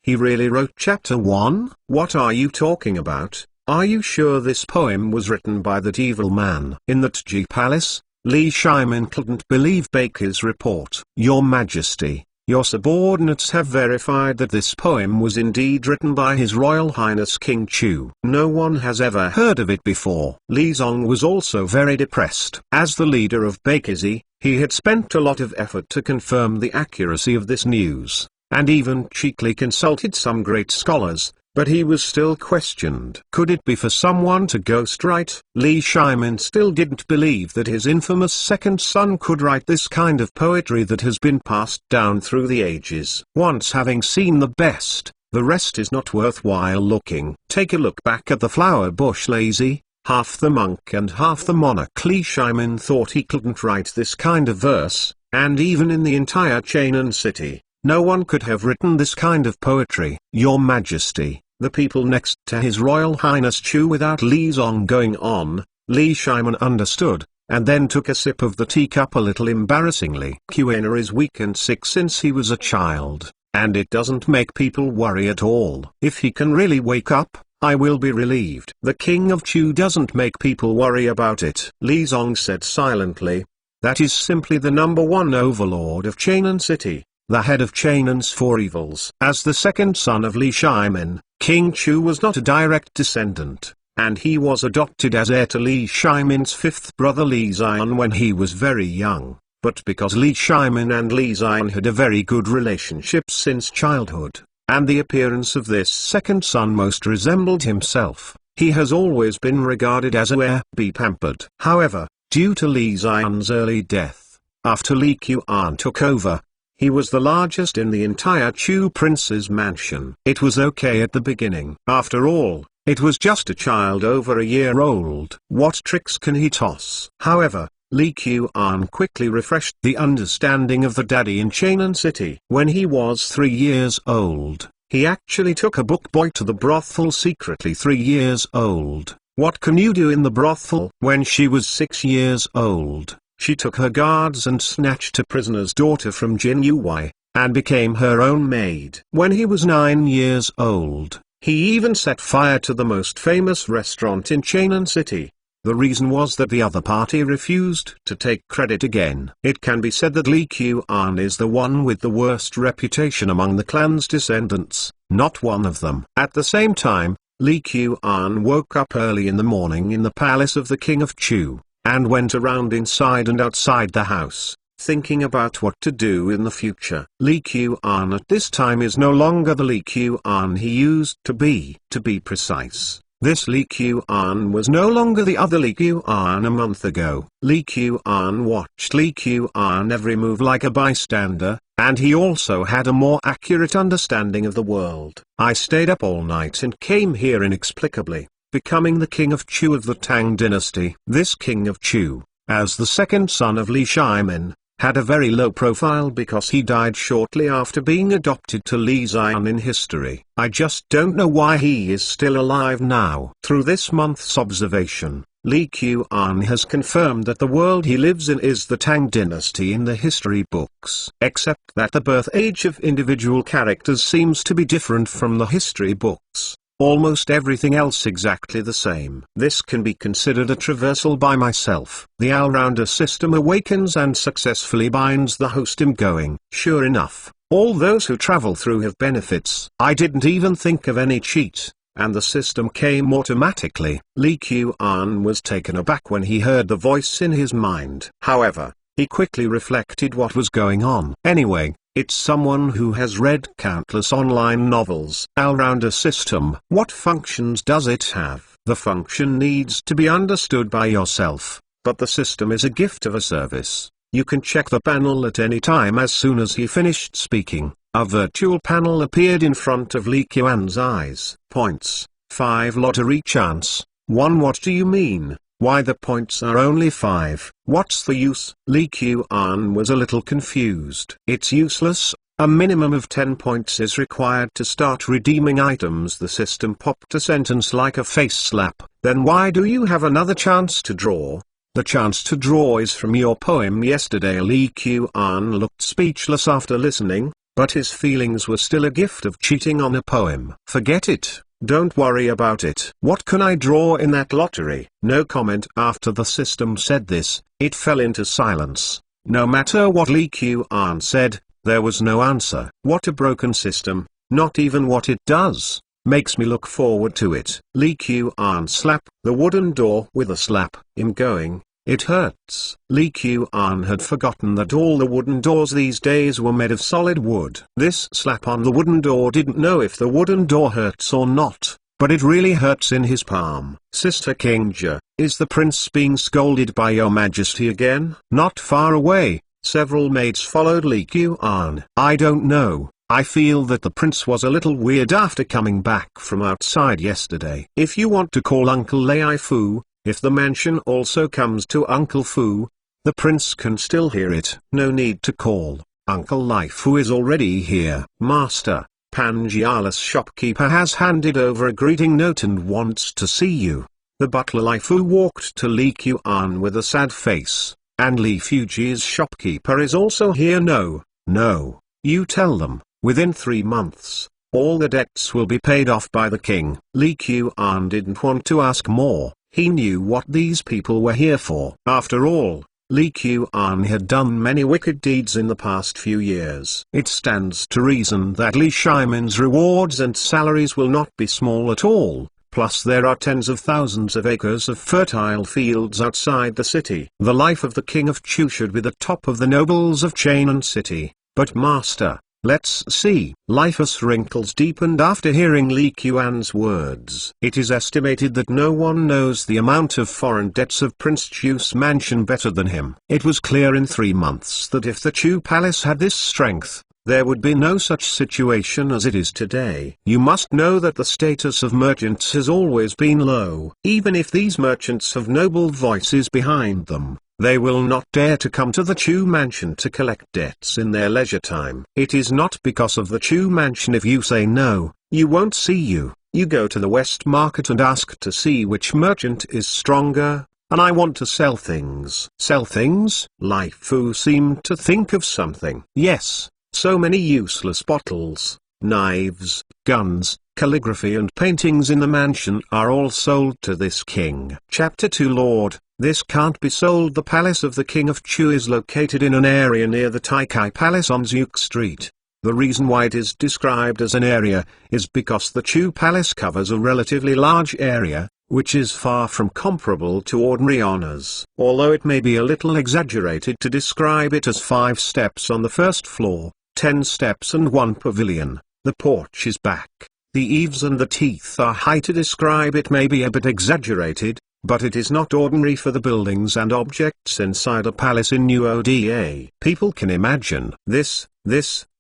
He really wrote chapter 1? What are you talking about? Are you sure this poem was written by that evil man in the Tji Palace? Li Shimin couldn't believe Baker's report. Your Majesty, your subordinates have verified that this poem was indeed written by His Royal Highness King Chu. No one has ever heard of it before. Li Zong was also very depressed. As the leader of Bakerzi, he had spent a lot of effort to confirm the accuracy of this news, and even cheekily consulted some great scholars, but he was still questioned. Could it be for someone to ghostwrite? Li Shimin still didn't believe that his infamous second son could write this kind of poetry that has been passed down through the ages. Once having seen the best, the rest is not worthwhile looking. Take a look back at the flower bush, lazy. Half the monk and half the monarch. Li Shimin thought he couldn't write this kind of verse, and even in the entire Chainan city, no one could have written this kind of poetry. Your Majesty, the people next to His Royal Highness Chu. Without Li Zong going on, Li Shimin understood, and then took a sip of the teacup a little embarrassingly. Qianna is weak and sick since he was a child, and it doesn't make people worry at all. If he can really wake up, I will be relieved. The King of Chu doesn't make people worry about it. Li Zong said silently. That is simply the #1 overlord of Chainan city, the head of Chainan's 4 evils. As the second son of Li Shimin, King Chu was not a direct descendant, and he was adopted as heir to Li Shimin's 5th brother Li Zion when he was very young. But because Li Shimin and Li Zion had a very good relationship since childhood, and the appearance of this second son most resembled himself, he has always been regarded as a heir. Be pampered. However, due to Li Zion's early death, after Li Qian took over, he was the largest in the entire Chu prince's mansion. It was okay at the beginning. After all, it was just a child over a year old. What tricks can he toss? However, Li Qian quickly refreshed the understanding of the daddy in Chainan city. When he was 3 years old, he actually took a book boy to the brothel secretly. 3 years old. What can you do in the brothel? When she was 6 years old, she took her guards and snatched a prisoner's daughter from Jin Yui, and became her own maid. When he was 9 years old, he even set fire to the most famous restaurant in Chainan city. The reason was that the other party refused to take credit again. It can be said that Li Qian is the one with the worst reputation among the clan's descendants, not one of them. At the same time, Li Qian woke up early in the morning in the palace of the King of Chu, and went around inside and outside the house, thinking about what to do in the future. Li Qian at this time is no longer the Li Qian he used to be. To be precise, this Li Qian was no longer the other Li Qian a month ago. Li Qian watched Li Qian every move like a bystander, and he also had a more accurate understanding of the world. I stayed up all night and came here inexplicably, becoming the King of Chu of the Tang dynasty. This King of Chu, as the second son of Li Shimin, had a very low profile because he died shortly after being adopted to Li Zion in history. I just don't know why he is still alive now. Through this month's observation, Li Qian has confirmed that the world he lives in is the Tang dynasty in the history books. Except that the birth age of individual characters seems to be different from the history books. Almost everything else exactly the same. This can be considered a traversal by myself. The all-rounder system awakens and successfully binds the hostim going. Sure enough, all those who travel through have benefits. I didn't even think of any cheat, and the system came automatically. Li Qian was taken aback when he heard the voice in his mind. However, he quickly reflected what was going on. Anyway, it's someone who has read countless online novels. All-rounder system. What functions does it have? The function needs to be understood by yourself, but the system is a gift of a service. You can check the panel at any time. As soon as he finished speaking, a virtual panel appeared in front of Li Qian's eyes. Points, 5 lottery chance. 1. What do you mean? Why the points are only 5? What's the use? Li Qian was a little confused. It's useless. A minimum of 10 points is required to start redeeming items. The system popped a sentence like a face slap. Then why do you have another chance to draw? The chance to draw is from your poem yesterday. Li Qian looked speechless after listening. but his feelings were still a gift of cheating on a poem. Forget it. Don't worry about it. What can I draw in that lottery? No comment. After the system said this, it fell into silence. No matter what Lee Kuan said, there was no answer. What a broken system. Not even what it does makes me look forward to it. Lee Kuan slapped the wooden door with a slap. I'm going. It hurts. Lee Kuan had forgotten that all the wooden doors these days were made of solid wood. This slap on the wooden door didn't know if the wooden door hurts or not, but it really hurts in his palm. Sister Kingja, is the prince being scolded by your majesty again? Not far away, several maids followed Lee Kuan. I don't know. I feel that the prince was a little weird after coming back from outside yesterday. If you want to call Uncle Lai Fu, if the mansion also comes to Uncle Fu, the prince can still hear it. No need to call. Uncle Lai Fu is already here. Master, Panjiala's shopkeeper has handed over a greeting note and wants to see you. The butler Lai Fu walked to Lee Kuan with a sad face, and Li Fuji's shopkeeper is also here. No, you tell them, within 3 months, all the debts will be paid off by the king. Lee Kuan didn't want to ask more. He knew what these people were here for. After all, Lee Kuan had done many wicked deeds in the past few years. It stands to reason that Li Shiman's rewards and salaries will not be small at all, plus there are tens of thousands of acres of fertile fields outside the city. The life of the king of Chu should be the top of the nobles of Chainan City. But master, let's see. Life's wrinkles deepened after hearing Lee Kuan's words. It is estimated that no one knows the amount of foreign debts of Prince Chu's mansion better than him. It was clear in 3 months that if the Chu palace had this strength, there would be no such situation as it is today. You must know that the status of merchants has always been low. Even if these merchants have noble voices behind them, they will not dare to come to the Chu mansion to collect debts in their leisure time. It is not because of the Chu mansion. If you say no, you won't see you. You go to the West Market and ask to see which merchant is stronger, and I want to sell things. Sell things? Lai Fu seemed to think of something. Yes, so many useless bottles, knives, guns, calligraphy and paintings in the mansion are all sold to this king. Chapter 2 Lord, this can't be sold. The palace of the king of Chu is located in an area near the Taikai Palace on Zuk Street. The reason why it is described as an area, is because the Chu palace covers a relatively large area, which is far from comparable to ordinary honors. Although it may be a little exaggerated to describe it as 5 steps on the first floor, 10 steps and 1 pavilion, the porch is back, the eaves and the teeth are high. To describe it may be a bit exaggerated, but it is not ordinary for the buildings and objects inside a palace in New Oda. People can imagine this,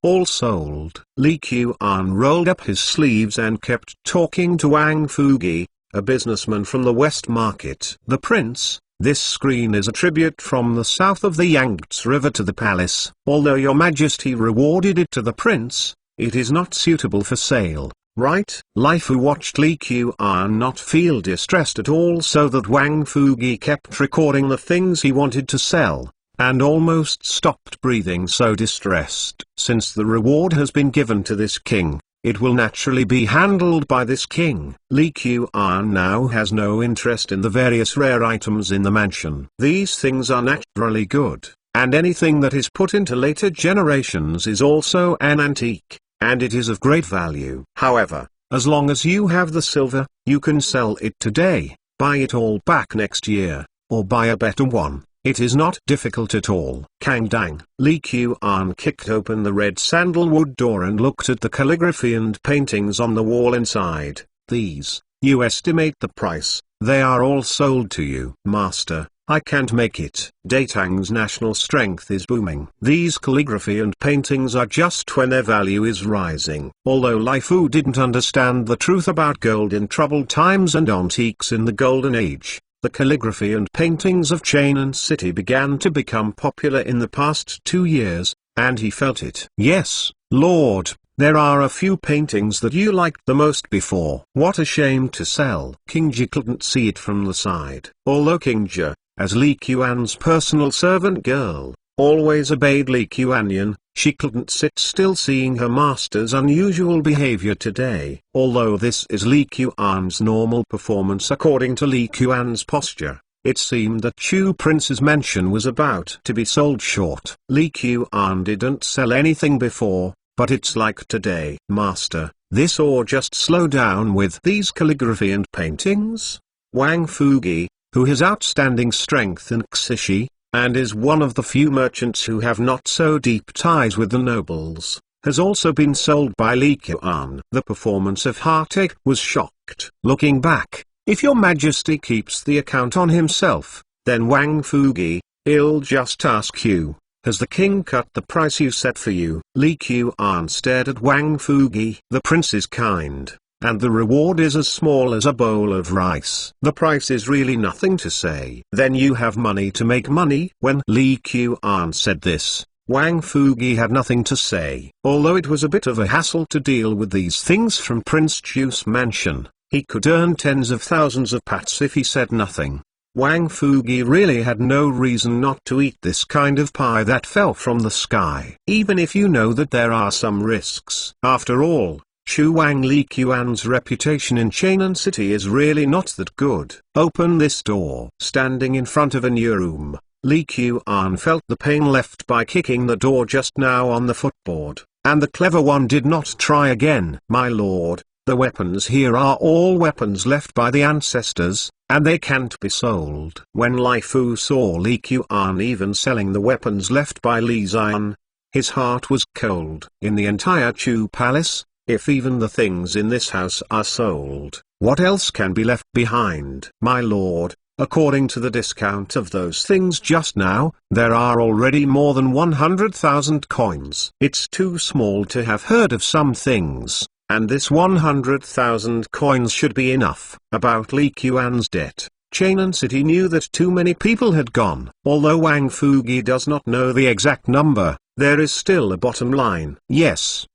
all sold. Lee Kuan rolled up his sleeves and kept talking to Wang Fugi, a businessman from the West Market. The prince, this screen is a tribute from the south of the Yangtze River to the palace. Although your majesty rewarded it to the prince, it is not suitable for sale. Right? Lai Fu watched Lee Kuan not feel distressed at all, so that Wang Fugi kept recording the things he wanted to sell, and almost stopped breathing, so distressed. Since the reward has been given to this king, it will naturally be handled by this king. Lee Kuan now has no interest in the various rare items in the mansion. These things are naturally good, and anything that is put into later generations is also an antique, and it is of great value. However, as long as you have the silver, you can sell it today, buy it all back next year, or buy a better one. It is not difficult at all. Kang dang. Lee Kuan kicked open the red sandalwood door and looked at the calligraphy and paintings on the wall inside. These, you estimate the price, they are all sold to you. Master, I can't make it. Datang's national strength is booming. These calligraphy and paintings are just when their value is rising. Although Lai Fu didn't understand the truth about gold in troubled times and antiques in the Golden Age, the calligraphy and paintings of Chainan City began to become popular in the past 2 years, and he felt it. Yes, Lord, there are a few paintings that you liked the most before. What a shame to sell. Kingja couldn't see it from the side. Although Kingja, as Lee Kuan's personal servant girl, always obeyed Li Qianyan. She couldn't sit still seeing her master's unusual behavior today. Although this is Li Qian's normal performance according to Li Qian's posture, it seemed that Chu Prince's mansion was about to be sold short. Li Qian didn't sell anything before, but it's like today. Master, this or just slow down with these calligraphy and paintings? Wang Fugi, who has outstanding strength in Xishi, and is one of the few merchants who have not so deep ties with the nobles, has also been sold by Li Qian. The performance of Heartache was shocked. Looking back, if your majesty keeps the account on himself, then Wang Fugi, I'll just ask you, has the king cut the price you set for you? Li Qian stared at Wang Fugi. The prince is kind, and the reward is as small as a bowl of rice. The price is really nothing to say. Then you have money to make money. When Li Qian said this, Wang Fugi had nothing to say. Although it was a bit of a hassle to deal with these things from Prince Chu's mansion, he could earn tens of thousands of pats if he said nothing. Wang Fugi really had no reason not to eat this kind of pie that fell from the sky. Even if you know that there are some risks. After all, Chu Wang Li Qian's reputation in Chainan City is really not that good. Open this door. Standing in front of a new room, Li Qian felt the pain left by kicking the door just now on the footboard, and the clever one did not try again. My lord, the weapons here are all weapons left by the ancestors, and they can't be sold. When Lai Fu saw Li Qian even selling the weapons left by Li Xian, his heart was cold. In the entire Chu palace, if even the things in this house are sold, what else can be left behind? My lord, according to the discount of those things just now, there are already more than 100,000 coins. It's too small to have heard of some things, and this 100,000 coins should be enough. About Li Qian's debt, Chainan City knew that too many people had gone. Although Wang Fugi does not know the exact number, there is still a bottom line. Yes.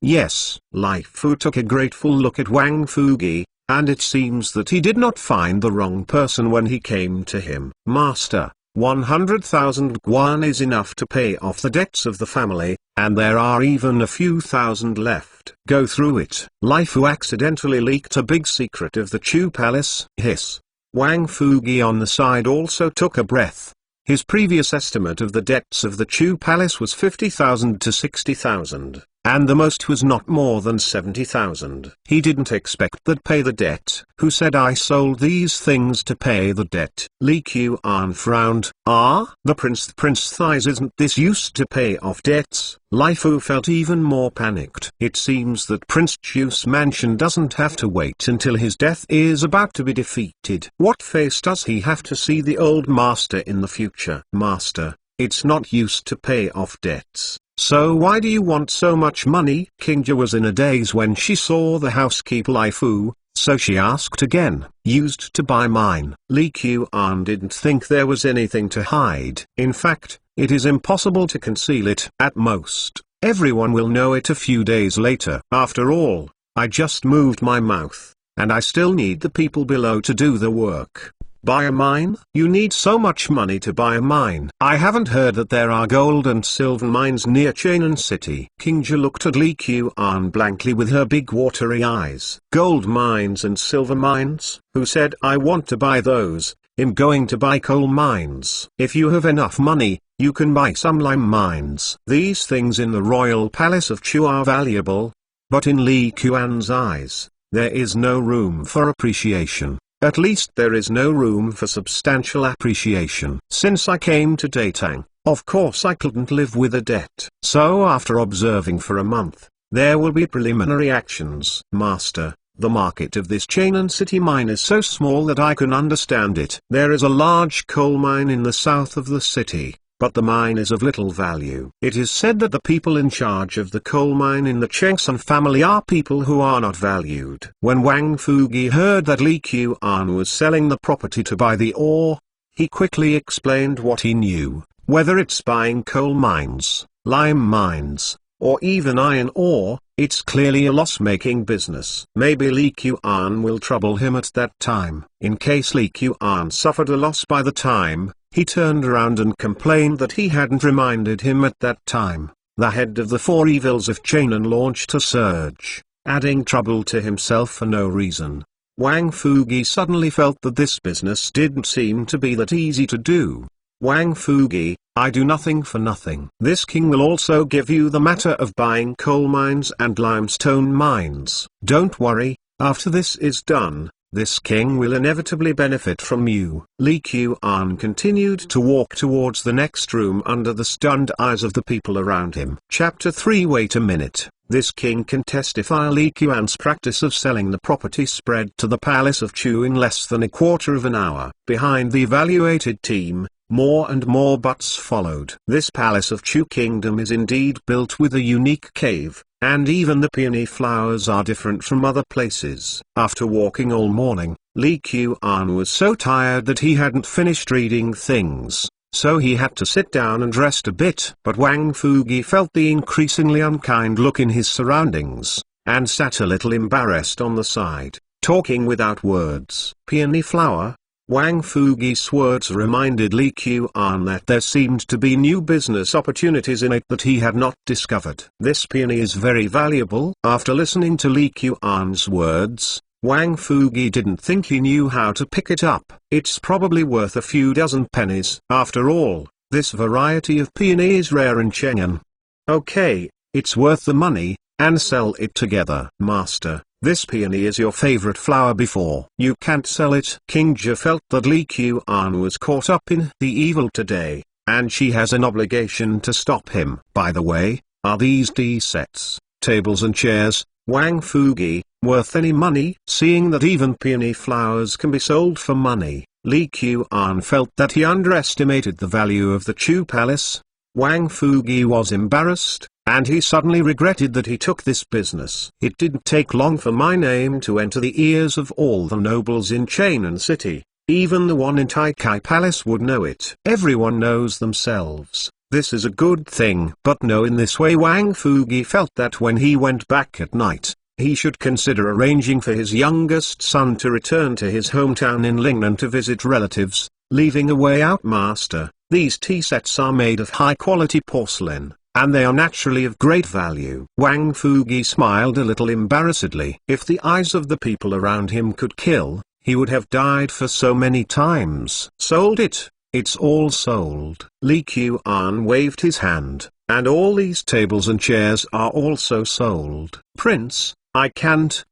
Lai Fu took a grateful look at Wang Fugi, and it seems that he did not find the wrong person when he came to him. Master, 100,000 guan is enough to pay off the debts of the family, and there are even a few thousand left. Go through it. Lai Fu accidentally leaked a big secret of the Chu palace. Hiss. Wang Fugi on the side also took a breath. His previous estimate of the debts of the Chu palace was 50,000 to 60,000, and the most was not more than 70,000. He didn't expect that pay the debt. Who said I sold these things to pay the debt? Li Qian frowned. The prince thighs, isn't this used to pay off debts? Lai Fu felt even more panicked. It seems that Prince Chu's mansion doesn't have to wait until his death is about to be defeated. What face does he have to see the old master in the future? Master, it's not used to pay off debts. So why do you want so much money? King Jia was in a daze when she saw the housekeeper Lai Fu, so she asked again. Used to buy mine. Li Qian didn't think there was anything to hide. In fact, it is impossible to conceal it. At most, everyone will know it a few days later. After all, I just moved my mouth, and I still need the people below to do the work. Buy a mine? You need so much money to buy a mine. I haven't heard that there are gold and silver mines near Chainan City. King Jia looked at Li Qian blankly with her big watery eyes. Gold mines and silver mines? Who said I want to buy those? I'm going to buy coal mines. If you have enough money, you can buy some lime mines. These things in the royal palace of Chu are valuable, but in Li Qian's eyes, there is no room for appreciation. At least there is no room for substantial appreciation. Since I came to Datang, of course I couldn't live with a debt. So after observing for a month, there will be preliminary actions. Master, the market of this Chainan City mine is so small that I can understand it. There is a large coal mine in the south of the city, but the mine is of little value. It is said that the people in charge of the coal mine in the Chengsun family are people who are not valued. When Wang Fugi heard that Li Qian was selling the property to buy the ore, he quickly explained what he knew. Whether it's buying coal mines, lime mines, or even iron ore, it's clearly a loss-making business. Maybe Li Qian will trouble him at that time. In case Li Qian suffered a loss by the time he turned around and complained that he hadn't reminded him at that time. The head of the four evils of Chainan launched a surge, adding trouble to himself for no reason. Wang Fugi suddenly felt that this business didn't seem to be that easy to do. Wang Fugi, I do nothing for nothing. This king will also give you the matter of buying coal mines and limestone mines. Don't worry, after this is done, this king will inevitably benefit from you. Li Qian continued to walk towards the next room under the stunned eyes of the people around him. Chapter 3. Wait a minute. This king can testify. Li Qian's practice of selling the property spread to the palace of Chu in less than a quarter of an hour. Behind the evaluated team, more and more buts followed. This palace of Chu Kingdom is indeed built with a unique cave, and even the peony flowers are different from other places. After walking all morning, Li Qian was so tired that he hadn't finished reading things, so he had to sit down and rest a bit. But Wang Fugi felt the increasingly unkind look in his surroundings, and sat a little embarrassed on the side, talking without words. Peony flower? Wang Fugi's words reminded Li Qian that there seemed to be new business opportunities in it that he had not discovered. This peony is very valuable. After listening to Li Qian's words, Wang Fugi didn't think he knew how to pick it up. It's probably worth a few dozen pennies. After all, this variety of peony is rare in Cheng'an. Okay, it's worth the money, and sell it together. Master, this peony is your favorite flower. Before you can't sell it. King Jia felt that Li Qian was caught up in the evil today, and she has an obligation to stop him. By the way, are these tea sets, tables and chairs, Wang Fugi, worth any money? Seeing that even peony flowers can be sold for money, Li Qian felt that he underestimated the value of the Chu Palace. Wang Fugi was embarrassed, and he suddenly regretted that he took this business. It didn't take long for my name to enter the ears of all the nobles in Chainan City. Even the one in Taikai Palace would know it. Everyone knows themselves. This is a good thing. But no, in this way Wang Fugi felt that when he went back at night, he should consider arranging for his youngest son to return to his hometown in Lingnan to visit relatives, leaving a way out. Master, these tea sets are made of high-quality porcelain, and they are naturally of great value. Wang Fugi smiled a little embarrassedly. If the eyes of the people around him could kill, he would have died for so many times. Sold it. It's all sold. Li Qian waved his hand, and all these tables and chairs are also sold. Prince, I can't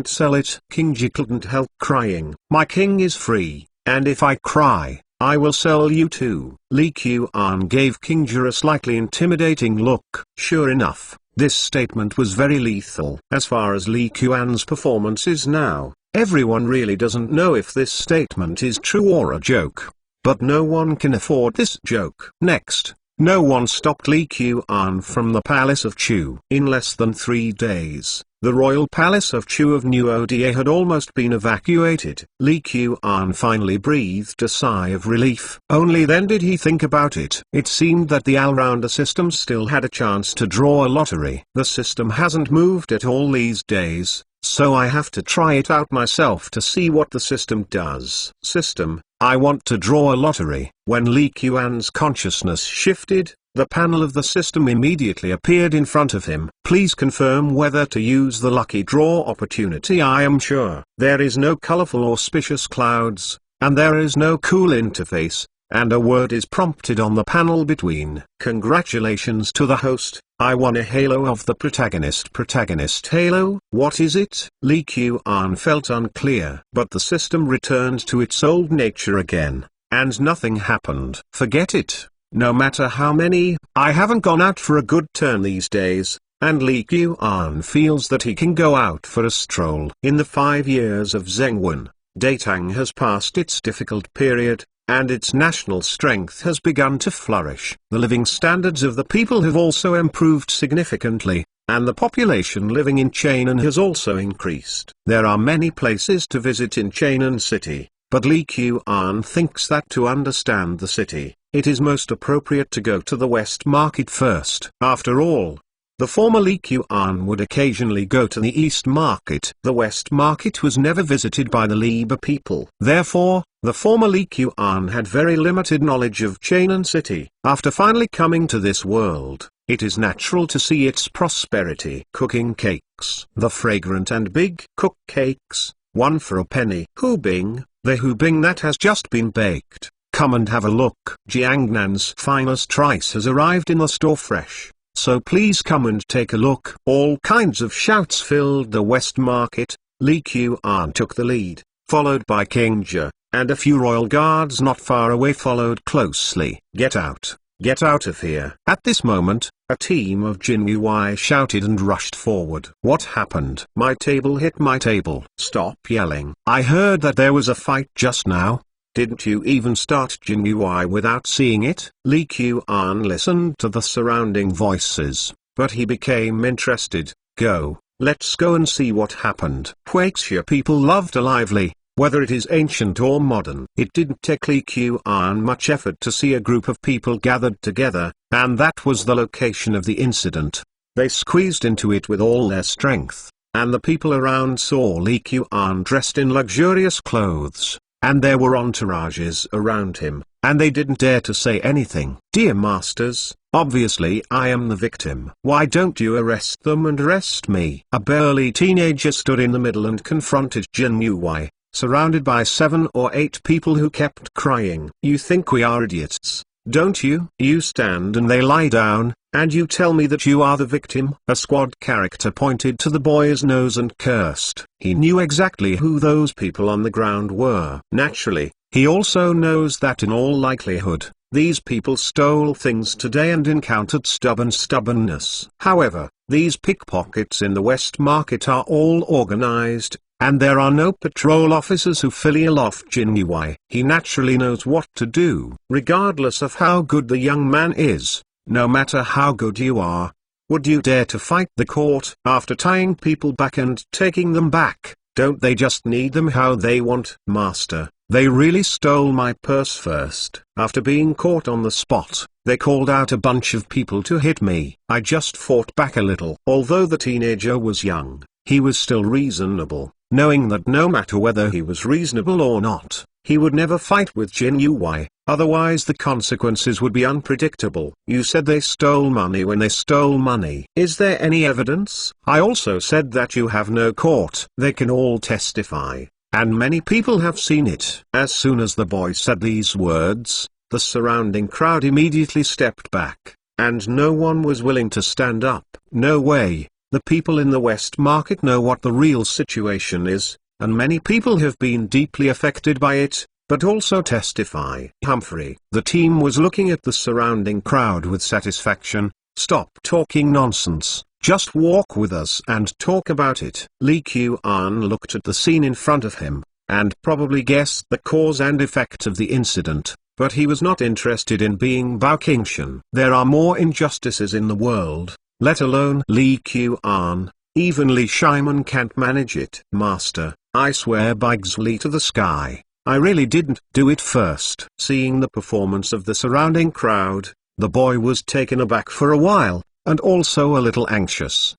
sell it. King Ji couldn't help crying. My king is free, and if I cry, I will sell you too. Li Qian gave King Ji a slightly intimidating look. Sure enough, this statement was very lethal. As far as Li Qian's performance is now, everyone really doesn't know if this statement is true or a joke. But no one can afford this joke. Next, no one stopped Li Qian from the palace of Chu. In less than 3 days, the royal palace of Chu of New Oda had almost been evacuated. Li Qian finally breathed a sigh of relief. Only then did he think about it. It seemed that the all-rounder system still had a chance to draw a lottery. The system hasn't moved at all these days, so I have to try it out myself to see what the system does. System, I want to draw a lottery. When Li Qian's consciousness shifted, the panel of the system immediately appeared in front of him. Please confirm whether to use the lucky draw opportunity. I am sure. There is no colorful auspicious clouds, and there is no cool interface, and a word is prompted on the panel between. Congratulations to the host, I won a halo of the protagonist. Protagonist halo? What is it? Li Qian felt unclear. But the system returned to its old nature again, and nothing happened. Forget it. No matter how many, I haven't gone out for a good turn these days, and Li Qian feels that he can go out for a stroll. In the 5 years of Zhengwen, Datang has passed its difficult period, and its national strength has begun to flourish. The living standards of the people have also improved significantly, and the population living in Chainan has also increased. There are many places to visit in Chainan City, but Li Qian thinks that to understand the city, it is most appropriate to go to the West Market first. After all, The former Li Qian would occasionally go to the East Market. The West Market was never visited by the Liber people. Therefore, the former Li Qian had very limited knowledge of Chainan City. After finally coming to this world, it is natural to see its prosperity. Cooking cakes. The fragrant and big cook cakes, 1 for a penny. Hubing, the hubing that has just been baked. Come and have a look. Jiangnan's finest rice has arrived in the store fresh, so please come and take a look. All kinds of shouts filled the West Market. Li Qian took the lead, followed by King Jia, and a few royal guards not far away followed closely. Get out! Get out of here! At this moment, a team of Jin Yui shouted and rushed forward. What happened? My table hit my table. Stop yelling. I heard that there was a fight just now. Didn't you even start Jin Yui without seeing it? Li Qian listened to the surrounding voices, but he became interested. Go, let's go and see what happened. Huaxia people loved a lively, whether it is ancient or modern. It didn't take Li Qian much effort to see a group of people gathered together, and that was the location of the incident. They squeezed into it with all their strength, and the people around saw Li Qian dressed in luxurious clothes, and there were entourages around him, and they didn't dare to say anything. Dear masters, obviously I am the victim. Why don't you arrest them and arrest me? A burly teenager stood in the middle and confronted Jin Yui, surrounded by 7 or 8 people who kept crying. You think we are idiots, don't you? You stand and they lie down, and you tell me that you are the victim? A squad character pointed to the boy's nose and cursed. He knew exactly who those people on the ground were. Naturally, he also knows that in all likelihood, these people stole things today and encountered stubbornness. However, these pickpockets in the West Market are all organized, and there are no patrol officers who filial off Jin Yui. He naturally knows what to do. Regardless of how good the young man is, no matter how good you are, would you dare to fight the court? After tying people back and taking them back, don't they just need them how they want? Master, they really stole my purse first. After being caught on the spot, they called out a bunch of people to hit me. I just fought back a little. Although the teenager was young, he was still reasonable, knowing that no matter whether he was reasonable or not, he would never fight with Jin Yui, otherwise the consequences would be unpredictable. You said they stole money when they stole money. Is there any evidence? I also said that you have no court. They can all testify, and many people have seen it. As soon as the boy said these words, the surrounding crowd immediately stepped back, and no one was willing to stand up. No way. The people in the West Market know what the real situation is, and many people have been deeply affected by it, but also testify. Humphrey. The team was looking at the surrounding crowd with satisfaction. Stop talking nonsense, just walk with us and talk about it. Li Qian looked at the scene in front of him, and probably guessed the cause and effect of the incident, but he was not interested in being Bao Qingshan. There are more injustices in the world, let alone Li Qian. Even Li Shaiman can't manage it. Master, I swear by Xli to the sky, I really didn't do it first. Seeing the performance of the surrounding crowd, the boy was taken aback for a while, and also a little anxious.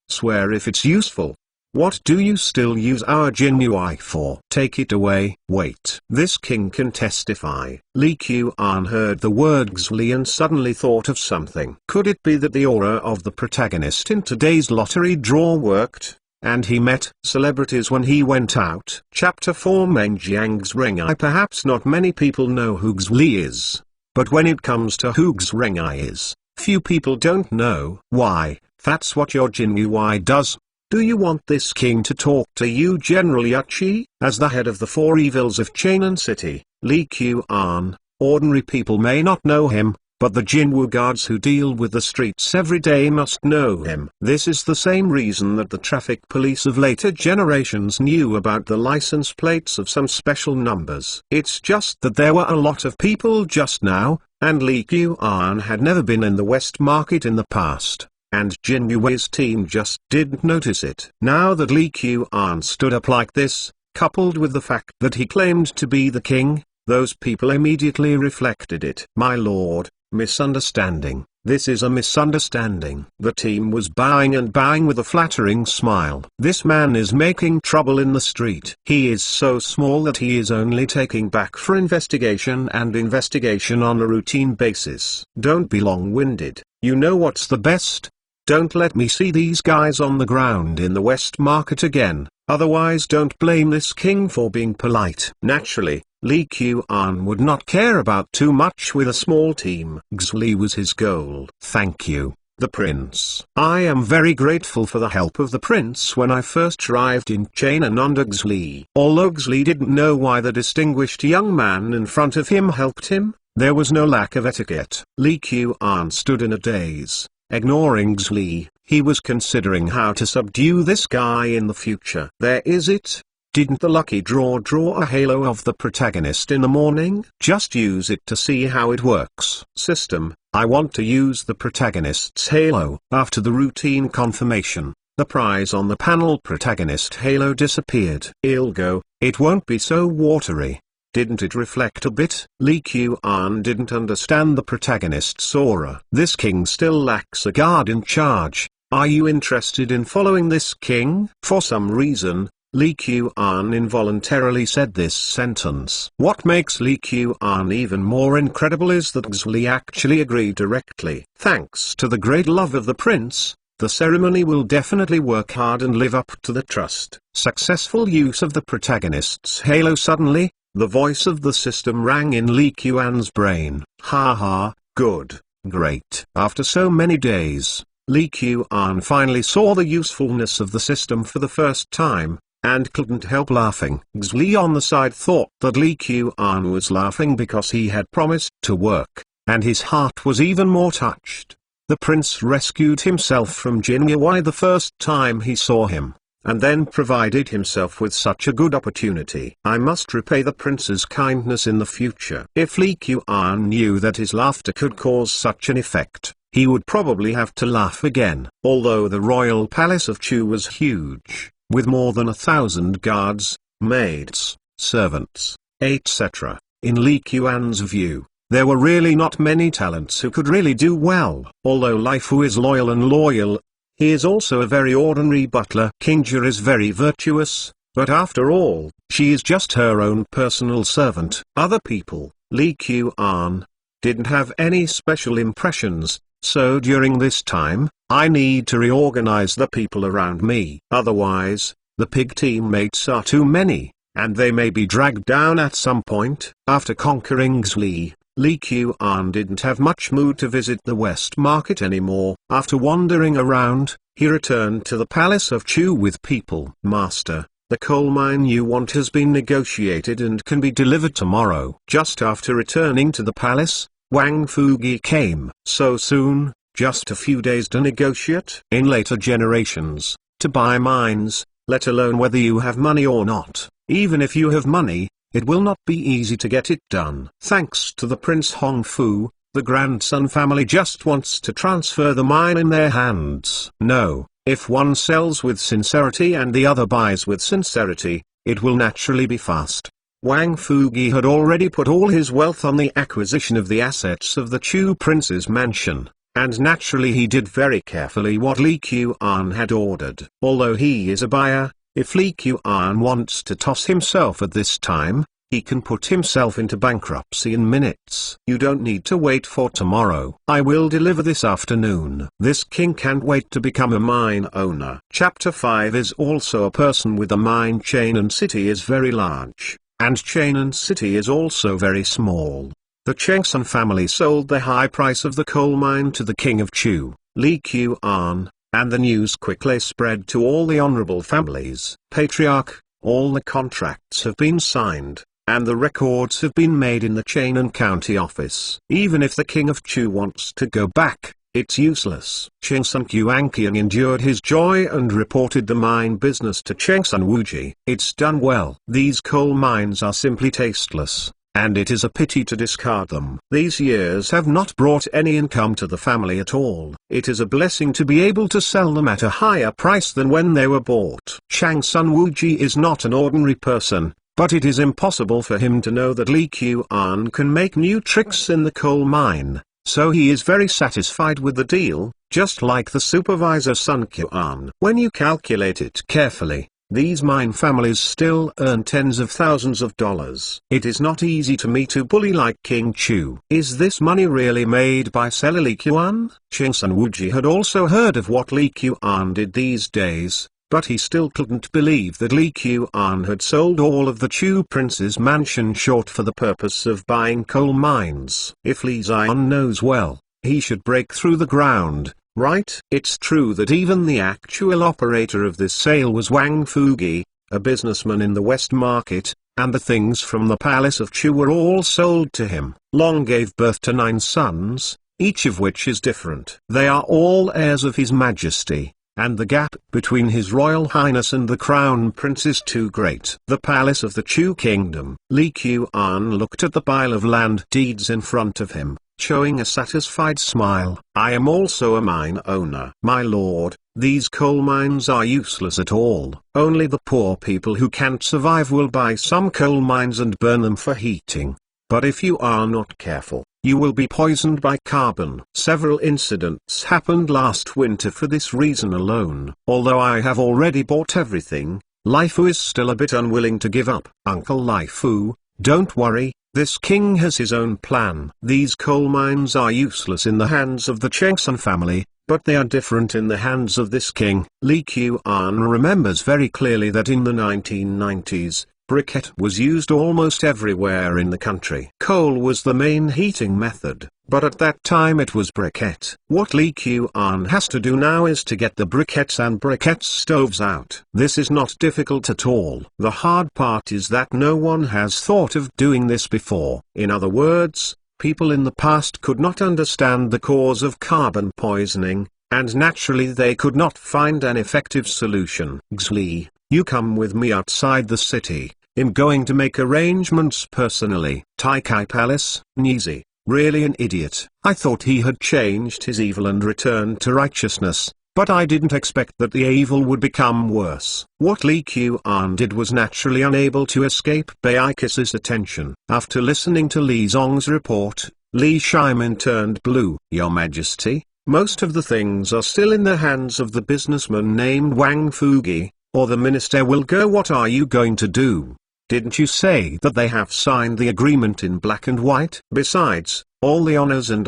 Swear if it's useful. What do you still use our Jin Yui for? Take it away. Wait. This king can testify. Li Qian heard the word Xli and suddenly thought of something. Could it be that the aura of the protagonist in today's lottery draw worked, and he met celebrities when he went out? Chapter 4 Mengjiang's Rengai. Perhaps not many people know who Xli is, but when it comes to who Rengai is, few people don't know. Why, that's what your Jin Yui does. Do you want this king to talk to you, General Yachi? As the head of the 4 evils of Chainan City, Li Qian, ordinary people may not know him, but the Jinwu guards who deal with the streets every day must know him. This is the same reason that the traffic police of later generations knew about the license plates of some special numbers. It's just that there were a lot of people just now, and Li Qian had never been in the West Market in the past, and Jin Yui's team just didn't notice it. Now that Li Qian stood up like this, coupled with the fact that he claimed to be the king, those people immediately reflected it. My lord, Misunderstanding. This is a misunderstanding. The team was bowing and bowing with a flattering smile. This man is making trouble in the street. He is so small that he is only taking back for investigation and investigation on a routine basis. Don't be long-winded. You know what's the best? Don't let me see these guys on the ground in the West Market again. Otherwise don't blame this king for being polite. Naturally, Li Qian would not care about too much with a small team. Xli was his goal. Thank you, the prince. I am very grateful for the help of the prince when I first arrived in Chainan under Xli. Although Xli didn't know why the distinguished young man in front of him helped him, there was no lack of etiquette. Li Qian stood in a daze. Ignoring Xli, he was considering how to subdue this guy in the future. There is it. Didn't the lucky draw a halo of the protagonist in the morning? Just use it to see how it works. System, I want to use the protagonist's halo. After the routine confirmation, the prize on the panel protagonist halo disappeared. Ilgo, it won't be so watery. Didn't it reflect a bit? Li Qian didn't understand the protagonist's aura. This king still lacks a guard in charge. Are you interested in following this king? For some reason, Li Qian involuntarily said this sentence. What makes Li Qian even more incredible is that Xli actually agreed directly. Thanks to the great love of the prince, the ceremony will definitely work hard and live up to the trust. Successful use of the protagonist's halo. Suddenly, the voice of the system rang in Li Qian's brain. Ha ha, good, great. After so many days, Li Qian finally saw the usefulness of the system for the first time, and couldn't help laughing. Xli on the side thought that Li Qian was laughing because he had promised to work, and his heart was even more touched. The prince rescued himself from Jin Yi the first time he saw him, and then provided himself with such a good opportunity. I must repay the prince's kindness in the future. If Li Qian knew that his laughter could cause such an effect, he would probably have to laugh again. Although the royal palace of Chu was huge, with more than 1,000 guards, maids, servants, etc., in Li Qian's view, there were really not many talents who could really do well. Although Li Fu is loyal, he is also a very ordinary butler. Qingja is very virtuous, but after all, she is just her own personal servant. Other people, Li Qian, didn't have any special impressions, so during this time, I need to reorganize the people around me. Otherwise, the pig teammates are too many, and they may be dragged down at some point. After conquering Xli, Li Qian didn't have much mood to visit the West Market anymore. After wandering around, he returned to the palace of Chu with people. Master, the coal mine you want has been negotiated and can be delivered tomorrow. Just after returning to the palace, Wang Fugi came. So soon, just a few days to negotiate? In later generations, to buy mines, let alone whether you have money or not, even if you have money, it will not be easy to get it done. Thanks to the Prince Hongfu, the grandson family just wants to transfer the mine in their hands. No, if one sells with sincerity and the other buys with sincerity, it will naturally be fast. Wang Fugi had already put all his wealth on the acquisition of the assets of the Chu prince's mansion, and naturally he did very carefully what Li Qian had ordered. Although he is a buyer, if Li Qian wants to toss himself at this time, he can put himself into bankruptcy in minutes. You don't need to wait for tomorrow. I will deliver this afternoon. This king can't wait to become a mine owner. Chapter 5 is also a person with a mine. Chainan City is very large, and Chainan City is also very small. The Chengsun family sold the high price of the coal mine to the king of Chu, Li Qian, and the news quickly spread to all the honorable families. Patriarch, all the contracts have been signed, and the records have been made in the Chainan County office. Even if the king of Chu wants to go back, it's useless. Chengsun Qiang endured his joy and reported the mine business to Chengsun Wuji. It's done well. These coal mines are simply tasteless, and it is a pity to discard them. These years have not brought any income to the family at all. It is a blessing to be able to sell them at a higher price than when they were bought. Changsun Wuji is not an ordinary person, but it is impossible for him to know that Li Qian can make new tricks in the coal mine, so he is very satisfied with the deal, just like the supervisor Sun Quan. When you calculate it carefully, these mine families still earn tens of thousands of dollars. It is not easy to meet a bully like King Chu. Is this money really made by seller Li Qian? Ching Sun Wuji had also heard of what Li Qian did these days, but he still couldn't believe that Li Qian had sold all of the Chu prince's mansion short for the purpose of buying coal mines. If Li Xian knows well, he should break through the ground. Right? It's true that even the actual operator of this sale was Wang Fugi, a businessman in the West Market, and the things from the palace of Chu were all sold to him. Long gave birth to 9 sons, each of which is different. They are all heirs of His Majesty, and the gap between His Royal Highness and the Crown Prince is too great. The palace of the Chu Kingdom. Li Qian looked at the pile of land deeds in front of him, showing a satisfied smile. I am also a mine owner. My lord, these coal mines are useless at all. Only the poor people who can't survive will buy some coal mines and burn them for heating. But if you are not careful, you will be poisoned by carbon. Several incidents happened last winter for this reason alone. Although I have already bought everything, Lai Fu is still a bit unwilling to give up. Uncle Lai Fu, don't worry. This king has his own plan. These coal mines are useless in the hands of the Chengsun family, but they are different in the hands of this king. Li Qian remembers very clearly that in the 1990s, briquette was used almost everywhere in the country. Coal was the main heating method, but at that time it was briquette. What Li Qian has to do now is to get the briquettes and briquette stoves out. This is not difficult at all. The hard part is that no one has thought of doing this before. In other words, people in the past could not understand the cause of carbon poisoning, and naturally they could not find an effective solution. Xli, you come with me outside the city. I'm going to make arrangements personally. Taikai Palace. Niezi, really an idiot. I thought he had changed his evil and returned to righteousness, but I didn't expect that the evil would become worse. What Li Qian did was naturally unable to escape Baikis's attention. After listening to Li Zong's report, Li Shimin turned blue. Your Majesty, most of the things are still in the hands of the businessman named Wang Fugi, or the minister will go. What are you going to do? Didn't you say that they have signed the agreement in black and white? Besides, all the honors of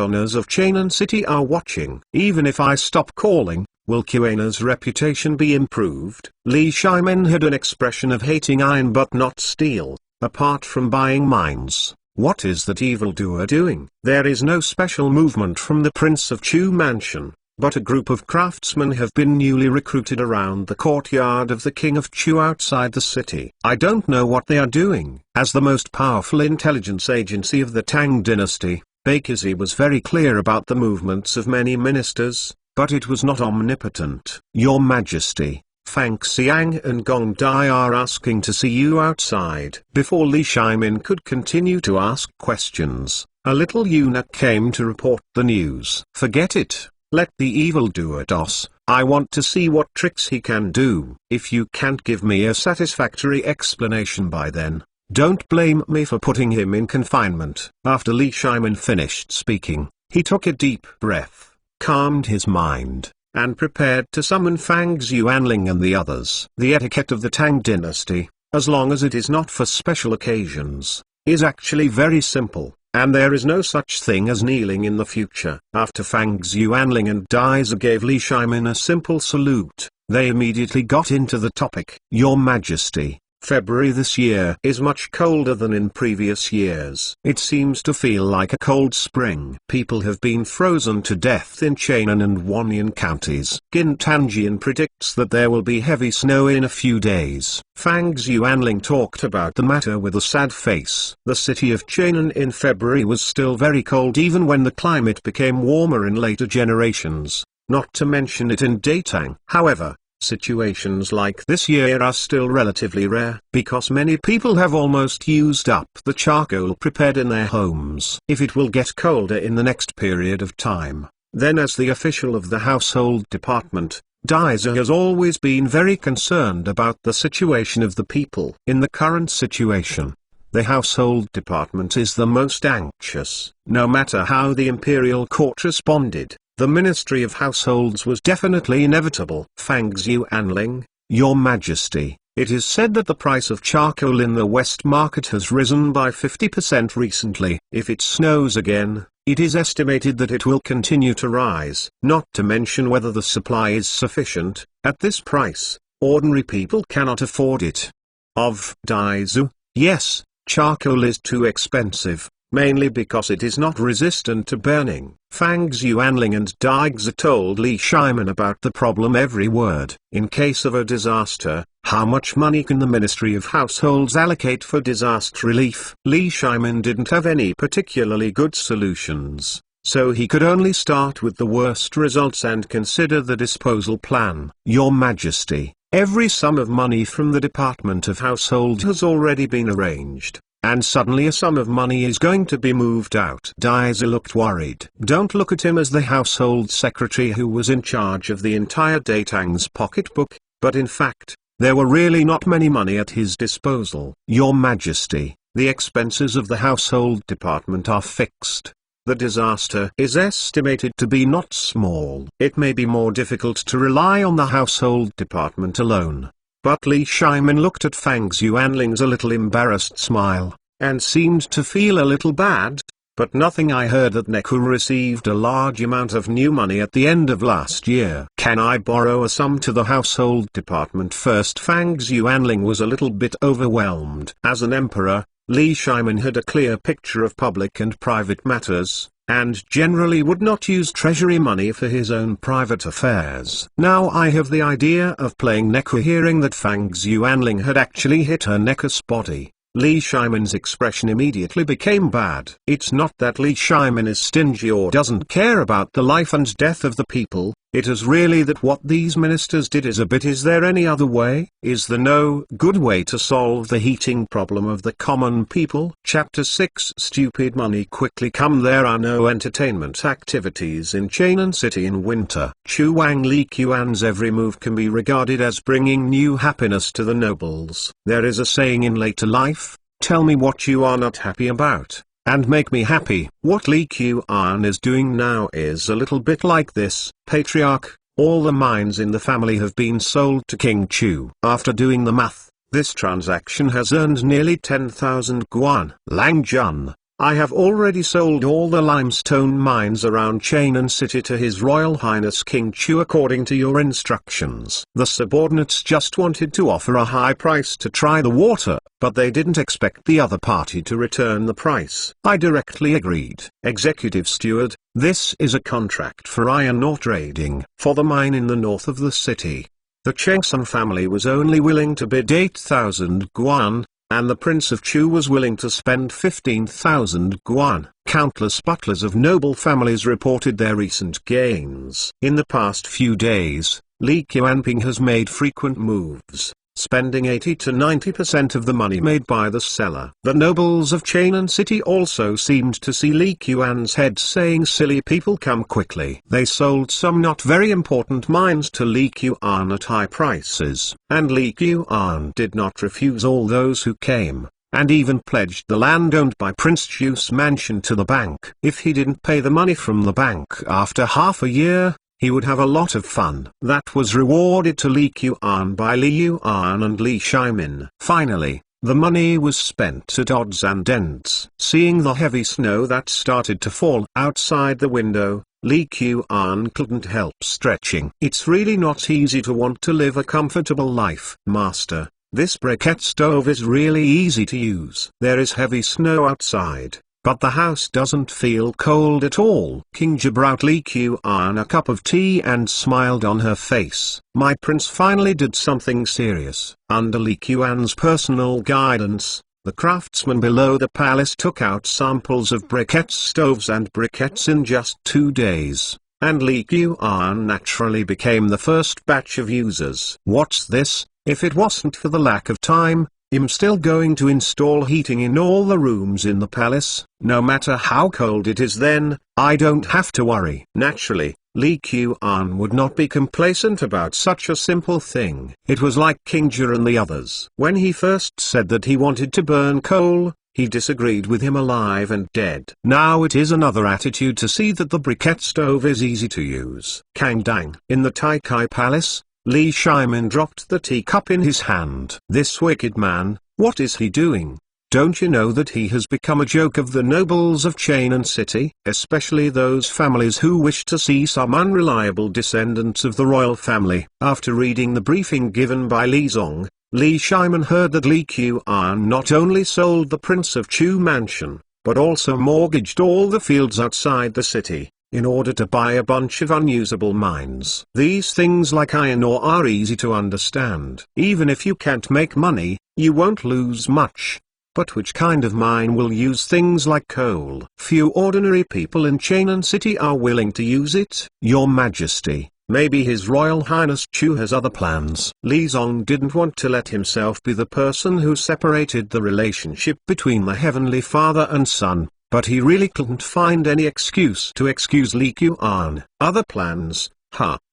Chang'an City are watching. Even if I stop calling, will Qiana's reputation be improved? Li Shimin had an expression of hating iron but not steel. Apart from buying mines, what is that evildoer doing? There is no special movement from the Prince of Chu mansion, but a group of craftsmen have been newly recruited around the courtyard of the King of Chu outside the city. I don't know what they are doing. As the most powerful intelligence agency of the Tang dynasty, Baikisi was very clear about the movements of many ministers, but it was not omnipotent. Your Majesty, Fang Xiang and Gong Dai are asking to see you outside. Before Li Shimin could continue to ask questions, a little eunuch came to report the news. Forget it. Let the evildoer toss. I want to see what tricks he can do. If you can't give me a satisfactory explanation by then, don't blame me for putting him in confinement. After Li Shimin finished speaking, he took a deep breath, calmed his mind, and prepared to summon Fang Xuanling and the others. The etiquette of the Tang dynasty, as long as it is not for special occasions, is actually very simple. And there is no such thing as kneeling in the future. After Fang Xuanling and Daiza gave Li Shimin a simple salute, they immediately got into the topic. Your Majesty, February this year is much colder than in previous years. It seems to feel like a cold spring. People have been frozen to death in Chang'an and Wanyan counties. Gin Tanjian predicts that there will be heavy snow in a few days. Fang Xuanling talked about the matter with a sad face. The city of Chang'an in February was still very cold even when the climate became warmer in later generations, not to mention it in Datang. However, situations like this year are still relatively rare, because many people have almost used up the charcoal prepared in their homes. If it will get colder in the next period of time, then as the official of the household department, Daiza has always been very concerned about the situation of the people. In the current situation, The household department is the most anxious. No matter how the imperial court responded, the Ministry of Households was definitely inevitable. Fang Xuanling, Your Majesty, it is said that the price of charcoal in the West Market has risen by 50% recently. If it snows again, it is estimated that it will continue to rise. Not to mention whether the supply is sufficient. At this price, ordinary people cannot afford it. Of Daizu, yes, charcoal is too expensive, mainly because it is not resistant to burning. Fang Xuanling and Daixi told Li Shimin about the problem every word. In case of a disaster, how much money can the Ministry of Households allocate for disaster relief? Li Shimin didn't have any particularly good solutions, so he could only start with the worst results and consider the disposal plan. Your Majesty, every sum of money from the Department of Household has already been arranged, and suddenly a sum of money is going to be moved out. Daisy looked worried. Don't look at him as the household secretary who was in charge of the entire day. Tang's pocketbook, but in fact, there were really not many money at his disposal. Your Majesty, the expenses of the household department are fixed. The disaster is estimated to be not small. It may be more difficult to rely on the household department alone. But Li Shimin looked at Fang Xuanling's a little embarrassed smile, and seemed to feel a little bad. But nothing. I heard that Neku received a large amount of new money at the end of last year. Can I borrow a sum to the household department first? Fang Xuanling was a little bit overwhelmed. As an emperor, Li Shimin had a clear picture of public and private matters, and generally would not use treasury money for his own private affairs. Now I have the idea of playing Neku. Hearing that Fang Xuanling had actually hit her Neku's body, Li Shimin's expression immediately became bad. It's not that Li Shimin is stingy or doesn't care about the life and death of the people, it is really that what these ministers did is a bit. Is there any other way? Is there no good way to solve the heating problem of the common people? Chapter 6 Stupid money quickly come. There are no entertainment activities in Chainan City in winter. Chu Wang Li Qian's every move can be regarded as bringing new happiness to the nobles. There is a saying in later life, tell me what you are not happy about, and make me happy. What Li Qian is doing now is a little bit like this. Patriarch, all the mines in the family have been sold to King Chu. After doing the math, this transaction has earned nearly 10,000 guan. Lang Jun, I have already sold all the limestone mines around Chainan City to His Royal Highness King Chu according to your instructions. The subordinates just wanted to offer a high price to try the water, but they didn't expect the other party to return the price. I directly agreed. Executive Steward, this is a contract for iron ore trading for the mine in the north of the city. The Chengsun family was only willing to bid 8,000 guan, and the Prince of Chu was willing to spend 15,000 guan. Countless butlers of noble families reported their recent gains. In the past few days, Li Qianping has made frequent moves, spending 80 to 90% of the money made by the seller. The nobles of Chainan City also seemed to see Li Qian's head, saying, silly people, come quickly. They sold some not very important mines to Li Qian at high prices, and Li Qian did not refuse all those who came, and even pledged the land owned by Prince Chu's mansion to the bank. If he didn't pay the money from the bank after half a year, he would have a lot of fun. That was rewarded to Li Qian by Li Yuan and Li Shimin. Finally, the money was spent at odds and ends. Seeing the heavy snow that started to fall outside the window, Li Qian couldn't help stretching. It's really not easy to want to live a comfortable life. Master, this briquette stove is really easy to use. There is heavy snow outside, but the house doesn't feel cold at all. King Ji brought Li Qian a cup of tea and smiled on her face. My prince finally did something serious. Under Li Qian's personal guidance, the craftsmen below the palace took out samples of briquette stoves and briquettes in just 2 days, and Li Qian naturally became the first batch of users. What's this? If it wasn't for the lack of time, I'm still going to install heating in all the rooms in the palace. No matter how cold it is, then I don't have to worry. Naturally, Li Qian would not be complacent about such a simple thing. It was like King Jia and the others. When he first said that he wanted to burn coal, he disagreed with him alive and dead. Now it is another attitude to see that the briquette stove is easy to use. Kang dang. In the Tai Kai Palace, Li Shimin dropped the teacup in his hand. This wicked man, what is he doing? Don't you know that he has become a joke of the nobles of Chainan City, especially those families who wish to see some unreliable descendants of the royal family? After reading the briefing given by Li Zong, Li Shimin heard that Li Qian not only sold the Prince of Chu mansion, but also mortgaged all the fields outside the city, in order to buy a bunch of unusable mines. These things like iron ore are easy to understand. Even if you can't make money, you won't lose much. But which kind of mine will use things like coal? Few ordinary people in Chainan City are willing to use it. Your Majesty, maybe His Royal Highness Chu has other plans. Li Zong didn't want to let himself be the person who separated the relationship between the Heavenly Father and Son, but he really couldn't find any excuse to excuse Li Qian. Other plans?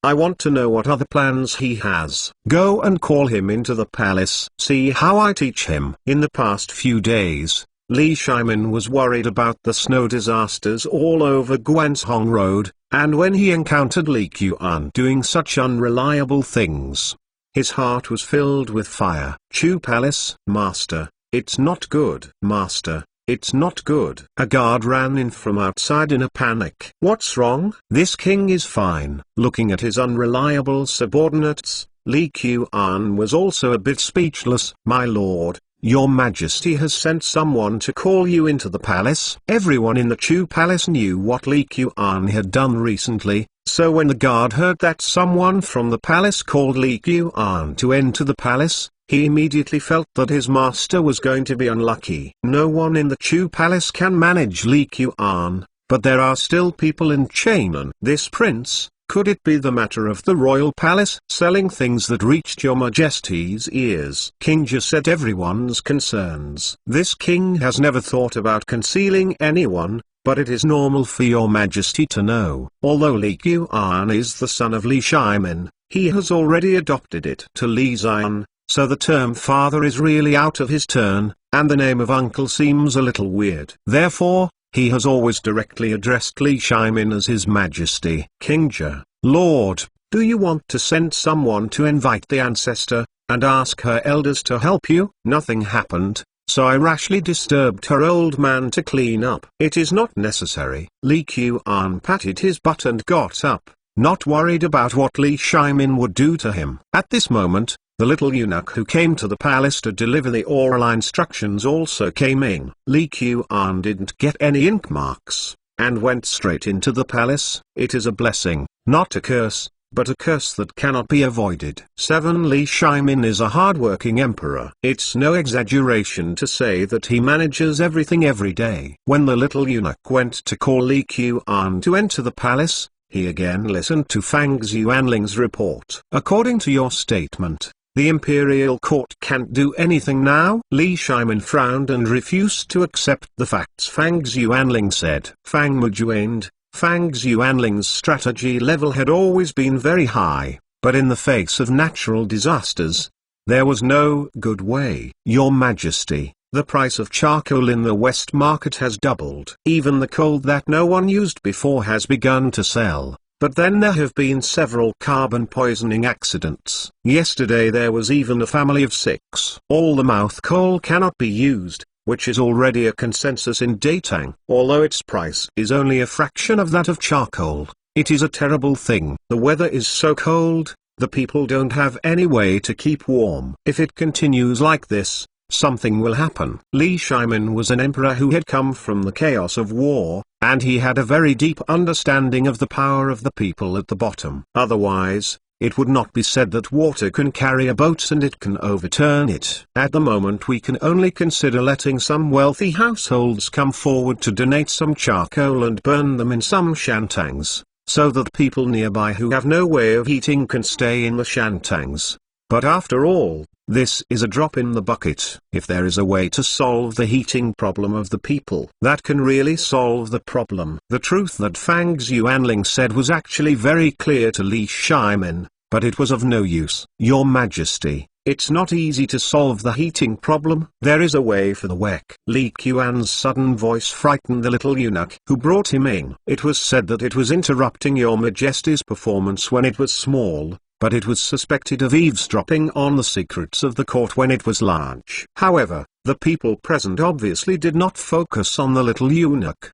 I want to know what other plans he has. Go and call him into the palace. See how I teach him. In the past few days, Li Shimin was worried about the snow disasters all over Guanzhong Road, and when he encountered Li Qian doing such unreliable things, his heart was filled with fire. Chu Palace, Master, it's not good. Master, it's not good. A guard ran in from outside in a panic. What's wrong? This king is fine. Looking at his unreliable subordinates, Li Qian was also a bit speechless. My lord, your Majesty has sent someone to call you into the palace. Everyone in the Chu Palace knew what Li Qian had done recently, so when the guard heard that someone from the palace called Li Qian to enter the palace, he immediately felt that his master was going to be unlucky. No one in the Chu Palace can manage Li Qian, but there are still people in Chainan. This prince, could it be the matter of the royal palace selling things that reached your Majesty's ears? King Jia set everyone's concerns. This king has never thought about concealing anyone, but it is normal for your Majesty to know. Although Li Qian is the son of Li Shimin, he has already adopted it to Li Zian. So the term father is really out of his turn, and the name of uncle seems a little weird. Therefore, he has always directly addressed Li Shimin as His Majesty. King Jia, Lord, do you want to send someone to invite the ancestor, and ask her elders to help you? Nothing happened, so I rashly disturbed her old man to clean up. It is not necessary. Li Qian patted his butt and got up, not worried about what Li Shimin would do to him. At this moment, the little eunuch who came to the palace to deliver the oral instructions also came in. Li Qian didn't get any ink marks, and went straight into the palace. It is a blessing, not a curse, but a curse that cannot be avoided. 7. Li Shimin is a hard-working emperor. It's no exaggeration to say that he manages everything every day. When the little eunuch went to call Li Qian to enter the palace, he again listened to Fang Xuanling's report. According to your statement, the imperial court can't do anything now? Li Shimin frowned and refused to accept the facts Fang Xuanling said. Fang Mu joined. Fang Xuanling's strategy level had always been very high, but in the face of natural disasters, there was no good way. Your Majesty, the price of charcoal in the West Market has doubled. Even the coal that no one used before has begun to sell. But then there have been several carbon poisoning accidents. Yesterday there was even a family of 6. All the mouth coal cannot be used, which is already a consensus in Datang. Although its price is only a fraction of that of charcoal, it is a terrible thing. The weather is so cold, the people don't have any way to keep warm. If it continues like this, something will happen. Li Shimin was an emperor who had come from the chaos of war, and he had a very deep understanding of the power of the people at the bottom. Otherwise, it would not be said that water can carry a boat and it can overturn it. At the moment we can only consider letting some wealthy households come forward to donate some charcoal and burn them in some shantangs, so that people nearby who have no way of heating can stay in the shantangs. But after all, this is a drop in the bucket. If there is a way to solve the heating problem of the people, that can really solve the problem. The truth that Fang Xuanling said was actually very clear to Li Shimin, but it was of no use. Your Majesty, It's not easy to solve the heating problem. There is a way for the Wek. Li Qian's sudden voice frightened the little eunuch who brought him in. It was said that it was interrupting your majesty's performance when it was small, but it was suspected of eavesdropping on the secrets of the court when it was large. However, the people present obviously did not focus on the little eunuch.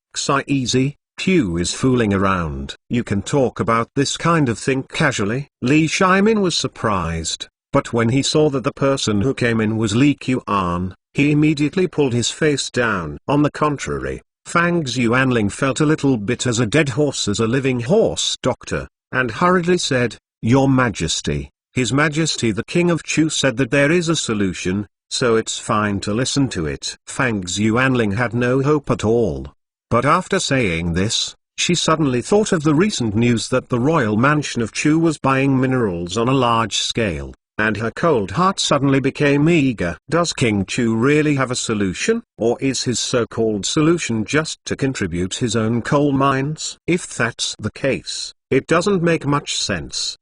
Easy. Q is fooling around. You can talk about this kind of thing casually. Li Shimin was surprised, but when he saw that the person who came in was Li Qian, he immediately pulled his face down. On the contrary, Fang Xuanling felt a little bit as a dead horse as a living horse doctor, and hurriedly said, "Your Majesty." His Majesty the King of Chu said that there is a solution, so it's fine to listen to it. Fang Xuanling had no hope at all. But after saying this, she suddenly thought of the recent news that the royal mansion of Chu was buying minerals on a large scale, and her cold heart suddenly became eager. Does King Chu really have a solution, or is his so-called solution just to contribute his own coal mines? If that's the case, it doesn't make much sense.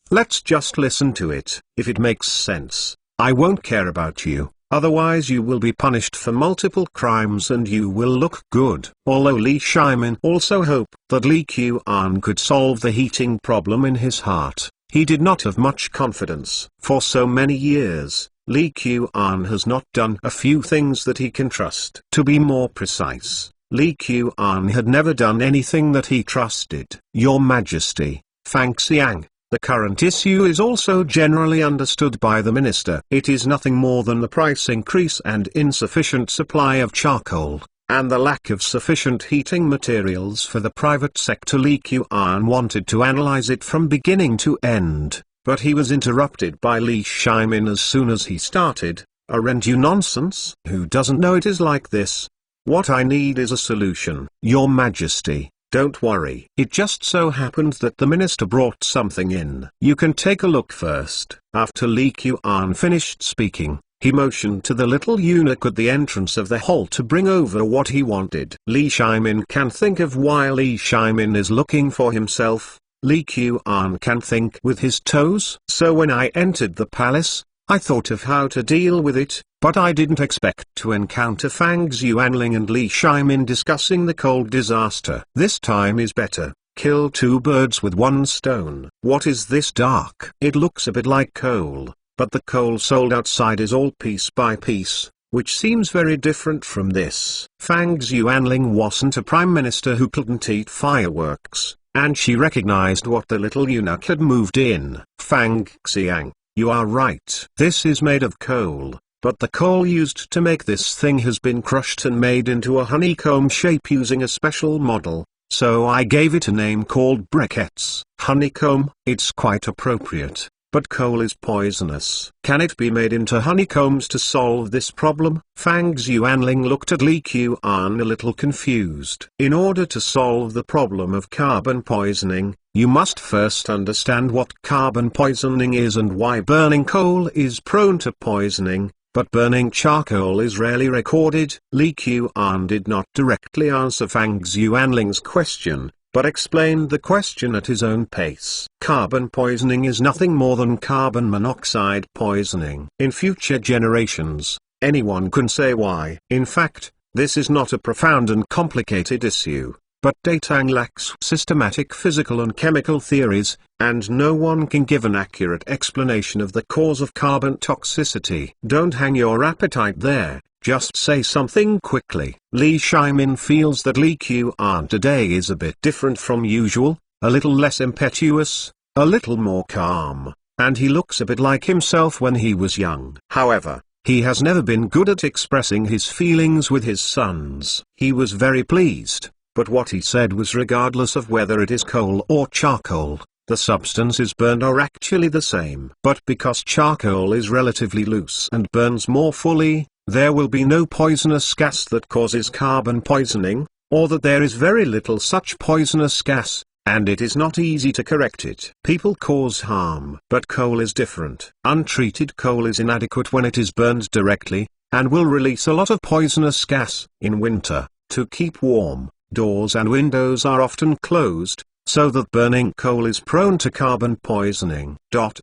Let's just listen to it. If it makes sense, I won't care about you. Otherwise you will be punished for multiple crimes and you will look good. Although Li Shimin also hoped that Li Qian could solve the heating problem in his heart, he did not have much confidence. For so many years, Li Qian has not done a few things that he can trust. To be more precise, Li Qian had never done anything that he trusted. Your Majesty, Fang Xiang. The current issue is also generally understood by the minister. It is nothing more than the price increase and insufficient supply of charcoal, and the lack of sufficient heating materials for the private sector. Li Qian wanted to analyze it from beginning to end, but he was interrupted by Li Shimin as soon as he started. Aren't you nonsense? Who doesn't know it is like this? What I need is a solution. Your Majesty, don't worry. It just so happened that the minister brought something in. You can take a look first. After Li Qian finished speaking, he motioned to the little eunuch at the entrance of the hall to bring over what he wanted. Li Shimin can think of while Li Shimin is looking for himself. Li Qian can think with his toes. So when I entered the palace, I thought of how to deal with it, but I didn't expect to encounter Fang Xuanling and Li Shimin discussing the cold disaster. This time is better. Kill two birds with one stone. What is this dark? It looks a bit like coal, but the coal sold outside is all piece by piece, which seems very different from this. Fang Xuanling wasn't a prime minister who couldn't eat fireworks, and she recognized what the little eunuch had moved in. Fang Xiang, you are right. This is made of coal, but the coal used to make this thing has been crushed and made into a honeycomb shape using a special model, so I gave it a name called briquettes. Honeycomb, it's quite appropriate, but coal is poisonous. Can it be made into honeycombs to solve this problem? Fang Xuanling looked at Li Qian a little confused. In order to solve the problem of carbon poisoning, you must first understand what carbon poisoning is and why burning coal is prone to poisoning, but burning charcoal is rarely recorded. Li Qian did not directly answer Fang Xuanling's question, but explained the question at his own pace. Carbon poisoning is nothing more than carbon monoxide poisoning. In future generations, anyone can say why. In fact, this is not a profound and complicated issue. But Tang lacks systematic physical and chemical theories, and no one can give an accurate explanation of the cause of carbon toxicity. Don't hang your appetite there, just say something quickly. Li Shimin feels that Li Qian today is a bit different from usual, a little less impetuous, a little more calm, and he looks a bit like himself when he was young. However, he has never been good at expressing his feelings with his sons. He was very pleased. But what he said was regardless of whether it is coal or charcoal, the substances burned are actually the same. But because charcoal is relatively loose and burns more fully, there will be no poisonous gas that causes carbon poisoning, or that there is very little such poisonous gas, and it is not easy to correct it. People cause harm. But coal is different. Untreated coal is inadequate when it is burned directly, and will release a lot of poisonous gas. In winter, to keep warm, doors and windows are often closed, so that burning coal is prone to carbon poisoning.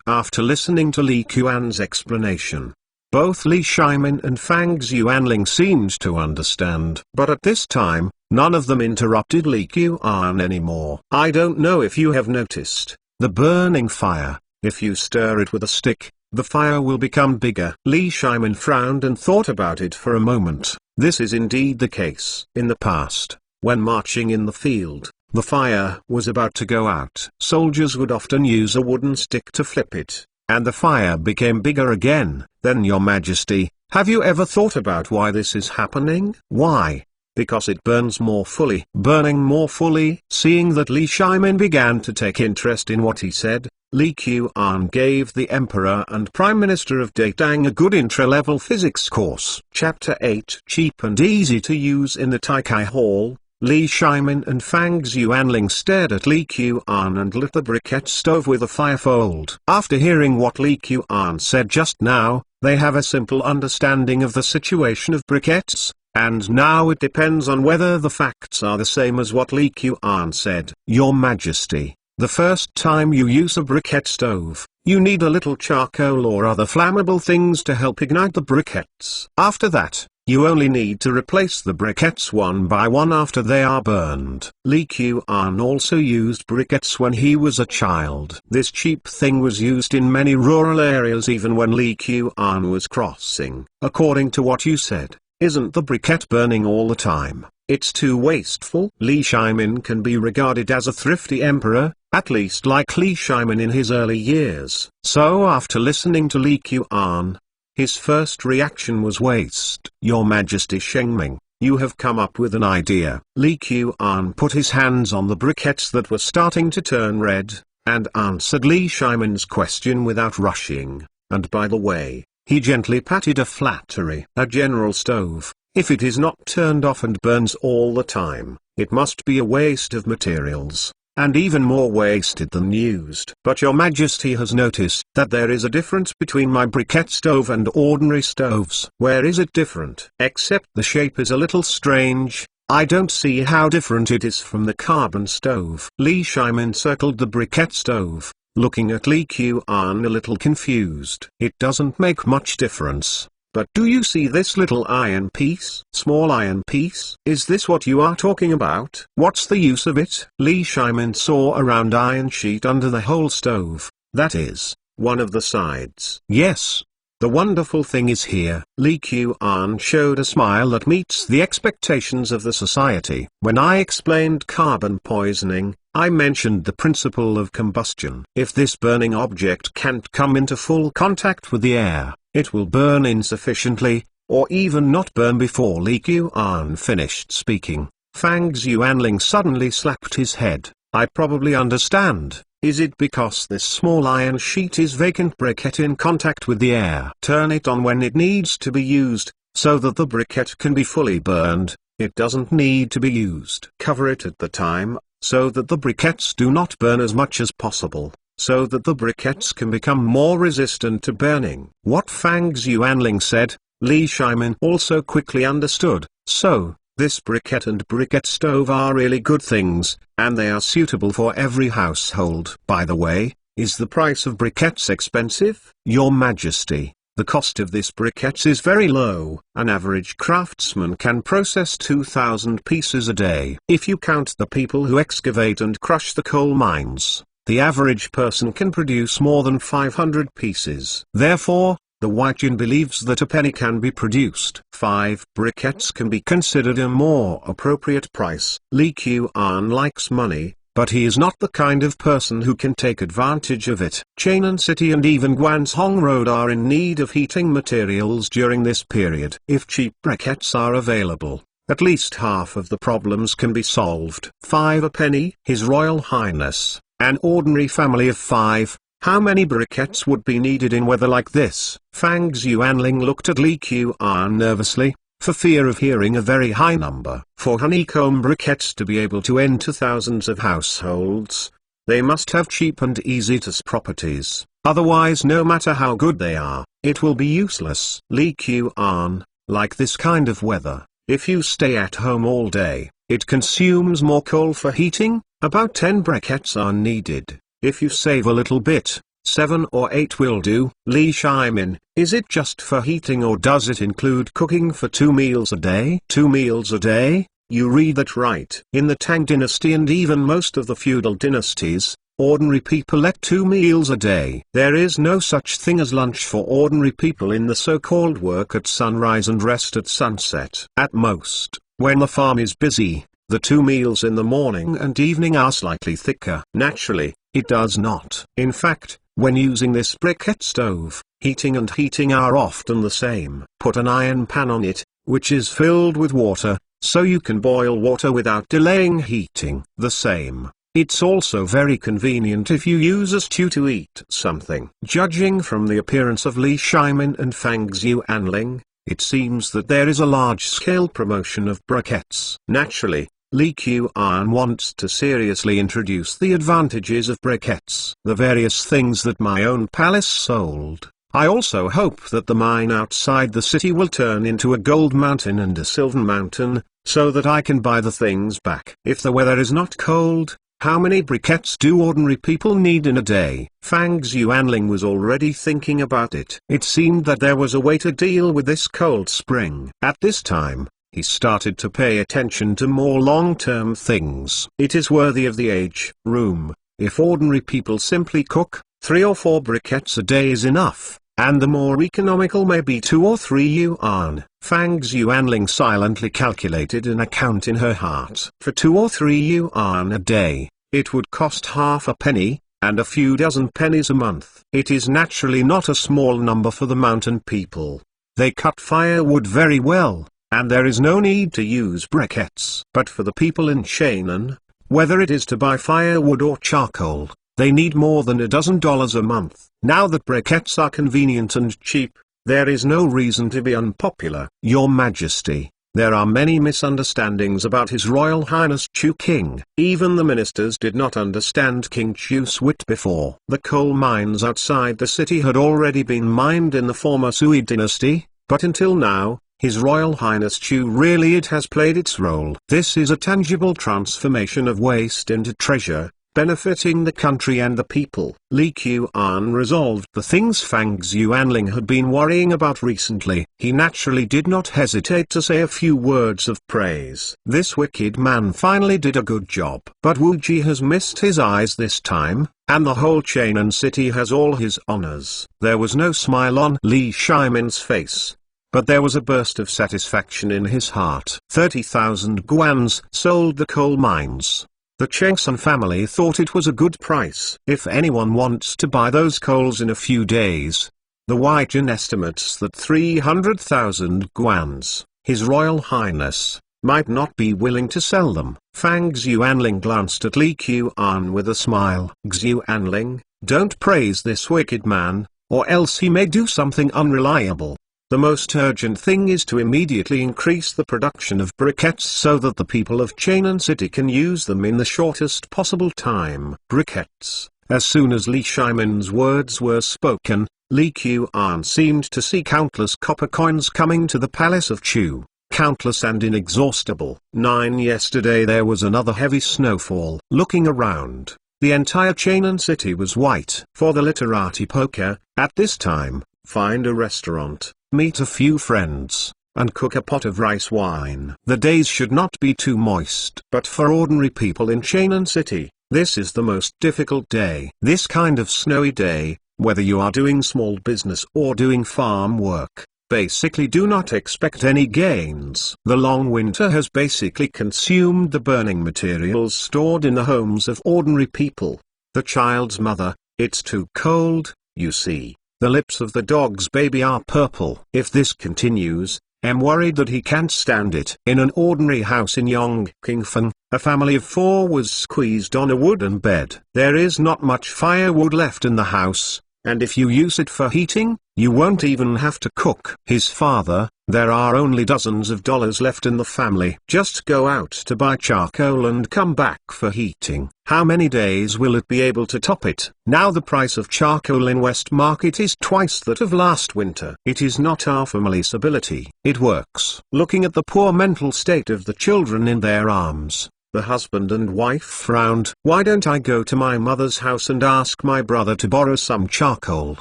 After listening to Li Qian's explanation, both Li Shimin and Fang Xuanling seemed to understand. But at this time, none of them interrupted Li Qian anymore. I don't know if you have noticed, the burning fire, if you stir it with a stick, the fire will become bigger. Li Shimin frowned and thought about it for a moment. This is indeed the case. In the past, when marching in the field, the fire was about to go out. Soldiers would often use a wooden stick to flip it, and the fire became bigger again. Then, Your Majesty, have you ever thought about why this is happening? Why? Because it burns more fully. Burning more fully. Seeing that Li Shimin began to take interest in what he said, Li Qian gave the Emperor and Prime Minister of Tang a good intra-level physics course. Chapter 8. Cheap and easy to use. In the Taikai Hall, Li Shimin and Fang Xuanling stared at Li Qian and lit the briquette stove with a firefold. After hearing what Li Qian said just now, they have a simple understanding of the situation of briquettes, and now it depends on whether the facts are the same as what Li Qian said. Your Majesty, the first time you use a briquette stove, you need a little charcoal or other flammable things to help ignite the briquettes. After that, you only need to replace the briquettes one by one after they are burned. Li Qian also used briquettes when he was a child. This cheap thing was used in many rural areas even when Li Qian was crossing. According to what you said, isn't the briquette burning all the time? It's too wasteful. Li Shimin can be regarded as a thrifty emperor, at least like Li Shimin in his early years. So after listening to Li Qian, his first reaction was waste. Your Majesty Shengming, you have come up with an idea. Li Qian put his hands on the briquettes that were starting to turn red, and answered Li Shimin's question without rushing. And by the way, he gently patted a flattery. A general stove, if it is not turned off and burns all the time, it must be a waste of materials, and even more wasted than used. But Your Majesty has noticed that there is a difference between my briquette stove and ordinary stoves. Where is it different? Except the shape is a little strange. I don't see how different it is from the carbon stove. Li Shimin circled the briquette stove, looking at Li Qian a little confused. It doesn't make much difference. But do you see this little iron piece? Small iron piece? Is this what you are talking about? What's the use of it? Li Shimin saw a round iron sheet under the whole stove, that is, one of the sides. Yes. The wonderful thing is here. Li Qian showed a smile that meets the expectations of the society. When I explained carbon poisoning, I mentioned the principle of combustion. If this burning object can't come into full contact with the air, it will burn insufficiently, or even not burn. Before Li Qian finished speaking, Fang Xuanling suddenly slapped his head. I probably understand. Is it because this small iron sheet is vacant briquette in contact with the air? Turn it on when it needs to be used, so that the briquette can be fully burned. It doesn't need to be used. Cover it at the time, so that the briquettes do not burn as much as possible, so that the briquettes can become more resistant to burning. What Fang Xuanling said, Li Shimin also quickly understood. So, this briquette and briquette stove are really good things, and they are suitable for every household. By the way, is the price of briquettes expensive? Your Majesty, the cost of this briquettes is very low. An average craftsman can process 2,000 pieces a day. If you count the people who excavate and crush the coal mines, the average person can produce more than 500 pieces. Therefore, the Huaijin believes that a penny can be produced. 5 briquettes can be considered a more appropriate price. Li Qian likes money, but he is not the kind of person who can take advantage of it. Chainan City and even Guanzhong Road are in need of heating materials during this period. If cheap briquettes are available, at least half of the problems can be solved. 5 a penny? His Royal Highness, an ordinary family of 5. How many briquettes would be needed in weather like this? Fang Xuanling looked at Li Qian nervously, for fear of hearing a very high number. For honeycomb briquettes to be able to enter thousands of households, they must have cheap and easy-to-use properties. Otherwise, no matter how good they are, it will be useless. Li Qian, like this kind of weather, if you stay at home all day, it consumes more coal for heating. About 10 briquettes are needed. If you save a little bit, 7 or 8 will do. Lee chime in, is it just for heating or does it include cooking for 2 meals a day? 2 meals a day? You read that right. In the Tang dynasty and even most of the feudal dynasties, ordinary people ate 2 meals a day. There is no such thing as lunch for ordinary people in the so-called work at sunrise and rest at sunset. At most, when the farm is busy, the 2 meals in the morning and evening are slightly thicker. Naturally, it does not. In fact, when using this briquette stove, heating and heating are often the same. Put an iron pan on it, which is filled with water, so you can boil water without delaying heating. The same. It's also very convenient if you use a stew to eat something. Judging from the appearance of Li Shimin and Fang Xuanling, it seems that there is a large-scale promotion of briquettes. Naturally, Li Qian wants to seriously introduce the advantages of briquettes. The various things that my own palace sold. I also hope that the mine outside the city will turn into a gold mountain and a silver mountain, so that I can buy the things back. If the weather is not cold, how many briquettes do ordinary people need in a day? Fang Xuanling was already thinking about it. It seemed that there was a way to deal with this cold spring. At this time, he started to pay attention to more long-term things. It is worthy of the age. Room. If ordinary people simply cook, 3 or 4 briquettes a day is enough, and the more economical may be 2 or 3 yuan. Fang Xuanling silently calculated an account in her heart. For 2 or 3 yuan a day, it would cost half a penny, and a few dozen pennies a month. It is naturally not a small number for the mountain people. They cut firewood very well, and there is no need to use briquettes. But for the people in Chainan, whether it is to buy firewood or charcoal, they need more than $12 a month. Now that briquettes are convenient and cheap, there is no reason to be unpopular. Your Majesty, there are many misunderstandings about His Royal Highness Chu King. Even the ministers did not understand King Chu's wit before. The coal mines outside the city had already been mined in the former Sui dynasty, but until now, His Royal Highness Chu really it has played its role. This is a tangible transformation of waste into treasure, benefiting the country and the people. Li Qian resolved the things Fang Xuanling had been worrying about recently. He naturally did not hesitate to say a few words of praise. This wicked man finally did a good job. But Wu Ji has missed his eyes this time, and the whole Chainan city has all his honors. There was no smile on Li Shimin's face, but there was a burst of satisfaction in his heart. 30,000 guans sold the coal mines. The Chengsun family thought it was a good price. If anyone wants to buy those coals in a few days, the Weijin estimates that 300,000 guans, His Royal Highness, might not be willing to sell them. Fang Xuanling glanced at Li Qian with a smile. Xuanling, don't praise this wicked man, or else he may do something unreliable. The most urgent thing is to immediately increase the production of briquettes so that the people of Chainan City can use them in the shortest possible time. Briquettes. As soon as Li Shimin's words were spoken, Li Qian seemed to see countless copper coins coming to the palace of Chu. Countless and inexhaustible. 9 Yesterday there was another heavy snowfall. Looking around, the entire Chainan City was white. For the literati poker, at this time, find a restaurant, meet a few friends, and cook a pot of rice wine. The days should not be too moist. But for ordinary people in Chainan City, this is the most difficult day. This kind of snowy day, whether you are doing small business or doing farm work, basically do not expect any gains. The long winter has basically consumed the burning materials stored in the homes of ordinary people. The child's mother, it's too cold, you see. The lips of the dog's baby are purple. If this continues, I'm worried that he can't stand it. In an ordinary house in Yongqingfen, a family of 4 was squeezed on a wooden bed. There is not much firewood left in the house, and if you use it for heating, you won't even have to cook. His father: there are only dozens of dollars left in the family. Just go out to buy charcoal and come back for heating. How many days will it be able to top it? Now the price of charcoal in West Market is twice that of last winter. It is not our family's ability. It works. Looking at the poor mental state of the children in their arms, the husband and wife frowned. Why don't I go to my mother's house and ask my brother to borrow some charcoal?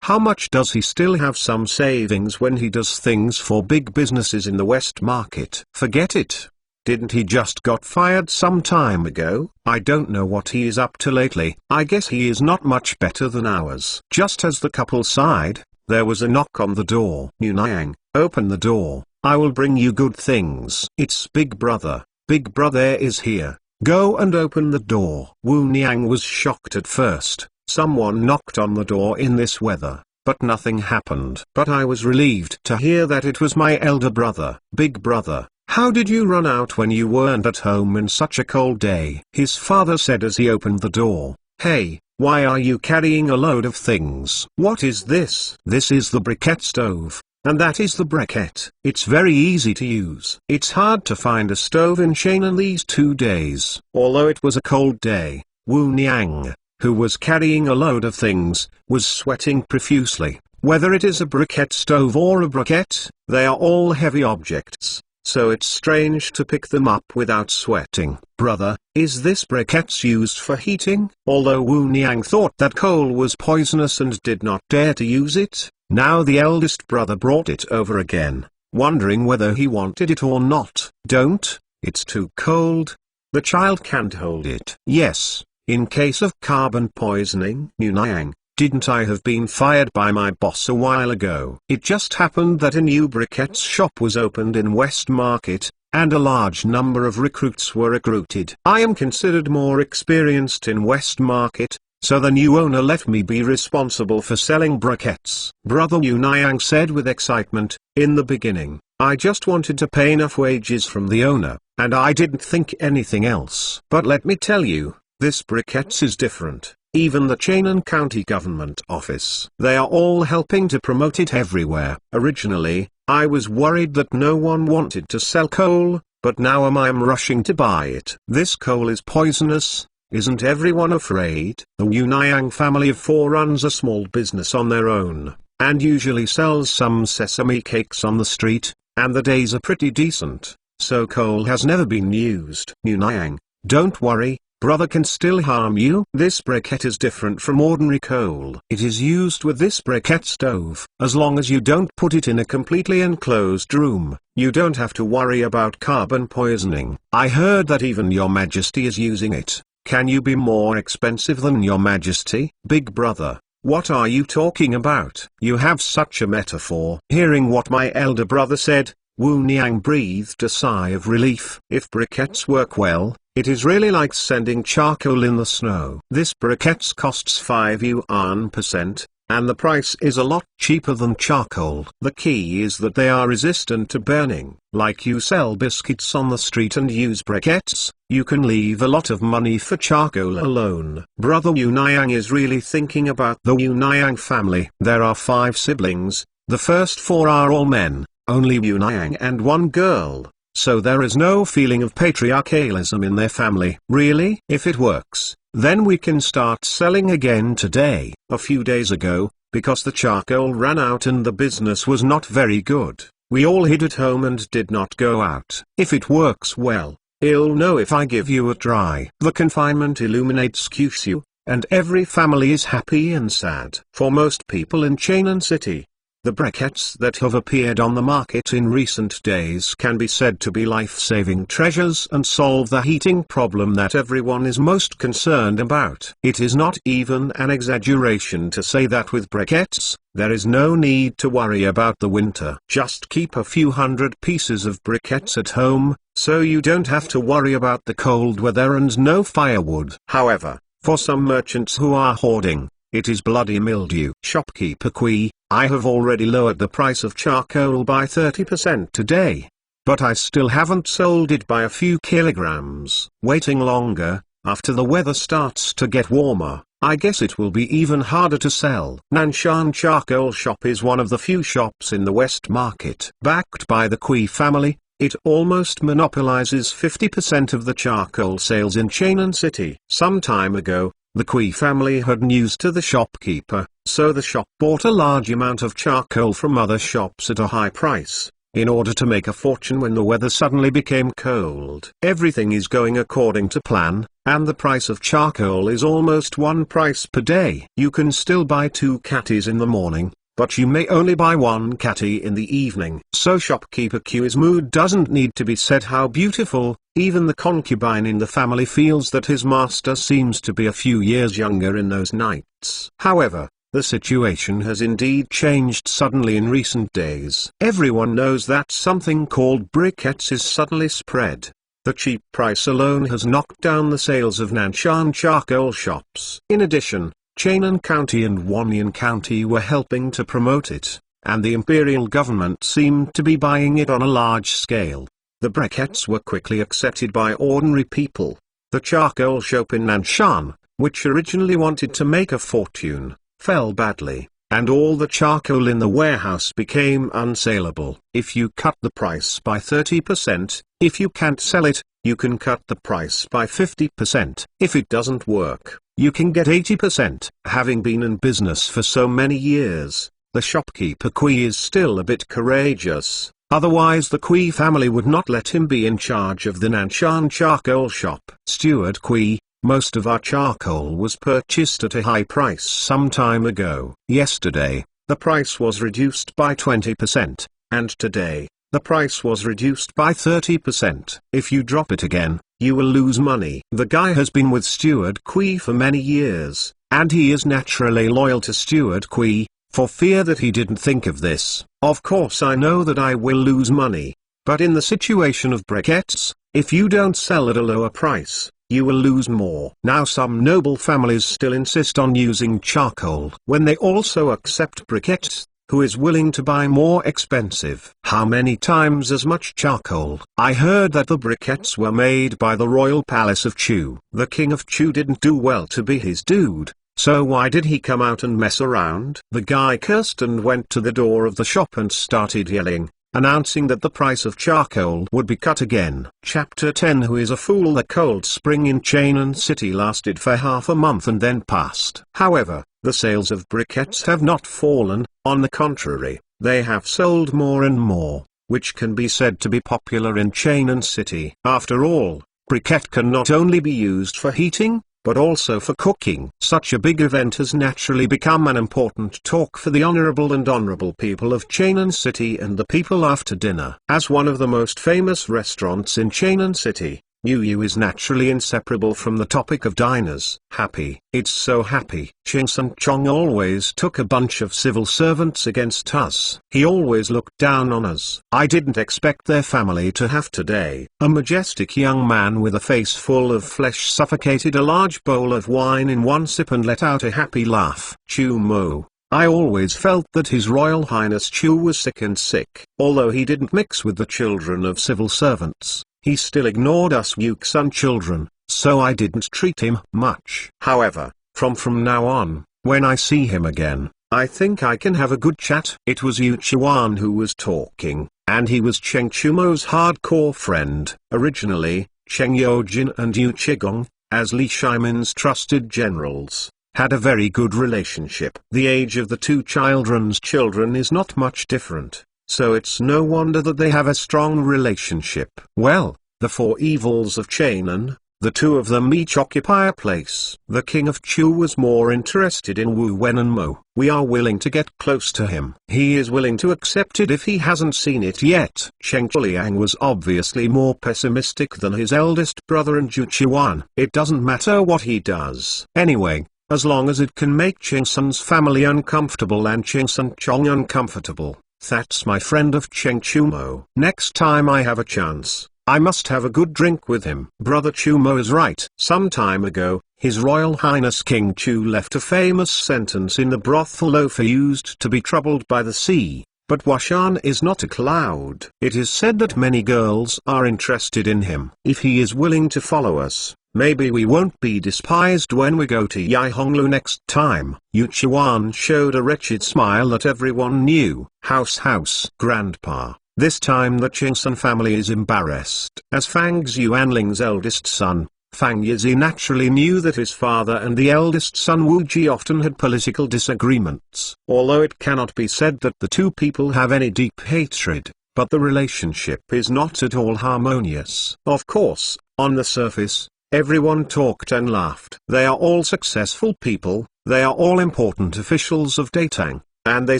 How much does he still have some savings when he does things for big businesses in the West Market? Forget it. Didn't he just got fired some time ago? I don't know what he is up to lately. I guess he is not much better than ours. Just as the couple sighed, there was a knock on the door. Niang, open the door. I will bring you good things. It's Big Brother. Big Brother is here. Go and open the door. Wu Niang was shocked at first. Someone knocked on the door in this weather, but nothing happened. But I was relieved to hear that it was my elder brother. Big Brother, how did you run out when you weren't at home in such a cold day? His father said as he opened the door. Hey, why are you carrying a load of things? What is this? This is the briquette stove. And that is the briquette. It's very easy to use. It's hard to find a stove in Shannon these 2 days. Although it was a cold day, Wu Niang, who was carrying a load of things, was sweating profusely. Whether it is a briquette stove or a briquette, they are all heavy objects, so it's strange to pick them up without sweating. Brother, is this briquettes used for heating? Although Wu Niang thought that coal was poisonous and did not dare to use it, now the eldest brother brought it over again, wondering whether he wanted it or not. Don't, it's too cold. The child can't hold it. Yes, in case of carbon poisoning. Niang, didn't I have been fired by my boss a while ago? It just happened that a new briquettes shop was opened in West Market, and a large number of recruits were recruited. I am considered more experienced in West Market, so the new owner let me be responsible for selling briquettes. Brother Yu Niang said with excitement. In the beginning, I just wanted to pay enough wages from the owner, and I didn't think anything else. But let me tell you, this briquettes is different. Even the Shannon County government office, they are all helping to promote it everywhere. Originally, I was worried that no one wanted to sell coal, but now I'm rushing to buy it. This coal is poisonous. Isn't everyone afraid? The Wu Niang family of 4 runs a small business on their own, and usually sells some sesame cakes on the street, and the days are pretty decent, so coal has never been used. Wu Niang, don't worry, brother can still harm you. This briquette is different from ordinary coal. It is used with this briquette stove. As long as you don't put it in a completely enclosed room, you don't have to worry about carbon poisoning. I heard that even your majesty is using it. Can you be more expensive than your majesty? Big Brother, what are you talking about? You have such a metaphor. Hearing what my elder brother said, Wu Niang breathed a sigh of relief. If briquettes work well, it is really like sending charcoal in the snow. This briquettes costs 5 yuan per cent, and the price is a lot cheaper than charcoal. The key is that they are resistant to burning. Like you sell biscuits on the street and use briquettes, you can leave a lot of money for charcoal alone. Brother Yu Niang is really thinking about the Yu Niang family. There are 5 siblings, the first 4 are all men, only Yu Niang and 1 girl, so there is no feeling of patriarchalism in their family. Really? If it works, then we can start selling again today. A few days ago, because the charcoal ran out and the business was not very good, we all hid at home and did not go out. If it works well, you'll know if I give you a try. The confinement illuminates Kyushu, and every family is happy and sad. For most people in Shannon City, the briquettes that have appeared on the market in recent days can be said to be life-saving treasures and solve the heating problem that everyone is most concerned about. It is not even an exaggeration to say that with briquettes, there is no need to worry about the winter. Just keep a few hundred pieces of briquettes at home, so you don't have to worry about the cold weather and no firewood. However, for some merchants who are hoarding, it is bloody mildew. Shopkeeper Kui, I have already lowered the price of charcoal by 30% today, but I still haven't sold it by a few kilograms. Waiting longer, after the weather starts to get warmer, I guess it will be even harder to sell. Nanshan Charcoal Shop is one of the few shops in the West Market. Backed by the Kui family, it almost monopolizes 50% of the charcoal sales in Cheonan City. Some time ago, the Kui family had news to the shopkeeper, so the shop bought a large amount of charcoal from other shops at a high price, in order to make a fortune when the weather suddenly became cold. Everything is going according to plan, and the price of charcoal is almost one price per day. You can still buy 2 catties in the morning, but you may only buy 1 catty in the evening. So shopkeeper Q's mood doesn't need to be said how beautiful. Even the concubine in the family feels that his master seems to be a few years younger in those nights. However, the situation has indeed changed suddenly in recent days. Everyone knows that something called briquettes is suddenly spread. The cheap price alone has knocked down the sales of Nanshan charcoal shops. In addition, Cheonan County and Wanyan County were helping to promote it, and the imperial government seemed to be buying it on a large scale. The briquettes were quickly accepted by ordinary people. The charcoal shop in Nanshan, which originally wanted to make a fortune, fell badly, and all the charcoal in the warehouse became unsaleable. If you cut the price by 30%, if you can't sell it, you can cut the price by 50%. If it doesn't work, you can get 80%. Having been in business for so many years, the shopkeeper Kui is still a bit courageous. Otherwise the Kui family would not let him be in charge of the Nanshan charcoal shop. Steward Kui, most of our charcoal was purchased at a high price some time ago. Yesterday, the price was reduced by 20%, and today, the price was reduced by 30%. If you drop it again, you will lose money. The guy has been with Steward Kui for many years, and he is naturally loyal to Steward Kui, for fear that he didn't think of this. Of course I know that I will lose money, but in the situation of briquettes, if you don't sell at a lower price, you will lose more. Now some noble families still insist on using charcoal when they also accept briquettes. Who is willing to buy more expensive? How many times as much charcoal? I heard that the briquettes were made by the royal palace of Chu. The king of Chu didn't do well to be his dude, so why did he come out and mess around? The guy cursed and went to the door of the shop and started yelling, announcing that the price of charcoal would be cut again. Chapter 10 Who is a fool? The cold spring in Cheonan City lasted for half a month and then passed. However, the sales of briquettes have not fallen, on the contrary, they have sold more and more, which can be said to be popular in Cheonan City. After all, briquette can not only be used for heating, but also for cooking. Such a big event has naturally become an important talk for the honorable and honorable people of Cheonan City and the people after dinner. As one of the most famous restaurants in Cheonan City, Yu is naturally inseparable from the topic of diners. Happy. It's so happy. Ching Sun Chong always took a bunch of civil servants against us. He always looked down on us. I didn't expect their family to have today. A majestic young man with a face full of flesh suffocated a large bowl of wine in one sip and let out a happy laugh. Chu Mo. I always felt that His Royal Highness Chu was sick and sick. Although he didn't mix with the children of civil servants, he still ignored us Yuxun children, so I didn't treat him much. However, from now on, when I see him again, I think I can have a good chat. It was Yu Chuan who was talking, and he was Cheng Chumo's hardcore friend. Originally, Cheng Yojin and Yu Qigong, as Li Shimin's trusted generals, had a very good relationship. The age of the two children's children is not much different, so it's no wonder that they have a strong relationship. Well, the four evils of Cheonan, the two of them each occupy a place. The king of Chu was more interested in Wu Wen and Mo. We are willing to get close to him. He is willing to accept it if he hasn't seen it yet. Cheng Chuliang was obviously more pessimistic than his eldest brother and Ju Chuan. It doesn't matter what he does. Anyway, as long as it can make Cheng Sun's family uncomfortable and Cheng Sun Chong uncomfortable, that's my friend of Cheng Chumo. Next time I have a chance, I must have a good drink with him. Brother Chumo is right. Some time ago, His Royal Highness King Chu left a famous sentence in the brothel loafer used to be troubled by the sea, But Washan is not a cloud. It is said that many girls are interested in him. If he is willing to follow us, maybe we won't be despised when we go to Yaihonglu next time. Yu Chuan showed a wretched smile that everyone knew. House, grandpa. This time the Chengsun family is embarrassed. As Fang Xuanling's eldest son, Tang Niezi naturally knew that his father and the eldest son Wu Ji often had political disagreements. Although it cannot be said that the two people have any deep hatred, but the relationship is not at all harmonious. Of course, on the surface, everyone talked and laughed. They are all successful people, they are all important officials of Datang, and they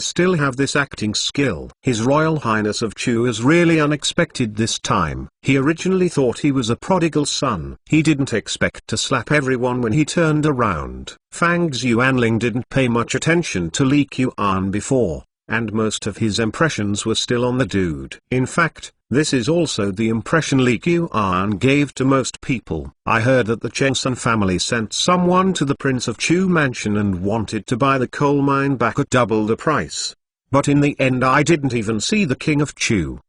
still have this acting skill. His Royal Highness of Chu is really unexpected this time. He originally thought he was a prodigal son. He didn't expect to slap everyone when he turned around. Fang Xuanling didn't pay much attention to Li Qian before, and most of his impressions were still on the dude. In fact, this is also the impression Li Qian gave to most people. I heard that the Chengsun family sent someone to the Prince of Chu mansion and wanted to buy the coal mine back at double the price. But in the end I didn't even see the King of Chu.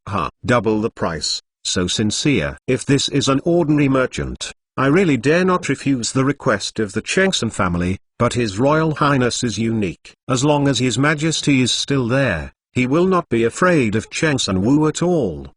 Double the price, so sincere. If this is an ordinary merchant, I really dare not refuse the request of the Chengsun family, but His Royal Highness is unique. As long as His Majesty is still there, he will not be afraid of Chengsun Wu at all.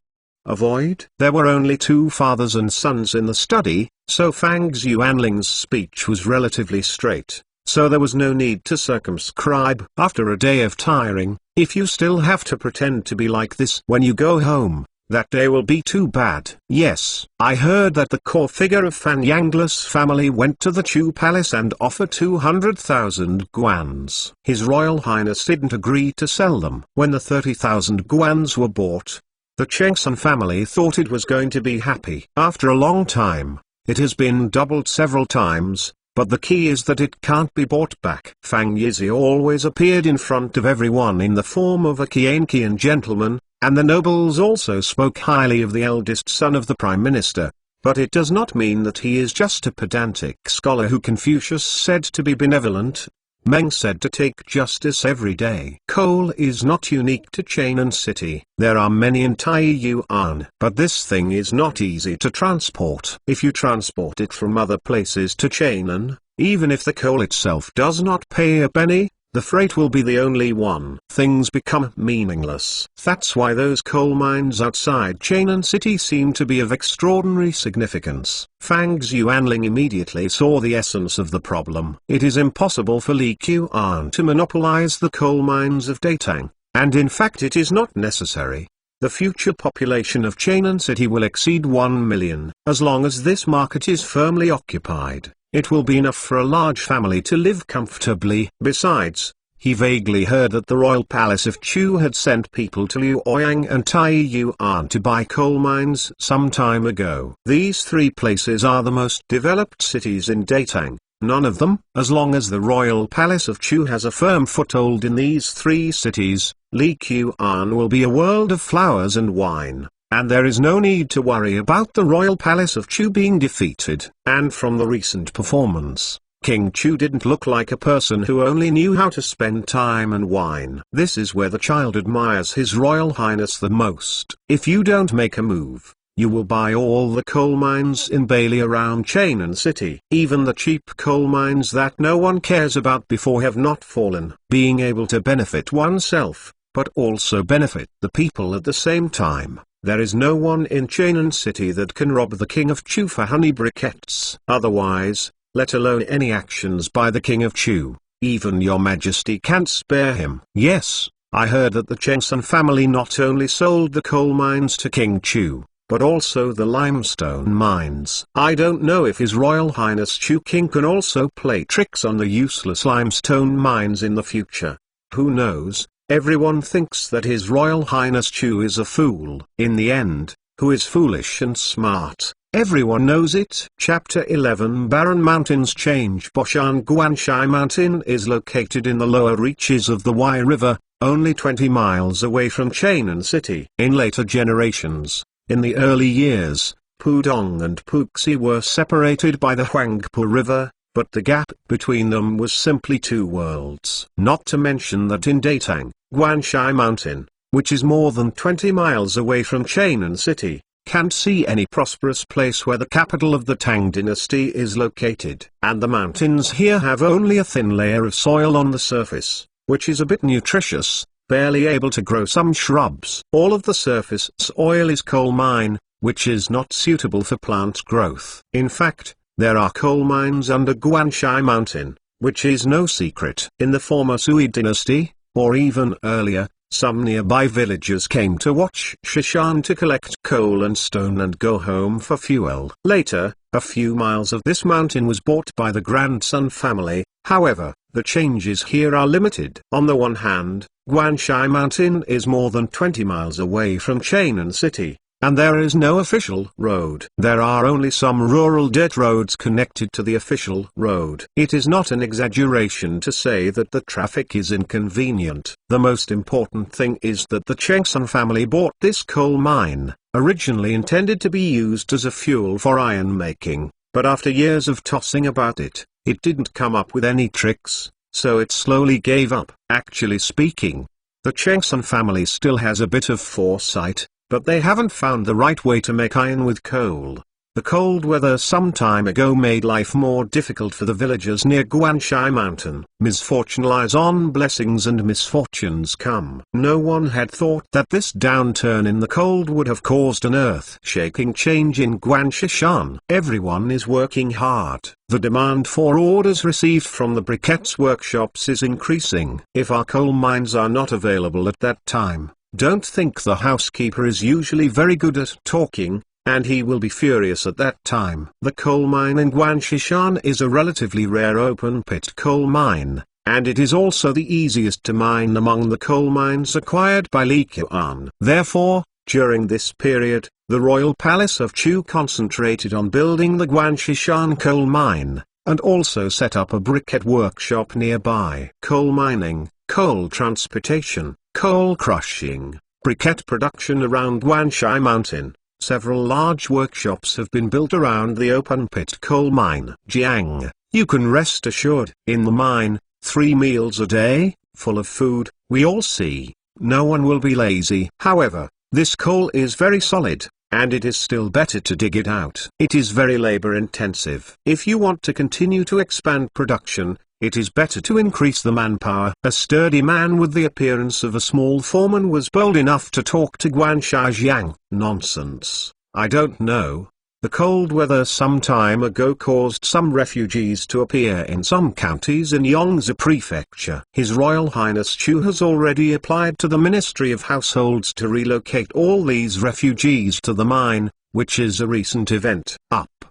Avoid? There were only two fathers and sons in the study, so Fang Xuanling's speech was relatively straight, so there was no need to circumscribe. After a day of tiring, if you still have to pretend to be like this when you go home, that day will be too bad. Yes, I heard that the core figure of Fan Yangla's family went to the Chu Palace and offered 200,000 guans. His Royal Highness didn't agree to sell them. When the 30,000 guans were bought, the Chengsun family thought it was going to be happy. After a long time, it has been doubled several times, but the key is that it can't be bought back. Fang Niezi always appeared in front of everyone in the form of a Qianqian gentleman, and the nobles also spoke highly of the eldest son of the Prime Minister. But it does not mean that he is just a pedantic scholar who Confucius said to be benevolent, Meng said to take justice every day. Coal is not unique to Chainan City. There are many in Taiyuan. But this thing is not easy to transport. If you transport it from other places to Chainan, even if the coal itself does not pay a penny, the freight will be the only one. Things become meaningless. That's why those coal mines outside Chainan City seem to be of extraordinary significance. Fang Xuanling immediately saw the essence of the problem. It is impossible for Li Qian to monopolize the coal mines of Datang, and in fact it is not necessary. The future population of Chainan City will exceed 1 million. As long as this market is firmly occupied, it will be enough for a large family to live comfortably. Besides, he vaguely heard that the royal palace of Chu had sent people to Luoyang and Taiyuan to buy coal mines some time ago. These three places are the most developed cities in Datang. None of them. As long as the royal palace of Chu has a firm foothold in these three cities, Li Qian will be a world of flowers and wine. And there is no need to worry about the royal palace of Chu being defeated. And from the recent performance, King Chu didn't look like a person who only knew how to spend time and wine. This is where the child admires His Royal Highness the most. If you don't make a move, you will buy all the coal mines in Bailey around Chainan City. Even the cheap coal mines that no one cares about before have not fallen. Being able to benefit oneself, but also benefit the people at the same time. There is no one in Chainan City that can rob the King of Chu for honey briquettes. Otherwise, let alone any actions by the King of Chu, even your Majesty can't spare him. Yes, I heard that the Chengsun family not only sold the coal mines to King Chu, but also the limestone mines. I don't know if His Royal Highness Chu King can also play tricks on the useless limestone mines in the future. Who knows? Everyone thinks that His Royal Highness Chu is a fool. In the end, who is foolish and smart? Everyone knows it. Chapter 11 Barren Mountains Change. Boshan Guanshai Mountain is located in the lower reaches of the Wai River, only 20 miles away from Chainan City. In later generations, in the early years, Pudong and Puxi were separated by the Huangpu River, but the gap between them was simply two worlds. Not to mention that in Datang, Guanshai Mountain, which is more than 20 miles away from Chang'an City, can't see any prosperous place where the capital of the Tang dynasty is located. And the mountains here have only a thin layer of soil on the surface, which is a bit nutritious, barely able to grow some shrubs. All of the surface soil is coal mine, which is not suitable for plant growth. In fact, there are coal mines under Guanxi Mountain, which is no secret. In the former Sui dynasty, or even earlier, some nearby villagers came to watch Shishan to collect coal and stone and go home for fuel. Later, a few miles of this mountain was bought by the grandson family. However, the changes here are limited. On the one hand, Guanxi Mountain is more than 20 miles away from Chang'an City, and there is no official road. There are only some rural dirt roads connected to the official road. It is not an exaggeration to say that the traffic is inconvenient. The most important thing is that the Chengsun family bought this coal mine, originally intended to be used as a fuel for iron making, but after years of tossing about it didn't come up with any tricks, so it slowly gave up. Actually speaking, the Chengsun family still has a bit of foresight, but they haven't found the right way to make iron with coal. The cold weather some time ago made life more difficult for the villagers near Guanxi Mountain. Misfortune lies on blessings and misfortunes come. No one had thought that this downturn in the cold would have caused an earth-shaking change in Guanxishan. Everyone is working hard. The demand for orders received from the briquettes workshops is increasing. If our coal mines are not available at that time, don't think the housekeeper is usually very good at talking, and he will be furious at that time. The coal mine in Guanxishan is a relatively rare open-pit coal mine, and it is also the easiest to mine among the coal mines acquired by Li Qian. Therefore, during this period, the royal palace of Chu concentrated on building the Guanxishan coal mine, and also set up a briquette workshop nearby. Coal mining, coal transportation, coal crushing, briquette production around Guanxi Mountain. Several large workshops have been built around the open-pit coal mine. Jiang, you can rest assured, in the mine, 3 meals a day, full of food, we all see. No one will be lazy. However, this coal is very solid, and it is still better to dig it out. It is very labor-intensive. If you want to continue to expand production, it is better to increase the manpower. A sturdy man with the appearance of a small foreman was bold enough to talk to Guanxi Jiang. Nonsense. I don't know. The cold weather some time ago caused some refugees to appear in some counties in Yangtze Prefecture. His Royal Highness Chu has already applied to the Ministry of Households to relocate all these refugees to the mine, which is a recent event.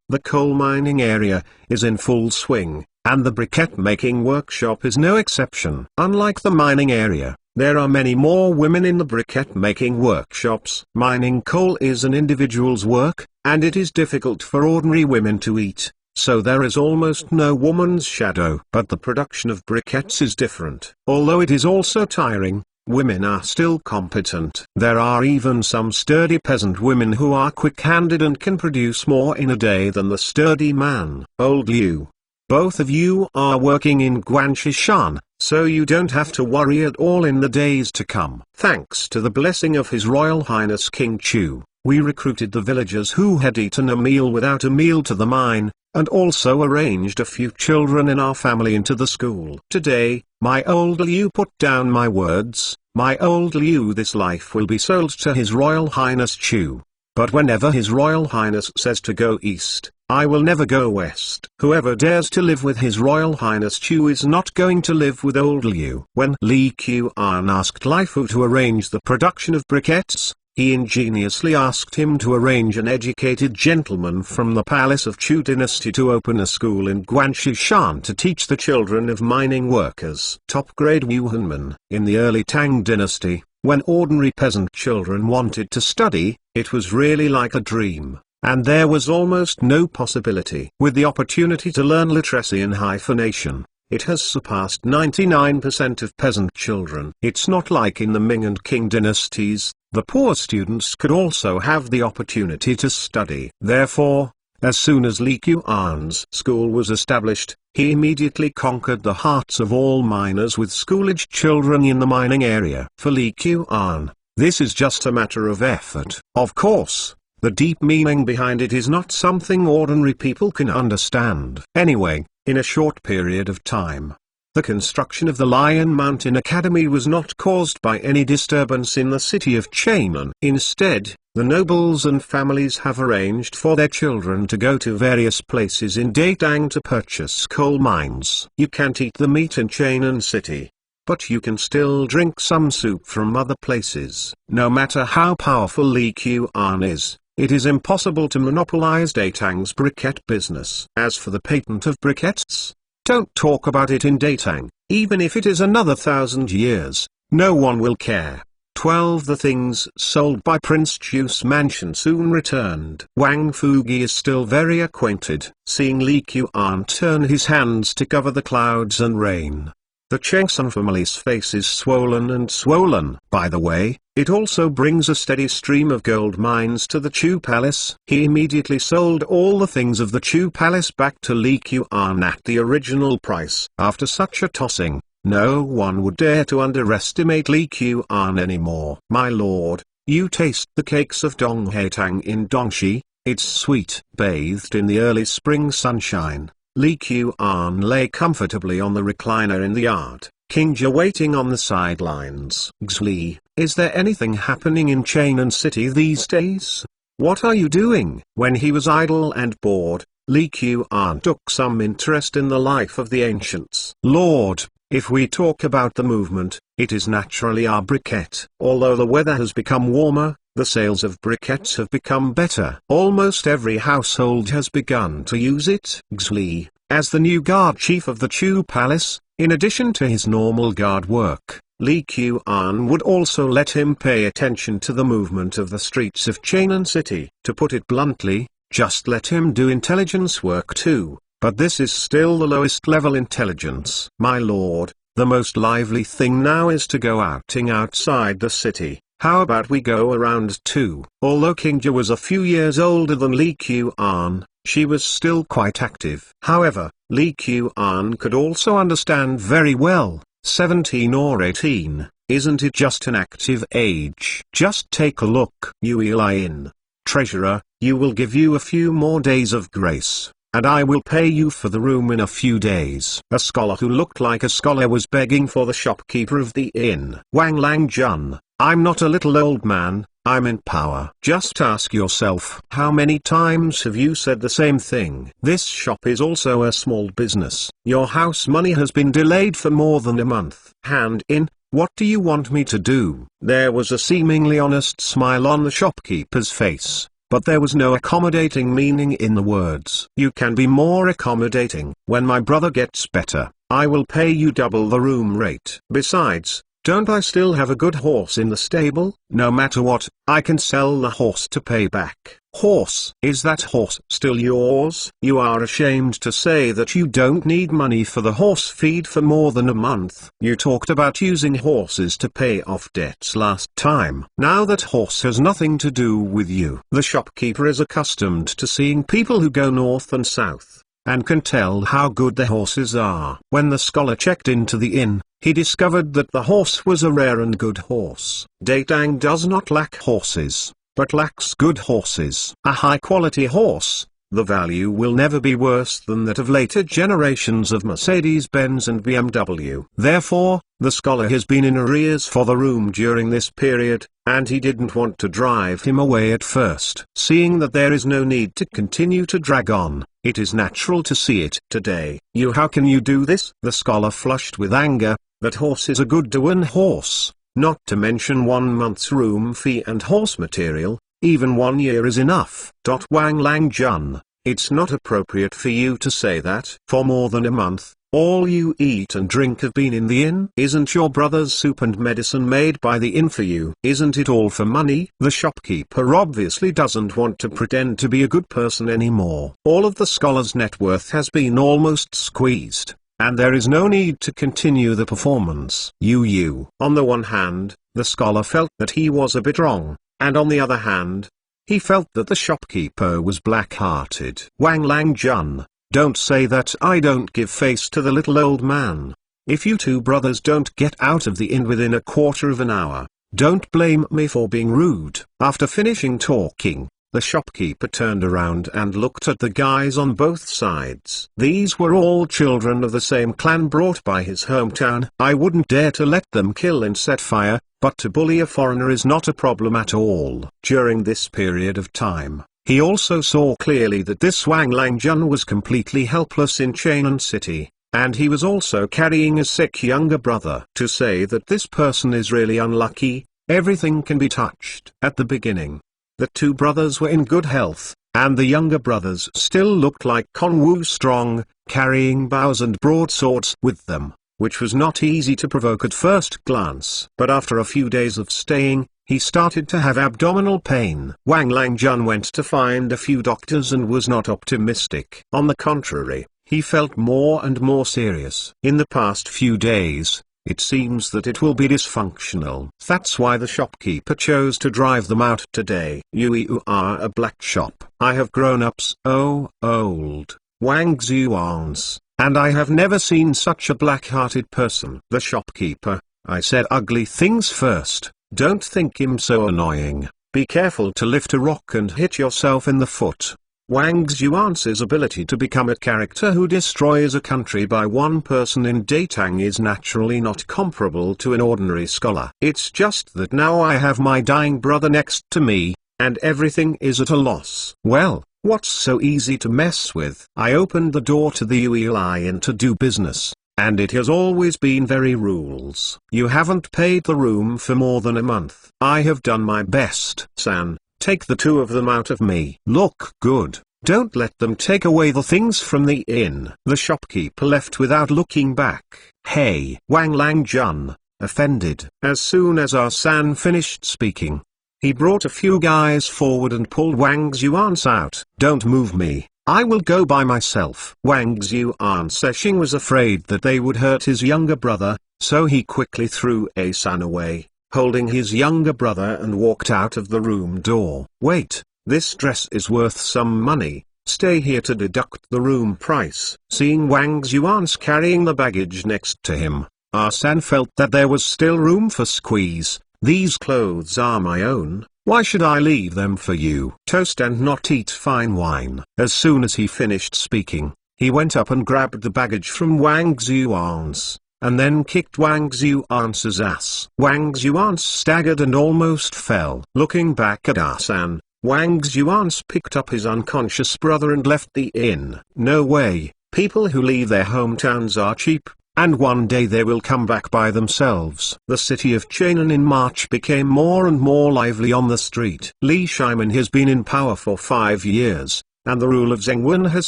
The coal mining area is in full swing, and the briquette making workshop is no exception. Unlike the mining area, there are many more women in the briquette making workshops. Mining coal is an individual's work, and it is difficult for ordinary women to eat, so there is almost no woman's shadow. But the production of briquettes is different. Although it is also tiring, women are still competent. There are even some sturdy peasant women who are quick-handed and can produce more in a day than the sturdy man. Old Liu, both of you are working in Guanxishan, so you don't have to worry at all in the days to come. Thanks to the blessing of His Royal Highness King Chu, we recruited the villagers who had eaten a meal without a meal to the mine, and also arranged a few children in our family into the school. Today, my old Liu put down my words. My old Liu, this life will be sold to His Royal Highness Chu. But whenever His Royal Highness says to go east, I will never go west. Whoever dares to live with His Royal Highness Chu is not going to live with old Liu. When Li Qian asked Lai Fu to arrange the production of briquettes, he ingeniously asked him to arrange an educated gentleman from the palace of Chu dynasty to open a school in Guanxishan to teach the children of mining workers. Top-grade Wuhanmen. In the early Tang dynasty, when ordinary peasant children wanted to study, it was really like a dream, and there was almost no possibility. With the opportunity to learn literacy and hyphenation, it has surpassed 99% of peasant children. It's not like in the Ming and Qing dynasties. The poor students could also have the opportunity to study. Therefore, as soon as Li Qian's school was established, he immediately conquered the hearts of all miners with school-aged children in the mining area. For Li Qian, This is just a matter of effort. Of course, the deep meaning behind it is not something ordinary people can understand. Anyway, in a short period of time, the construction of the Lion Mountain Academy was not caused by any disturbance in the city of Chainan. Instead, the nobles and families have arranged for their children to go to various places in Datang to purchase coal mines. You can't eat the meat in Chainan city, but you can still drink some soup from other places. No matter how powerful Li Qian is, it is impossible to monopolize Datang's briquette business. As for the patent of briquettes, don't talk about it in Datang. Even if it is another 1,000 years, no one will care. 12 The things sold by Prince Chu's mansion soon returned. Wang Fugi is still very acquainted, seeing Li Qian turn his hands to cover the clouds and rain. The Chengsun family's face is swollen and swollen. By the way, it also brings a steady stream of gold mines to the Chu Palace. He immediately sold all the things of the Chu Palace back to Li Qian at the original price. After such a tossing, no one would dare to underestimate Li Qian anymore. My lord, you taste the cakes of Donghaitang in Dongxi. It's sweet. Bathed in the early spring sunshine, Li Qian lay comfortably on the recliner in the yard, Qingja waiting on the sidelines. Xli, is there anything happening in Chainan City these days? What are you doing? When he was idle and bored, Li Qian took some interest in the life of the ancients. Lord, if we talk about the movement, it is naturally our briquette. Although the weather has become warmer, the sales of briquettes have become better. Almost every household has begun to use it. Xli, as the new guard chief of the Chu Palace, in addition to his normal guard work, Li Qian would also let him pay attention to the movement of the streets of Chainan City. To put it bluntly, just let him do intelligence work too, but this is still the lowest level intelligence. My lord, the most lively thing now is to go outing outside the city. How about we go around too? Although Qingja was a few years older than Li Qian, she was still quite active. However, Li Qian could also understand very well, 17 or 18, isn't it just an active age? Just take a look. Yui Lian, treasurer, you will give you a few more days of grace, and I will pay you for the room in a few days. A scholar who looked like a scholar was begging for the shopkeeper of the inn. Wang Langjun, I'm not a little old man, I'm in power. Just ask yourself, how many times have you said the same thing? This shop is also a small business. Your house money has been delayed for more than a month. Hand in, what do you want me to do? There was a seemingly honest smile on the shopkeeper's face, but there was no accommodating meaning in the words. You can be more accommodating. When my brother gets better, I will pay you double the room rate. Besides, don't I still have a good horse in the stable? No matter what, I can sell the horse to pay back. Horse? Is that horse still yours? You are ashamed to say that you don't need money for the horse feed for more than a month. You talked about using horses to pay off debts last time. Now that horse has nothing to do with you. The shopkeeper is accustomed to seeing people who go north and south, and can tell how good the horses are. When the scholar checked into the inn, he discovered that the horse was a rare and good horse. Datang does not lack horses, but lacks good horses. A high-quality horse, the value will never be worse than that of later generations of Mercedes-Benz and BMW. Therefore, the scholar has been in arrears for the room during this period, and he didn't want to drive him away at first. Seeing that there is no need to continue to drag on, it is natural to see it. Today, how can you do this? The scholar flushed with anger. That horse is a good one horse, not to mention 1 month's room fee and horse material, even 1 year is enough. Wang Langjun, it's not appropriate for you to say that. For more than a month, all you eat and drink have been in the inn. Isn't your brother's soup and medicine made by the inn for you? Isn't it all for money? The shopkeeper obviously doesn't want to pretend to be a good person anymore. All of the scholar's net worth has been almost squeezed, and there is no need to continue the performance. On the one hand, the scholar felt that he was a bit wrong, and on the other hand, he felt that the shopkeeper was black-hearted. Wang Langjun, don't say that I don't give face to the little old man. If you two brothers don't get out of the inn within a quarter of an hour, Don't blame me for being rude. After finishing talking, the shopkeeper turned around and looked at the guys on both sides. These were all children of the same clan brought by his hometown. I wouldn't dare to let them kill and set fire, but to bully a foreigner is not a problem at all. During this period of time, he also saw clearly that this Wang Langjun was completely helpless in Chainan City, and he was also carrying a sick younger brother. To say that this person is really unlucky, everything can be touched. At the beginning, the two brothers were in good health, and the younger brothers still looked like Conwu strong, carrying bows and broadswords with them, which was not easy to provoke at first glance. But after a few days of staying, he started to have abdominal pain. Wang Langjun went to find a few doctors and was not optimistic. On the contrary, he felt more and more serious. In the past few days, it seems that it will be dysfunctional. That's why the shopkeeper chose to drive them out today. You are a black shop. I have grown up so old, Wang Xuans, and I have never seen such a black-hearted person. The shopkeeper, I said ugly things first. Don't think him so annoying. Be careful to lift a rock and hit yourself in the foot. Wang Xuan's ability to become a character who destroys a country by one person in Datang is naturally not comparable to an ordinary scholar. It's just that now I have my dying brother next to me, and everything is at a loss. Well, what's so easy to mess with? I opened the door to the Ueli Inn to do business, and it has always been very rules. You haven't paid the room for more than a month. I have done my best. San, take the two of them out of me. Look good. Don't let them take away the things from the inn. The shopkeeper left without looking back. Hey, Wang Langjun, offended. As soon as our San finished speaking, he brought a few guys forward and pulled Wang Xuan's out. Don't move me. I will go by myself. Wang Xuan Seshing was afraid that they would hurt his younger brother, so he quickly threw a San away, holding his younger brother, and walked out of the room door. Wait, this dress is worth some money. Stay here to deduct the room price. Seeing Wang Xuan's carrying the baggage next to him, Arslan felt that there was still room for squeeze. These clothes are my own. Why should I leave them for you? Toast and not eat fine wine. As soon as he finished speaking, he went up and grabbed the baggage from Wang Xuan's, and then kicked Wang Xuan's ass. Wang Xuan staggered and almost fell. Looking back at Arslan, Wang Xuan picked up his unconscious brother and left the inn. No way, people who leave their hometowns are cheap, and one day they will come back by themselves. The city of Chainan in March became more and more lively on the street. Li Shimin has been in power for 5 years, and the rule of Zhengwen has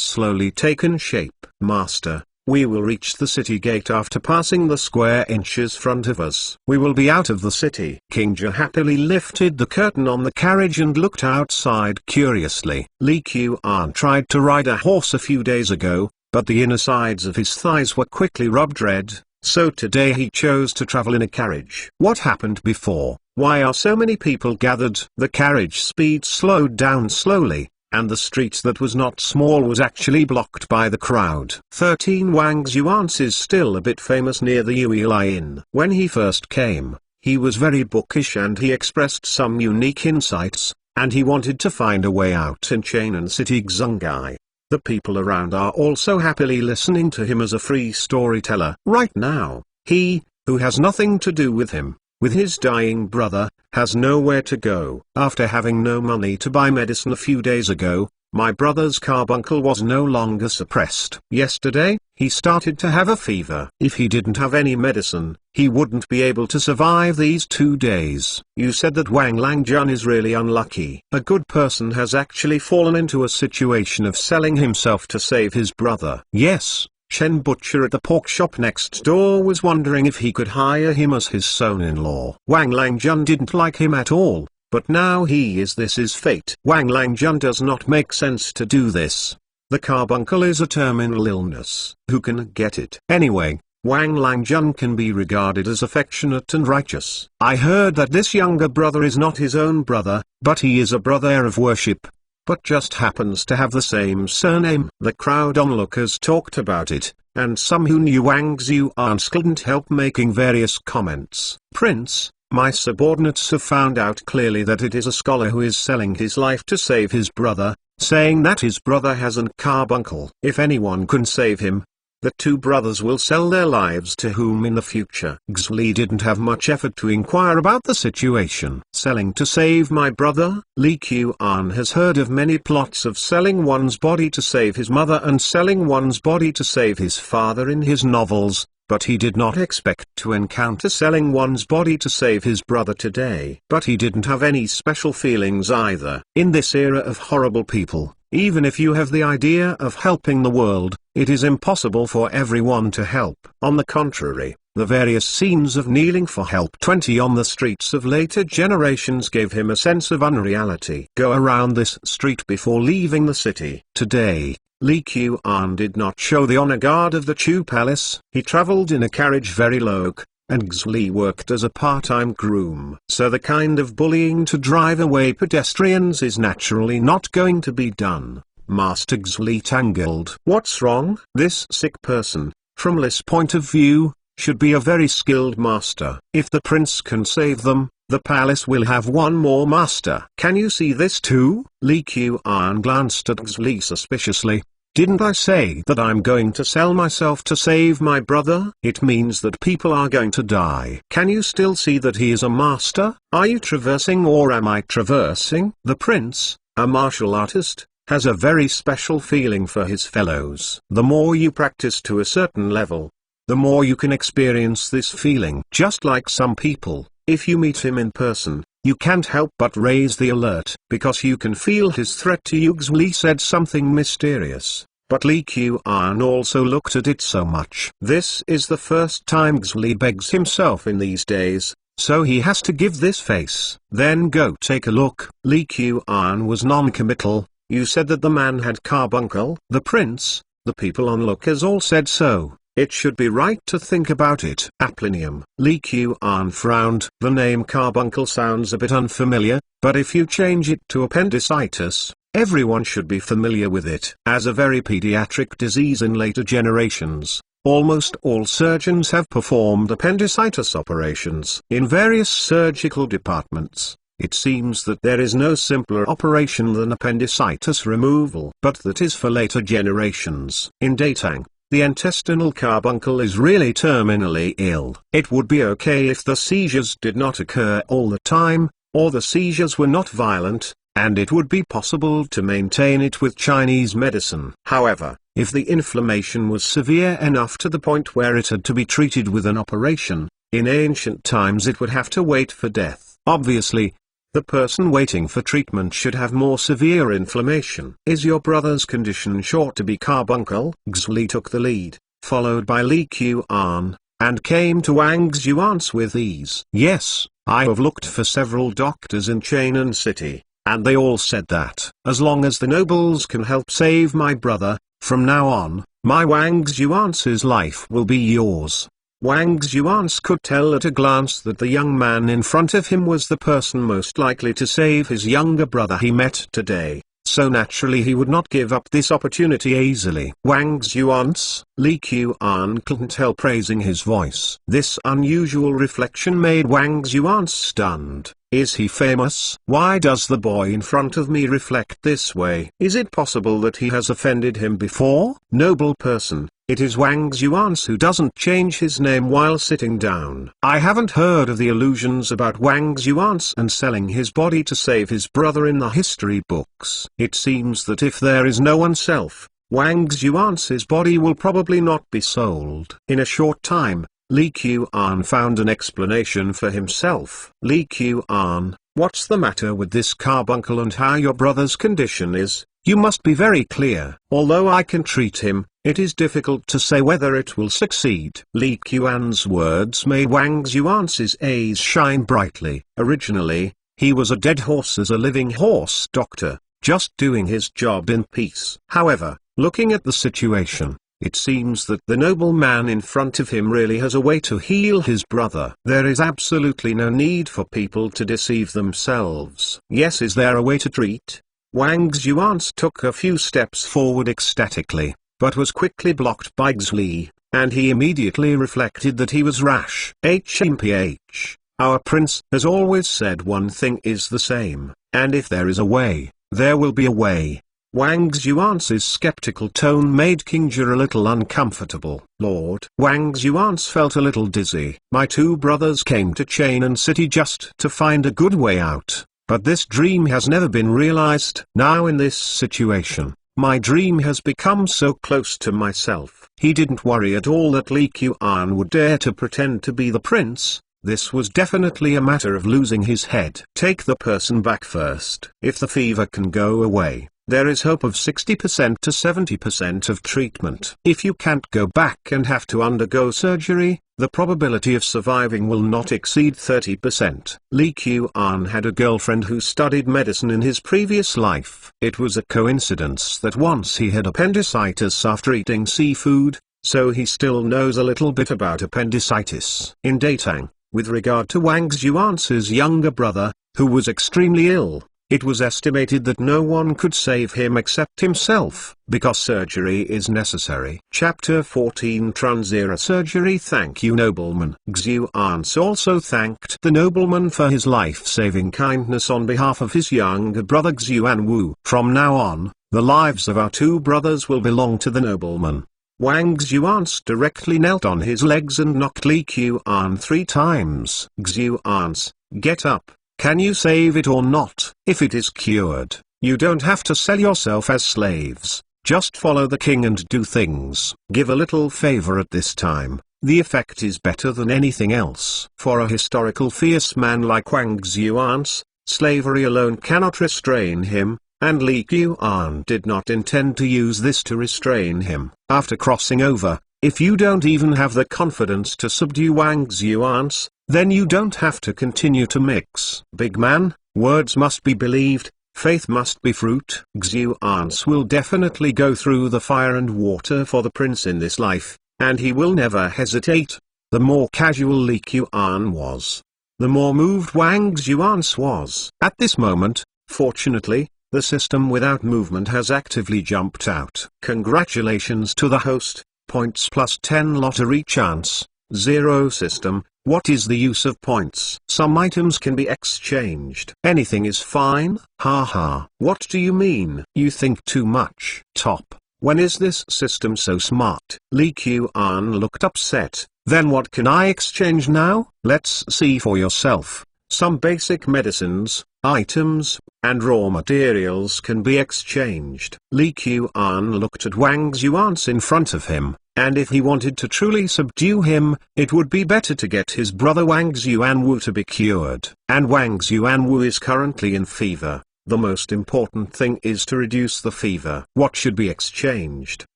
slowly taken shape. Master, we will reach the city gate after passing the square inches front of us. We will be out of the city. King Jia happily lifted the curtain on the carriage and looked outside curiously. Li Qian tried to ride a horse a few days ago, but the inner sides of his thighs were quickly rubbed red, so today he chose to travel in a carriage. What happened before? Why are so many people gathered? The carriage speed slowed down slowly, and the street that was not small was actually blocked by the crowd. 13 Wang Xuan is still a bit famous near the Ueli Inn. When he first came, he was very bookish and he expressed some unique insights, and he wanted to find a way out in Chainan City Xungai. The people around are also happily listening to him as a free storyteller. Right now, he, who has nothing to do with him, with his dying brother, has nowhere to go. After having no money to buy medicine a few days ago, my brother's carbuncle was no longer suppressed. Yesterday, he started to have a fever. If he didn't have any medicine, he wouldn't be able to survive these 2 days. You said that Wang Langjun is really unlucky. A good person has actually fallen into a situation of selling himself to save his brother. Yes, Shen Butcher at the pork shop next door was wondering if he could hire him as his son-in-law. Wang Langjun didn't like him at all. But now he is. This is fate. Wang Langjun does not make sense to do this. The carbuncle is a terminal illness. Who can get it? Anyway, Wang Langjun can be regarded as affectionate and righteous. I heard that this younger brother is not his own brother, but he is a brother of worship, but just happens to have the same surname. The crowd onlookers talked about it, and some who knew Wang Xuan couldn't help making various comments. Prince, My subordinates have found out clearly that it is a scholar who is selling his life to save his brother, saying that his brother has an carbuncle. If anyone can save him, the two brothers will sell their lives to whom in the future. Li didn't have much effort to inquire about the situation. Selling to save my brother? Li Qian has heard of many plots of selling one's body to save his mother and selling one's body to save his father in his novels, but he did not expect to encounter selling one's body to save his brother today. But he didn't have any special feelings either. In this era of horrible people, even if you have the idea of helping the world, it is impossible for everyone to help. On the contrary, the various scenes of kneeling for help 20 on the streets of later generations gave him a sense of unreality. Go around this street before leaving the city. Today, Li Qian did not show the honor guard of the Chu Palace. He traveled in a carriage very low, and Li worked as a part-time groom. So the kind of bullying to drive away pedestrians is naturally not going to be done. Master Li tangled. What's wrong? This sick person, from Li's point of view, should be a very skilled master. If the prince can save them, the palace will have one more master. Can you see this too? Li Qian glanced at Li suspiciously. Didn't I say that I'm going to sell myself to save my brother? It means that people are going to die. Can you still see that he is a master? Are you traversing or am I traversing? The prince, a martial artist, has a very special feeling for his fellows. The more you practice to a certain level, the more you can experience this feeling. Just like some people, if you meet him in person, you can't help but raise the alert, because you can feel his threat to you. Li said something mysterious, but Li Qian also looked at it so much. This is the first time Li begs himself in these days, so he has to give this face. Then go take a look. Li Qian was non-committal. You said that the man had carbuncle? The prince, the people on lookers all said so. It should be right to think about it. Aplinium. Li Qian frowned. The name carbuncle sounds a bit unfamiliar, but if you change it to appendicitis, everyone should be familiar with it. As a very pediatric disease in later generations, almost all surgeons have performed appendicitis operations. In various surgical departments, it seems that there is no simpler operation than appendicitis removal. But that is for later generations. In Datang, the intestinal carbuncle is really terminally ill. It would be okay if the seizures did not occur all the time, or the seizures were not violent, and it would be possible to maintain it with Chinese medicine. However, if the inflammation was severe enough to the point where it had to be treated with an operation, in ancient times it would have to wait for death. Obviously, the person waiting for treatment should have more severe inflammation. Is your brother's condition sure to be carbuncle? Li took the lead, followed by Li Qian, and came to Wang Xuan's with ease. Yes, I have looked for several doctors in Chainan City, and they all said that, as long as the nobles can help save my brother, from now on, my Wang Xuan's life will be yours. Wang Xuan could tell at a glance that the young man in front of him was the person most likely to save his younger brother he met today, so naturally he would not give up this opportunity easily. Wang Xuan, Li Qian couldn't help raising his voice. This unusual reflection made Wang Xuan stunned. Is he famous? Why does the boy in front of me reflect this way? Is it possible that he has offended him before? Noble person, it is Wang Xuan who doesn't change his name while sitting down. I haven't heard of the illusions about Wang Xuan and selling his body to save his brother in the history books. It seems that if there is no one self, Wang Xuan's body will probably not be sold. In a short time, Li Qian found an explanation for himself. Li Qian, what's the matter with this carbuncle and how your brother's condition is? You must be very clear. Although I can treat him, it is difficult to say whether it will succeed. Li Qian's words made Wang Xuan's eyes shine brightly. Originally, he was a dead horse as a living horse doctor, just doing his job in peace. However, looking at the situation, it seems that the noble man in front of him really has a way to heal his brother. There is absolutely no need for people to deceive themselves. Yes, is there a way to treat? Wang Xuan took a few steps forward ecstatically, but was quickly blocked by Li, and he immediately reflected that he was rash. HMPH. Our prince has always said one thing is the same, and if there is a way, there will be a way. Wang Xuan's skeptical tone made King Jia a little uncomfortable. Lord Wang Xuan felt a little dizzy. My two brothers came to Chainan City just to find a good way out, but this dream has never been realized. Now in this situation, my dream has become so close to myself. He didn't worry at all that Li Qian would dare to pretend to be the prince. This was definitely a matter of losing his head. Take the person back first. If the fever can go away, there is hope of 60% to 70% of treatment. If you can't go back and have to undergo surgery, the probability of surviving will not exceed 30%. Li Qian had a girlfriend who studied medicine in his previous life. It was a coincidence that once he had appendicitis after eating seafood, so he still knows a little bit about appendicitis. In Datang, with regard to Wang Xuan's younger brother, who was extremely ill, it was estimated that no one could save him except himself, because surgery is necessary. Chapter 14 Transera Surgery. Thank you, nobleman. Xuan also thanked the nobleman for his life-saving kindness on behalf of his younger brother Xuan Wu. From now on, the lives of our two brothers will belong to the nobleman. Wang Xuan directly knelt on his legs and knocked Li Qian 3 times. Xuan, get up. Can you save it or not? If it is cured, you don't have to sell yourself as slaves. Just follow the king and do things. Give a little favor at this time. The effect is better than anything else. For a historical fierce man like Wang Xuan, slavery alone cannot restrain him, and Li Qian did not intend to use this to restrain him. After crossing over, if you don't even have the confidence to subdue Wang Xuan, then you don't have to continue to mix. Big man, words must be believed, faith must be fruit. Xuan will definitely go through the fire and water for the prince in this life, and he will never hesitate. The more casual Li Qian was, the more moved Wang Xuan was. At this moment, fortunately, the system without movement has actively jumped out. Congratulations to the host, points plus 10 lottery chance, 0 system. What is the use of points? Some items can be exchanged. Anything is fine? Haha. What do you mean? You think too much. Top. When is this system so smart? Li Qian looked upset. Then what can I exchange now? Let's see for yourself. Some basic medicines, items, and raw materials can be exchanged. Li Qian looked at Wang Xuan in front of him, and if he wanted to truly subdue him, it would be better to get his brother Wang Xuanwu to be cured. And Wang Xuanwu is currently in fever. The most important thing is to reduce the fever. What should be exchanged?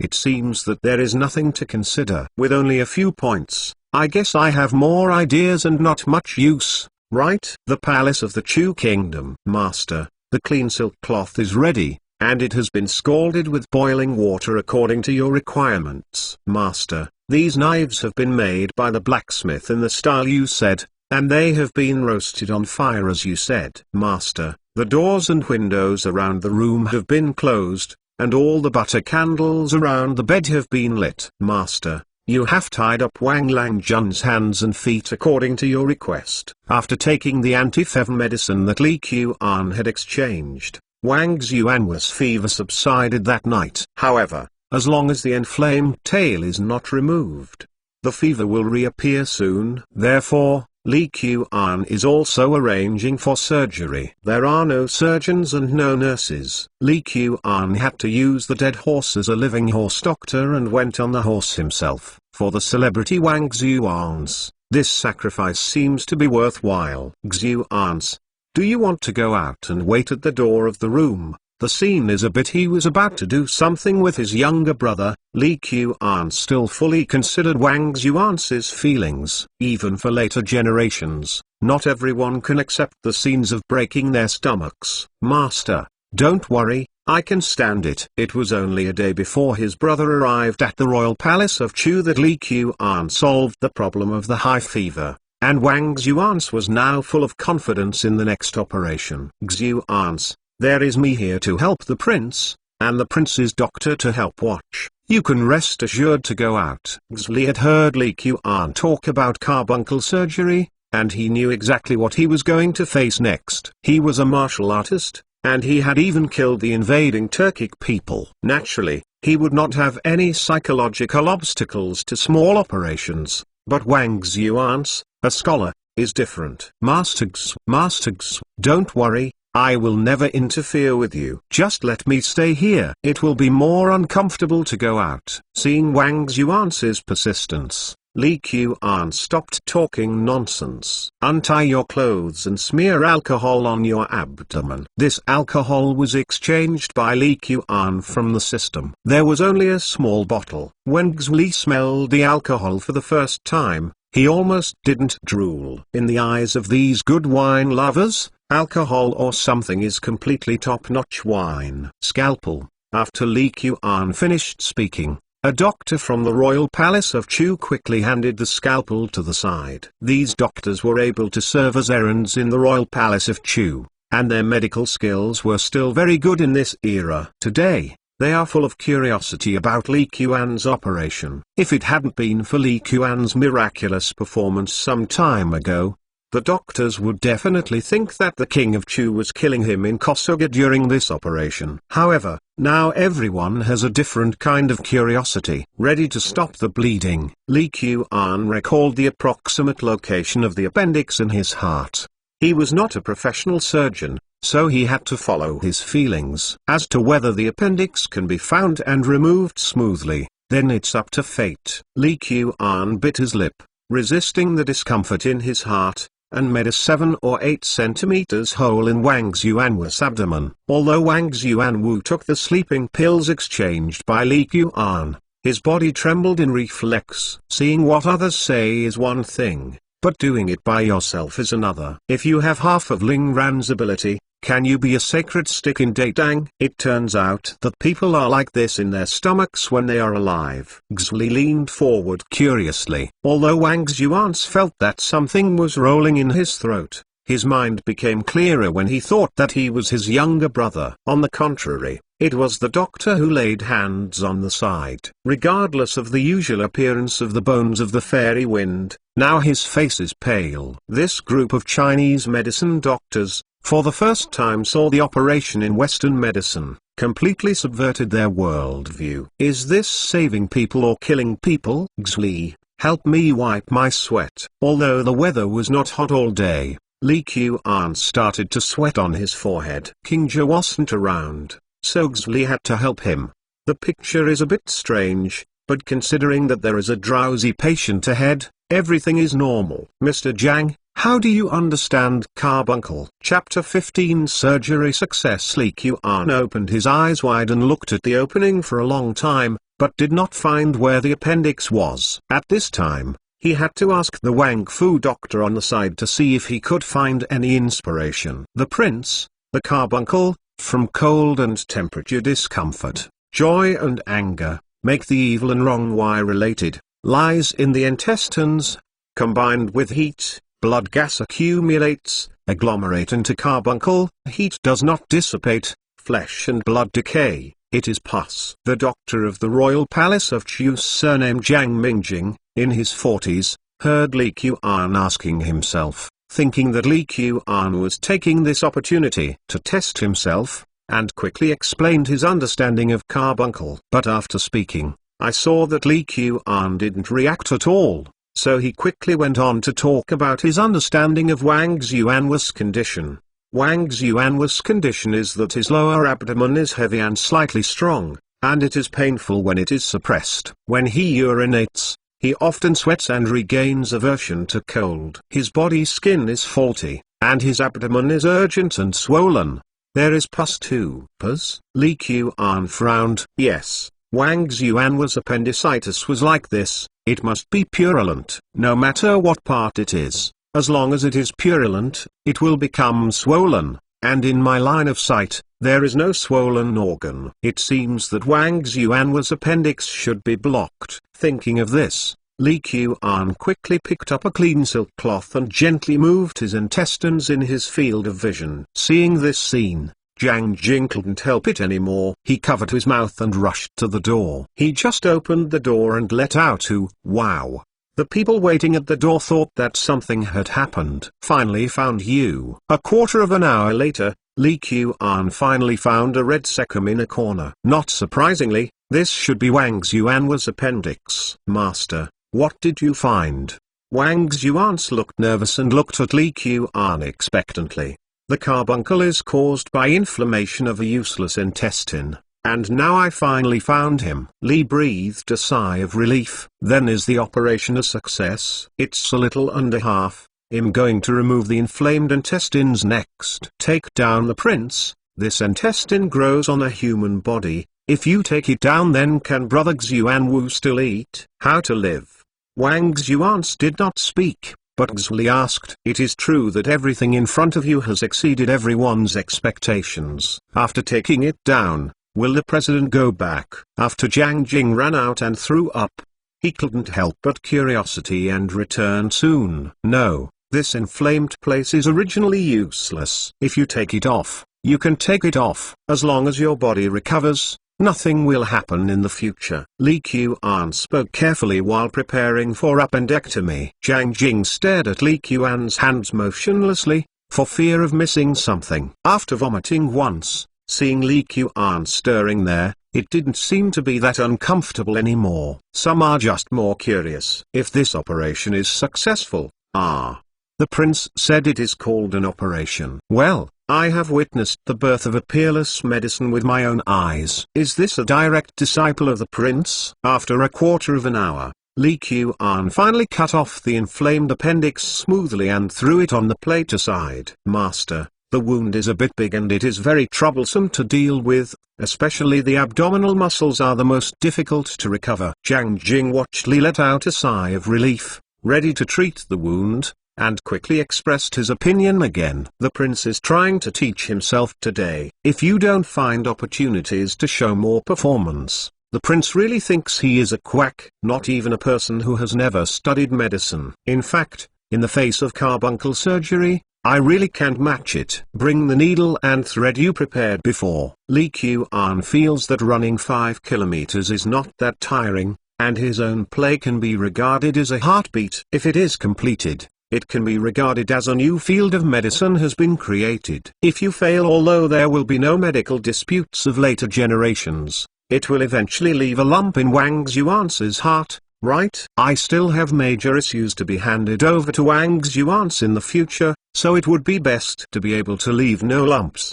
It seems that there is nothing to consider. With only a few points, I guess I have more ideas and not much use, right? The palace of the Chu Kingdom. Master, the clean silk cloth is ready, and it has been scalded with boiling water according to your requirements. Master, these knives have been made by the blacksmith in the style you said, and they have been roasted on fire as you said. Master, the doors and windows around the room have been closed, and all the butter candles around the bed have been lit. Master, you have tied up Wang Langjun's hands and feet according to your request. After taking the anti-fever medicine that Li Qian had exchanged, Wang Xuan's fever subsided that night. However, as long as the inflamed tail is not removed, the fever will reappear soon. Therefore, Li Qian is also arranging for surgery. There are no surgeons and no nurses. Li Qian had to use the dead horse as a living horse doctor and went on the horse himself. For the celebrity Wang Xuan's, this sacrifice seems to be worthwhile. Xuan's, do you want to go out and wait at the door of the room? The scene is a bit. He was about to do something with his younger brother. Li Qian still fully considered Wang Xuan's feelings. Even for later generations, not everyone can accept the scenes of breaking their stomachs. Master, don't worry, I can stand it. It was only a day before his brother arrived at the royal palace of Chu that Li Qian solved the problem of the high fever, and Wang Xuan was now full of confidence in the next operation. Xuan, there is me here to help the prince, and the prince's doctor to help watch. You can rest assured to go out. Li had heard Li Qian talk about carbuncle surgery, and he knew exactly what he was going to face next. He was a martial artist, and he had even killed the invading Turkic people. Naturally, he would not have any psychological obstacles to small operations, but Wang Xuan's, a scholar, is different. Master X, don't worry, I will never interfere with you. Just let me stay here. It will be more uncomfortable to go out. Seeing Wang Xuan's persistence, Li Qian stopped talking nonsense. Untie your clothes and smear alcohol on your abdomen. This alcohol was exchanged by Li Qian from the system. There was only a small bottle. When Xli smelled the alcohol for the first time, he almost didn't drool. In the eyes of these good wine lovers, alcohol or something is completely top-notch wine. Scalpel. After Li Qian finished speaking, a doctor from the royal palace of Chu quickly handed the scalpel to the side. These doctors were able to serve as errands in the royal palace of Chu, and their medical skills were still very good in this era. Today, they are full of curiosity about Li Qian's operation. If it hadn't been for Li Qian's miraculous performance some time ago, the doctors would definitely think that the king of Chu was killing him in Kosuga during this operation. However, now everyone has a different kind of curiosity. Ready to stop the bleeding, Li Qian recalled the approximate location of the appendix in his heart. He was not a professional surgeon, so he had to follow his feelings. As to whether the appendix can be found and removed smoothly, then it's up to fate. Li Qian bit his lip, resisting the discomfort in his heart, and made a 7 or 8 centimeters hole in Wang Xuan's abdomen. Although Wang Xuanwu took the sleeping pills exchanged by Li Qian, his body trembled in reflex. Seeing what others say is one thing, but doing it by yourself is another. If you have half of Ling Ran's ability, can you be a sacred stick in Datang? It turns out that people are like this in their stomachs when they are alive. Xli leaned forward curiously. Although Wang Xuan felt that something was rolling in his throat, his mind became clearer when he thought that he was his younger brother. On the contrary, it was the doctor who laid hands on the side. Regardless of the usual appearance of the bones of the fairy wind, now his face is pale. This group of Chinese medicine doctors, for the first time saw the operation in Western medicine, completely subverted their worldview. Is this saving people or killing people? Xli, help me wipe my sweat. Although the weather was not hot all day, Li Qian started to sweat on his forehead. King Zhou wasn't around, so Xli had to help him. The picture is a bit strange, but considering that there is a drowsy patient ahead, everything is normal. Mr. Zhang, how do you understand carbuncle? Chapter 15 Surgery Success. Li Qian opened his eyes wide and looked at the opening for a long time, but did not find where the appendix was. At this time, he had to ask the Wang Fu doctor on the side to see if he could find any inspiration. The prince, the carbuncle, from cold and temperature discomfort, joy and anger, make the evil and wrong related, lies in the intestines, combined with heat. Blood gas accumulates, agglomerate into carbuncle, heat does not dissipate, flesh and blood decay, it is pus. The doctor of the royal palace of Chu, surnamed Jiang Mingjing, in his 40s, heard Li Qian asking himself, thinking that Li Qian was taking this opportunity to test himself, and quickly explained his understanding of carbuncle. But after speaking, I saw that Li Qian didn't react at all. So he quickly went on to talk about his understanding of Wang Xuan's condition. Wang Xuan's condition is that his lower abdomen is heavy and slightly strong, and it is painful when it is suppressed. When he urinates, he often sweats and regains aversion to cold. His body skin is faulty, and his abdomen is urgent and swollen. There is pus too. Pus? Li Qian frowned. Yes, Wang Xuan's appendicitis was like this. It must be purulent. No matter what part it is, as long as it is purulent, it will become swollen, and in my line of sight, there is no swollen organ. It seems that Wang Xuan's appendix should be blocked. Thinking of this, Li Qian quickly picked up a clean silk cloth and gently moved his intestines in his field of vision. Seeing this scene, Jiang Jing couldn't help it anymore. He covered his mouth and rushed to the door. He just opened the door and let out "Ooh, wow!" The people waiting at the door thought that something had happened. Finally found you. A quarter of an hour later, Li Qian finally found a red secum in a corner. Not surprisingly, this should be Wang Xuan's appendix. Master, what did you find? Wang Xuan looked nervous and looked at Li Qian expectantly. The carbuncle is caused by inflammation of a useless intestine, and now I finally found him. Li breathed a sigh of relief. Then is the operation a success? It's a little under half. I'm going to remove the inflamed intestines next. Take down the prince. This intestine grows on a human body. If you take it down, then can Brother Xuanwu still eat? How to live? Wang Xuan did not speak, but Xuli asked, "It is true that everything in front of you has exceeded everyone's expectations. After taking it down, will the president go back?" After Jiang Jing ran out and threw up, he couldn't help but curiosity and return soon. No, this inflamed place is originally useless. If you take it off, you can take it off. As long as your body recovers, nothing will happen in the future. Li Qian spoke carefully while preparing for appendectomy. Jiang Jing stared at Li Qian's hands motionlessly, for fear of missing something. After vomiting once, seeing Li Qian stirring there, it didn't seem to be that uncomfortable anymore. Some are just more curious. If this operation is successful, the prince said it is called an operation. Well, I have witnessed the birth of a peerless medicine with my own eyes. Is this a direct disciple of the prince? After a quarter of an hour, Li Qian finally cut off the inflamed appendix smoothly and threw it on the plate aside. Master, the wound is a bit big and it is very troublesome to deal with, especially the abdominal muscles are the most difficult to recover. Jiang Jing watched Li let out a sigh of relief, ready to treat the wound, and quickly expressed his opinion again. The prince is trying to teach himself today. If you don't find opportunities to show more performance, the prince really thinks he is a quack, not even a person who has never studied medicine. In fact, in the face of carbuncle surgery, I really can't match it. Bring the needle and thread you prepared before. Li Qian feels that running 5 kilometers is not that tiring, and his own play can be regarded as a heartbeat. If it is completed, it can be regarded as a new field of medicine has been created. If you fail, although there will be no medical disputes of later generations, it will eventually leave a lump in Wang Xuan's heart, right? I still have major issues to be handed over to Wang Xuan in the future, so it would be best to be able to leave no lumps.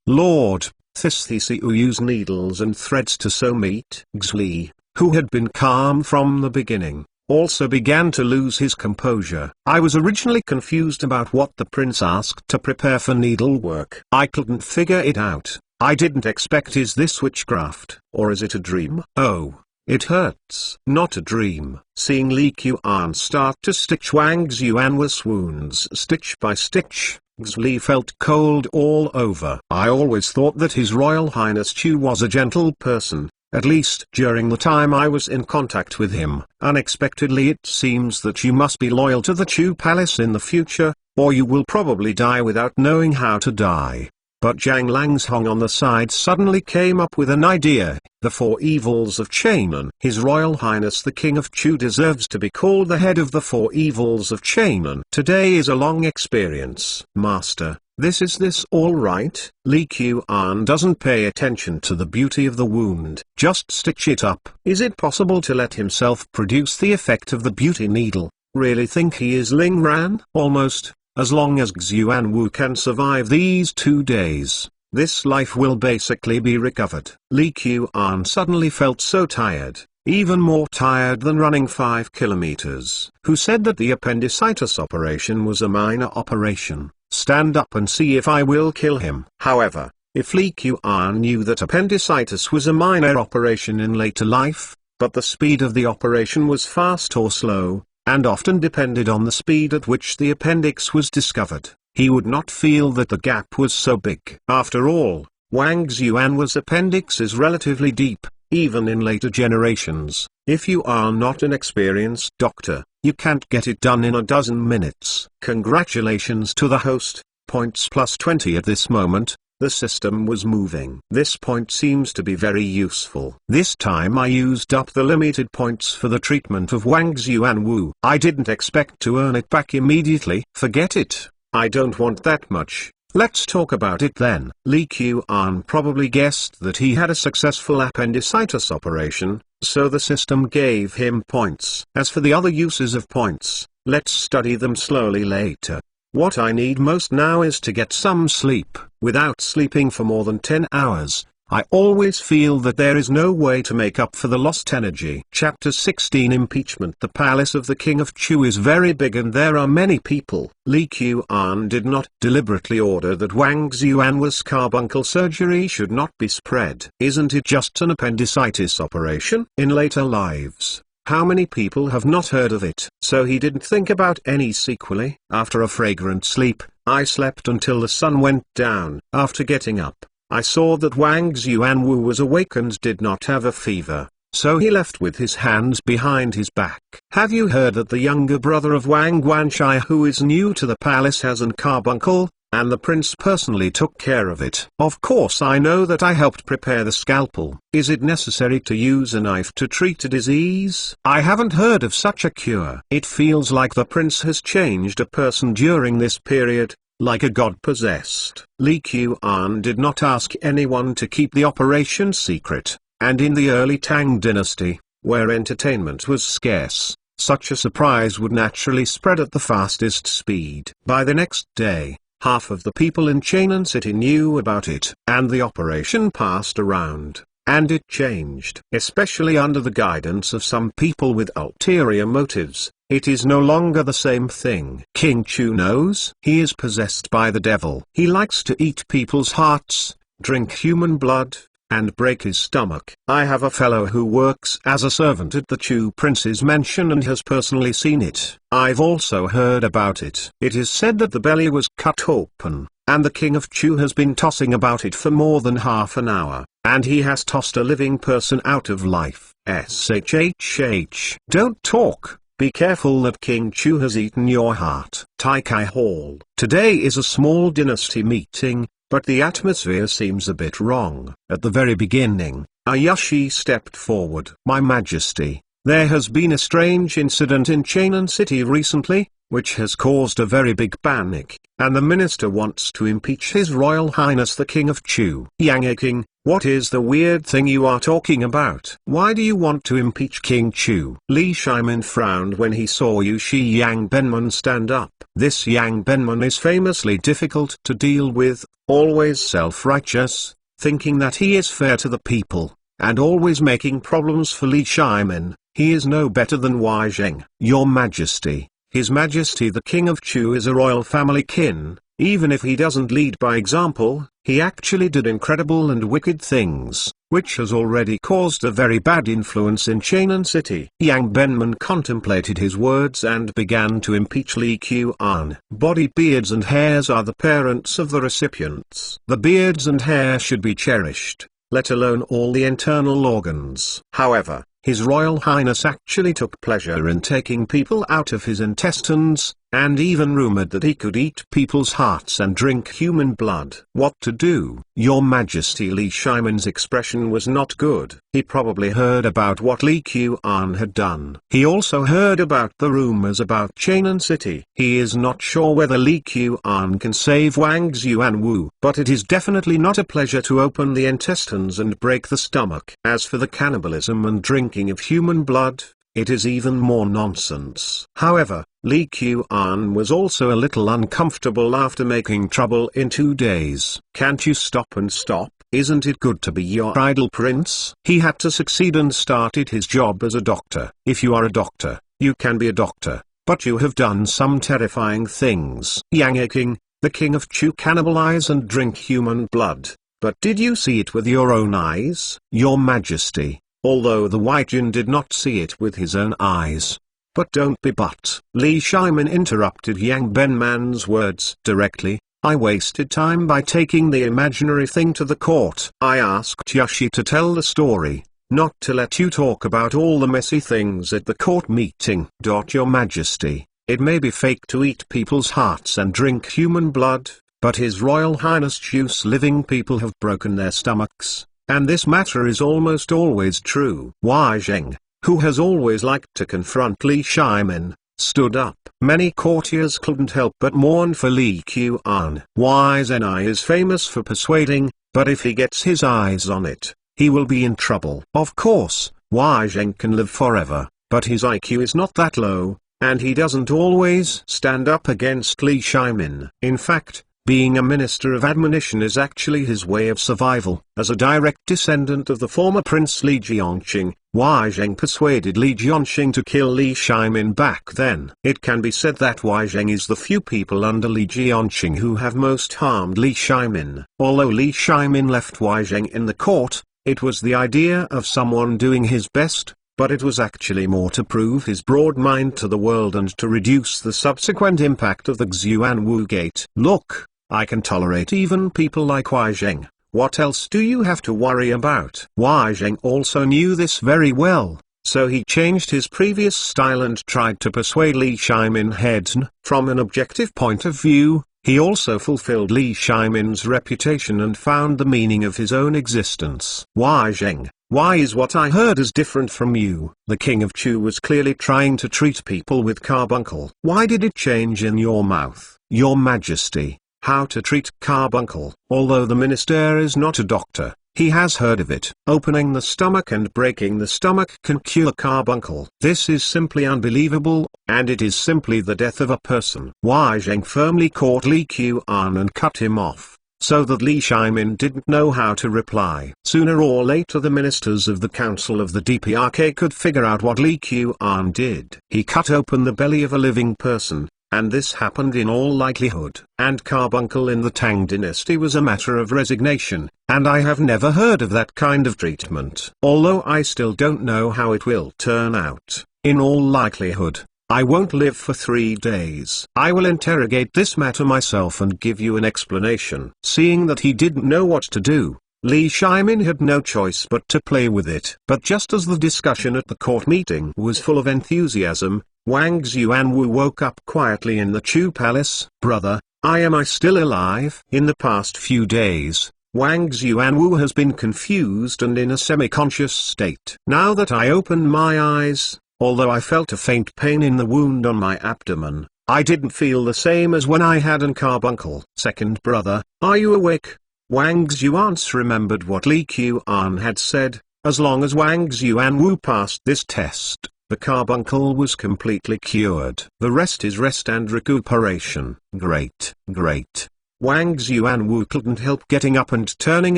Lord, Thisthisiu use needles and threads to sew meat. Xli, who had been calm from the beginning, also began to lose his composure. I was originally confused about what the prince asked to prepare for needlework. I couldn't figure it out. I didn't expect, is this witchcraft, or is it a dream? Oh, it hurts. Not a dream. Seeing Li Qian start to stitch Wang Xuan's wounds stitch by stitch, Xli felt cold all over. I always thought that His Royal Highness Chu was a gentle person, at least during the time I was in contact with him. Unexpectedly it seems that you must be loyal to the Chu Palace in the future, or you will probably die without knowing how to die. But Zhang Langshong on the side suddenly came up with an idea. The 4 evils of Chainan. His Royal Highness the King of Chu deserves to be called the head of the 4 evils of Chainan. Today is a long experience. Master, is this all right? Li Qian doesn't pay attention to the beauty of the wound. Just stitch it up. Is it possible to let himself produce the effect of the beauty needle? Really think he is Ling Ran? Almost. As long as Xuan Wu can survive these 2 days, this life will basically be recovered. Li Qian suddenly felt so tired, even more tired than running 5 kilometers. Who said that the appendicitis operation was a minor operation? Stand up and see if I will kill him. However, if Li Qian knew that appendicitis was a minor operation in later life, but the speed of the operation was fast or slow, and often depended on the speed at which the appendix was discovered, he would not feel that the gap was so big. After all, Wang Xuan's appendix is relatively deep, even in later generations. If you are not an experienced doctor, you can't get it done in a dozen minutes. Congratulations to the host, points +20 at this moment. The system was moving. This point seems to be very useful. This time I used up the limited points for the treatment of Wang Xuanwu. I didn't expect to earn it back immediately. Forget it. I don't want that much. Let's talk about it then. Li Qian probably guessed that he had a successful appendicitis operation, so the system gave him points. As for the other uses of points, let's study them slowly later. What I need most now is to get some sleep. Without sleeping for more than 10 hours, I always feel that there is no way to make up for the lost energy. Chapter 16 Impeachment. The palace of the King of Chu is very big and there are many people. Li Qian did not deliberately order that Wang Xuanwu's carbuncle surgery should not be spread. Isn't it just an appendicitis operation? In later lives, how many people have not heard of it? So he didn't think about any sequelae. After a fragrant sleep, I slept until the sun went down. After getting up, I saw that Wang Xuanwu was awake and did not have a fever, so he left with his hands behind his back. Have you heard that the younger brother of Wang Guanshai, who is new to the palace, has an carbuncle, and the prince personally took care of it? Of course I know that I helped prepare the scalpel. Is it necessary to use a knife to treat a disease? I haven't heard of such a cure. It feels like the prince has changed a person during this period, like a god possessed. Li Qian did not ask anyone to keep the operation secret, and in the early Tang dynasty, where entertainment was scarce, such a surprise would naturally spread at the fastest speed. By the next day, half of the people in Chainan City knew about it, and the operation passed around, and it changed. Especially under the guidance of some people with ulterior motives, it is no longer the same thing. King Chu knows he is possessed by the devil. He likes to eat people's hearts, drink human blood, and break his stomach. I have a fellow who works as a servant at the Chu prince's mansion and has personally seen it. I've also heard about it. It is said that the belly was cut open, and the king of Chu has been tossing about it for more than half an hour, and he has tossed a living person out of life. SHHH. Don't talk. Be careful that King Chu has eaten your heart. Tai Kai Hall. Today is a small dynasty meeting, but the atmosphere seems a bit wrong. At the very beginning, Ayashi stepped forward. My Majesty, there has been a strange incident in Chainan City recently, which has caused a very big panic, and the minister wants to impeach His Royal Highness the King of Chu. Yang King, what is the weird thing you are talking about? Why do you want to impeach King Chu? Li Shimin frowned when he saw Yushi Yang Benman stand up. This Yang Benman is famously difficult to deal with, always self-righteous, thinking that he is fair to the people, and always making problems for Li Shimin. He is no better than Wei Zheng. Your Majesty, His Majesty the King of Chu is a royal family kin. Even if he doesn't lead by example, he actually did incredible and wicked things, which has already caused a very bad influence in Chainan City. Yang Benman contemplated his words and began to impeach Li Qian. Body, beards and hairs are the parents of the recipients. The beards and hair should be cherished, let alone all the internal organs. However, His Royal Highness actually took pleasure in taking people out of his intestines, and even rumored that he could eat people's hearts and drink human blood. What to do? Your Majesty, Li Shimin's expression was not good. He probably heard about what Li Qian had done. He also heard about the rumors about Chainan City. He is not sure whether Li Qian can save Wang Xuanwu, but it is definitely not a pleasure to open the intestines and break the stomach. As for the cannibalism and drinking of human blood, it is even more nonsense. However, Li Qian was also a little uncomfortable after making trouble in 2 days. Can't you stop and stop? Isn't it good to be your idle prince? He had to succeed and started his job as a doctor. If you are a doctor, you can be a doctor, but you have done some terrifying things. Yang King, the King of Chu, cannibalize and drink human blood. But did you see it with your own eyes? Your Majesty, although the White Jin did not see it with his own eyes. But don't be but. Li Shimin interrupted Yang Benman's words directly. I wasted time by taking the imaginary thing to the court. I asked Yoshi to tell the story, not to let you talk about all the messy things at the court meeting. Your Majesty, it may be fake to eat people's hearts and drink human blood, but His Royal Highness Chu's living people have broken their stomachs, and this matter is almost always true. Wai Zheng, who has always liked to confront Li Shimin, stood up. Many courtiers couldn't help but mourn for Li Qian. Wai Zhenai is famous for persuading, but if he gets his eyes on it, he will be in trouble. Of course, Wai Zheng can live forever, but his IQ is not that low, and he doesn't always stand up against Li Shimin. In fact, being a minister of admonition is actually his way of survival. As a direct descendant of the former Prince Li Jianqing, Wai Zheng persuaded Li Jianqing to kill Li Shimin back then. It can be said that Wai Zheng is the few people under Li Jianqing who have most harmed Li Shimin. Although Li Shimin left Wai Zheng in the court, it was the idea of someone doing his best, but it was actually more to prove his broad mind to the world and to reduce the subsequent impact of the Xuanwu Gate. Look, I can tolerate even people like Wai Zheng. What else do you have to worry about? Wai Zheng also knew this very well, so he changed his previous style and tried to persuade Li Shimin head. From an objective point of view, he also fulfilled Li Shimin's reputation and found the meaning of his own existence. Wai Zheng, why is what I heard as different from you? The king of Chu was clearly trying to treat people with carbuncle. Why did it change in your mouth? Your Majesty, how to treat carbuncle? Although the minister is not a doctor, he has heard of it. Opening the stomach and breaking the stomach can cure carbuncle. This is simply unbelievable, and it is simply the death of a person. Wai Zheng firmly caught Li Qian and cut him off, so that Li Shimin didn't know how to reply. Sooner or later the ministers of the Council of the DPRK could figure out what Li Qian did. He cut open the belly of a living person, and this happened in all likelihood. And carbuncle in the Tang dynasty was a matter of resignation, and I have never heard of that kind of treatment. Although I still don't know how it will turn out, in all likelihood, I won't live for 3 days. I will interrogate this matter myself and give you an explanation. Seeing that he didn't know what to do, Li Shimin had no choice but to play with it. But just as the discussion at the court meeting was full of enthusiasm, Wang Xuanwu woke up quietly in the Chu palace. Brother, am I still alive? In the past few days, Wang Xuanwu has been confused and in a semi-conscious state. Now that I open my eyes, although I felt a faint pain in the wound on my abdomen, I didn't feel the same as when I had an carbuncle. Second brother, are you awake? Wang Xuanwu remembered what Li Qian had said. As long as Wang Xuanwu passed this test, the carbuncle was completely cured. The rest is rest and recuperation. Great, great. Wang Xuanwu couldn't help getting up and turning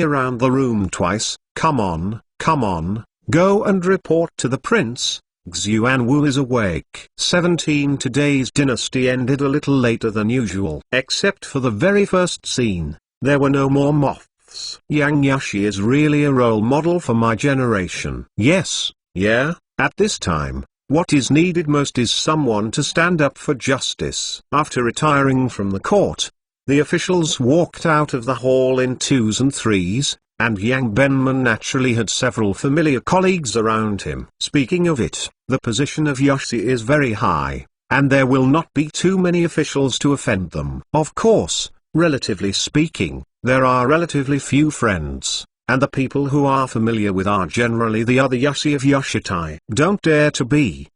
around the room twice. Come on, go and report to the prince. Xuanwu is awake. 17. Today's dynasty ended a little later than usual. Except for the very first scene, there were no more moths. Yang Yashi is really a role model for my generation. Yes, yeah. At this time, what is needed most is someone to stand up for justice. After retiring from the court, the officials walked out of the hall in 2s and 3s, and Yang Benman naturally had several familiar colleagues around him. Speaking of it, the position of Yoshi is very high, and there will not be too many officials to offend them. Of course, relatively speaking, there are relatively few friends, and the people who are familiar with are generally the other Yoshi of Yoshitai. Don't dare to be.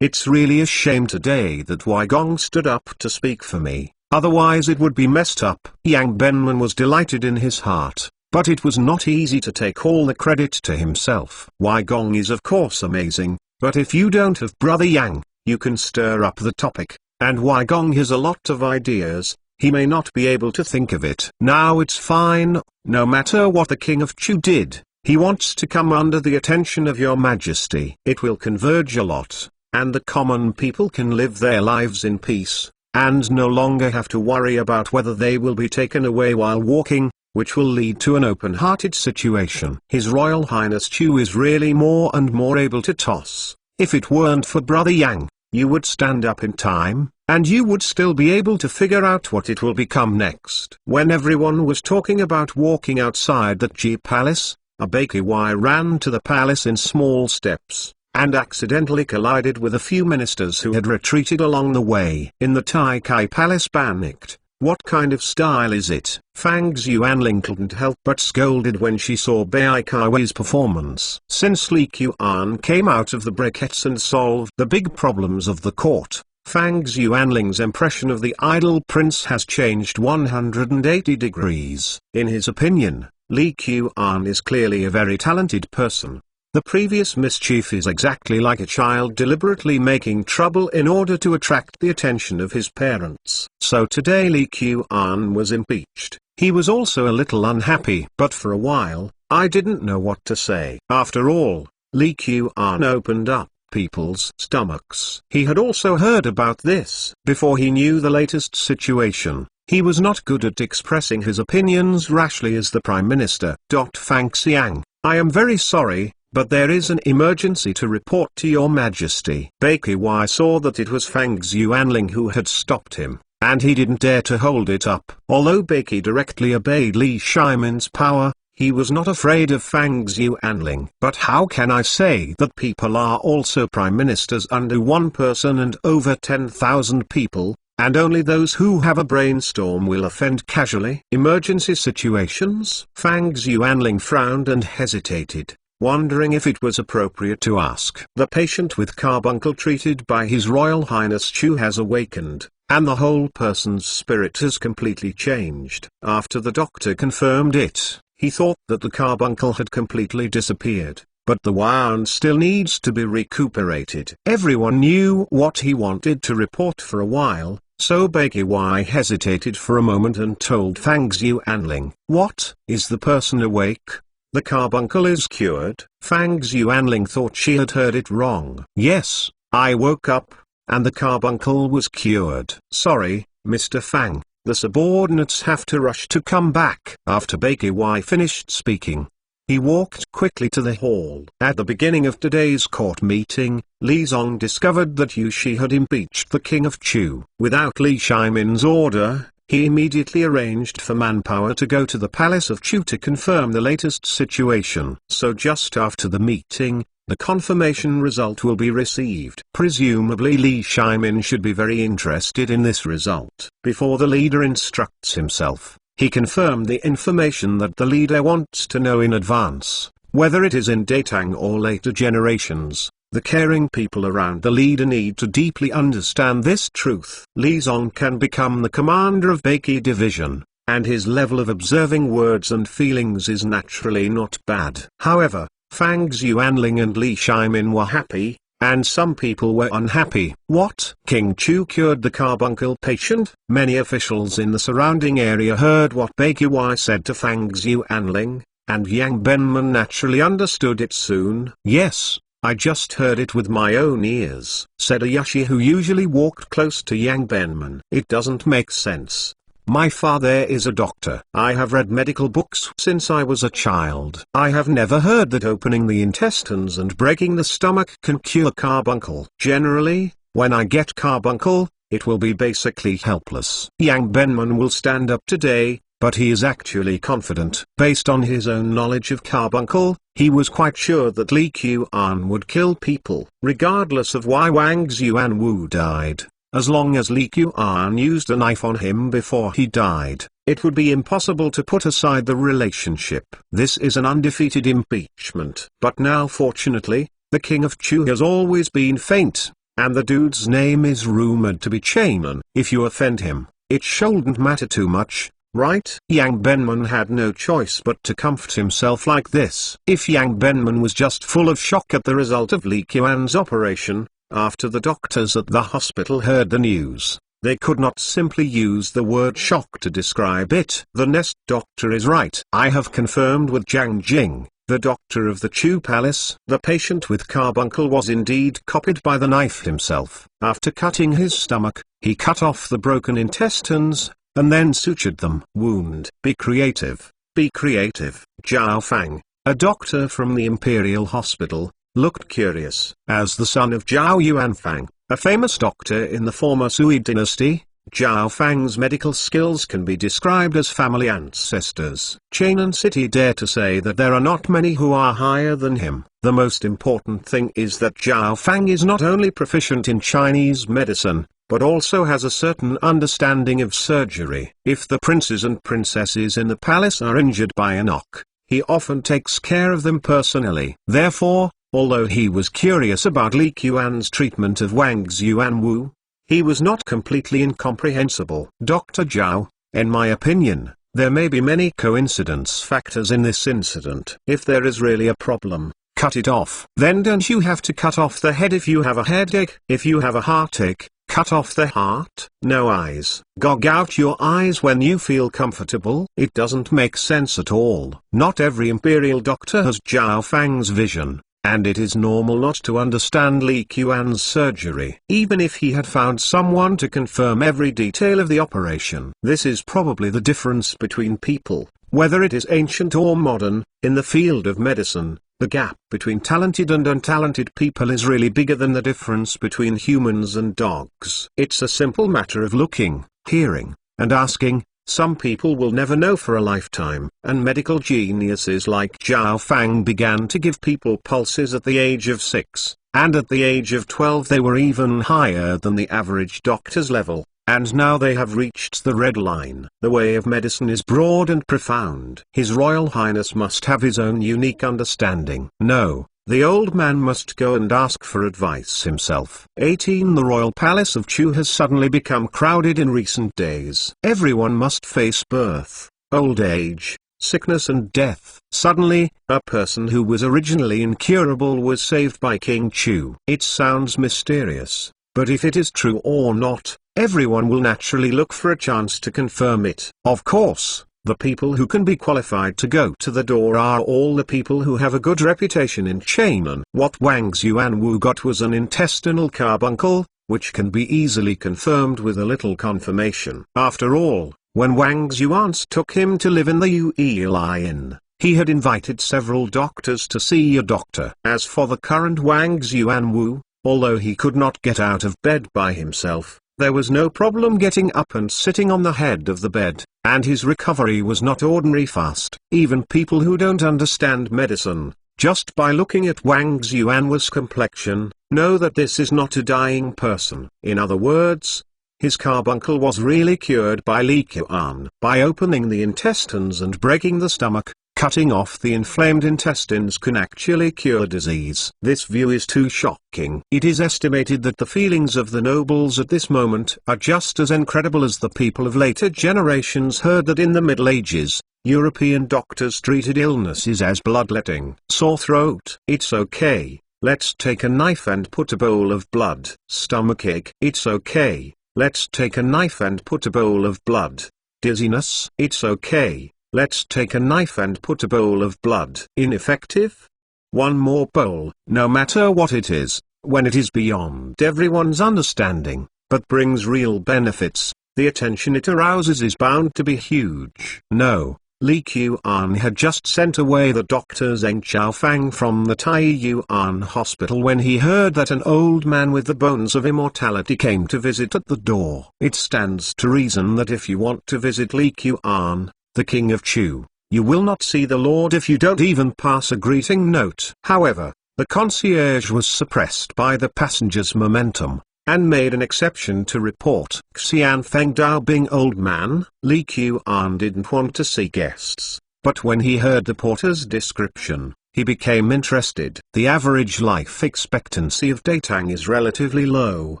It's really a shame today that Wai Gong stood up to speak for me, otherwise it would be messed up. Yang Benman was delighted in his heart, but it was not easy to take all the credit to himself. Wai Gong is of course amazing, but if you don't have Brother Yang, you can stir up the topic, and Wai Gong has a lot of ideas. He may not be able to think of it. Now it's fine, no matter what the King of Chu did, he wants to come under the attention of your Majesty. It will converge a lot, and the common people can live their lives in peace, and no longer have to worry about whether they will be taken away while walking, which will lead to an open-hearted situation. His Royal Highness Chu is really more and more able to toss. If it weren't for Brother Yang, you would stand up in time, and you would still be able to figure out what it will become next. When everyone was talking about walking outside the Ji Palace, a baker ran to the palace in small steps, and accidentally collided with a few ministers who had retreated along the way. In the Tai Kai Palace panicked, What kind of style is it? Fang Xuanling couldn't help but scolded when she saw Bai Kaiwei's performance. Since Li Qian came out of the briquettes and solved the big problems of the court, Fang Xuanling's impression of the idol prince has changed 180 degrees. In his opinion, Li Qian is clearly a very talented person. The previous mischief is exactly like a child deliberately making trouble in order to attract the attention of his parents. So today Li Qian was impeached. He was also a little unhappy. But for a while, I didn't know what to say. After all, Li Qian opened up people's stomachs. He had also heard about this before he knew the latest situation. He was not good at expressing his opinions rashly as the Prime Minister. Fang Xiang, I am very sorry, but there is an emergency to report to your majesty. Bai Qi saw that it was Fang Xuanling who had stopped him, and he didn't dare to hold it up. Although Bai Qi directly obeyed Li Shimin's power, he was not afraid of Fang Xuanling. But how can I say that people are also prime ministers under one person and over 10,000 people, and only those who have a brainstorm will offend casually? Emergency situations? Fang Xuanling frowned and hesitated, wondering if it was appropriate to ask. The patient with carbuncle treated by His Royal Highness Chu has awakened, and the whole person's spirit has completely changed. After the doctor confirmed it, he thought that the carbuncle had completely disappeared, but the wound still needs to be recuperated. Everyone knew what he wanted to report for a while, so Bai Qi hesitated for a moment and told Fang Xuanling, "What, is the person awake? The carbuncle is cured?" Fang Xuanling thought she had heard it wrong. "Yes, I woke up, and the carbuncle was cured." "Sorry, Mr. Fang, the subordinates have to rush to come back." After Bai Qi finished speaking, he walked quickly to the hall. At the beginning of today's court meeting, Li Zong discovered that Yu Shi had impeached the king of Chu. Without Li Shimin's order, he immediately arranged for manpower to go to the palace of Chu to confirm the latest situation. So just after the meeting, the confirmation result will be received. Presumably Li Shimin should be very interested in this result. Before the leader instructs himself, he confirmed the information that the leader wants to know in advance. Whether it is in Datang or later generations, the caring people around the leader need to deeply understand this truth. Li Zong can become the commander of Bai Qi division, and his level of observing words and feelings is naturally not bad. However, Fang Xuanling and Li Shimin were happy, and some people were unhappy. What? King Chu cured the carbuncle patient? Many officials in the surrounding area heard what Bai Qi said to Fang Xuanling, and Yang Benman naturally understood it soon. "Yes, I just heard it with my own ears," said a Yashi who usually walked close to Yang Benman. "It doesn't make sense. My father is a doctor. I have read medical books since I was a child. I have never heard that opening the intestines and breaking the stomach can cure carbuncle. Generally, when I get carbuncle, it will be basically helpless." Yang Benman will stand up today, but he is actually confident. Based on his own knowledge of carbuncle, he was quite sure that Li Qian would kill people. Regardless of why Wang Xuanwu died, as long as Li Qian used a knife on him before he died, it would be impossible to put aside the relationship. This is an undefeated impeachment. But now fortunately, the king of Chu has always been faint, and the dude's name is rumored to be Chainan. If you offend him, it shouldn't matter too much, right? Yang Benman had no choice but to comfort himself like this. If Yang Benman was just full of shock at the result of Li Qian's operation, after the doctors at the hospital heard the news, they could not simply use the word shock to describe it. The nest doctor is right. I have confirmed with Zhang Jing, the doctor of the Chu Palace. The patient with carbuncle was indeed copied by the knife himself. After cutting his stomach, he cut off the broken intestines, and then sutured them. Wound. Be creative. Be creative. Zhao Fang, a doctor from the Imperial Hospital, looked curious. As the son of Zhao Yuanfang, a famous doctor in the former Sui dynasty, Zhao Fang's medical skills can be described as family ancestors. Chainan City dare to say that there are not many who are higher than him. The most important thing is that Zhao Fang is not only proficient in Chinese medicine, but also has a certain understanding of surgery. If the princes and princesses in the palace are injured by a knock, he often takes care of them personally. Therefore, although he was curious about Li Qian's treatment of Wang Xuanwu, he was not completely incomprehensible. Dr. Zhao, in my opinion, there may be many coincidence factors in this incident. If there is really a problem, cut it off. Then don't you have to cut off the head if you have a headache? If you have a heartache, cut off the heart? No eyes. Gog out your eyes when you feel comfortable? It doesn't make sense at all. Not every imperial doctor has Zhao Fang's vision, and it is normal not to understand Li Qian's surgery, even if he had found someone to confirm every detail of the operation. This is probably the difference between people, whether it is ancient or modern. In the field of medicine, the gap between talented and untalented people is really bigger than the difference between humans and dogs. It's a simple matter of looking, hearing, and asking. Some people will never know for a lifetime, and medical geniuses like Zhao Fang began to give people pulses at the age of 6, and at the age of 12 they were even higher than the average doctor's level, and now they have reached the red line. The way of medicine is broad and profound. His Royal Highness must have his own unique understanding. No. The old man must go and ask for advice himself. 18. The royal palace of Chu has suddenly become crowded in recent days. Everyone must face birth, old age, sickness and death. Suddenly, a person who was originally incurable was saved by King Chu. It sounds mysterious, but if it is true or not, everyone will naturally look for a chance to confirm it. Of course, the people who can be qualified to go to the door are all the people who have a good reputation in Chainan. What Wang Xuanwu got was an intestinal carbuncle, which can be easily confirmed with a little confirmation. After all, when Wang Xuans took him to live in the Yuli Inn, he had invited several doctors to see a doctor. As for the current Wang Xuanwu, although he could not get out of bed by himself, there was no problem getting up and sitting on the head of the bed, and his recovery was not ordinary fast. Even people who don't understand medicine, just by looking at Wang Xuanwu's complexion, know that this is not a dying person. In other words, his carbuncle was really cured by Li Qian. By opening the intestines and breaking the stomach, cutting off the inflamed intestines can actually cure disease. This view is too shocking. It is estimated that the feelings of the nobles at this moment are just as incredible as the people of later generations heard that in the Middle Ages, European doctors treated illnesses as bloodletting. Sore throat. It's okay, let's take a knife and put a bowl of blood. Stomachache. It's okay, let's take a knife and put a bowl of blood. Dizziness. It's okay, let's take a knife and put a bowl of blood. Ineffective? One more bowl. No matter what it is, when it is beyond everyone's understanding, but brings real benefits, the attention it arouses is bound to be huge. No, Li Qian had just sent away the doctor Zheng Xiaofang from the Taiyuan hospital when he heard that an old man with the bones of immortality came to visit at the door. It stands to reason that if you want to visit Li Qian, the king of Chu, you will not see the Lord if you don't even pass a greeting note. However, the concierge was suppressed by the passenger's momentum, and made an exception to report Xian Feng Dao being old man. Li Qian didn't want to see guests, but when he heard the porter's description, he became interested. The average life expectancy of Datang is relatively low.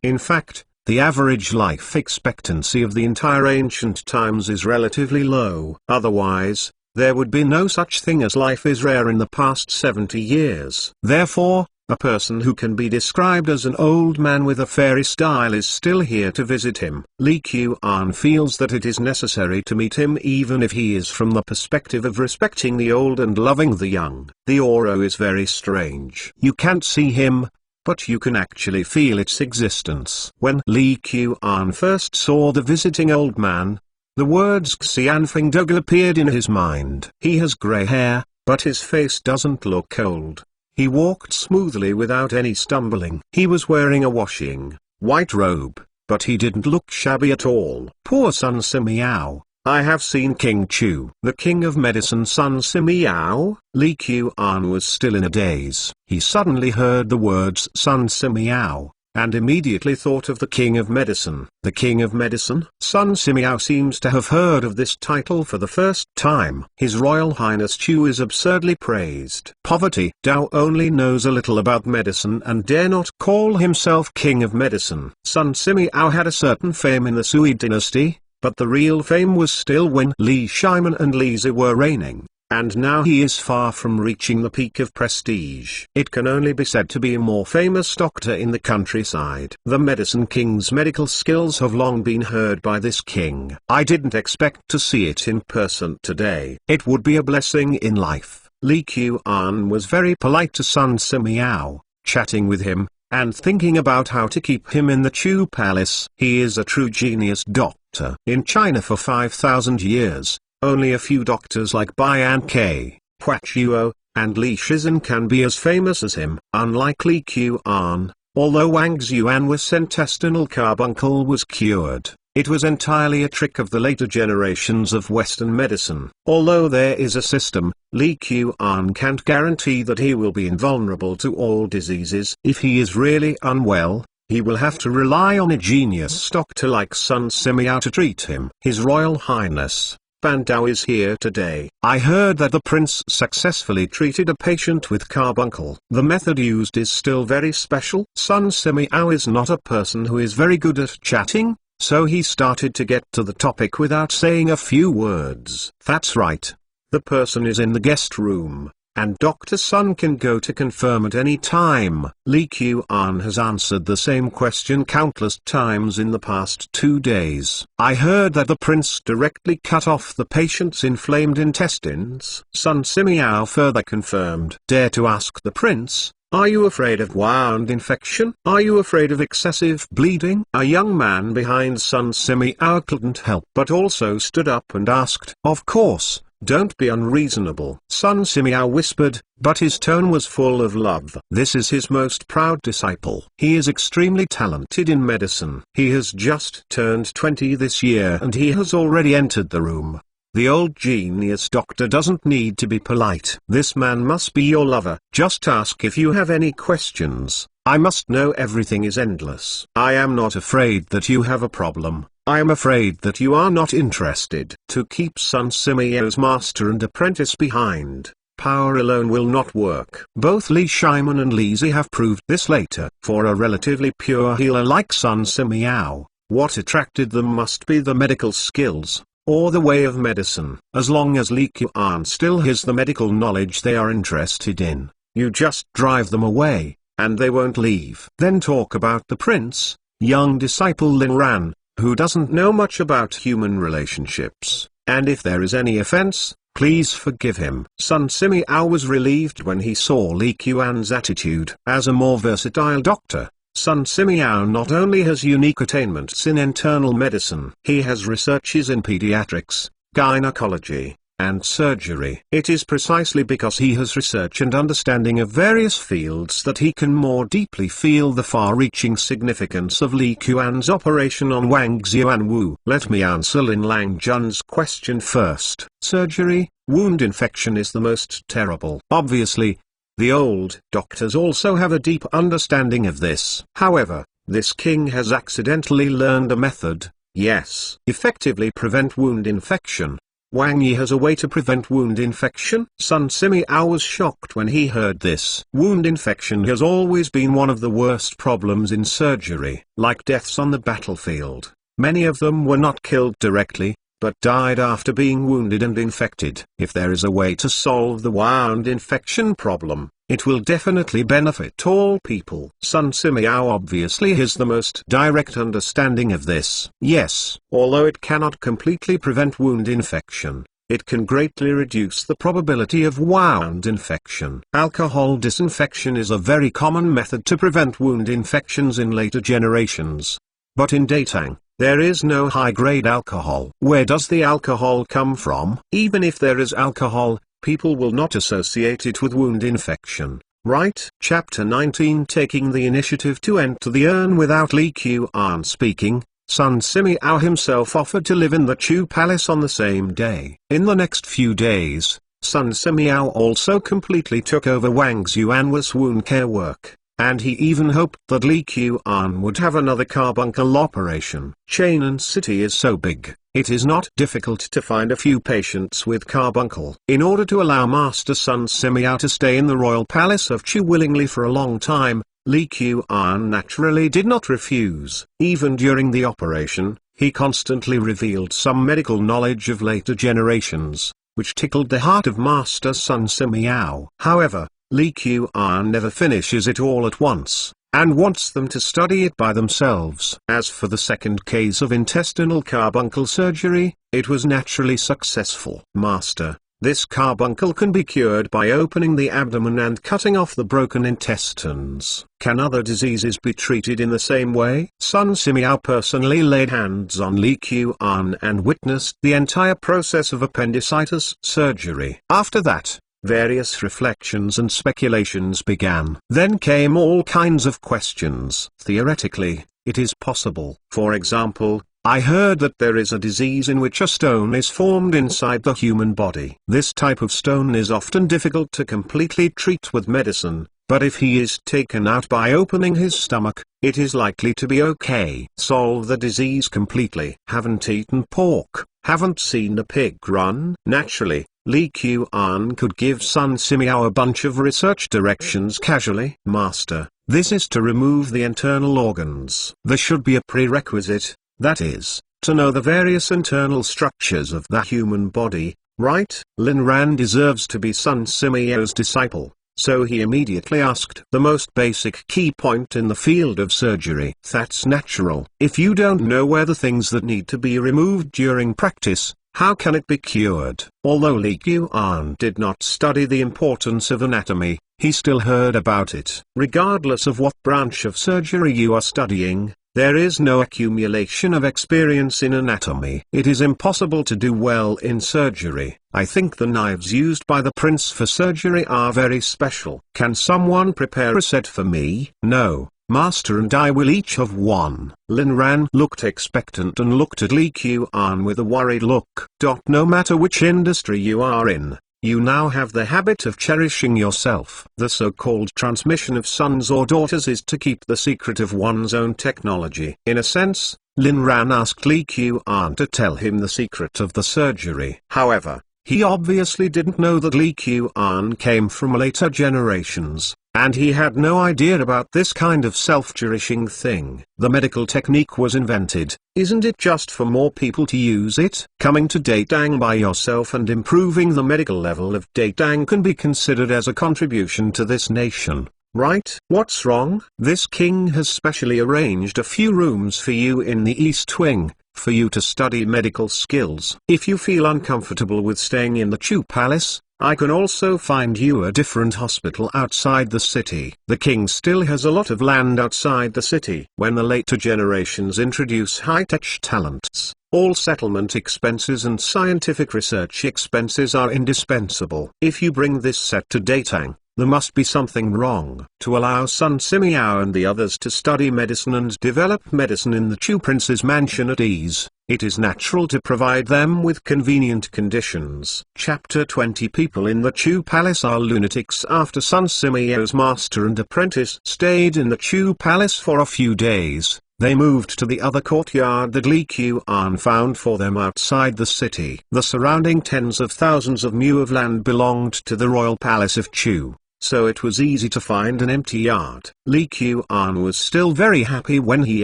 In fact, the average life expectancy of the entire ancient times is relatively low. Otherwise, there would be no such thing as life is rare in the past 70 years. Therefore, a person who can be described as an old man with a fairy style is still here to visit him. Li Qian feels that it is necessary to meet him even if he is from the perspective of respecting the old and loving the young. The aura is very strange. You can't see him, but you can actually feel its existence. When Li Qian first saw the visiting old man, the words Xianfeng Dougal appeared in his mind. He has grey hair, but his face doesn't look old. He walked smoothly without any stumbling. He was wearing a washing, white robe, but he didn't look shabby at all. Poor Sun Simiao, I have seen King Chu. The king of medicine Sun Simiao. Li Qian was still in a daze. He suddenly heard the words Sun Simiao, and immediately thought of the King of Medicine. The King of Medicine? Sun Simiao seems to have heard of this title for the first time. His Royal Highness Chu is absurdly praised. Poverty. Dao only knows a little about medicine and dare not call himself King of Medicine. Sun Simiao had a certain fame in the Sui dynasty, but the real fame was still when Li Shimon and Li Zi were reigning. And now he is far from reaching the peak of prestige. It can only be said to be a more famous doctor in the countryside. The Medicine King's medical skills have long been heard by this king. I didn't expect to see it in person today. It would be a blessing in life. Li Qian was very polite to Sun Simiao, chatting with him, and thinking about how to keep him in the Chu Palace. He is a true genius doctor. In China for 5,000 years, only a few doctors like Bian Ke, Huachuo, and Li Shizhen can be as famous as him. Unlike Li Qian, although Wang Xuan's intestinal carbuncle was cured, it was entirely a trick of the later generations of Western medicine. Although there is a system, Li Qian can't guarantee that he will be invulnerable to all diseases. If he is really unwell, he will have to rely on a genius doctor like Sun Simiao to treat him. His Royal Highness Ban Dao is here today. I heard that the prince successfully treated a patient with carbuncle. The method used is still very special. Sun Simiao is not a person who is very good at chatting, so he started to get to the topic without saying a few words. That's right. The person is in the guest room, and Dr. Sun can go to confirm at any time. Li Qian has answered the same question countless times in the past 2 days. I heard that the prince directly cut off the patient's inflamed intestines. Sun Simiao further confirmed. Dare to ask the prince, are you afraid of wound infection? Are you afraid of excessive bleeding? A young man behind Sun Simiao couldn't help but also stood up and asked. Of course. Don't be unreasonable. Sun Simiao whispered, but his tone was full of love. This is his most proud disciple. He is extremely talented in medicine. He has just turned 20 this year and he has already entered the room. The old genius doctor doesn't need to be polite. This man must be your lover. Just ask if you have any questions. I must know everything is endless. I am not afraid that you have a problem. I am afraid that you are not interested. To keep Sun Simiao's master and apprentice behind, power alone will not work. Both Li Shimon and Li Zi have proved this later. For a relatively pure healer like Sun Simiao, what attracted them must be the medical skills, or the way of medicine. As long as Li Qian still has the medical knowledge they are interested in, you just drive them away, and they won't leave. Then talk about the prince, young disciple Lin Ran, who doesn't know much about human relationships, and if there is any offense, please forgive him. Sun Simiao was relieved when he saw Li Qian's attitude. As a more versatile doctor, Sun Simiao not only has unique attainments in internal medicine, he has researches in pediatrics, gynecology, and surgery. It is precisely because he has research and understanding of various fields that he can more deeply feel the far-reaching significance of Li Qian's operation on Wang Xuanwu. Let me answer Lin Langjun's question first. Surgery, wound infection is the most terrible. Obviously, the old doctors also have a deep understanding of this. However, this king has accidentally learned a method, yes, effectively prevent wound infection. Wang Yi has a way to prevent wound infection. Sun Simiao was shocked when he heard this. Wound infection has always been one of the worst problems in surgery. Like deaths on the battlefield, many of them were not killed directly, but died after being wounded and infected. If there is a way to solve the wound infection problem, it will definitely benefit all people. Sun Simiao obviously has the most direct understanding of this. Yes, although it cannot completely prevent wound infection, it can greatly reduce the probability of wound infection. Alcohol disinfection is a very common method to prevent wound infections in later generations. But in Datang, there is no high-grade alcohol. Where does the alcohol come from? Even if there is alcohol, people will not associate it with wound infection, right? Chapter 19. Taking the initiative to enter the urn without Li Qian speaking, Sun Simiao himself offered to live in the Chu Palace on the same day. In the next few days, Sun Simiao also completely took over Wang Xuan's wound care work. and he even hoped that Li Qian would have another carbuncle operation. Chainan City is so big, it is not difficult to find a few patients with carbuncle. In order to allow Master Sun Simiao to stay in the royal palace of Chu willingly for a long time, Li Qian naturally did not refuse. Even during the operation, he constantly revealed some medical knowledge of later generations, which tickled the heart of Master Sun Simiao. However, Li Qian never finishes it all at once, and wants them to study it by themselves. As for the second case of intestinal carbuncle surgery, it was naturally successful. Master, this carbuncle can be cured by opening the abdomen and cutting off the broken intestines. Can other diseases be treated in the same way? Sun Simiao personally laid hands on Li Qian and witnessed the entire process of appendicitis surgery. After that, various reflections and speculations began. Then came all kinds of questions. Theoretically, it is possible. For example, I heard that there is a disease in which a stone is formed inside the human body. This type of stone is often difficult to completely treat with medicine, but if he is taken out by opening his stomach, it is likely to be okay. Solve the disease completely. Haven't eaten pork, haven't seen a pig run. Naturally, Li Qian could give Sun Simiao a bunch of research directions casually. Master, this is to remove the internal organs. There should be a prerequisite, that is, to know the various internal structures of the human body, right? Lin Ran deserves to be Sun Simiao's disciple, so he immediately asked the most basic key point in the field of surgery. That's natural. If you don't know where the things that need to be removed during practice, how can it be cured? Although Li Qian did not study the importance of anatomy, he still heard about it. Regardless of what branch of surgery you are studying, there is no accumulation of experience in anatomy. It is impossible to do well in surgery. I think the knives used by the prince for surgery are very special. Can someone prepare a set for me? No, Master, and I will each have one. Lin Ran looked expectant and looked at Li Qian with a worried look. No matter which industry you are in, you now have the habit of cherishing yourself. The so-called transmission of sons or daughters is to keep the secret of one's own technology. In a sense, Lin Ran asked Li Qian to tell him the secret of the surgery. However, he obviously didn't know that Li Qian came from later generations, and he had no idea about this kind of self-cherishing thing. The medical technique was invented, isn't it just for more people to use it? Coming to Datang by yourself and improving the medical level of Datang can be considered as a contribution to this nation, right? What's wrong? This king has specially arranged a few rooms for you in the East Wing, for you to study medical skills. If you feel uncomfortable with staying in the Chu Palace, I can also find you a different hospital outside the city. The king still has a lot of land outside the city. When the later generations introduce high-tech talents, all settlement expenses and scientific research expenses are indispensable. If you bring this set to Datang, there must be something wrong. To allow Sun Simiao and the others to study medicine and develop medicine in the Chu Prince's mansion at ease, it is natural to provide them with convenient conditions. Chapter 20 People in the Chu Palace are lunatics. After Sun Simiao's master and apprentice stayed in the Chu Palace for a few days, they moved to the other courtyard that Li Qian found for them outside the city. The surrounding tens of thousands of mu of land belonged to the royal palace of Chu, so it was easy to find an empty yard. Li Qian was still very happy when he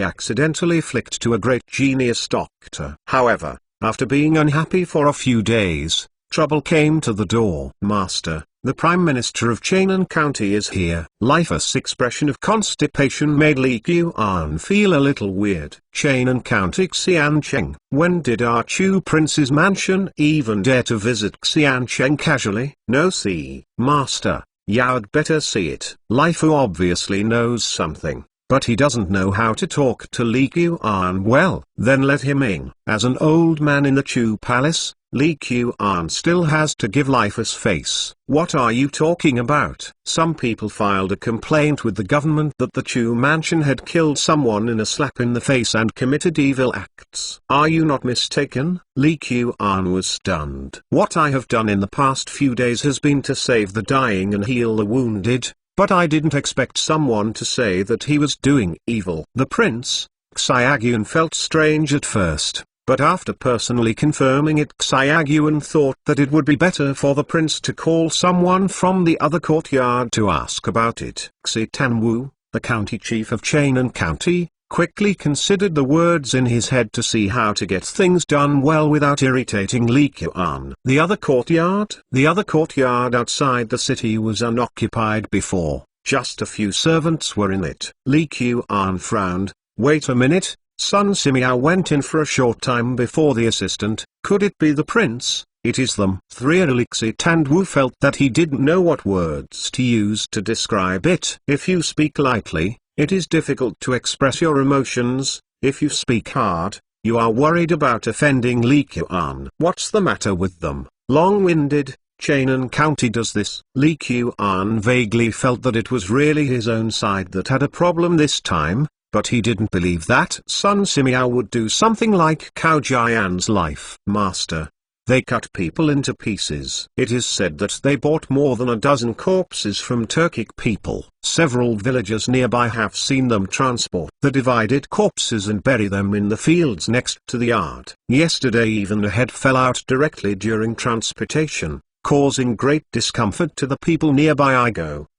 accidentally flicked to a great genius doctor. However, after being unhappy for a few days, trouble came to the door. Master, the Prime Minister of Chainan County is here. Lifeless expression of constipation made Li Qian feel a little weird. Chainan County Xiancheng. When did our Chu Prince's mansion even dare to visit Xiancheng casually? No, see, Master, you'd better see it. Lifu obviously knows something, but he doesn't know how to talk to Li Qian well. Then let him in. As an old man in the Chu Palace, Li Qian still has to give life a face. What are you talking about? Some people filed a complaint with the government that the Chu mansion had killed someone in a slap in the face and committed evil acts. Are you not mistaken? Li Qian was stunned. What I have done in the past few days has been to save the dying and heal the wounded, but I didn't expect someone to say that he was doing evil. The prince, Xiaogyun, felt strange at first, but after personally confirming it, Xiaogyun thought that it would be better for the prince to call someone from the other courtyard to ask about it. Xi Tanwu, the county chief of Chainan County, quickly considered the words in his head to see how to get things done well without irritating Li Qian. The other courtyard outside the city was unoccupied before. Just a few servants were in it. Li Qian frowned. Wait a minute, Sun Simiao went in for a short time before the assistant. Could it be the prince? It is them. 3 Elixir Tandwu felt that he didn't know what words to use to describe it. If you speak lightly, it is difficult to express your emotions. If you speak hard, you are worried about offending Li Qian. What's the matter with them? Long-winded. Chainan County does this. Li Qian vaguely felt that it was really his own side that had a problem this time, but he didn't believe that Sun Simiao would do something like Cao Jian's life. Master, they cut people into pieces. It is said that they bought more than a dozen corpses from Turkic people. Several villagers nearby have seen them transport the divided corpses and bury them in the fields next to the yard. Yesterday even a head fell out directly during transportation, causing great discomfort to the people nearby.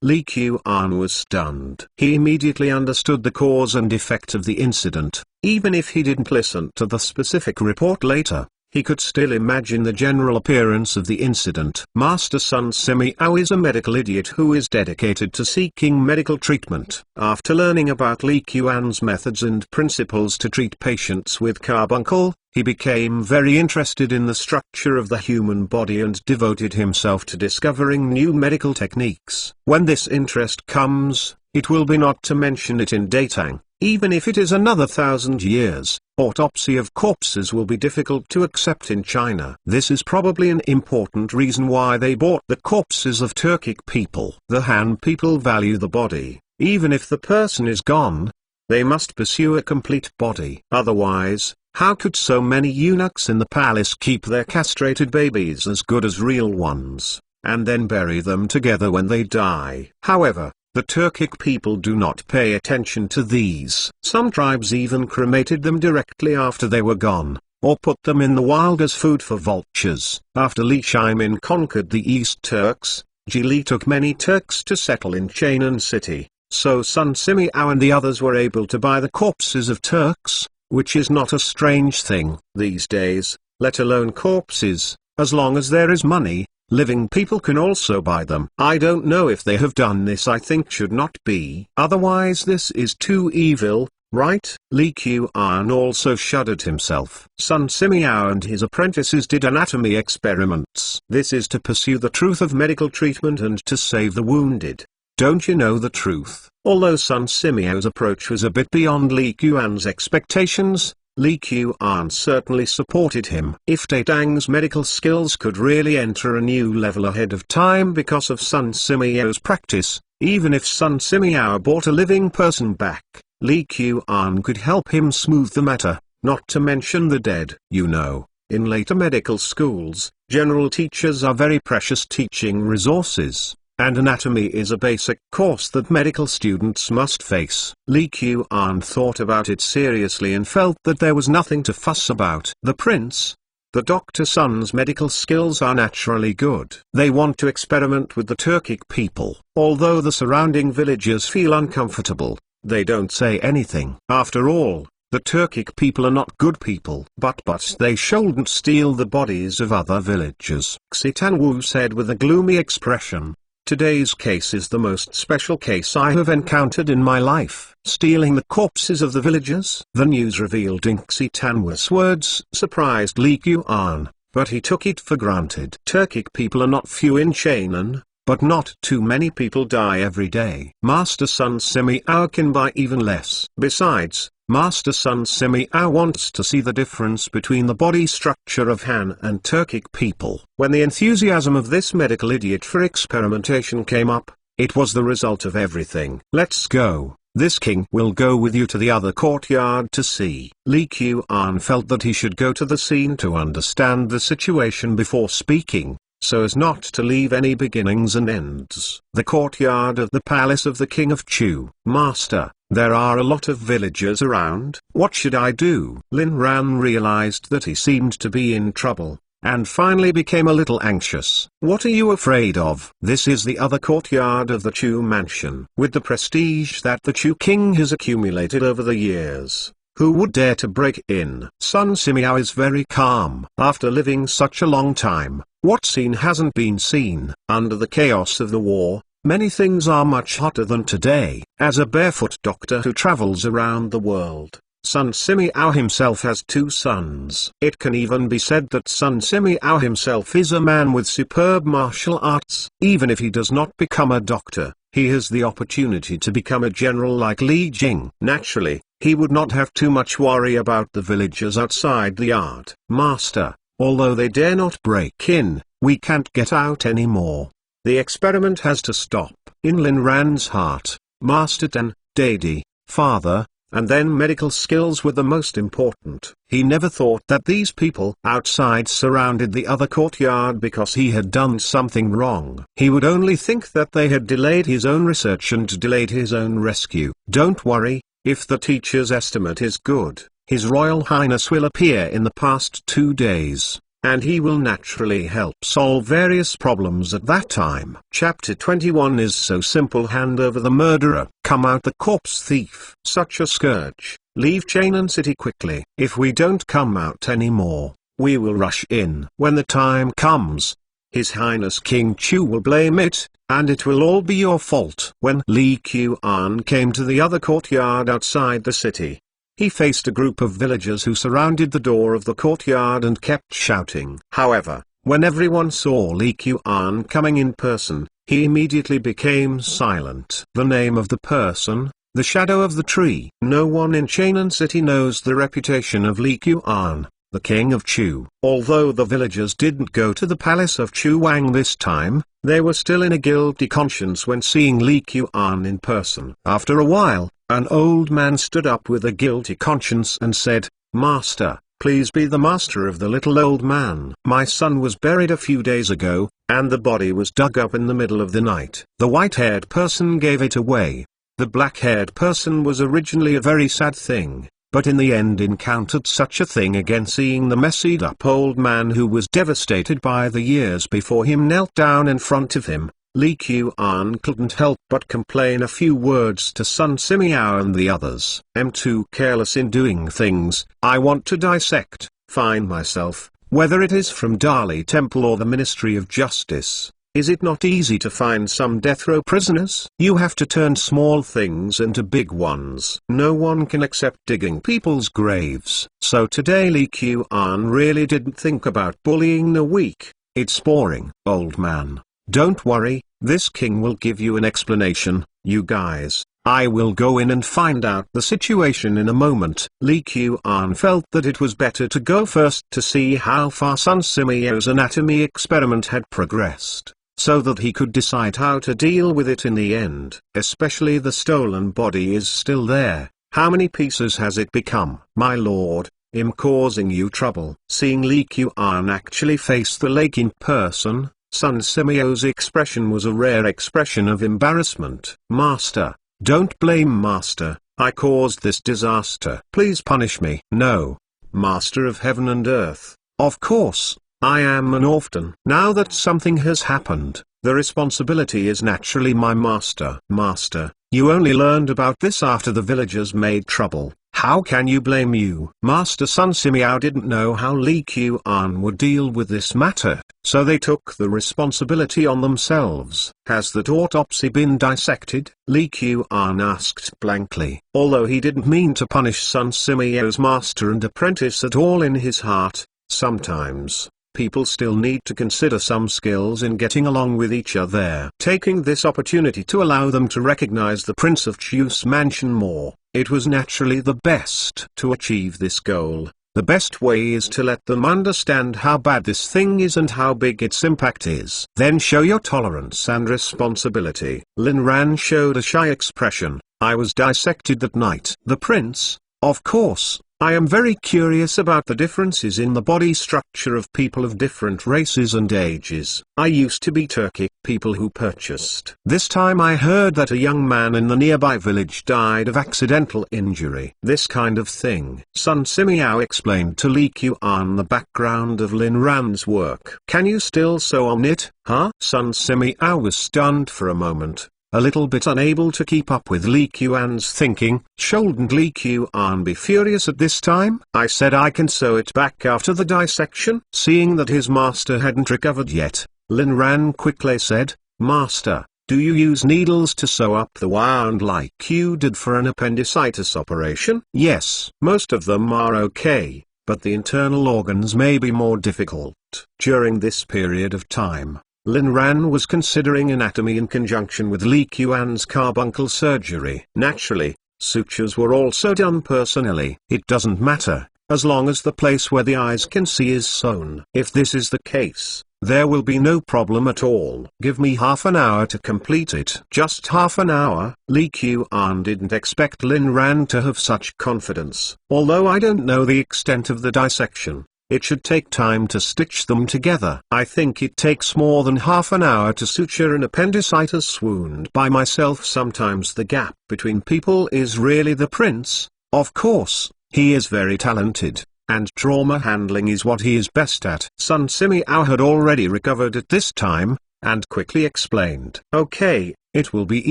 Li Qian was stunned. He immediately understood the cause and effect of the incident. Even if he didn't listen to the specific report later, he could still imagine the general appearance of the incident. Master Sun Simiao is a medical idiot who is dedicated to seeking medical treatment. After learning about Li Qian's methods and principles to treat patients with carbuncle, he became very interested in the structure of the human body and devoted himself to discovering new medical techniques. When this interest comes, it will be not to mention it in Datang. Even if it is another 1,000 years, autopsy of corpses will be difficult to accept in China. This is probably an important reason why they bought the corpses of Turkic people. The Han people value the body. Even if the person is gone, they must pursue a complete body. Otherwise, how could so many eunuchs in the palace keep their castrated babies as good as real ones, and then bury them together when they die? However, the Turkic people do not pay attention to these. Some tribes even cremated them directly after they were gone, or put them in the wild as food for vultures. After Li Shimin conquered the East Turks, Jili took many Turks to settle in Chainan city, so Sun Simiao and the others were able to buy the corpses of Turks, which is not a strange thing. These days, let alone corpses, as long as there is money, living people can also buy them. I don't know if they have done this. I think should not be. Otherwise this is too evil, right? Li Qian also shuddered himself. Sun Simiao and his apprentices did anatomy experiments. This is to pursue the truth of medical treatment and to save the wounded. Don't you know the truth? Although Sun Simiao's approach was a bit beyond Li Qian's expectations, Li Qian certainly supported him. If Datang's medical skills could really enter a new level ahead of time because of Sun Simiao's practice, even if Sun Simiao brought a living person back, Li Qian could help him smooth the matter, not to mention the dead. You know, in later medical schools, general teachers are very precious teaching resources, and anatomy is a basic course that medical students must face. Li Qian thought about it seriously and felt that there was nothing to fuss about. The prince, the doctor son's medical skills are naturally good. They want to experiment with the Turkic people. Although the surrounding villagers feel uncomfortable, they don't say anything. After all, the Turkic people are not good people. But they shouldn't steal the bodies of other villagers. Xi Tanwu said with a gloomy expression. Today's case is the most special case I have encountered in my life. Stealing the corpses of the villagers? The news revealed in Xi Tanwu's words surprised Li Qian, but he took it for granted. Turkic people are not few in Chainan, but not too many people die every day. Master Sun Simiao can buy even less. Besides, Master Sun Simiao wants to see the difference between the body structure of Han and Turkic people. When the enthusiasm of this medical idiot for experimentation came up, it was the result of everything. Let's go. This king will go with you to the other courtyard to see. Li Qian felt that he should go to the scene to understand the situation before speaking, so as not to leave any beginnings and ends. The courtyard of the palace of the king of Chu. Master, there are a lot of villagers around. What should I do? Lin Ran realized that he seemed to be in trouble, and finally became a little anxious. What are you afraid of? This is the other courtyard of the Chu mansion. With the prestige that the Chu king has accumulated over the years, who would dare to break in? Sun Simiao is very calm. After living such a long time, what scene hasn't been seen? Under the chaos of the war, many things are much hotter than today. As a barefoot doctor who travels around the world, Sun Simiao himself has 2 sons. It can even be said that Sun Simiao himself is a man with superb martial arts. Even if he does not become a doctor, he has the opportunity to become a general like Li Jing. Naturally, he would not have too much worry about the villagers outside the yard. Master, although they dare not break in, we can't get out anymore. The experiment has to stop. In Lin Ran's heart, Master Tan, Daddy, Father, and then medical skills were the most important. He never thought that these people outside surrounded the other courtyard because he had done something wrong. He would only think that they had delayed his own research and delayed his own rescue. Don't worry, if the teacher's estimate is good, His Royal Highness will appear in the past 2 days, and he will naturally help solve various problems at that time. Chapter 21 is so simple. Hand over the murderer. Come out the corpse thief. Such a scourge. Leave Chainan City quickly. If we don't come out anymore, we will rush in. When the time comes, His Highness King Chu will blame it, and it will all be your fault. When Li Qian came to the other courtyard outside the city, he faced a group of villagers who surrounded the door of the courtyard and kept shouting. However, when everyone saw Li Qian coming in person, he immediately became silent. The name of the person, the shadow of the tree. No one in Chainan City knows the reputation of Li Qian, the king of Chu. Although the villagers didn't go to the palace of Chu Wang this time, they were still in a guilty conscience when seeing Li Qian in person. After a while, an old man stood up with a guilty conscience and said, "Master, please be the master of the little old man. My son was buried a few days ago, and the body was dug up in the middle of the night. The white-haired person gave it away. The black-haired person was originally a very sad thing, but in the end encountered such a thing again." Seeing the messied-up old man who was devastated by the years before him knelt down in front of him, Li Qian couldn't help but complain a few words to Sun Simiao and the others. "I'm too careless in doing things. I want to dissect, find myself, whether it is from Dali Temple or the Ministry of Justice. Is it not easy to find some death row prisoners? You have to turn small things into big ones. No one can accept digging people's graves." So today Li Qian really didn't think about bullying the weak. "It's boring, old man. Don't worry, this king will give you an explanation. You guys, I will go in and find out the situation in a moment." Li Qian felt that it was better to go first to see how far Sun Simiao's anatomy experiment had progressed, so that he could decide how to deal with it in the end. Especially the stolen body is still there. How many pieces has it become? "My lord, I'm causing you trouble." Seeing Li Qian actually face the lake in person, Sun Simiao's expression was a rare expression of embarrassment. "Master, don't blame Master. I caused this disaster. Please punish me." "No, Master of Heaven and Earth. Of course, I am an orphan. Now that something has happened, the responsibility is naturally my master." "Master, you only learned about this after the villagers made trouble. How can you blame you?" Master Sun Simiao didn't know how Li Qian would deal with this matter, so they took the responsibility on themselves. "Has that autopsy been dissected?" Li Qian asked blankly. Although he didn't mean to punish Sun Simiao's master and apprentice at all in his heart, sometimes people still need to consider some skills in getting along with each other. Taking this opportunity to allow them to recognize the Prince of Chu's mansion more, it was naturally the best. To achieve this goal, the best way is to let them understand how bad this thing is and how big its impact is. Then show your tolerance and responsibility. Lin Ran showed a shy expression. "I was dissected that night." "The prince? Of course, I am very curious about the differences in the body structure of people of different races and ages. I used to be Turkic people who purchased. This time I heard that a young man in the nearby village died of accidental injury. This kind of thing. Sun Simiao explained to Li Qian the background of Lin Ran's work. Can you still sew on it, huh? Sun Simiao was stunned for a moment, a little bit unable to keep up with Li Qian's thinking. Shouldn't Li Qian be furious at this time? I said I can sew it back after the dissection. Seeing that his master hadn't recovered yet, Lin Ran quickly said, Master, do you use needles to sew up the wound like you did for an appendicitis operation? Yes. Most of them are okay, but the internal organs may be more difficult. During this period of time, Lin Ran was considering anatomy in conjunction with Li Qian's carbuncle surgery. Naturally, sutures were also done personally. It doesn't matter, as long as the place where the eyes can see is sewn. If this is the case, there will be no problem at all. Give me half an hour to complete it. Just half an hour? Li Qian didn't expect Lin Ran to have such confidence. Although I don't know the extent of the dissection, it should take time to stitch them together. I think it takes more than half an hour to suture an appendicitis wound by myself. Sometimes the gap between people is really the prince. Of course, he is very talented, and trauma handling is what he is best at. Sun Simiao had already recovered at this time, and quickly explained. Okay, it will be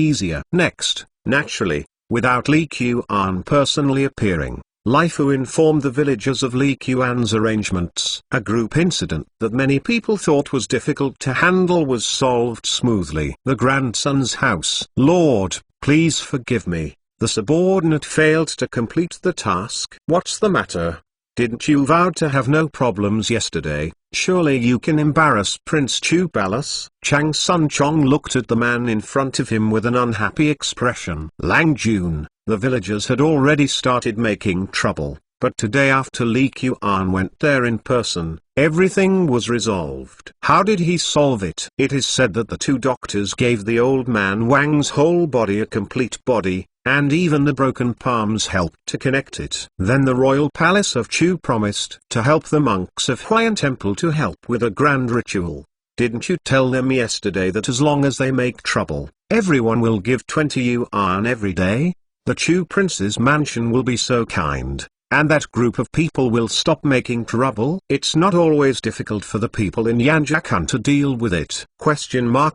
easier. Next, naturally, without Li Qian personally appearing, Lai Fu informed the villagers of Li Qian's arrangements. A group incident that many people thought was difficult to handle was solved smoothly. The grandson's house. Lord, please forgive me. The subordinate failed to complete the task. What's the matter? Didn't you vow to have no problems yesterday? Surely you can embarrass Prince Chu Palace? Chang Sun Chong looked at the man in front of him with an unhappy expression. Lang Jun. The villagers had already started making trouble, but today after Li Qian went there in person, everything was resolved. How did he solve it? It is said that the two doctors gave the old man Wang's whole body a complete body, and even the broken palms helped to connect it. Then the royal palace of Chu promised to help the monks of Huayan Temple to help with a grand ritual. Didn't you tell them yesterday that as long as they make trouble, everyone will give 20 yuan every day? The Chu prince's mansion will be so kind, and that group of people will stop making trouble. It's not always difficult for the people in Yanjiakan to deal with it.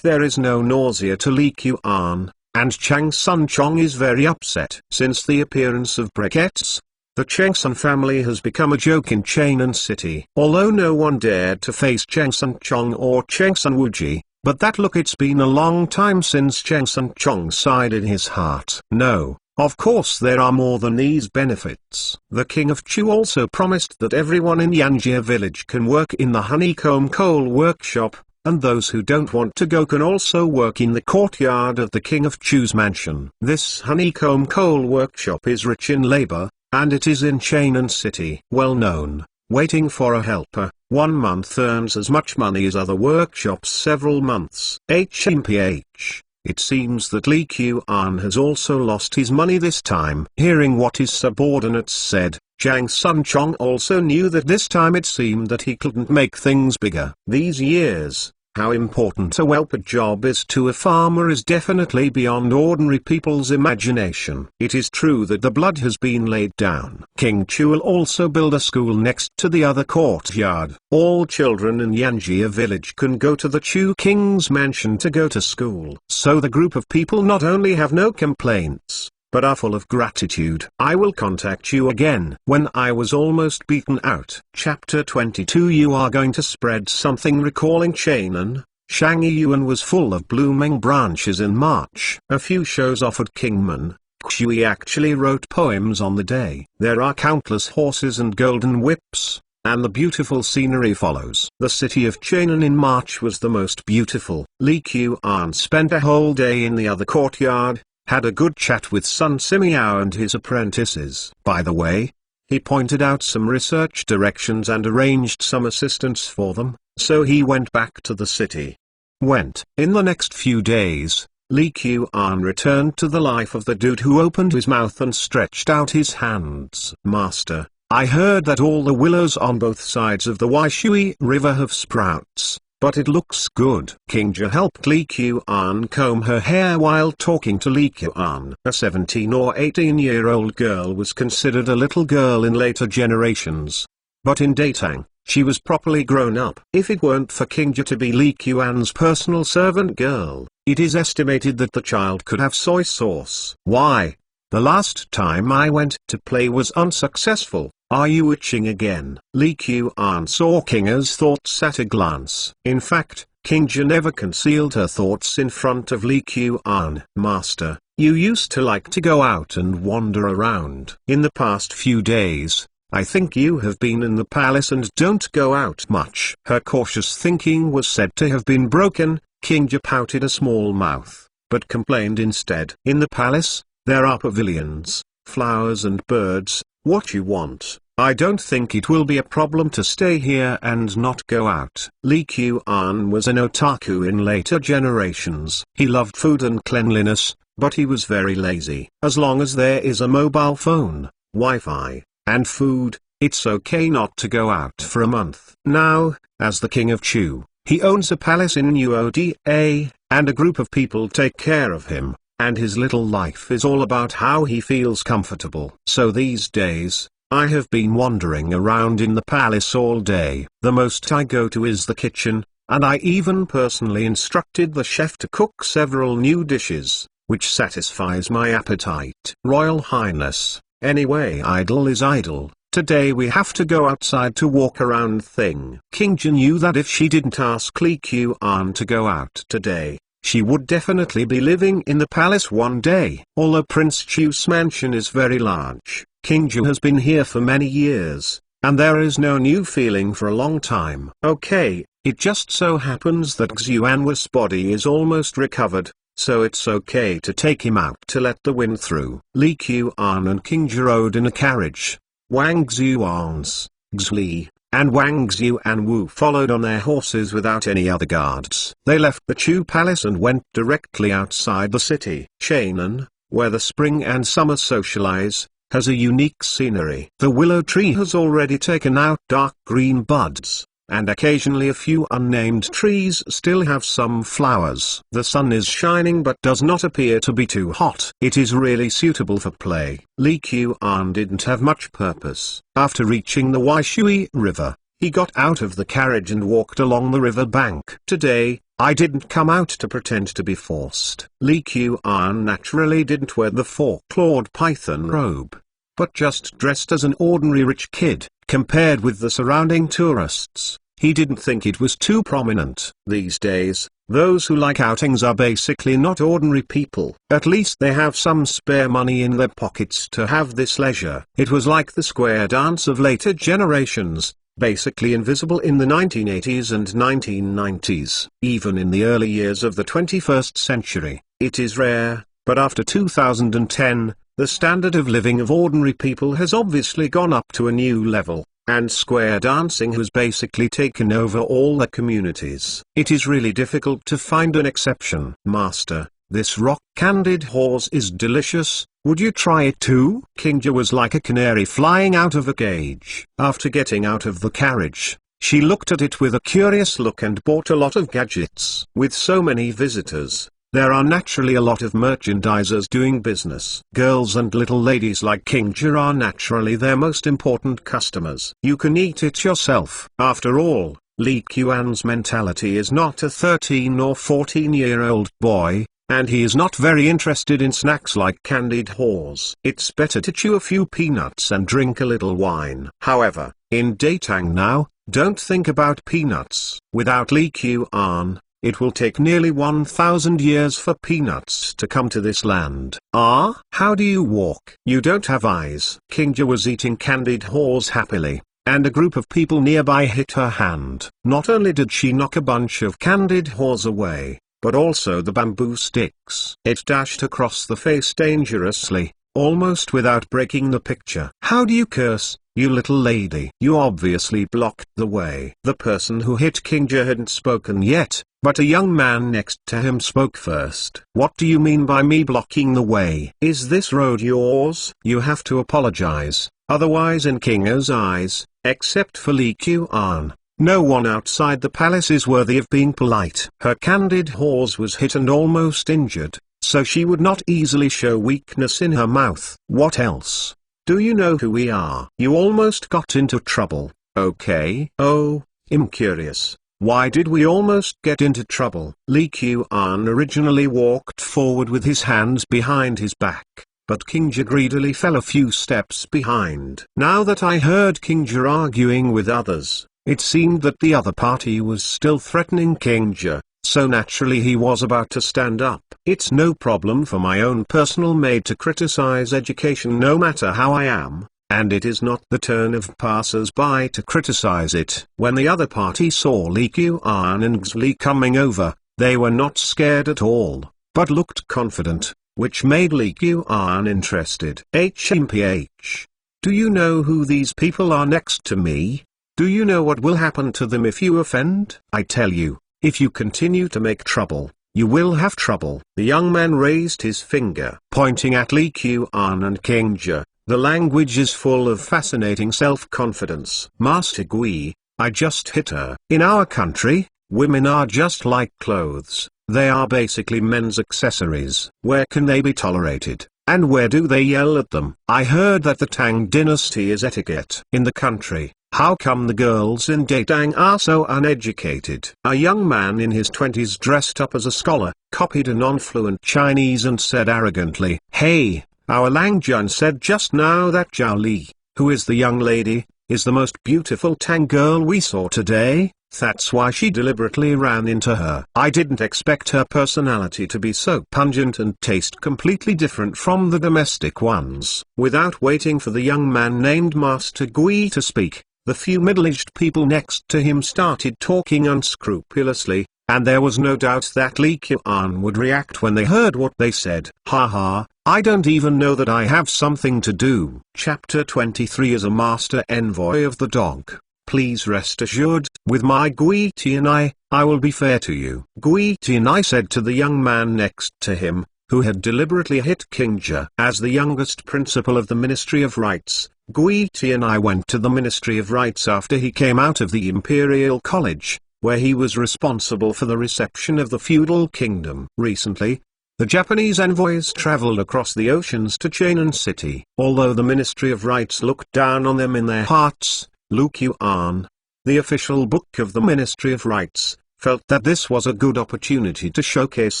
There is no nausea to Li Qian, and Chang Sun Chong is very upset. Since the appearance of briquettes, the Cheng Sun family has become a joke in Chainan City. Although no one dared to face Cheng Sun Chong or Cheng Sun Wuji, but that look, it's been a long time since Cheng Sun Chong sighed in his heart. No. Of course there are more than these benefits. The king of Chu also promised that everyone in Yanjia village can work in the honeycomb coal workshop, and those who don't want to go can also work in the courtyard of the king of Chu's mansion. This honeycomb coal workshop is rich in labor, and it is in Chainan City. Well known. Waiting for a helper, 1 month earns as much money as other workshops several months. HMPH. It seems that Li Qian has also lost his money this time. Hearing what his subordinates said, Chang Sun Chong also knew that this time it seemed that he couldn't make things bigger. These years, how important a welfare job is to a farmer is definitely beyond ordinary people's imagination. It is true that the blood has been laid down. King Chu will also build a school next to the other courtyard. All children in Yanjia village can go to the Chu King's mansion to go to school. So the group of people not only have no complaints, but are full of gratitude. I will contact you again. When I was almost beaten out. Chapter 22. You are going to spread something. Recalling Chainan, Shang Yuan was full of blooming branches in March. A few shows offered Kingman. Kushui actually wrote poems on the day. There are countless horses and golden whips, and the beautiful scenery follows. The city of Chainan in March was the most beautiful. Li Qian spent a whole day in the other courtyard, had a good chat with Sun Simiao and his apprentices. By the way, he pointed out some research directions and arranged some assistance for them, so he went back to the city. In the next few days, Li Qian returned to the life of the dude who opened his mouth and stretched out his hands. Master, I heard that all the willows on both sides of the Waishui River have sprouts, but it looks good. King Ja helped Li Qian comb her hair while talking to Li Qian. A 17 or 18-year-old girl was considered a little girl in later generations. But in Datang, she was properly grown up. If it weren't for King Ja to be Li Qian's personal servant girl, it is estimated that the child could have soy sauce. Why? The last time I went to play was unsuccessful. Are you itching again? Li Qian saw King Ja's thoughts at a glance. In fact, King Ja never concealed her thoughts in front of Li Qian. Master, you used to like to go out and wander around. In the past few days, I think you have been in the palace and don't go out much. Her cautious thinking was said to have been broken. King Ja pouted a small mouth, but complained instead. In the palace, there are pavilions, flowers and birds. What you want. I don't think it will be a problem to stay here and not go out. Li Qian was an otaku in later generations. He loved food and cleanliness, but he was very lazy. As long as there is a mobile phone, Wi-Fi, and food, it's okay not to go out for a month. Now, as the king of Chu, he owns a palace in Uoda, and a group of people take care of him, and his little life is all about how he feels comfortable. So these days, I have been wandering around in the palace all day. The most I go to is the kitchen, and I even personally instructed the chef to cook several new dishes, which satisfies my appetite. Royal Highness, anyway, idle is idle. Today we have to go outside to walk around thing. King Ja knew that if she didn't ask Li Qian to go out today, she would definitely be living in the palace one day. Although Prince Chu's mansion is very large, King Ja has been here for many years, and there is no new feeling for a long time. Okay, it just so happens that Xuanwa's body is almost recovered, so it's okay to take him out to let the wind through. Li Qian and King Ja rode in a carriage. Wang Xuan's, Xli, and Wang Xuanwu followed on their horses without any other guards. They left the Chu Palace and went directly outside the city. Chainan, where the spring and summer socialize, has a unique scenery. The willow tree has already taken out dark green buds, and occasionally a few unnamed trees still have some flowers. The sun is shining but does not appear to be too hot. It is really suitable for play. Li Qian didn't have much purpose. After reaching the Waishui River, he got out of the carriage and walked along the river bank. Today, I didn't come out to pretend to be forced. Li Qian naturally didn't wear the four-clawed python robe, but just dressed as an ordinary rich kid. Compared with the surrounding tourists, he didn't think it was too prominent. These days, those who like outings are basically not ordinary people. At least they have some spare money in their pockets to have this leisure. It was like the square dance of later generations, basically invisible in the 1980s and 1990s. Even in the early years of the 21st century, it is rare, but after 2010, the standard of living of ordinary people has obviously gone up to a new level, and square dancing has basically taken over all the communities. It is really difficult to find an exception. Master, this rock candied horse is delicious, would you try it too? King Ja was like a canary flying out of a cage. After getting out of the carriage, she looked at it with a curious look and bought a lot of gadgets. With so many visitors, there are naturally a lot of merchandisers doing business. Girls and little ladies like King Ja are naturally their most important customers. You can eat it yourself. After all, Li Qian's mentality is not a 13 or 14-year-old boy, and he is not very interested in snacks like candied haws. It's better to chew a few peanuts and drink a little wine. However, in Datang now, don't think about peanuts. Without Li Qian, it will take nearly 1,000 years for peanuts to come to this land. Ah? How do you walk? You don't have eyes. King Ja was eating candied haws happily, and a group of people nearby hit her hand. Not only did she knock a bunch of candied haws away, but also the bamboo sticks. It dashed across the face dangerously, almost without breaking the picture. How do you curse, you little lady? You obviously blocked the way. The person who hit King Ja hadn't spoken yet, but a young man next to him spoke first. What do you mean by me blocking the way? Is this road yours? You have to apologize. Otherwise in King Er's eyes, except for Li Qian, no one outside the palace is worthy of being polite. Her candid horse was hit and almost injured, so she would not easily show weakness in her mouth. What else? Do you know who we are? You almost got into trouble. Okay. Oh, I'm curious. Why did we almost get into trouble? Li Qian originally walked forward with his hands behind his back, but King Jia greedily fell a few steps behind. Now that I heard King Jia arguing with others, it seemed that the other party was still threatening King Jia, so naturally he was about to stand up. It's no problem for my own personal maid to criticize education no matter how I am, and it is not the turn of passers-by to criticize it. When the other party saw Li Qian and Xli coming over, they were not scared at all, but looked confident, which made Li Qian interested. HMPH. Do you know who these people are next to me? Do you know what will happen to them if you offend? I tell you, if you continue to make trouble, you will have trouble. The young man raised his finger, pointing at Li Qian and King Jia. The language is full of fascinating self-confidence. Master Gui, I just hit her. In our country, women are just like clothes. They are basically men's accessories. Where can they be tolerated? And where do they yell at them? I heard that the Tang dynasty is etiquette in the country. How come the girls in Tang are so uneducated? A young man in his 20s dressed up as a scholar, copied a non-fluent Chinese and said arrogantly, "Hey, our Lang Jun said just now that Zhao Li, who is the young lady, is the most beautiful Tang girl we saw today. That's why she deliberately ran into her. I didn't expect her personality to be so pungent and taste completely different from the domestic ones." Without waiting for the young man named Master Gui to speak, the few middle-aged people next to him started talking unscrupulously, and there was no doubt that Li Qian would react when they heard what they said. Haha, I don't even know that I have something to do. Chapter 23. As a master envoy of the dog, please rest assured, with my Gui Tianai, I will be fair to you. Gui Tianai said to the young man next to him, who had deliberately hit King Jia. As the youngest principal of the Ministry of Rights, Gui Tianai went to the Ministry of Rights after he came out of the Imperial College, where he was responsible for the reception of the feudal kingdom. Recently, the Japanese envoys traveled across the oceans to Chainan City. Although the Ministry of Rights looked down on them in their hearts, Lu Qian, the official book of the Ministry of Rights, felt that this was a good opportunity to showcase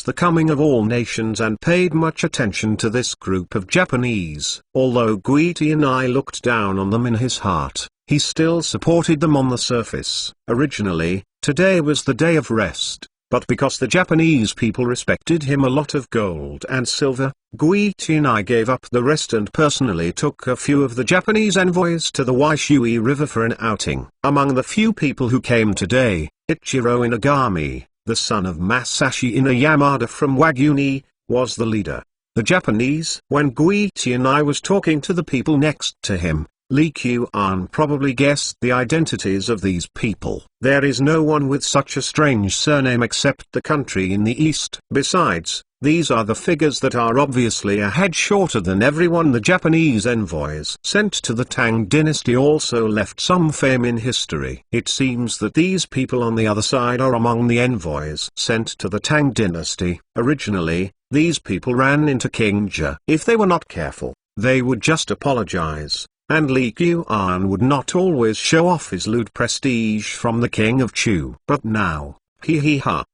the coming of all nations and paid much attention to this group of Japanese. Although Gui Tianai looked down on them in his heart, he still supported them on the surface. Originally, today was the day of rest, but because the Japanese people respected him a lot of gold and silver, Gui Tianai gave up the rest and personally took a few of the Japanese envoys to the Waishui River for an outing. Among the few people who came today, Ichiro Inagami, the son of Masashi Inuyamada from Waguni, was the leader. The Japanese. When Gui Tianai was talking to the people next to him, Li Qian probably guessed the identities of these people. There is no one with such a strange surname except the country in the east. Besides, these are the figures that are obviously a head shorter than everyone. The Japanese envoys sent to the Tang dynasty also left some fame in history. It seems that these people on the other side are among the envoys sent to the Tang dynasty. Originally, these people ran into King Jia. If they were not careful, they would just apologize, and Li Qian would not always show off his lewd prestige from the king of Chu. But now,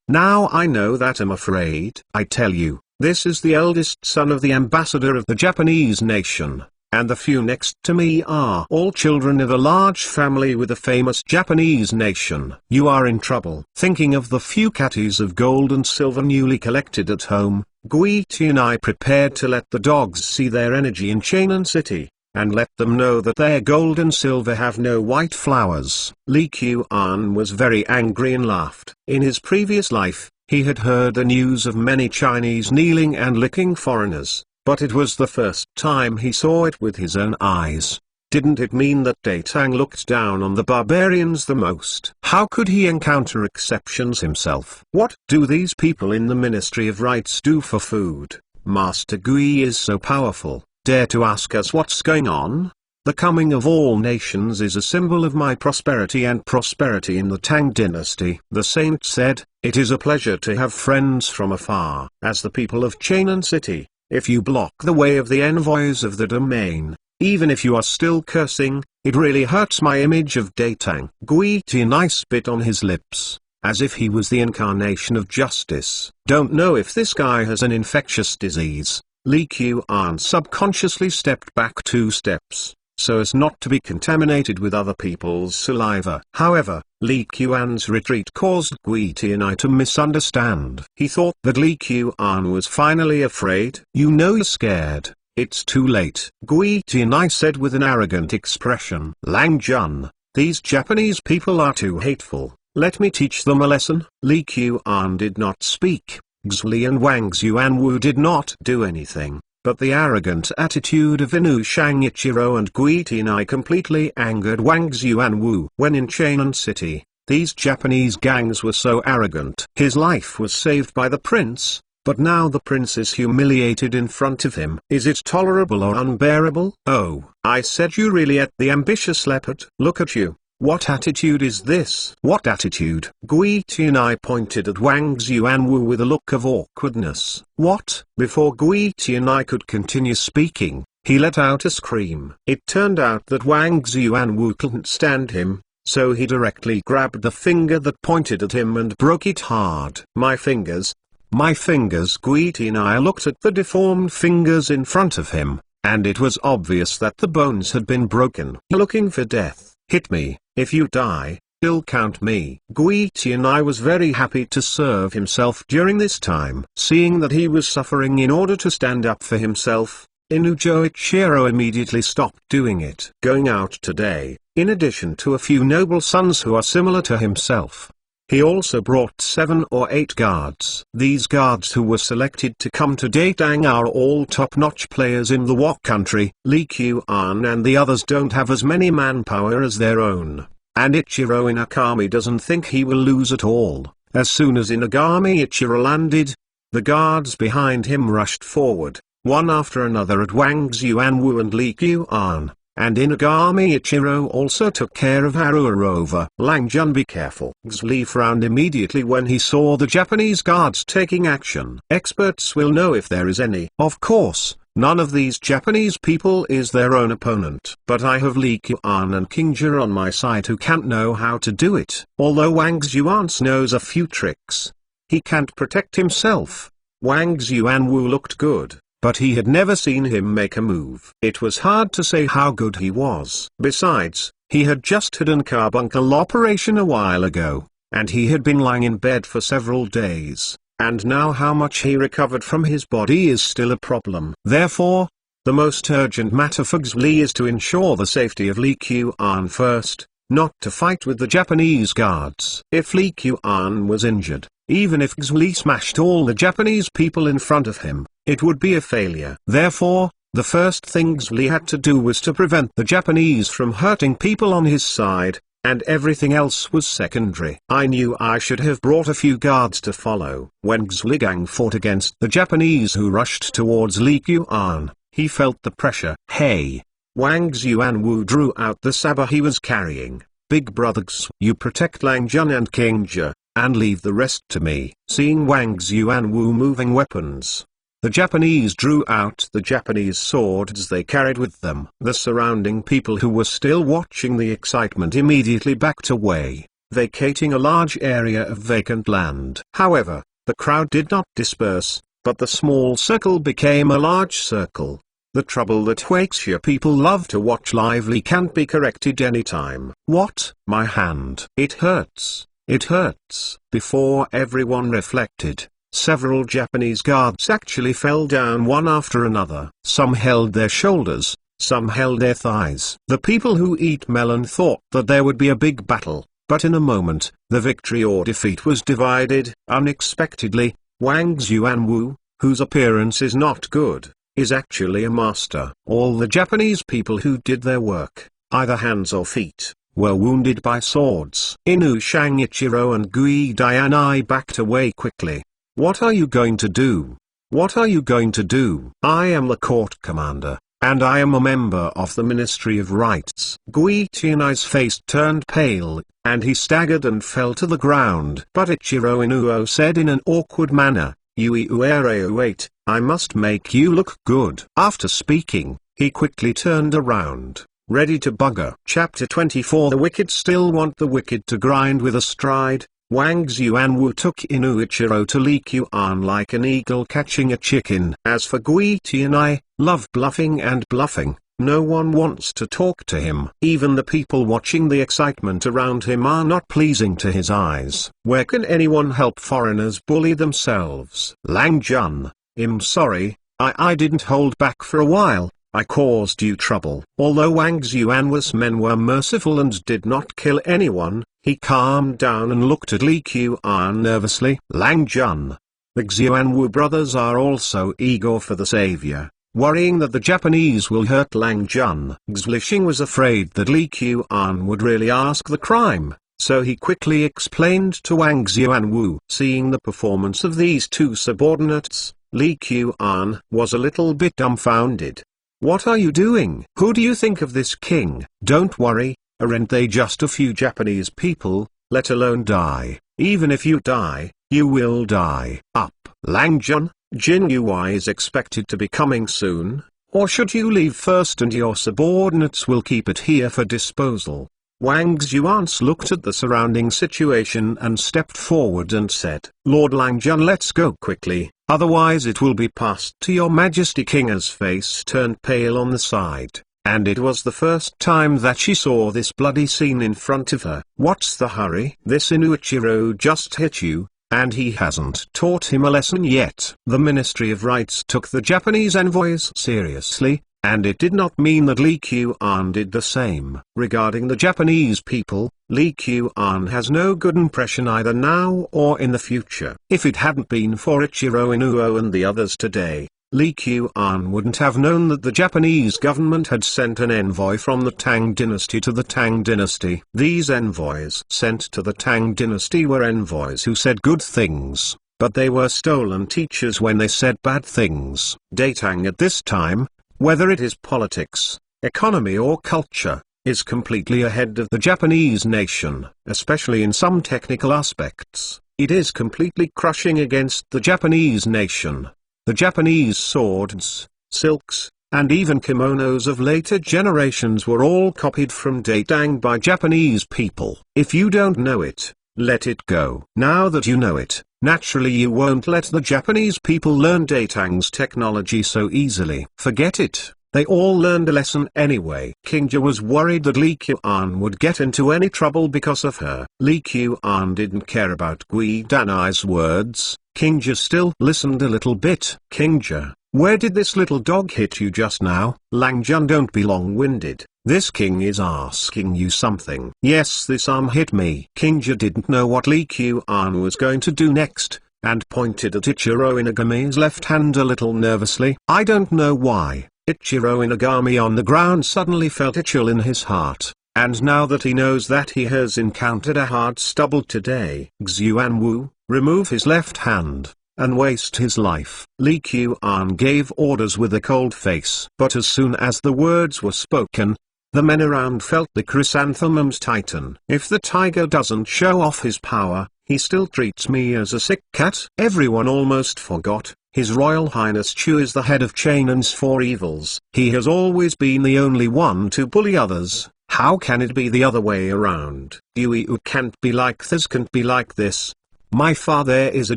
now I know that I'm afraid. I tell you, this is the eldest son of the ambassador of the Japanese nation, and the few next to me are all children of a large family with a famous Japanese nation. You are in trouble. Thinking of the few catties of gold and silver newly collected at home, Gui Tianai prepared to let the dogs see their energy in Chainan City, and let them know that their gold and silver have no white flowers. Li Qian was very angry and laughed. In his previous life, he had heard the news of many Chinese kneeling and licking foreigners, but it was the first time he saw it with his own eyes. Didn't it mean that Tang looked down on the barbarians the most? How could he encounter exceptions himself? What do these people in the Ministry of Rights do for food? Master Gui is so powerful. Dare to ask us what's going on? The coming of all nations is a symbol of my prosperity and prosperity in the Tang dynasty. The saint said, "It is a pleasure to have friends from afar." As the people of Chainan City, if you block the way of the envoys of the domain, even if you are still cursing, it really hurts my image of Datang. Gui Tianai spit on his lips, as if he was the incarnation of justice. Don't know if this guy has an infectious disease. Li Qian subconsciously stepped back 2 steps, so as not to be contaminated with other people's saliva. However, Li Qian's retreat caused Gui Tianai to misunderstand. He thought that Li Qian was finally afraid. "You know you're scared. It's too late," Gui Tianai said with an arrogant expression. "Lang Jun, these Japanese people are too hateful. Let me teach them a lesson." Li Qian did not speak. Xli and Wang Xuanwu did not do anything. But the arrogant attitude of Inu Shangyichiro and Gui Tianai completely angered Wang Xuanwu. When in Chainan City, these Japanese gangs were so arrogant. His life was saved by the prince, but now the prince is humiliated in front of him. Is it tolerable or unbearable? "Oh, I said you really ate the ambitious leopard. Look at you. What attitude is this?" "What attitude?" Gui Tianai pointed at Wang Xuanwu with a look of awkwardness. "What?" Before Gui Tianai could continue speaking, he let out a scream. It turned out that Wang Xuanwu couldn't stand him, so he directly grabbed the finger that pointed at him and broke it hard. My fingers. Gui Tianai looked at the deformed fingers in front of him, and it was obvious that the bones had been broken. Looking for death. "Hit me, if you die, still count me." Gui Tianai was very happy to serve himself during this time. Seeing that he was suffering in order to stand up for himself, Inu Joichiro immediately stopped doing it. Going out today, in addition to a few noble sons who are similar to himself, he also brought 7 or 8 guards. These guards who were selected to come to Datang are all top-notch players in the Wok country. Li Qian and the others don't have as many manpower as their own, and Ichiro Inagami doesn't think he will lose at all. As soon as Inagami Ichiro landed, the guards behind him rushed forward, one after another at Wang Xuanwu and Li Qian. And Inagami Ichiro also took care of Haruarova. "Lang Jun, be careful." Xli frowned immediately when he saw the Japanese guards taking action. "Experts will know if there is any." Of course, none of these Japanese people is their own opponent. But I have Li Qian and Qingja on my side who can't know how to do it. Although Wang Xuan knows a few tricks, he can't protect himself. Wang Xuanwu looked good, but he had never seen him make a move. It was hard to say how good he was. Besides, he had just had an carbuncle operation a while ago, and he had been lying in bed for several days, and now how much he recovered from his body is still a problem. Therefore, the most urgent matter for Xli is to ensure the safety of Li Qian first, not to fight with the Japanese guards. If Li Qian was injured, even if Xli smashed all the Japanese people in front of him, it would be a failure. Therefore, the first thing Xli had to do was to prevent the Japanese from hurting people on his side, and everything else was secondary. I knew I should have brought a few guards to follow. When Xligang fought against the Japanese who rushed towards Li Qian, he felt the pressure. "Hey!" Wang Xuanwu drew out the saber he was carrying. "Big brother X, you protect Lang Jun and Qingja, and leave the rest to me." Seeing Wang Xuanwu moving weapons, the Japanese drew out the Japanese swords they carried with them. The surrounding people who were still watching the excitement immediately backed away, vacating a large area of vacant land. However, the crowd did not disperse, but the small circle became a large circle. The trouble that Huaxia people love to watch lively can't be corrected anytime. "What? My hand. It hurts. It hurts." Before everyone reflected, several Japanese guards actually fell down one after another. Some held their shoulders, some held their thighs. The people who eat melon thought that there would be a big battle, but in a moment, the victory or defeat was divided. Unexpectedly, Wang Xuanwu, whose appearance is not good, is actually a master. All the Japanese people who did their work, either hands or feet, were wounded by swords. Inu Shangyichiro and Gui Dianai backed away quickly. "What are you going to do? What are you going to do?" "I am the court commander. and I am a member of the Ministry of Rights. Gui Tianai's face turned pale, and he staggered and fell to the ground. But Ichiro Inuo said in an awkward manner, wait, I must make you look good. After speaking, he quickly turned around, ready to bugger. Chapter 24. The wicked still want the wicked to grind with a stride. Wang Xuanwu took Inuichiro to Li Qian like an eagle catching a chicken. As for Gui Tianai, love bluffing and bluffing. No one wants to talk to him. Even the people watching the excitement around him are not pleasing to his eyes. Where can anyone help foreigners bully themselves? Lang Jun, I'm sorry, I didn't hold back for a while. I caused you trouble. Although Wang Xuanwu's men were merciful and did not kill anyone, he calmed down and looked at Li Qian nervously. Lang Jun. The Xuanwu brothers are also eager for the savior, worrying that the Japanese will hurt Lang Jun. Xlishing was afraid that Li Qian would really ask the crime, so he quickly explained to Wang Xuanwu. Seeing the performance of these two subordinates, Li Qian was a little bit dumbfounded. What are you doing? Who do you think of this king? Don't worry, aren't they just a few Japanese people, let alone die? Even if you die, you will die. Up. Lang Jun, Jin Ui is expected to be coming soon, or should you leave first and your subordinates will keep it here for disposal? Wang Xuan's looked at the surrounding situation and stepped forward and said, Lord Lang Jun, let's go quickly, otherwise it will be passed to your majesty. King's face turned pale on the side, and it was the first time that she saw this bloody scene in front of her. What's the hurry? This Inuichiro just hit you, and he hasn't taught him a lesson yet. The Ministry of Rights took the Japanese envoys seriously, and it did not mean that Li Qian did the same. Regarding the Japanese people, Li Qian has no good impression either now or in the future. If it hadn't been for Ichiro Inuo and the others today, Li Qian wouldn't have known that the Japanese government had sent an envoy from the Tang dynasty to the Tang dynasty. These envoys sent to the Tang dynasty were envoys who said good things, but they were stolen teachers when they said bad things. Tang at this time, whether it is politics, economy or culture, is completely ahead of the Japanese nation, especially in some technical aspects. It is completely crushing against the Japanese nation. The Japanese swords, silks, and even kimonos of later generations were all copied from Tang by Japanese people. If you don't know it, let it go. Now that you know it, naturally you won't let the Japanese people learn Tang's technology so easily. Forget it, they all learned a lesson anyway. Kingja was worried that Li Qian would get into any trouble because of her. Li Qian didn't care about Gui Tianai's words. Kingja still listened a little bit. Kingja, where did this little dog hit you just now? Lang Jun, don't be long-winded. This king is asking you something. Yes, this arm hit me. Kingja didn't know what Li Qian was going to do next, and pointed at Ichiro Inagami's left hand a little nervously. I don't know why, Ichiro Inagami on the ground suddenly felt a chill in his heart, and now that he knows that he has encountered a hard stubble today, Xuanwu, remove his left hand, and waste his life. Li Qian gave orders with a cold face. But as soon as the words were spoken, the men around felt the chrysanthemums tighten. If the tiger doesn't show off his power, he still treats me as a sick cat. Everyone almost forgot, His Royal Highness Chu is the head of Chainan's four evils. He has always been the only one to bully others. How can it be the other way around? You can't be like this, can't be like this. My father is a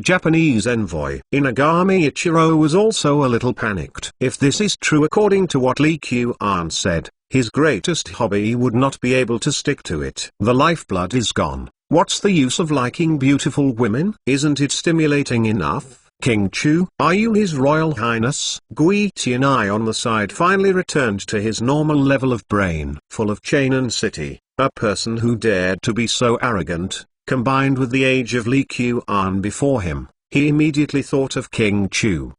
Japanese envoy. Inagami Ichiro was also a little panicked. If this is true according to what Li Qian said, his greatest hobby would not be able to stick to it. The lifeblood is gone. What's the use of liking beautiful women? Isn't it stimulating enough? King Chu, are you His Royal Highness? Gui Tianai on the side finally returned to his normal level of brain. Full of Chainan City, a person who dared to be so arrogant, combined with the age of Li Qian before him, he immediately thought of King Chu.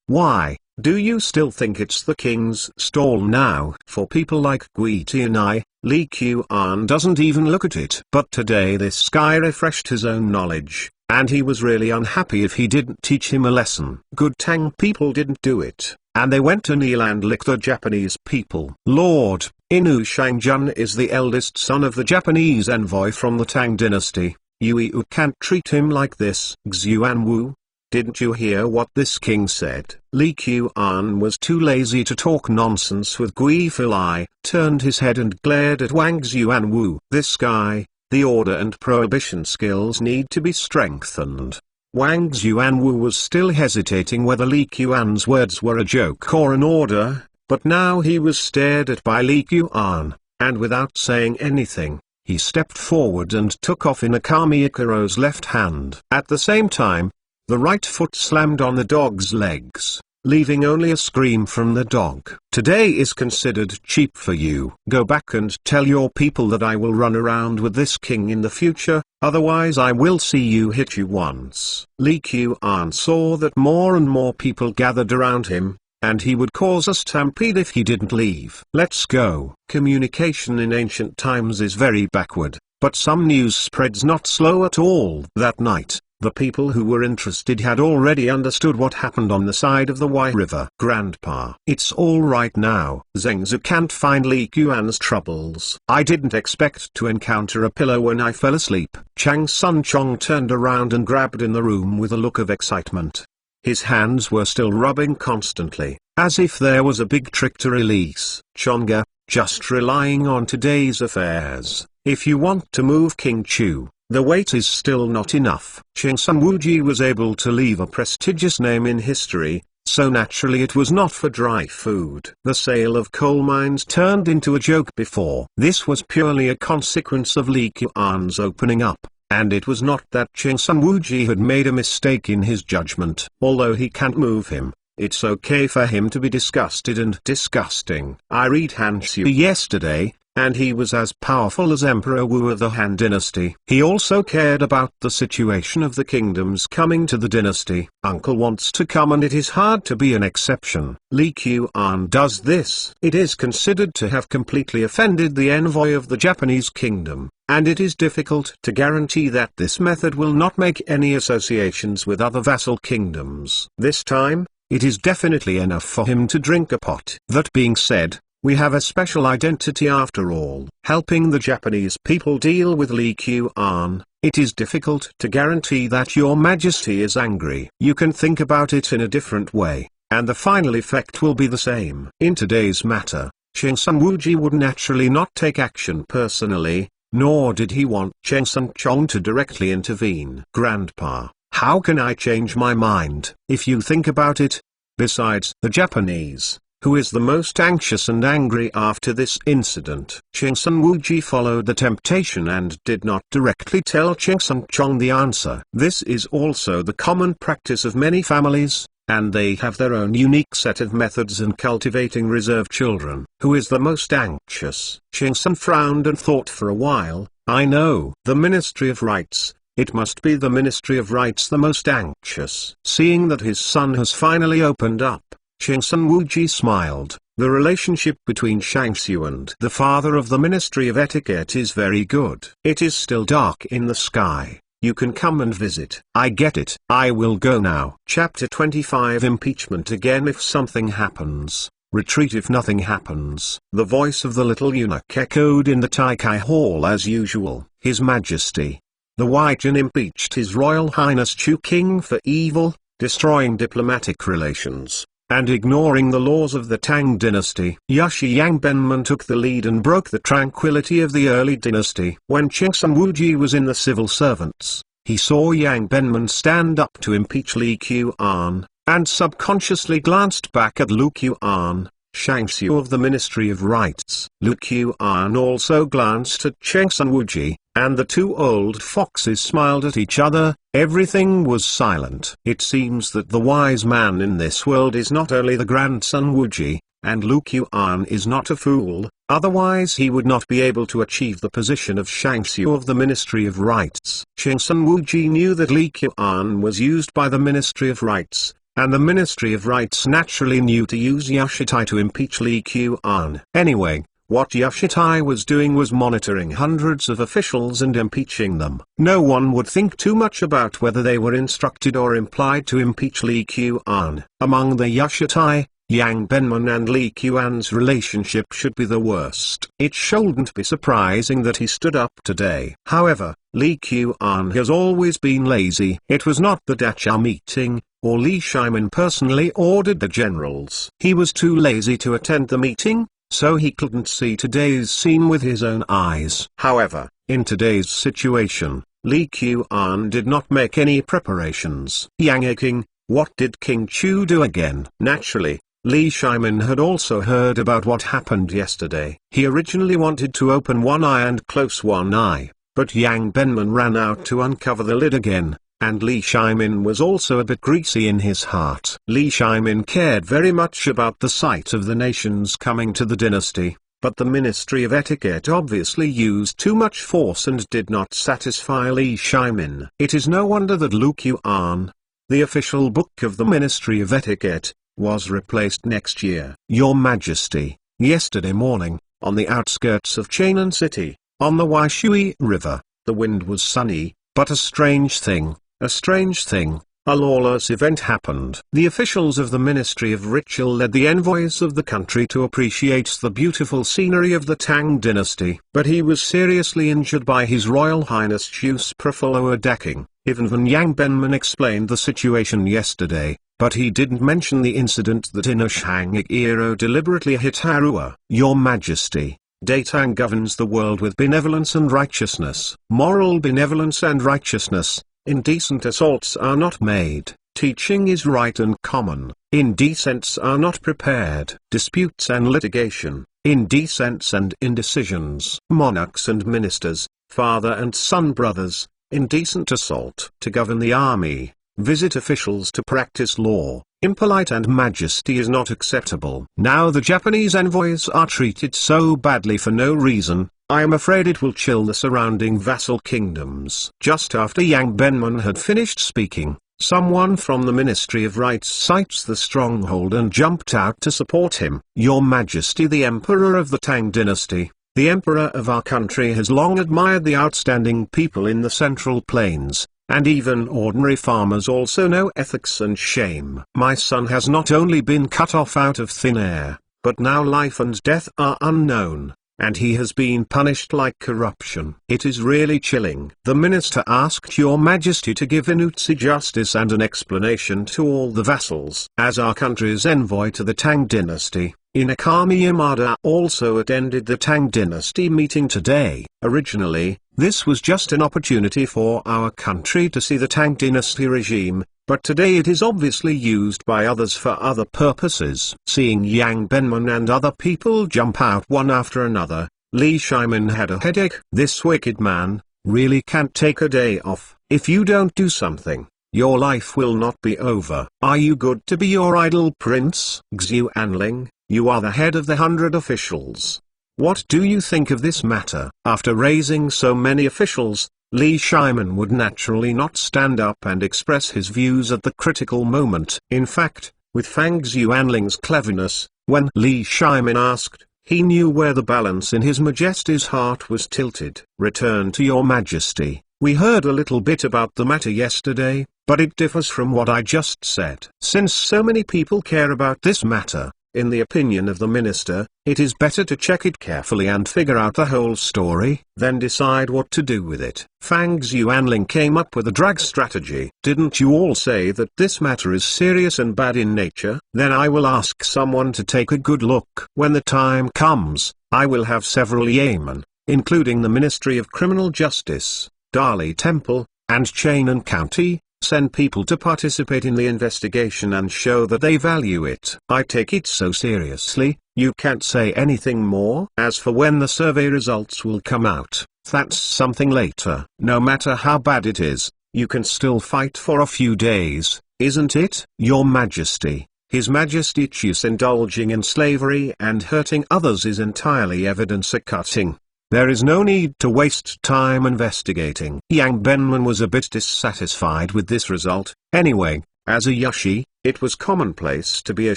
Why, do you still think it's the king's stall now? For people like Gui Tianai, Li Qian doesn't even look at it. But today this guy refreshed his own knowledge, and he was really unhappy if he didn't teach him a lesson. Good Tang people didn't do it, and they went to kneel and lick the Japanese people. Lord Inu Shangjun is the eldest son of the Japanese envoy from the Tang dynasty. You can't treat him like this. Xuanwu, didn't you hear what this king said? Li Qian was too lazy to talk nonsense with Gui Filai, turned his head and glared at Wang Xuanwu. This guy, the order and prohibition skills need to be strengthened. Wang Xuanwu was still hesitating whether Li Qian's words were a joke or an order, but now he was stared at by Li Qian, and without saying anything, he stepped forward and took off Inakami Ikuro's left hand. At the same time, the right foot slammed on the dog's legs, leaving only a scream from the dog. Today is considered cheap for you. Go back and tell your people that I will run around with this king in the future, otherwise I will see you hit you once. Li Qian saw that more and more people gathered around him, and he would cause a stampede if he didn't leave. Let's go. Communication in ancient times is very backward, but some news spreads not slow at all. That night, the people who were interested had already understood what happened on the side of the Wai River. Grandpa, it's all right now. Zhengzi can't find Li Qian's troubles. I didn't expect to encounter a pillow when I fell asleep. Chang Sun Chong turned around and grabbed in the room with a look of excitement. His hands were still rubbing constantly, as if there was a big trick to release. Chonga, just relying on today's affairs. If you want to move King Chu, the weight is still not enough. Cheng Sun Wuji was able to leave a prestigious name in history, so naturally it was not for dry food. The sale of coal mines turned into a joke before. This was purely a consequence of Li Qian's opening up, and it was not that Cheng Sun Wuji had made a mistake in his judgment. Although he can't move him, it's okay for him to be disgusted and disgusting. I read Han Xu yesterday, and he was as powerful as Emperor Wu of the Han dynasty. He also cared about the situation of the kingdoms coming to the dynasty. Uncle wants to come and it is hard to be an exception. Li Qian does this. It is considered to have completely offended the envoy of the Japanese kingdom, and it is difficult to guarantee that this method will not make any associations with other vassal kingdoms. This time, it is definitely enough for him to drink a pot. That being said, we have a special identity after all. Helping the Japanese people deal with Li Qian, it is difficult to guarantee that your majesty is angry. You can think about it in a different way, and the final effect will be the same. In today's matter, Cheng Sun Wuji would naturally not take action personally, nor did he want Cheng Sun Chong to directly intervene. Grandpa, how can I change my mind? If you think about it, besides the Japanese, who is the most anxious and angry after this incident? Cheng Sun Wuji followed the temptation and did not directly tell Cheng Sun Chong the answer. This is also the common practice of many families, and they have their own unique set of methods in cultivating reserve children. Who is the most anxious? Cheng Sun frowned and thought for a while. I know. The Ministry of Rights. It must be the Ministry of Rights the most anxious. Seeing that his son has finally opened up, Cheng Sun Wuji smiled. The relationship between Shangxiu and the father of the Ministry of Etiquette is very good. It is still dark in the sky. You can come and visit. I get it. I will go now. Chapter 25 Impeachment again. If something happens, retreat if nothing happens. The voice of the little eunuch echoed in the Taikai Hall as usual. His Majesty, the Waijin impeached His Royal Highness Chu King for evil, destroying diplomatic relations, and ignoring the laws of the Tang dynasty. Yushi Yangbenman took the lead and broke the tranquility of the early dynasty. When Cheng Sun Wuji was in the civil servants, he saw Yang Benman stand up to impeach Li Qian, and subconsciously glanced back at Lu Qian, Shangxiu of the Ministry of Rights. Lu Qian also glanced at Cheng Sun Wuji, and the two old foxes smiled at each other. Everything was silent. It seems that the wise man in this world is not only the grandson Wuji, and Lu Qian is not a fool, otherwise he would not be able to achieve the position of Shangxiu of the Ministry of Rights. Cheng Sun Wuji knew that Li Qian was used by the Ministry of Rights, and the Ministry of Rights naturally knew to use Yashitai to impeach Li Qian. Anyway, What Yashitai was doing was monitoring hundreds of officials and impeaching them. No one would think too much about whether they were instructed or implied to impeach Li Qian. Among the Yashitai, Yang Benman and Li Qian's relationship should be the worst. It shouldn't be surprising that he stood up today. However, Li Qian has always been lazy. It was not the Dacha meeting, or Li Shimin personally ordered the generals. He was too lazy to attend the meeting, so he couldn't see today's scene with his own eyes. However, in today's situation, Li Qian did not make any preparations. Yang King, what did King Chu do again? Naturally, Li Shimin had also heard about what happened yesterday. He originally wanted to open one eye and close one eye, but Yang Benman ran out to uncover the lid again, and Li Shimin was also a bit greasy in his heart. Li Shimin cared very much about the sight of the nations coming to the dynasty, but the Ministry of Etiquette obviously used too much force and did not satisfy Li Shimin. It is no wonder that Lu Qian, the official book of the Ministry of Etiquette, was replaced next year. Your Majesty, yesterday morning, on the outskirts of Chainan City, on the Waishui River, the wind was sunny, but a strange thing, a lawless event happened. The officials of the Ministry of Ritual led the envoys of the country to appreciate the beautiful scenery of the Tang dynasty. But he was seriously injured by His Royal Highness Chu's Profoloa decking. Even Van Yang Benman explained the situation yesterday, but he didn't mention the incident that Inushangiro deliberately hit Harua. Your Majesty, Datang governs the world with benevolence and righteousness. Moral benevolence and righteousness. Indecent assaults are not made. Teaching is right and common. Indecents are not prepared. Disputes and litigation. Indecents and indecisions. Monarchs and ministers, father and son brothers. Indecent assault. To govern the army, visit officials to practice law, impolite and majesty is not acceptable. Now the Japanese envoys are treated so badly for no reason, I am afraid it will chill the surrounding vassal kingdoms. Just after Yang Benman had finished speaking, someone from the Ministry of Rights cites the stronghold and jumped out to support him. Your Majesty, the Emperor of the Tang dynasty, the Emperor of our country has long admired the outstanding people in the Central Plains, and even ordinary farmers also know ethics and shame. My son has not only been cut off out of thin air, but now life and death are unknown, and he has been punished like corruption. It is really chilling. The minister asked Your Majesty to give Inutsi justice and an explanation to all the vassals. As our country's envoy to the Tang dynasty, Inakami Yamada also attended the Tang dynasty meeting today. Originally, this was just an opportunity for our country to see the Tang dynasty regime, but today it is obviously used by others for other purposes. Seeing Yang Benman and other people jump out one after another, Li Shimin had a headache. This wicked man really can't take a day off. If you don't do something, your life will not be over. Are you good to be your idol, Prince? Xiu Anling, you are the head of the 100 officials. What do you think of this matter? After raising so many officials, Li Shimin would naturally not stand up and express his views at the critical moment. In fact, with Fang Xuanling's cleverness, when Li Shimin asked, he knew where the balance in His Majesty's heart was tilted. Return to Your Majesty. We heard a little bit about the matter yesterday, but it differs from what I just said. Since so many people care about this matter, in the opinion of the minister, it is better to check it carefully and figure out the whole story, then decide what to do with it. Fang Xuanling came up with a drag strategy. Didn't you all say that this matter is serious and bad in nature? Then I will ask someone to take a good look. When the time comes, I will have several yeomen, including the Ministry of Criminal Justice, Dali Temple, and Chainan County, send people to participate in the investigation and show that they value it. I take it so seriously, you can't say anything more. As for when the survey results will come out, that's something later. No matter how bad it is, you can still fight for a few days, isn't it? Your Majesty, His Majesty Chu's indulging in slavery and hurting others is entirely evidence-cutting. There is no need to waste time investigating. Yang Benman was a bit dissatisfied with this result. Anyway, as a Yashi, It was commonplace to be a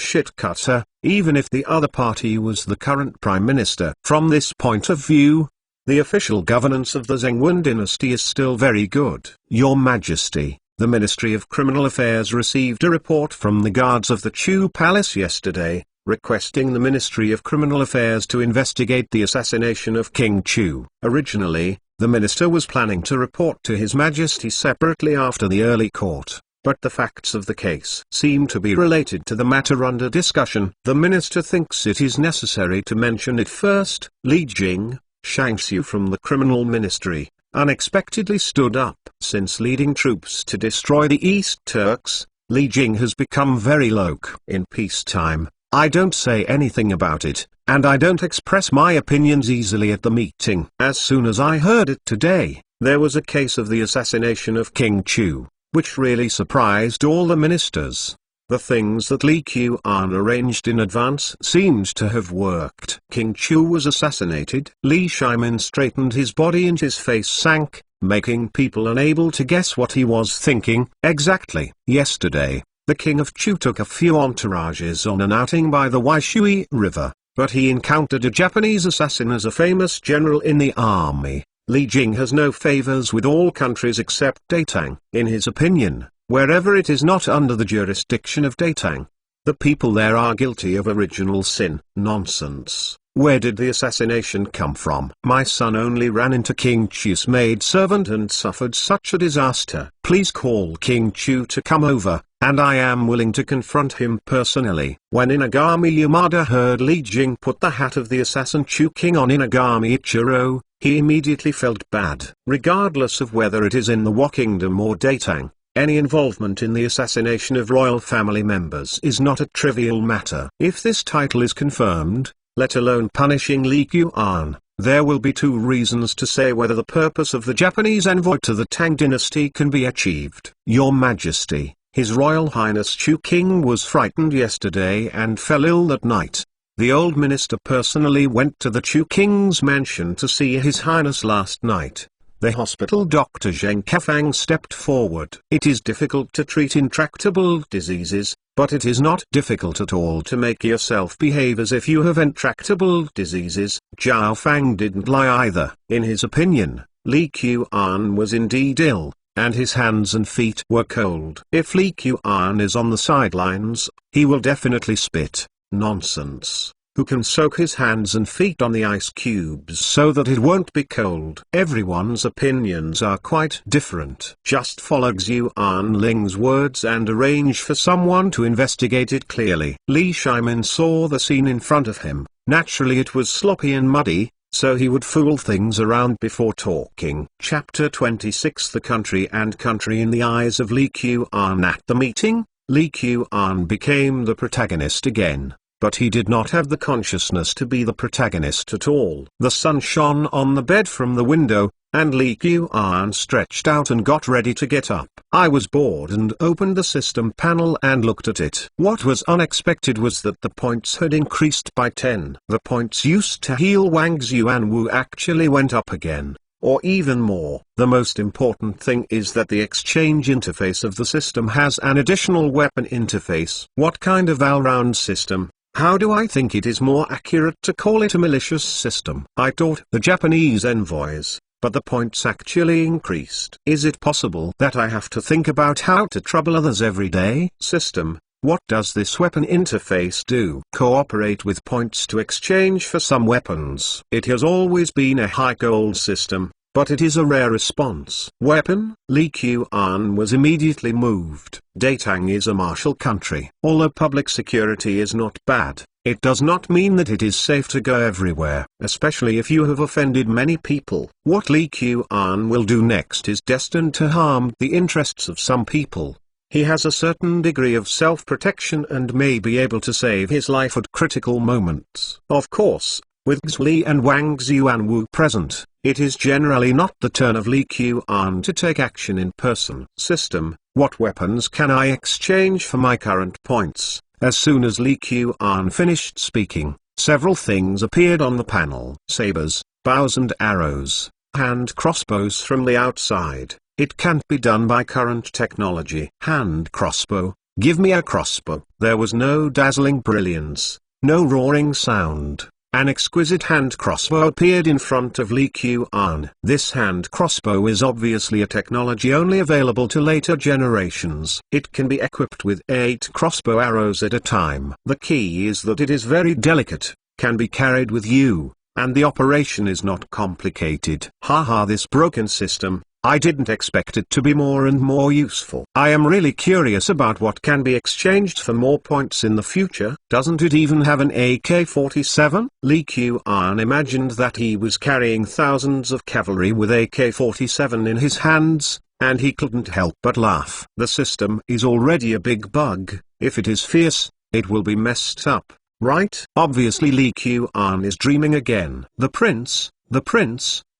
shit-cutter, even if the other party was the current prime minister. From this point of view, the official governance of the Zhengwen dynasty is still very good. Your Majesty, the Ministry of Criminal Affairs received a report from the guards of the Chu Palace yesterday, requesting the Ministry of Criminal Affairs to investigate the assassination of King Chu. Originally, the minister was planning to report to His Majesty separately after the early court, but the facts of the case seem to be related to the matter under discussion. The minister thinks it is necessary to mention it first. Li Jing, Shangxiu from the Criminal Ministry, unexpectedly stood up. Since leading troops to destroy the East Turks, Li Jing has become very loquacious. In peacetime, I don't say anything about it, and I don't express my opinions easily at the meeting. As soon as I heard it today, there was a case of the assassination of King Chu, which really surprised all the ministers. The things that Li Qian arranged in advance seemed to have worked. King Chu was assassinated. Li Shimin straightened his body and his face sank, making people unable to guess what he was thinking. Exactly. Yesterday, the King of Chu took a few entourages on an outing by the Waishui River, but he encountered a Japanese assassin as a famous general in the army. Li Jing has no favors with all countries except Datang. In his opinion, wherever it is not under the jurisdiction of Datang, the people there are guilty of original sin. Nonsense. Where did the assassination come from? My son only ran into King Chu's maidservant and suffered such a disaster. Please call King Chu to come over, and I am willing to confront him personally. When Inagami Yamada heard Li Jing put the hat of the assassin Chu King on Inagami Ichiro, he immediately felt bad. Regardless of whether it is in the Wa Kingdom or Datang, any involvement in the assassination of royal family members is not a trivial matter. If this title is confirmed, let alone punishing Li Qian, there will be two reasons to say whether the purpose of the Japanese envoy to the Tang dynasty can be achieved. Your Majesty, His Royal Highness Chu King was frightened yesterday and fell ill that night. The old minister personally went to the Chu King's mansion to see His Highness last night. The hospital doctor Zheng Kefang stepped forward. It is difficult to treat intractable diseases, but it is not difficult at all to make yourself behave as if you have intractable diseases. Zhao Fang didn't lie either. In his opinion, Li Qian was indeed ill, and his hands and feet were cold. If Li Qian is on the sidelines, he will definitely spit. Nonsense. Who can soak his hands and feet on the ice cubes so that it won't be cold? Everyone's opinions are quite different. Just follow Xu Anling's words and arrange for someone to investigate it clearly. Li Shimin saw the scene in front of him. Naturally it was sloppy and muddy, so he would fool things around before talking. Chapter 26 The Country and Country in the Eyes of Li Qian. At the meeting, Li Qian became the protagonist again. But he did not have the consciousness to be the protagonist at all. The sun shone on the bed from the window, and Li Qian stretched out and got ready to get up. I was bored and opened the system panel and looked at it. What was unexpected was that the points had increased by 10. The points used to heal Wang Xuanwu actually went up again, or even more. The most important thing is that the exchange interface of the system has an additional weapon interface. What kind of all-round system? How do I think it is more accurate to call it a malicious system? I taught the Japanese envoys, but the points actually increased. Is it possible that I have to think about how to trouble others every day? System, what does this weapon interface do? Cooperate with points to exchange for some weapons. It has always been a high gold system, but it is a rare response. Weapon? Li Qian was immediately moved. Datang is a martial country. Although public security is not bad, it does not mean that it is safe to go everywhere, especially if you have offended many people. What Li Qian will do next is destined to harm the interests of some people. He has a certain degree of self-protection and may be able to save his life at critical moments. Of course, with Xu Li and Wang Xuanwu present, it is generally not the turn of Li Qian to take action in person. System, what weapons can I exchange for my current points? As soon as Li Qian finished speaking, several things appeared on the panel. Sabers, bows and arrows, hand crossbows from the outside. It can't be done by current technology. Hand crossbow, Give me a crossbow. There was no dazzling brilliance, no roaring sound. An exquisite hand crossbow appeared in front of Li Qian. This hand crossbow is obviously a technology only available to later generations. It can be equipped with 8 crossbow arrows at a time. The key is that it is very delicate, can be carried with you, and the operation is not complicated. Haha, this broken system. I didn't expect it to be more and more useful. I am really curious about what can be exchanged for more points in the future. Doesn't it even have an AK-47? Li Qian imagined that he was carrying thousands of cavalry with AK-47 in his hands, and he couldn't help but laugh. The system is already a big bug. If it is fierce, it will be messed up, right? Obviously Li Qian is dreaming again. The prince,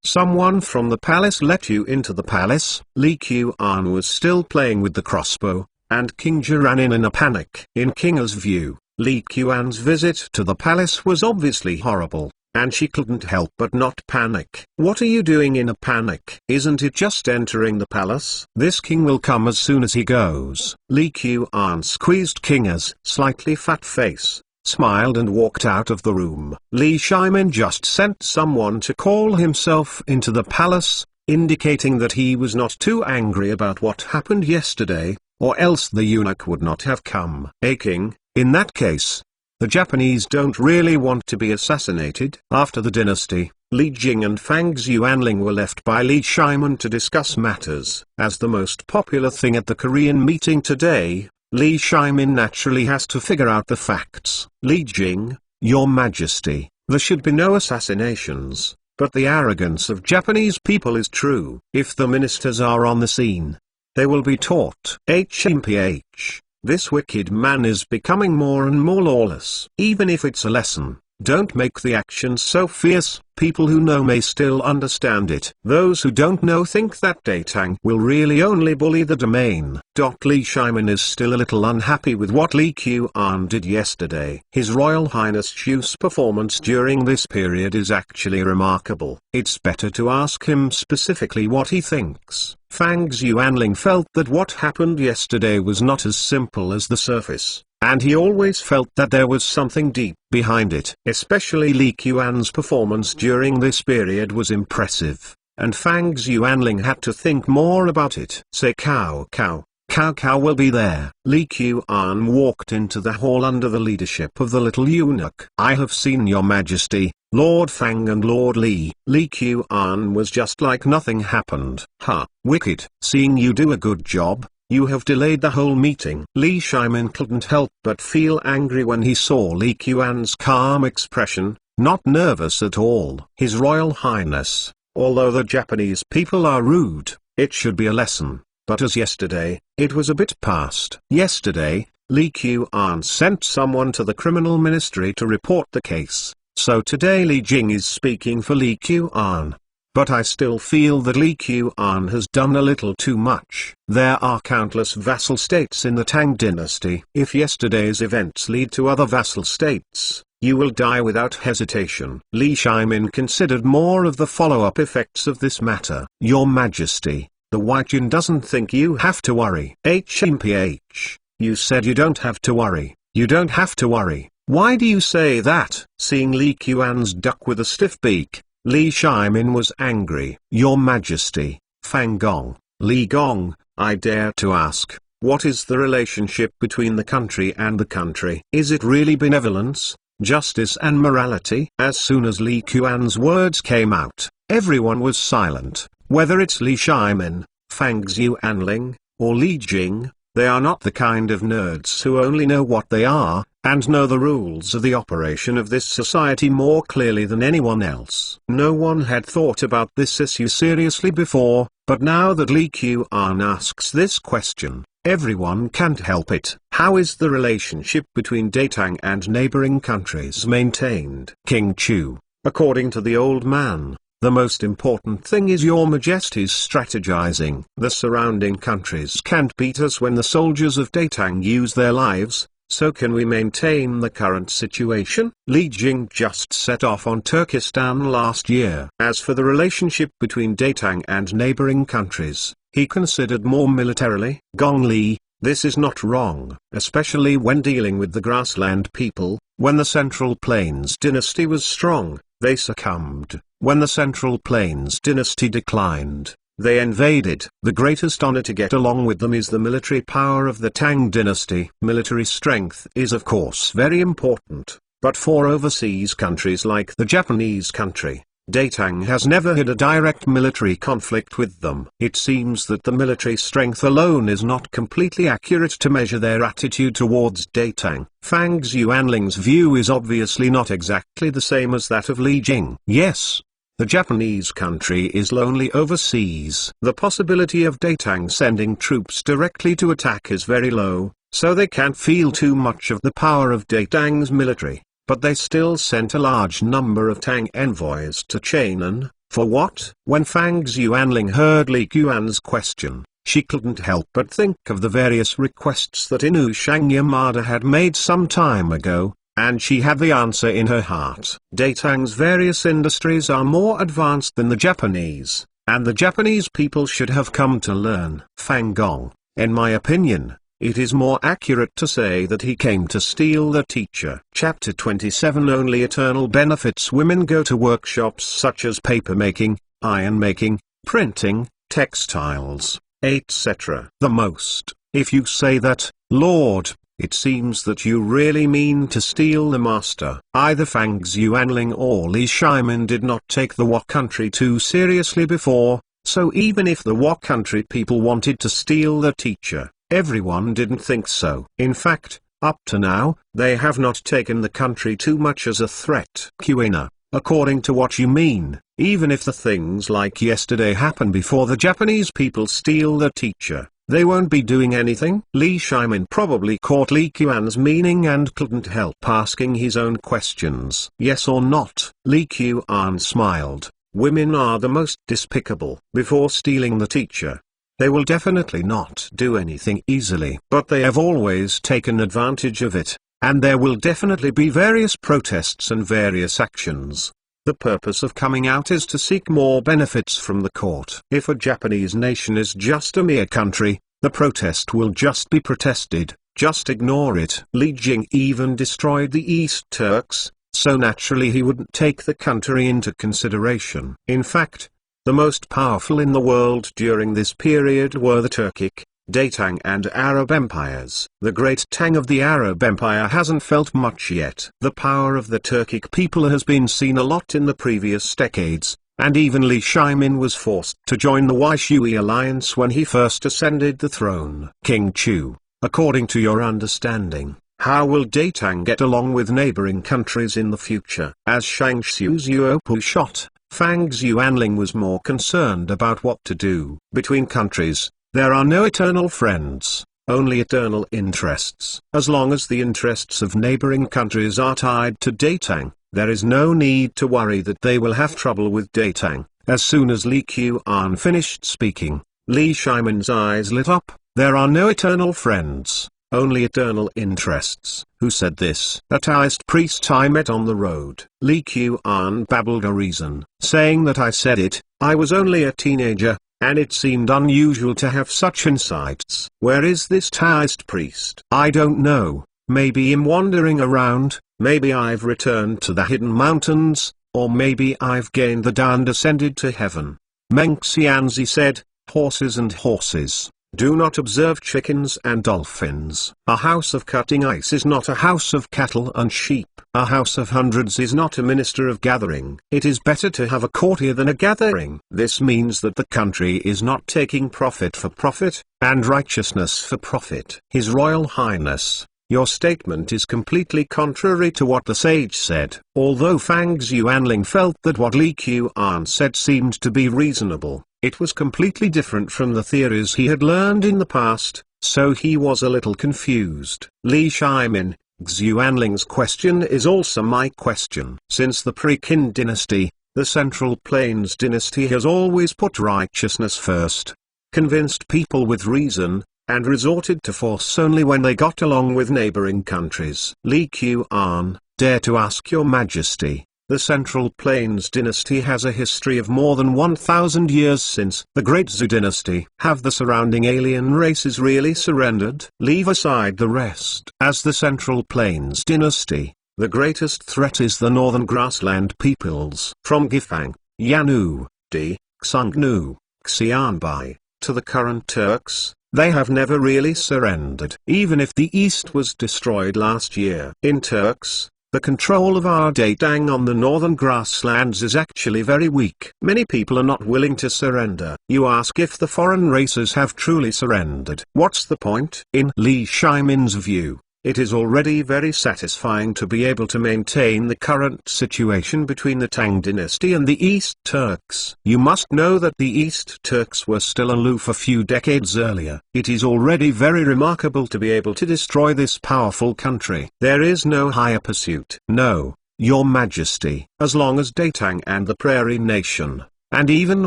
someone from the palace let you into the palace? Li Qian was still playing with the crossbow, and King Zhi ran in a panic. In King's view, Li Qian's visit to the palace was obviously horrible, and she couldn't help but not panic. What are you doing in a panic? Isn't it just entering the palace? This king will come as soon as he goes. Li Qian squeezed King's slightly fat face, smiled and walked out of the room. Li Shimin just sent someone to call himself into the palace, indicating that he was not too angry about what happened yesterday, or else the eunuch would not have come. A king, in that case. The Japanese don't really want to be assassinated. After the dynasty, Li Jing and Fang Xuanling were left by Li Shimin to discuss matters. As the most popular thing at the Korean meeting today, Li Shimin naturally has to figure out the facts. Li Jing, Your Majesty, there should be no assassinations, but the arrogance of Japanese people is true. If the ministers are on the scene, they will be taught. HMPH, this wicked man is becoming more and more lawless. Even if it's a lesson, don't make the actions so fierce. People who know may still understand it. Those who don't know think that Datang will really only bully the domain. Li Shimin is still a little unhappy with what Li Qian did yesterday. His Royal Highness Chu's performance during this period is actually remarkable. It's better to ask him specifically what he thinks. Fang Xuanling felt that what happened yesterday was not as simple as the surface, and he always felt that there was something deep behind it. Especially Li Qian's performance during this period was impressive, and Fang Xuanling had to think more about it. Say Cao Cao will be there. Li Qian walked into the hall under the leadership of the little eunuch. I have seen your majesty, Lord Fang and Lord Li. Li Qian was just like nothing happened. Ha, wicked. Seeing you do a good job, you have delayed the whole meeting. Li Shimin couldn't help but feel angry when he saw Li Qian's calm expression, not nervous at all. His Royal Highness, although the Japanese people are rude, it should be a lesson. But as yesterday, it was a bit past. Yesterday, Li Qian sent someone to the criminal ministry to report the case, so today Li Jing is speaking for Li Qian. But I still feel that Li Qian has done a little too much. There are countless vassal states in the Tang dynasty. If yesterday's events lead to other vassal states, you will die without hesitation. Li Shimin considered more of the follow-up effects of this matter. Your Majesty, the White Jin doesn't think you have to worry. HMPH, you said you don't have to worry. You don't have to worry. Why do you say that? Seeing Li Qian's duck with a stiff beak, Li Shimin was angry. Your Majesty, Fang Gong, Li Gong, I dare to ask, what is the relationship between the country and the country? Is it really benevolence, justice and morality? As soon as Li Qian's words came out, everyone was silent. Whether it's Li Shimin, Fang Xuanling, or Li Jing, they are not the kind of nerds who only know what they are, and know the rules of the operation of this society more clearly than anyone else. No one had thought about this issue seriously before, but now that Li Qian asks this question, everyone can't help it. How is the relationship between Datang and neighboring countries maintained? King Chu, according to the old man, the most important thing is your majesty's strategizing. The surrounding countries can't beat us when the soldiers of Datang use their lives, so can we maintain the current situation? Li Jing just set off on Turkestan last year. As for the relationship between Datang and neighboring countries, he considered more militarily. Gong Li, This is not wrong, especially when dealing with the grassland people. When the Central Plains dynasty was strong, they succumbed. When the Central Plains dynasty declined, they invaded. The greatest honor to get along with them is the military power of the Tang dynasty. Military strength is of course very important, but for overseas countries like the Japanese country, Tang has never had a direct military conflict with them. It seems that the military strength alone is not completely accurate to measure their attitude towards Tang. Fang Xuanling's view is obviously not exactly the same as that of Li Jing. Yes, the Japanese country is lonely overseas. The possibility of Tang sending troops directly to attack is very low, so they can't feel too much of the power of Tang's military. But they still sent a large number of Tang envoys to Chainan. For what? When Fang Xuanling heard Li Qian's question, she couldn't help but think of the various requests that Inu Shang Yamada had made some time ago, and she had the answer in her heart. Tang's various industries are more advanced than the Japanese, and the Japanese people should have come to learn. Fang Gong, in my opinion, it is more accurate to say that he came to steal the teacher. Chapter 27. Only eternal benefits. Women go to workshops such as paper making, iron making, printing, textiles, etc. The most. If you say that, Lord, it seems that you really mean to steal the master. Either Fang Xuanling or Li Shimin did not take the Wa country too seriously before, so even if the Wa country people wanted to steal the teacher, everyone didn't think so. In fact, up to now, they have not taken the country too much as a threat. Qiana, according to what you mean, even if the things like yesterday happen before the Japanese people steal the teacher, they won't be doing anything. Li Shimin probably caught Li Qian's meaning and couldn't help asking his own questions. Yes or not? Li Qian smiled. Women are the most despicable. Before stealing the teacher, they will definitely not do anything easily. But they have always taken advantage of it, and there will definitely be various protests and various actions. The purpose of coming out is to seek more benefits from the court. If a Japanese nation is just a mere country, the protest will just be protested, just ignore it. Li Jing even destroyed the East Turks, so naturally he wouldn't take the country into consideration. In fact, the most powerful in the world during this period were the Turkic, Tang and Arab empires. The great Tang of the Arab Empire hasn't felt much yet. The power of the Turkic people has been seen a lot in the previous decades, and even Li Shimin was forced to join the Waishui alliance when he first ascended the throne. King Chu, according to your understanding, how will Tang get along with neighboring countries in the future? As Shang Xiu's Yuopu shot, Fang Xuanling was more concerned about what to do. Between countries, there are no eternal friends, only eternal interests. As long as the interests of neighboring countries are tied to Tang, there is no need to worry that they will have trouble with Tang. As soon as Li Qian finished speaking, Li Shimin's eyes lit up. There are no eternal friends, only eternal interests. Who said this? A Taoist priest I met on the road. Li Qian babbled a reason, saying that I said it. I was only a teenager, and it seemed unusual to have such insights. Where is this Taoist priest? I don't know. Maybe I'm wandering around, maybe I've returned to the hidden mountains, or maybe I've gained the Da and ascended to heaven. Meng Xianzi said, horses and horses. Do not observe chickens and dolphins. A house of cutting ice is not a house of cattle and sheep. A house of hundreds is not a minister of gathering. It is better to have a courtier than a gathering. This means that the country is not taking profit for profit, and righteousness for profit. His Royal Highness, your statement is completely contrary to what the sage said. Although Fang Xuanling felt that what Li Qian said seemed to be reasonable, it was completely different from the theories he had learned in the past, so he was a little confused. Li Shimin, Xuanling's question is also my question. Since the pre-Qin dynasty, the Central Plains dynasty has always put righteousness first, convinced people with reason, and resorted to force only when they got along with neighboring countries. Li Qian, dare to ask your majesty, The Central Plains dynasty has a history of more than 1,000 years since the Great Zhou dynasty. Have the surrounding alien races really surrendered? Leave aside the rest. As the Central Plains dynasty, the greatest threat is the northern grassland peoples. From Gifang, Yanu, Di, Xiongnu, Xianbai, to the current Turks, they have never really surrendered. Even if the east was destroyed last year. In Turks, the control of our Tang on the northern grasslands is actually very weak. Many people are not willing to surrender. You ask if the foreign races have truly surrendered. What's the point? In Li Shimin's view, it is already very satisfying to be able to maintain the current situation between the Tang dynasty and the East Turks. You must know that the East Turks were still aloof a few decades earlier. It is already very remarkable to be able to destroy this powerful country. There is no higher pursuit. No, Your Majesty. As long as Tang and the Prairie Nation, and even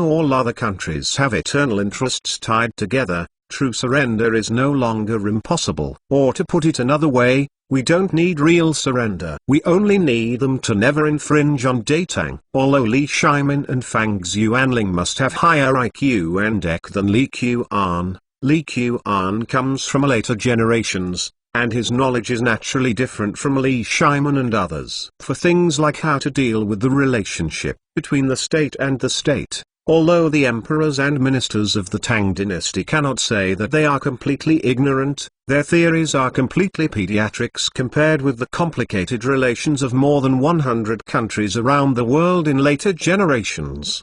all other countries have eternal interests tied together, true surrender is no longer impossible. Or to put it another way, we don't need real surrender. We only need them to never infringe on Tang. Although Li Shimin and Fang Xuanling must have higher IQ and EQ than Li Qian comes from later generations, and his knowledge is naturally different from Li Shimin and others. For things like how to deal with the relationship between the state and the state, although the emperors and ministers of the Tang dynasty cannot say that they are completely ignorant, their theories are completely pediatrics compared with the complicated relations of more than 100 countries around the world in later generations.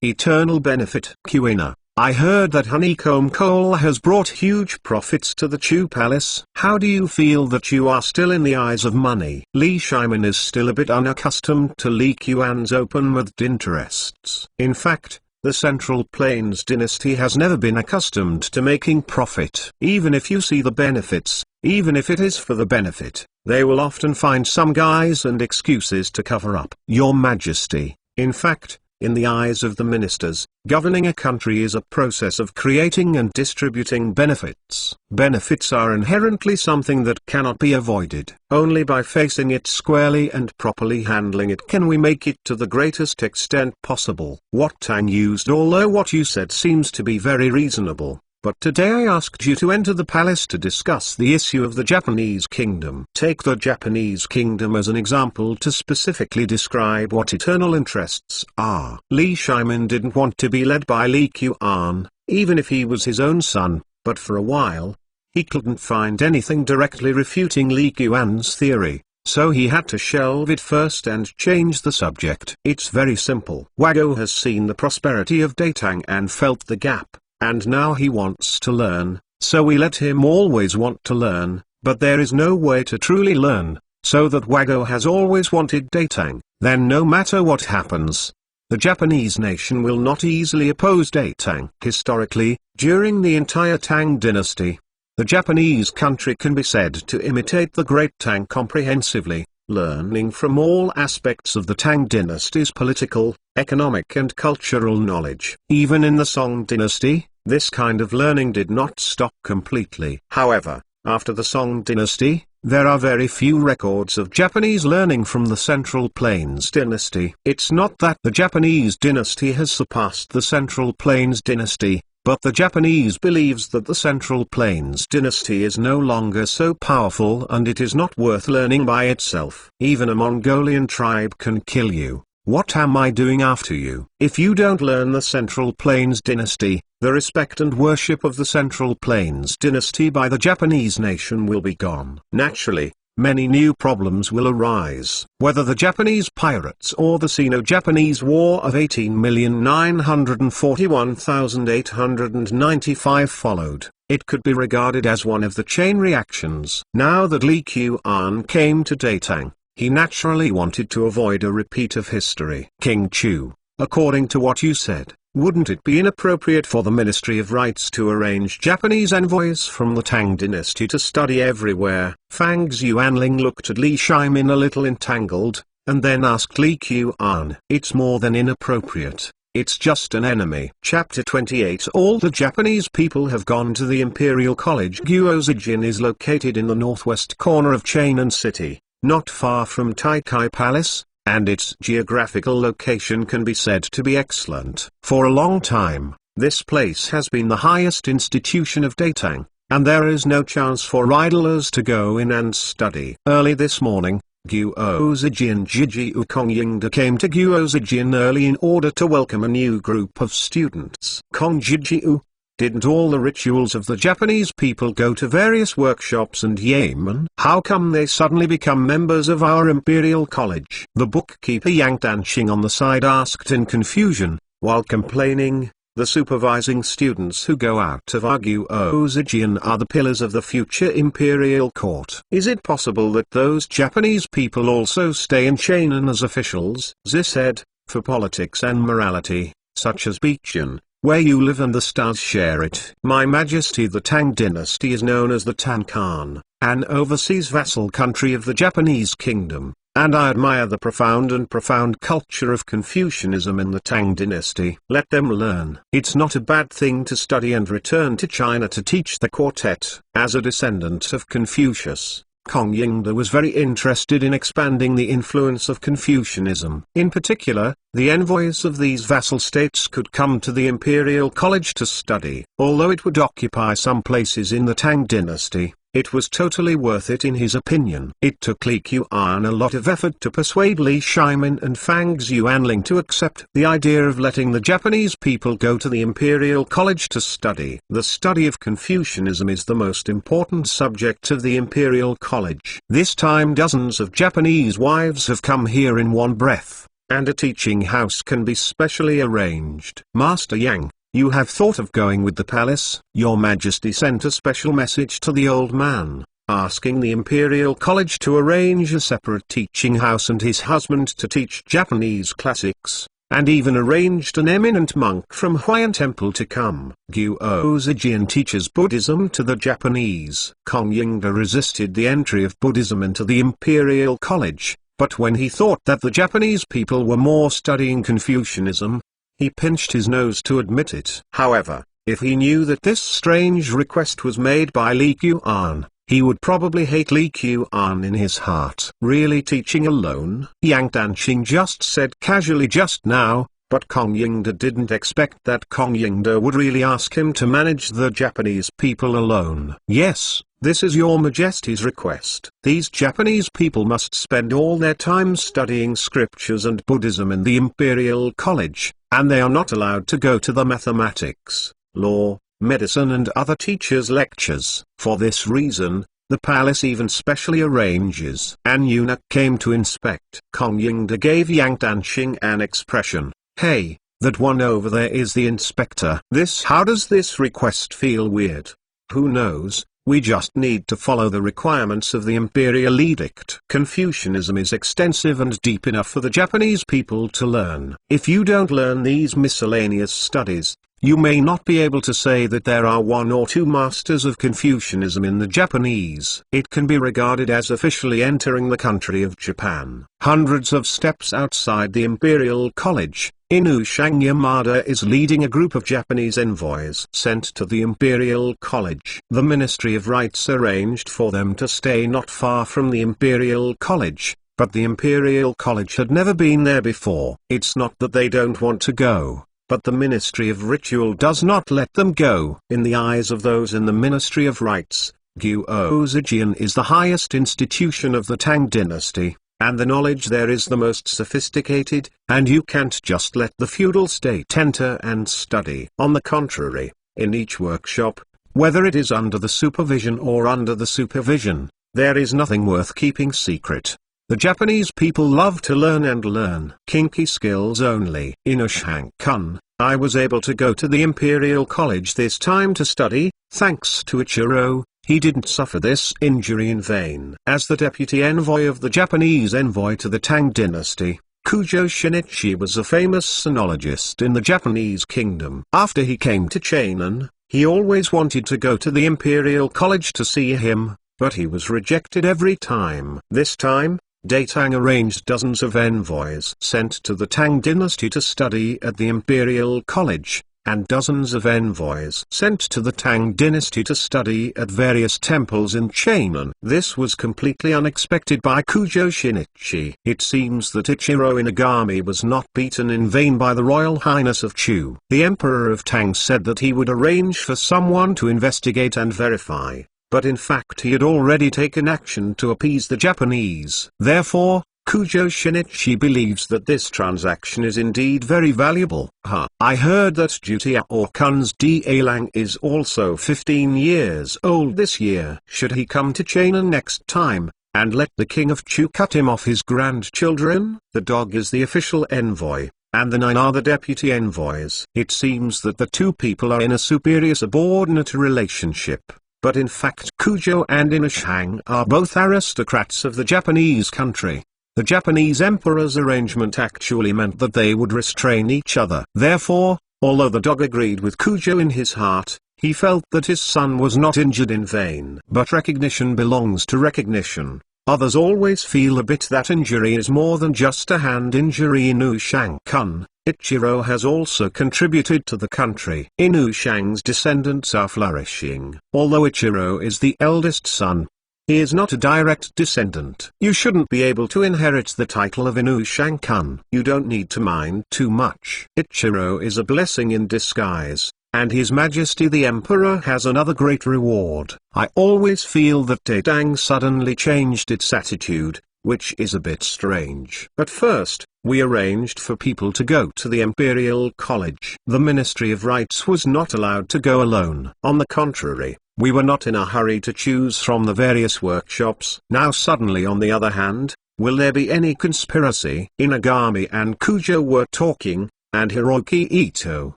Eternal benefit. Quina, I heard that honeycomb coal has brought huge profits to the Chu Palace. How do you feel that you are still in the eyes of money? Li Shimin is still a bit unaccustomed to Li Qian's open-mouthed interests. In fact, the Central Plains dynasty has never been accustomed to making profit. Even if you see the benefits, even if it is for the benefit, they will often find some guise and excuses to cover up. Your Majesty, in fact, in the eyes of the ministers, governing a country is a process of creating and distributing benefits. Benefits are inherently something that cannot be avoided. Only by facing it squarely and properly handling it can we make it to the greatest extent possible. What Tang used, although what you said seems to be very reasonable. But today I asked you to enter the palace to discuss the issue of the Japanese kingdom. Take the Japanese kingdom as an example to specifically describe what eternal interests are. Li Shimin didn't want to be led by Li Qian, even if he was his own son, but for a while, he couldn't find anything directly refuting Li Qian's theory, so he had to shelve it first and change the subject. It's very simple. Wago has seen the prosperity of Tang and felt the gap. And now he wants to learn, so we let him always want to learn, but there is no way to truly learn, so that Wago has always wanted Tang. Then no matter what happens, the Japanese nation will not easily oppose Tang. Historically, during the entire Tang dynasty, the Japanese country can be said to imitate the Great Tang comprehensively, learning from all aspects of the Tang dynasty's political, economic and cultural knowledge. Even in the Song dynasty, this kind of learning did not stop completely. However, after the Song dynasty, there are very few records of Japanese learning from the Central Plains dynasty. It's not that the Japanese dynasty has surpassed the Central Plains dynasty, but the Japanese believes that the Central Plains dynasty is no longer so powerful and it is not worth learning by itself. Even a Mongolian tribe can kill you. What am I doing after you? If you don't learn the Central Plains dynasty, the respect and worship of the Central Plains dynasty by the Japanese nation will be gone. Naturally, many new problems will arise. Whether the Japanese pirates or the Sino-Japanese War of 18,941,895 followed, it could be regarded as one of the chain reactions. Now that Li Qian came to Tang, he naturally wanted to avoid a repeat of history. King Chu, according to what you said, wouldn't it be inappropriate for the Ministry of Rites to arrange Japanese envoys from the Tang dynasty to study everywhere? Fang Xuanling looked at Li Shimin a little entangled, and then asked Li Qian. It's more than inappropriate, it's just an enemy. Chapter 28. All the Japanese people have gone to the Imperial College. Guozijin is located in the northwest corner of Chainan City, not far from Taikai Palace, and its geographical location can be said to be excellent. For a long time, this place has been the highest institution of Datang, and there is no chance for idlers to go in and study. Early this morning, Guoziji and Jiji Kongyingda came to Guoziji early in order to welcome a new group of students. Kongjiji, didn't all the rituals of the Japanese people go to various workshops and Yemen? How come they suddenly become members of our imperial college? The bookkeeper Yang Danxing on the side asked in confusion, while complaining, the supervising students who go out of our Guoziji are the pillars of the future imperial court. Is it possible that those Japanese people also stay in Chainan as officials? Zi said, for politics and morality, such as Beichin, where you live and the stars share it. My Majesty, the Tang dynasty is known as the Tang Khan, an overseas vassal country of the Japanese kingdom, and I admire the profound culture of Confucianism in the Tang dynasty. Let them learn. It's not a bad thing to study and return to China to teach the quartet. As a descendant of Confucius, Kongyingda was very interested in expanding the influence of Confucianism. In particular, the envoys of these vassal states could come to the imperial college to study. Although it would occupy some places in the Tang dynasty, it was totally worth it in his opinion. It took Li Qian a lot of effort to persuade Li Shimin and Fang Xuanling to accept the idea of letting the Japanese people go to the imperial college to study. The study of Confucianism is the most important subject of the imperial college. This time dozens of Japanese wives have come here in one breath, and a teaching house can be specially arranged. Master Yang, you have thought of going with the palace? Your Majesty sent a special message to the old man, asking the Imperial College to arrange a separate teaching house and his husband to teach Japanese classics, and even arranged an eminent monk from Huayan Temple to come. Guoziji teaches Buddhism to the Japanese. Kongyingda resisted the entry of Buddhism into the Imperial College, but when he thought that the Japanese people were more studying Confucianism, he pinched his nose to admit it. However, if he knew that this strange request was made by Li Qian, he would probably hate Li Qian in his heart. Really teaching alone? Yang Danxing just said casually just now, but Kongyingda didn't expect that Kongyingda would really ask him to manage the Japanese people alone. Yes, this is your Majesty's request. These Japanese people must spend all their time studying scriptures and Buddhism in the Imperial College, and they are not allowed to go to the mathematics, law, medicine and other teachers' lectures. For this reason, the palace even specially arranges. An eunuch came to inspect. Kongyingda gave Yang Danxing an expression. Hey, that one over there is the inspector. How does this request feel weird? Who knows? We just need to follow the requirements of the imperial edict. Confucianism is extensive and deep enough for the Japanese people to learn. If you don't learn these miscellaneous studies, you may not be able to say that there are one or two masters of Confucianism in the Japanese. It can be regarded as officially entering the country of Japan. Hundreds of steps outside the Imperial College, Inu Shang Yamada is leading a group of Japanese envoys sent to the Imperial College. The Ministry of Rights arranged for them to stay not far from the Imperial College, but the Imperial College had never been there before. It's not that they don't want to go, but the Ministry of Ritual does not let them go. In the eyes of those in the Ministry of Rights, Guoziji is the highest institution of the Tang dynasty, and the knowledge there is the most sophisticated, and you can't just let the feudal state enter and study. On the contrary, in each workshop, whether it is under the supervision or under the supervision, there is nothing worth keeping secret. The Japanese people love to learn and learn. Kinky skills only. In Ushankan, I was able to go to the Imperial College this time to study, thanks to Ichiro. He didn't suffer this injury in vain. As the deputy envoy of the Japanese envoy to the Tang dynasty, Kujo Shinichi was a famous sinologist in the Japanese kingdom. After he came to Chainan, he always wanted to go to the Imperial College to see him, but he was rejected every time. This time, Datang arranged dozens of envoys sent to the Tang dynasty to study at the Imperial College, and dozens of envoys sent to the Tang dynasty to study at various temples in China. This was completely unexpected by Kujo Shinichi. It seems that Ichiro Inagami was not beaten in vain by the Royal Highness of Chu. The Emperor of Tang said that he would arrange for someone to investigate and verify, but in fact he had already taken action to appease the Japanese. Therefore, Kujo Shinichi believes that this transaction is indeed very valuable. I heard that Jutiao Kun's Da Lang is also 15 years old this year. Should he come to China next time, and let the king of Chu cut him off his grandchildren? The dog is the official envoy, and the 9 are the deputy envoys. It seems that the two people are in a superior subordinate relationship. But in fact Kujo and Inashang are both aristocrats of the Japanese country. The Japanese emperor's arrangement actually meant that they would restrain each other. Therefore, although the dog agreed with Kujo in his heart, he felt that his son was not injured in vain. But recognition belongs to recognition. Others always feel a bit that injury is more than just a hand injury. Inu Shang-kun, Ichiro has also contributed to the country. Inu Shang's descendants are flourishing. Although Ichiro is the eldest son, he is not a direct descendant. You shouldn't be able to inherit the title of Inu Shang-kun. You don't need to mind too much. Ichiro is a blessing in disguise, and His Majesty the Emperor has another great reward. I always feel that Tang suddenly changed its attitude, which is a bit strange. At first, we arranged for people to go to the Imperial College. The Ministry of Rights was not allowed to go alone. On the contrary, we were not in a hurry to choose from the various workshops. Now suddenly, on the other hand, will there be any conspiracy? Inagami and Kujo were talking, and Hiroki Ito,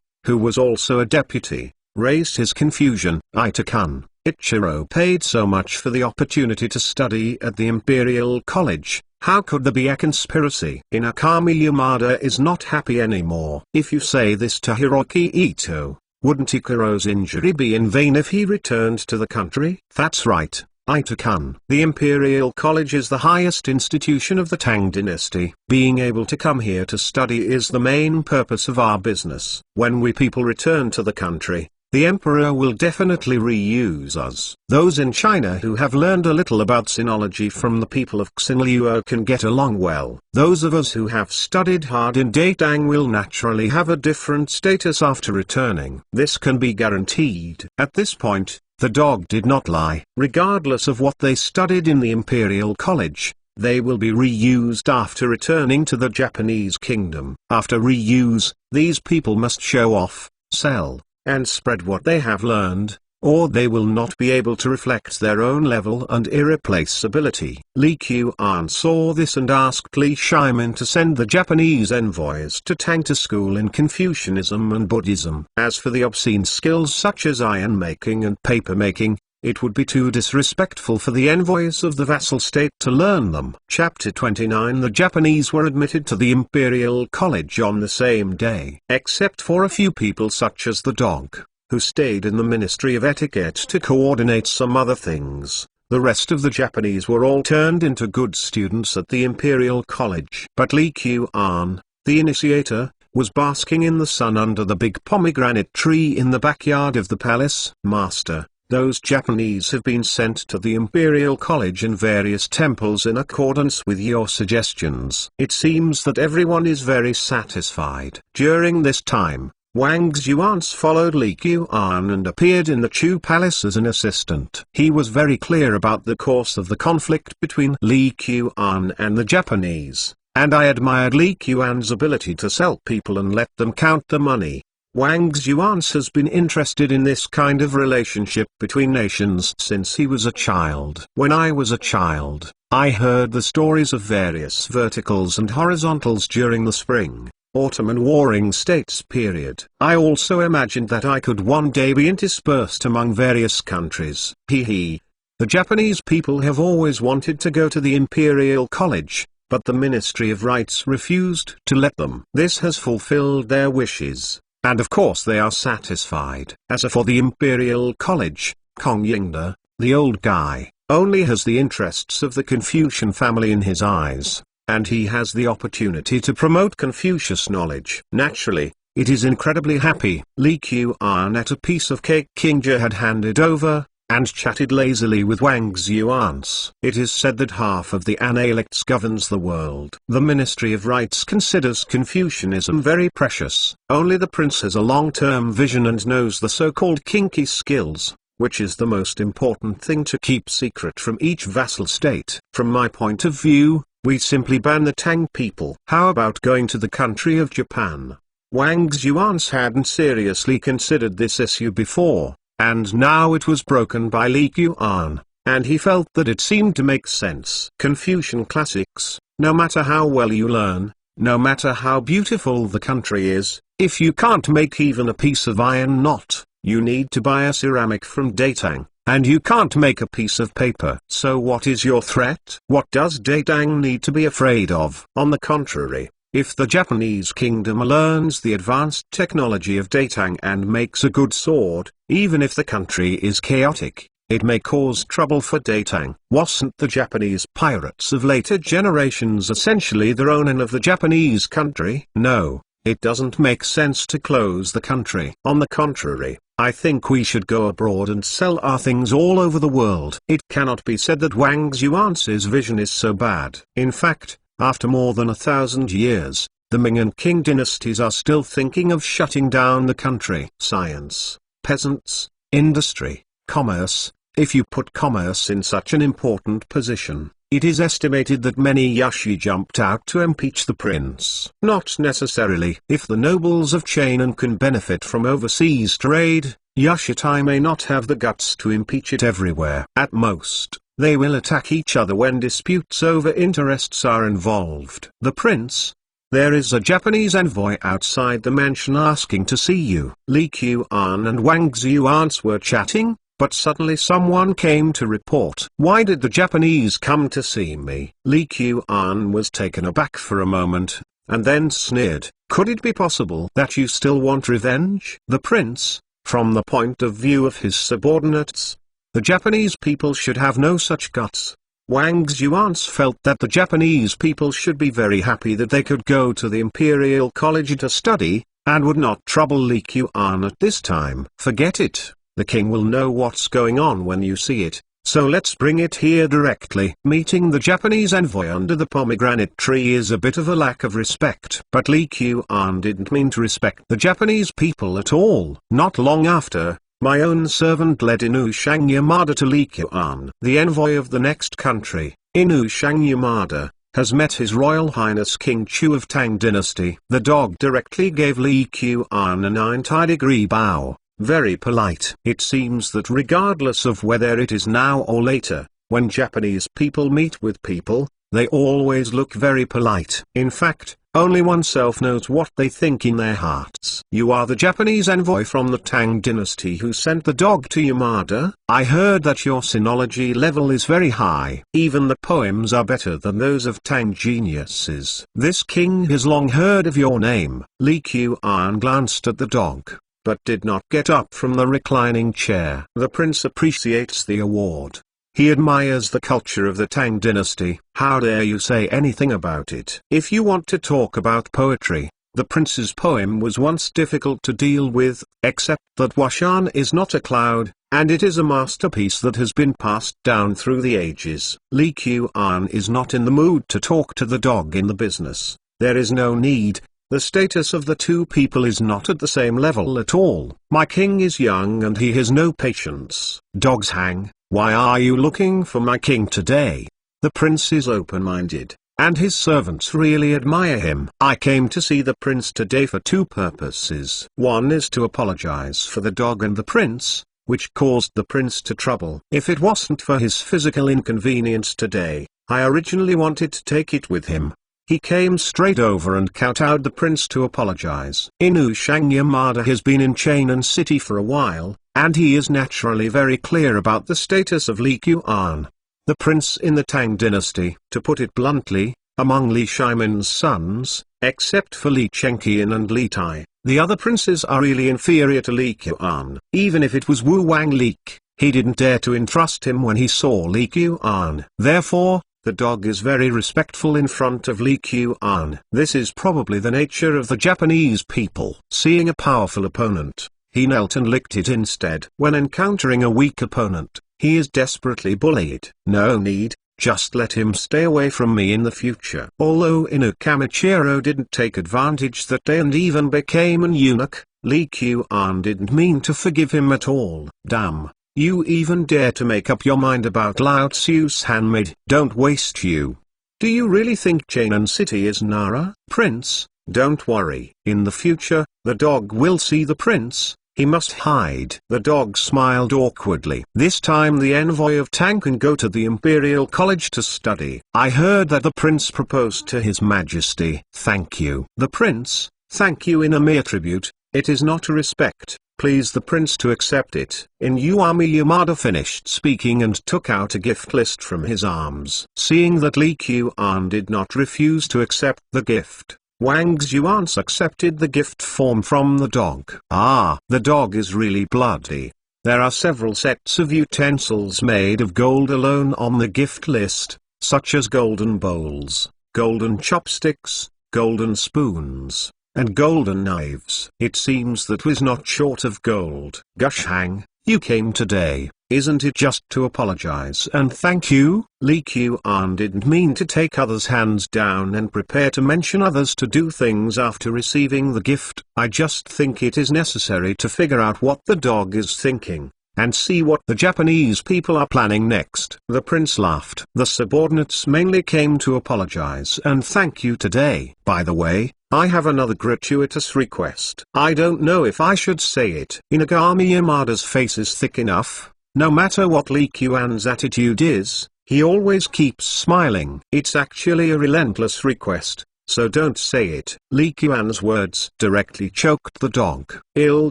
who was also a deputy, raised his confusion. Ito-kun, Ichiro paid so much for the opportunity to study at the Imperial College. How could there be a conspiracy? Inagami Yamada is not happy anymore. If you say this to Hiroki Ito, wouldn't Ichiro's injury be in vain if he returned to the country? That's right, Ito-kun. The Imperial College is the highest institution of the Tang dynasty. Being able to come here to study is the main purpose of our business. When we people return to the country, the Emperor will definitely reuse us. Those in China who have learned a little about sinology from the people of Xinluo can get along well. Those of us who have studied hard in Datang will naturally have a different status after returning. This can be guaranteed. At this point, the dog did not lie. Regardless of what they studied in the Imperial College, they will be reused after returning to the Japanese kingdom. After reuse, these people must show off, sell, and spread what they have learned, or they will not be able to reflect their own level and irreplaceability. Li Qian saw this and asked Li Shimin to send the Japanese envoys to Tang to school in Confucianism and Buddhism. As for the obscene skills such as iron making and paper making, it would be too disrespectful for the envoys of the vassal state to learn them. Chapter 29. The Japanese were admitted to the Imperial College on the same day, except for a few people such as the dog, who stayed in the Ministry of Etiquette to coordinate some other things. The rest of the Japanese were all turned into good students at the Imperial College. But Li Qian, the initiator, was basking in the sun under the big pomegranate tree in the backyard of the palace. Master, those Japanese have been sent to the Imperial College in various temples in accordance with your suggestions. It seems that everyone is very satisfied. During this time, Wang Xuans followed Li Qian and appeared in the Chu Palace as an assistant. He was very clear about the course of the conflict between Li Qian and the Japanese, and I admired Li Qian's ability to sell people and let them count the money. Wang Xuans has been interested in this kind of relationship between nations since he was a child. When I was a child, I heard the stories of various verticals and horizontals during the spring, autumn and warring states period. I also imagined that I could one day be interspersed among various countries. The Japanese people have always wanted to go to the Imperial College, but the Ministry of Rights refused to let them. This has fulfilled their wishes, and of course they are satisfied. As for the Imperial College, Kong Yingda, the old guy, only has the interests of the Confucian family in his eyes, and he has the opportunity to promote Confucius knowledge. Naturally, It is incredibly happy. Li Qian ate a piece of cake King Zhi had handed over, and chatted lazily with Wang Xuans. It is said that half of the Analects governs the world. The Ministry of Rites considers Confucianism very precious. Only the prince has a long-term vision and knows the so-called kinky skills, which is the most important thing to keep secret from each vassal state. From my point of view, we simply ban the Tang people. How about going to the country of Japan? Wang Xuans hadn't seriously considered this issue before, and now it was broken by Li Qian, and he felt that it seemed to make sense. Confucian classics: no matter how well you learn, no matter how beautiful the country is, if you can't make even a piece of iron knot, you need to buy a ceramic from Datang, and you can't make a piece of paper. So what is your threat? What does Datang need to be afraid of? On the contrary, if the Japanese kingdom learns the advanced technology of Datang and makes a good sword, even if the country is chaotic, it may cause trouble for Datang. Wasn't the Japanese pirates of later generations essentially the Ronin of the Japanese country? No, it doesn't make sense to close the country. On the contrary, I think we should go abroad and sell our things all over the world. It cannot be said that Wang Xuan's vision is so bad. In fact, after more than 1,000 years, the Ming and Qing dynasties are still thinking of shutting down the country. Science, peasants, industry, commerce. If you put commerce in such an important position, it is estimated that many Yushi jumped out to impeach the prince. Not necessarily. If the nobles of Chainan can benefit from overseas trade, Yushitai may not have the guts to impeach it everywhere. At most, they will attack each other when disputes over interests are involved. The prince: there is a Japanese envoy outside the mansion asking to see you. Li Qian and Wang Xuans were chatting, but suddenly someone came to report. Why did the Japanese come to see me? Li Qian was taken aback for a moment, and then sneered. Could it be possible that you still want revenge? The prince: from the point of view of his subordinates, the Japanese people should have no such guts. Wang Xuans felt that the Japanese people should be very happy that they could go to the Imperial College to study, and would not trouble Li Qian at this time. Forget it, the king will know what's going on when you see it, so let's bring it here directly. Meeting the Japanese envoy under the pomegranate tree is a bit of a lack of respect. But Li Qian didn't mean to respect the Japanese people at all. Not long after, my own servant led Inu Shang Yamada to Li Qian. The envoy of the next country, Inu Shang Yamada, has met His Royal Highness King Chu of Tang Dynasty. The dog directly gave Li Qian a 90-degree bow, very polite. It seems that regardless of whether it is now or later, when Japanese people meet with people, they always look very polite. In fact, only oneself knows what they think in their hearts. You are the Japanese envoy from the Tang dynasty who sent the dog to Yamada? I heard that your sinology level is very high. Even the poems are better than those of Tang geniuses. This king has long heard of your name. Li Qian glanced at the dog, but did not get up from the reclining chair. The prince appreciates the award. He admires the culture of the Tang dynasty. How dare you say anything about it? If you want to talk about poetry, the prince's poem was once difficult to deal with, except that Washan is not a cloud, and it is a masterpiece that has been passed down through the ages. Li Qian is not in the mood to talk to the dog in the business. There is no need. The status of the two people is not at the same level at all. My king is young and he has no patience. Dogs hang. Why are you looking for my king today? The prince is open-minded, and his servants really admire him. I came to see the prince today for two purposes. One is to apologize for the dog and the prince, which caused the prince to trouble. If it wasn't for his physical inconvenience today, I originally wanted to take it with him. He came straight over and kowtowed the prince to apologize. Inu Shang Yamada has been in Chainan City for a while, and he is naturally very clear about the status of Li Qian, the prince in the Tang dynasty. To put it bluntly, among Li Shiman's sons, except for Li Chengqian and Li Tai, the other princes are really inferior to Li Qian. Even if it was Wu Wang Lik, he didn't dare to entrust him when he saw Li Qian. Therefore, The dog is very respectful in front of Li Qian. This is probably the nature of the Japanese people. Seeing a powerful opponent, he knelt and licked it instead. When encountering a weak opponent, he is desperately bullied. No need, just let him stay away from me in the future. Although Inu Kamichiro didn't take advantage that day and even became an eunuch, Li Qian didn't mean to forgive him at all. Damn. You even dare to make up your mind about Lao Tzu's handmaid? Don't waste you. Do you really think Chainan City is Nara? Prince, don't worry. In the future, the dog will see the prince. He must hide. The dog smiled awkwardly. This time the envoy of Tang can go to the Imperial College to study. I heard that the prince proposed to his majesty. Thank you. The prince, thank you in a mere tribute. It is not a respect. Please the prince to accept it. Inuyama Yamada finished speaking and took out a gift list from his arms. Seeing that Li Qian did not refuse to accept the gift, Wang Zhuan accepted the gift form from the dog. Ah, the dog is really bloody. There are several sets of utensils made of gold alone on the gift list, such as golden bowls, golden chopsticks, golden spoons, and golden knives. It seems that was not short of gold. Gushang, you came today, isn't it just to apologize and thank you? Li Qian didn't mean to take others' hands down and prepare to mention others to do things after receiving the gift. I just think it is necessary to figure out what the dog is thinking, and see what the Japanese people are planning next. The prince laughed. The subordinates mainly came to apologize and thank you today. By the way, I have another gratuitous request. I don't know if I should say it. Inagami Yamada's face is thick enough. No matter what Li Qian's attitude is, he always keeps smiling. It's actually a relentless request, so don't say it. Li Qian's words directly choked the dog. I'll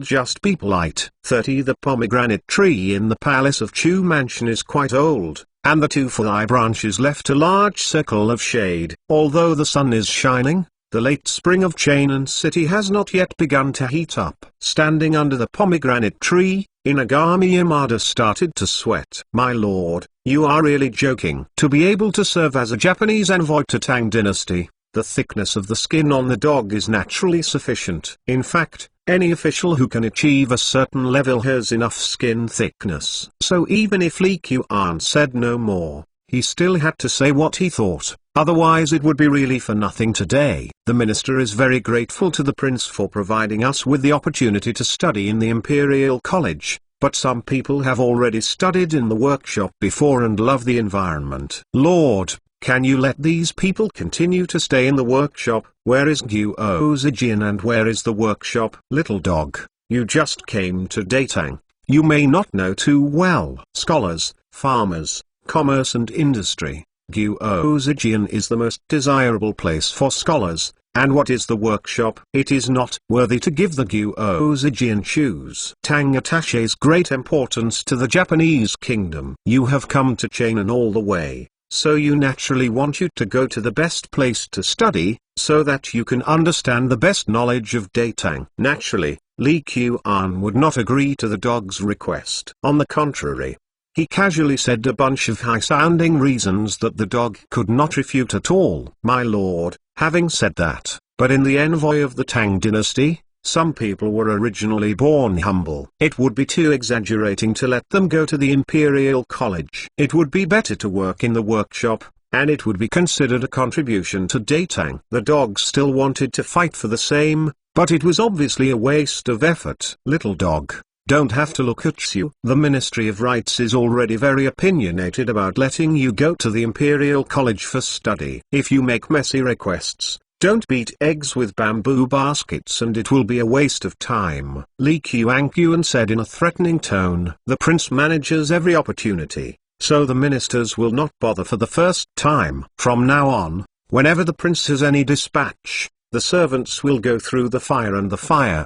just be polite. 30 The pomegranate tree in the palace of Chu Mansion is quite old, and the two fly branches left a large circle of shade. Although the sun is shining, the late spring of Chainan City has not yet begun to heat up. Standing under the pomegranate tree, Inagami Yamada started to sweat. My lord, you are really joking. To be able to serve as a Japanese envoy to Tang Dynasty, the thickness of the skin on the dog is naturally sufficient. In fact, any official who can achieve a certain level has enough skin thickness. So even if Li Qian said no more, he still had to say what he thought. Otherwise it would be really for nothing today. The minister is very grateful to the prince for providing us with the opportunity to study in the Imperial College, but some people have already studied in the workshop before and love the environment. Lord, can you let these people continue to stay in the workshop? Where is Guo Zijian and where is the workshop? Little dog, you just came to Datang. You may not know too well. Scholars, farmers, commerce and industry. Guo Zijian is the most desirable place for scholars, and what is the workshop? It is not worthy to give the Guo Zijian shoes. Tang attaches great importance to the Japanese kingdom. You have come to Chainan all the way, so you naturally want you to go to the best place to study, so that you can understand the best knowledge of Datang. Naturally, Li Qian would not agree to the dog's request. On the contrary, he casually said a bunch of high-sounding reasons that the dog could not refute at all. My lord, having said that, but in the envoy of the Tang dynasty, some people were originally born humble. It would be too exaggerating to let them go to the Imperial College. It would be better to work in the workshop, and it would be considered a contribution to Datang. The dog still wanted to fight for the same, but it was obviously a waste of effort. Little dog, don't have to look at you. The Ministry of Rights is already very opinionated about letting you go to the Imperial College for study. If you make messy requests, don't beat eggs with bamboo baskets and it will be a waste of time. Li Qian said in a threatening tone. The prince manages every opportunity, so the ministers will not bother for the first time. From now on, whenever the prince has any dispatch, the servants will go through the fire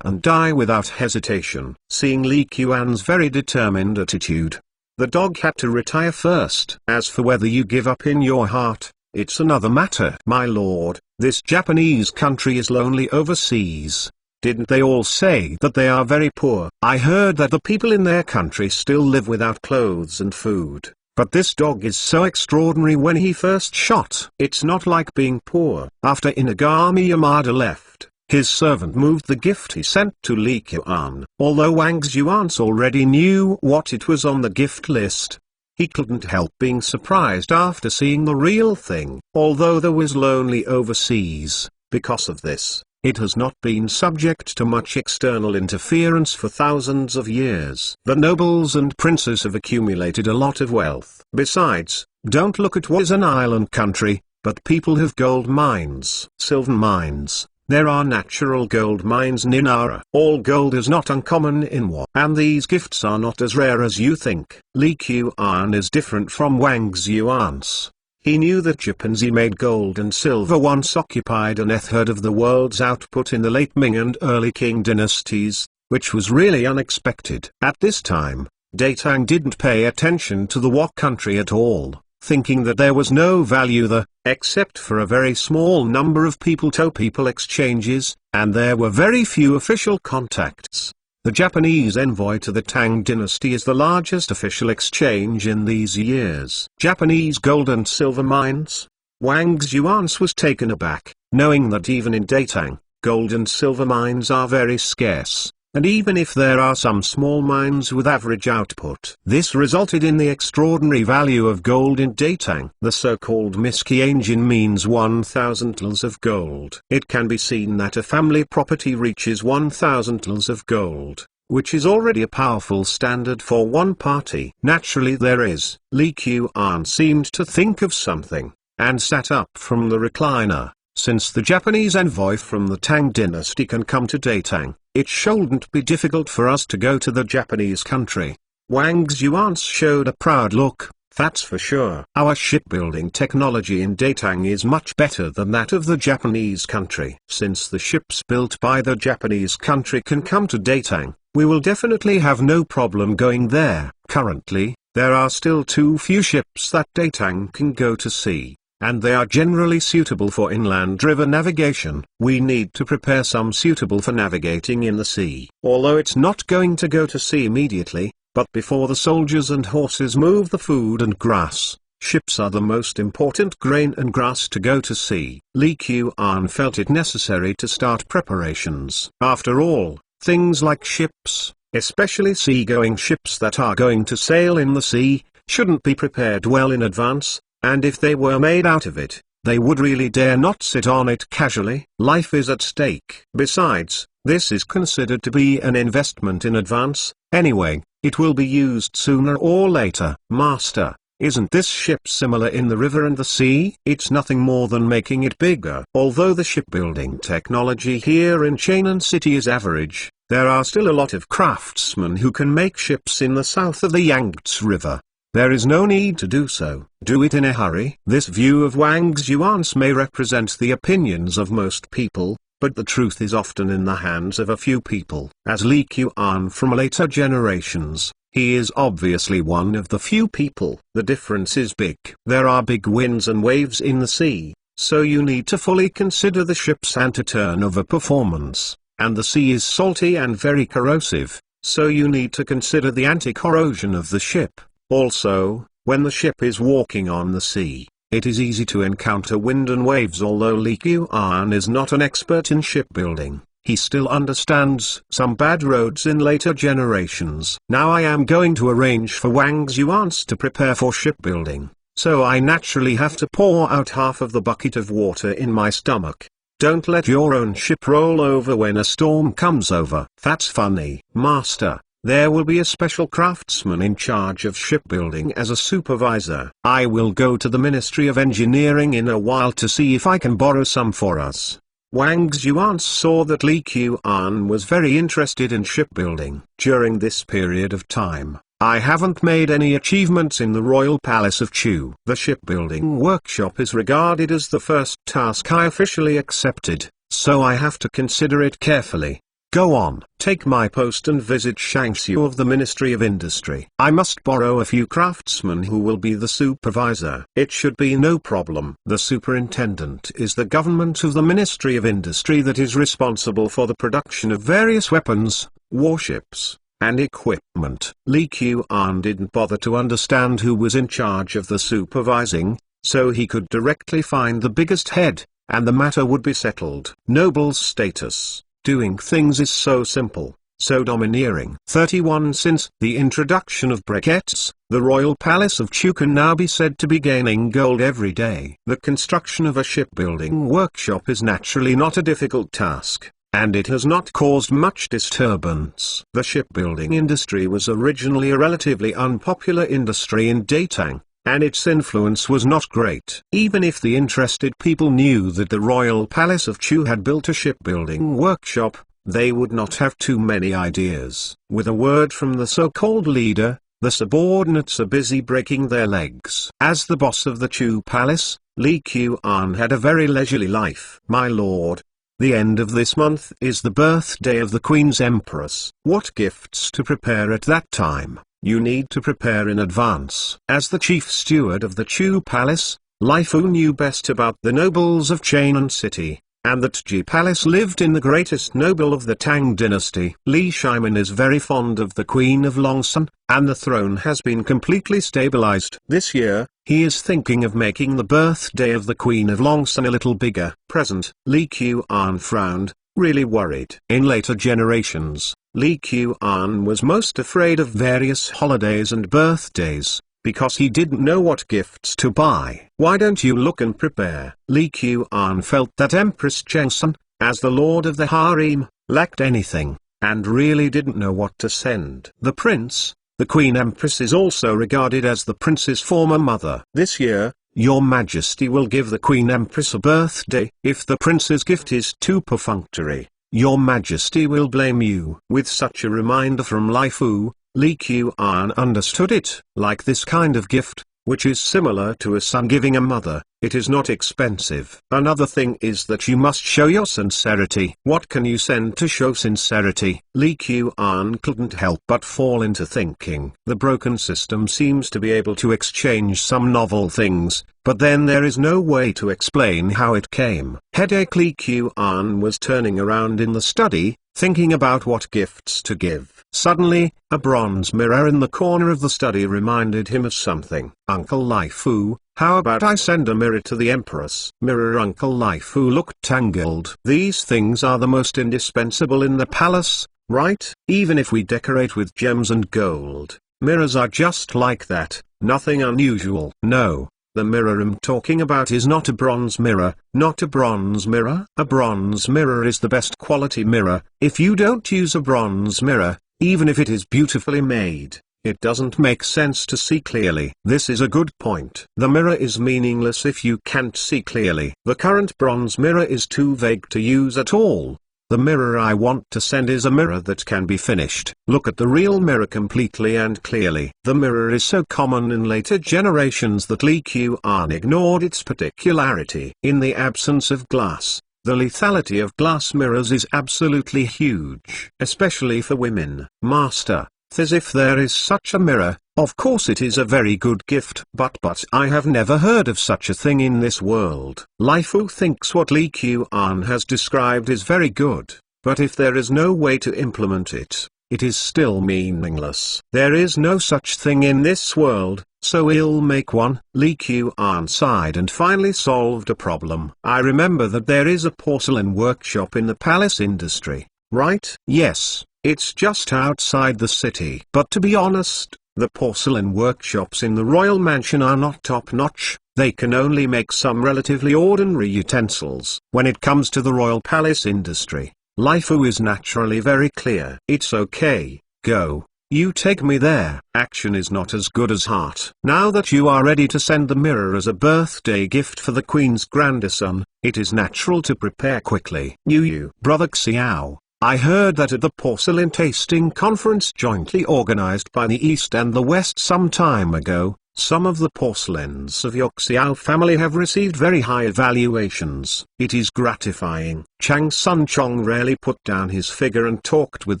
and die without hesitation. Seeing Li Qian's very determined attitude, the dog had to retire first. As for whether you give up in your heart, it's another matter. My lord, this Japanese country is lonely overseas. Didn't they all say that they are very poor? I heard that the people in their country still live without clothes and food. But this dog is so extraordinary when he first shot. It's not like being poor. After Inagami Yamada left, his servant moved the gift he sent to Li Qian. Although Wang Xuans already knew what it was on the gift list, he couldn't help being surprised after seeing the real thing. Although there was lonely overseas, because of this, it has not been subject to much external interference for thousands of years. The nobles and princes have accumulated a lot of wealth. Besides, don't look at what is an island country, but people have gold mines, silver mines. There are natural gold mines in Nara. All gold is not uncommon in war. And these gifts are not as rare as you think. Li Qian is different from Wang Xuans. He knew that Japanese-made gold and silver once occupied a third of the world's output in the late Ming and early Qing dynasties, which was really unexpected. At this time, Tang didn't pay attention to the war country at all, thinking that there was no value there, except for a very small number of people-to-people exchanges, and there were very few official contacts. The Japanese envoy to the Tang dynasty is the largest official exchange in these years. Japanese gold and silver mines? Wang Xuans was taken aback, knowing that even in Tang, gold and silver mines are very scarce, and even if there are some small mines with average output. This resulted in the extraordinary value of gold in Tang. The so-called Miskianjin means 1,000 tals of gold. It can be seen that a family property reaches 1,000 tals of gold, which is already a powerful standard for one party. Naturally there is. Li Qian seemed to think of something, and sat up from the recliner. Since the Japanese envoy from the Tang dynasty can come to Tang, it shouldn't be difficult for us to go to the Japanese country. Wang Xuans showed a proud look, that's for sure. Our shipbuilding technology in Tang is much better than that of the Japanese country. Since the ships built by the Japanese country can come to Tang, we will definitely have no problem going there. Currently, there are still too few ships that Tang can go to sea, and they are generally suitable for inland river navigation. We need to prepare some suitable for navigating in the sea. Although it's not going to go to sea immediately, but before the soldiers and horses move the food and grass, ships are the most important grain and grass to go to sea. Li Qian felt it necessary to start preparations. After all, things like ships, especially sea-going ships that are going to sail in the sea, shouldn't be prepared well in advance. And if they were made out of it, they would really dare not sit on it casually. Life is at stake. Besides, this is considered to be an investment in advance. Anyway, it will be used sooner or later. Master, isn't this ship similar in the river and the sea? It's nothing more than making it bigger. Although the shipbuilding technology here in Chainan City is average, there are still a lot of craftsmen who can make ships in the south of the Yangtze River. There is no need to do so. Do it in a hurry. This view of Wang Xuans may represent the opinions of most people, but the truth is often in the hands of a few people. As Li Qian from later generations, he is obviously one of the few people. The difference is big. There are big winds and waves in the sea, so you need to fully consider the ship's anti-turnover performance. And the sea is salty and very corrosive, so you need to consider the anti-corrosion of the ship. Also, when the ship is walking on the sea, it is easy to encounter wind and waves. Although Li Qian is not an expert in shipbuilding, he still understands some bad roads in later generations. Now I am going to arrange for Wang Xuans to prepare for shipbuilding, so I naturally have to pour out half of the bucket of water in my stomach. Don't let your own ship roll over when a storm comes over. That's funny. Master, there will be a special craftsman in charge of shipbuilding as a supervisor. I will go to the Ministry of Engineering in a while to see if I can borrow some for us. Wang Xuans saw that Li Qian was very interested in shipbuilding. During this period of time, I haven't made any achievements in the Royal Palace of Chu. The shipbuilding workshop is regarded as the first task I officially accepted, so I have to consider it carefully. Go on, take my post and visit Shangxiu of the Ministry of Industry. I must borrow a few craftsmen who will be the supervisor. It should be no problem. The superintendent is the government of the Ministry of Industry that is responsible for the production of various weapons, warships, and equipment. Li Qian didn't bother to understand who was in charge of the supervising, so he could directly find the biggest head, and the matter would be settled. Noble's status, doing things is so simple, so domineering. 31 Since the introduction of briquettes, the royal palace of Chu can now be said to be gaining gold every day. The construction of a shipbuilding workshop is naturally not a difficult task, and it has not caused much disturbance. The shipbuilding industry was originally a relatively unpopular industry in Tang, and its influence was not great. Even if the interested people knew that the royal palace of Chu had built a shipbuilding workshop, they would not have too many ideas. With a word from the so-called leader, the subordinates are busy breaking their legs. As the boss of the Chu palace, Li Qian had a very leisurely life. My lord, the end of this month is the birthday of the Queen's Empress. What gifts to prepare at that time? You need to prepare in advance. As the chief steward of the Chu palace, Lai Fu knew best about the nobles of Chang'an City, and that Ji Palace lived in the greatest noble of the Tang dynasty. Li Shimin is very fond of the Queen of Longsun, and the throne has been completely stabilized. This year, he is thinking of making the birthday of the Queen of Longsun a little bigger. Present. Li Qian frowned, really worried. In later generations, Li Qian was most afraid of various holidays and birthdays, because he didn't know what gifts to buy. Why don't you look and prepare? Li Qian felt that Empress Chengsun, as the lord of the harem, lacked anything, and really didn't know what to send. The prince, the Queen Empress, is also regarded as the prince's former mother. This year, Your Majesty will give the Queen Empress a birthday. If the prince's gift is too perfunctory, Your Majesty will blame you. With such a reminder from Lai Fu, Li Qian understood it. Like this kind of gift, which is similar to a son giving a mother, it is not expensive. Another thing is that you must show your sincerity. What can you send to show sincerity? Li Qian couldn't help but fall into thinking. The broken system seems to be able to exchange some novel things, but then there is no way to explain how it came. Headache. Li Qian was turning around in the study, thinking about what gifts to give. Suddenly, a bronze mirror in the corner of the study reminded him of something. Uncle Lai Fu, how about I send a mirror to the Empress? Mirror. Uncle Lai Fu looked tangled. These things are the most indispensable in the palace, right? Even if we decorate with gems and gold, mirrors are just like that, nothing unusual. No. The mirror I'm talking about is not a bronze mirror. Not a bronze mirror? A bronze mirror is the best quality mirror. If you don't use a bronze mirror, even if it is beautifully made, it doesn't make sense to see clearly. This is a good point. The mirror is meaningless if you can't see clearly. The current bronze mirror is too vague to use at all. The mirror I want to send is a mirror that can be finished. Look at the real mirror completely and clearly. The mirror is so common in later generations that Li Qian ignored its particularity. In the absence of glass, the lethality of glass mirrors is absolutely huge. Especially for women. Master, as if there is such a mirror, of course it is a very good gift. But I have never heard of such a thing in this world. Lai Fu thinks what Li Qian has described is very good, but if there is no way to implement it, it is still meaningless. There is no such thing in this world, so we'll make one. Li Qian sighed and finally solved a problem. I remember that there is a porcelain workshop in the palace industry, right? Yes, it's just outside the city. But to be honest, the porcelain workshops in the royal mansion are not top-notch. They can only make some relatively ordinary utensils. When it comes to the royal palace industry, Lai Fu is naturally very clear. It's okay, go. You take me there. Action is not as good as heart. Now that you are ready to send the mirror as a birthday gift for the Queen's grandson, it is natural to prepare quickly. You, Brother Xiao, I heard that at the porcelain tasting conference jointly organized by the East and the West some time ago, some of the porcelains of your Xiao family have received very high evaluations. It is gratifying. Chang Sun Chong rarely put down his figure and talked with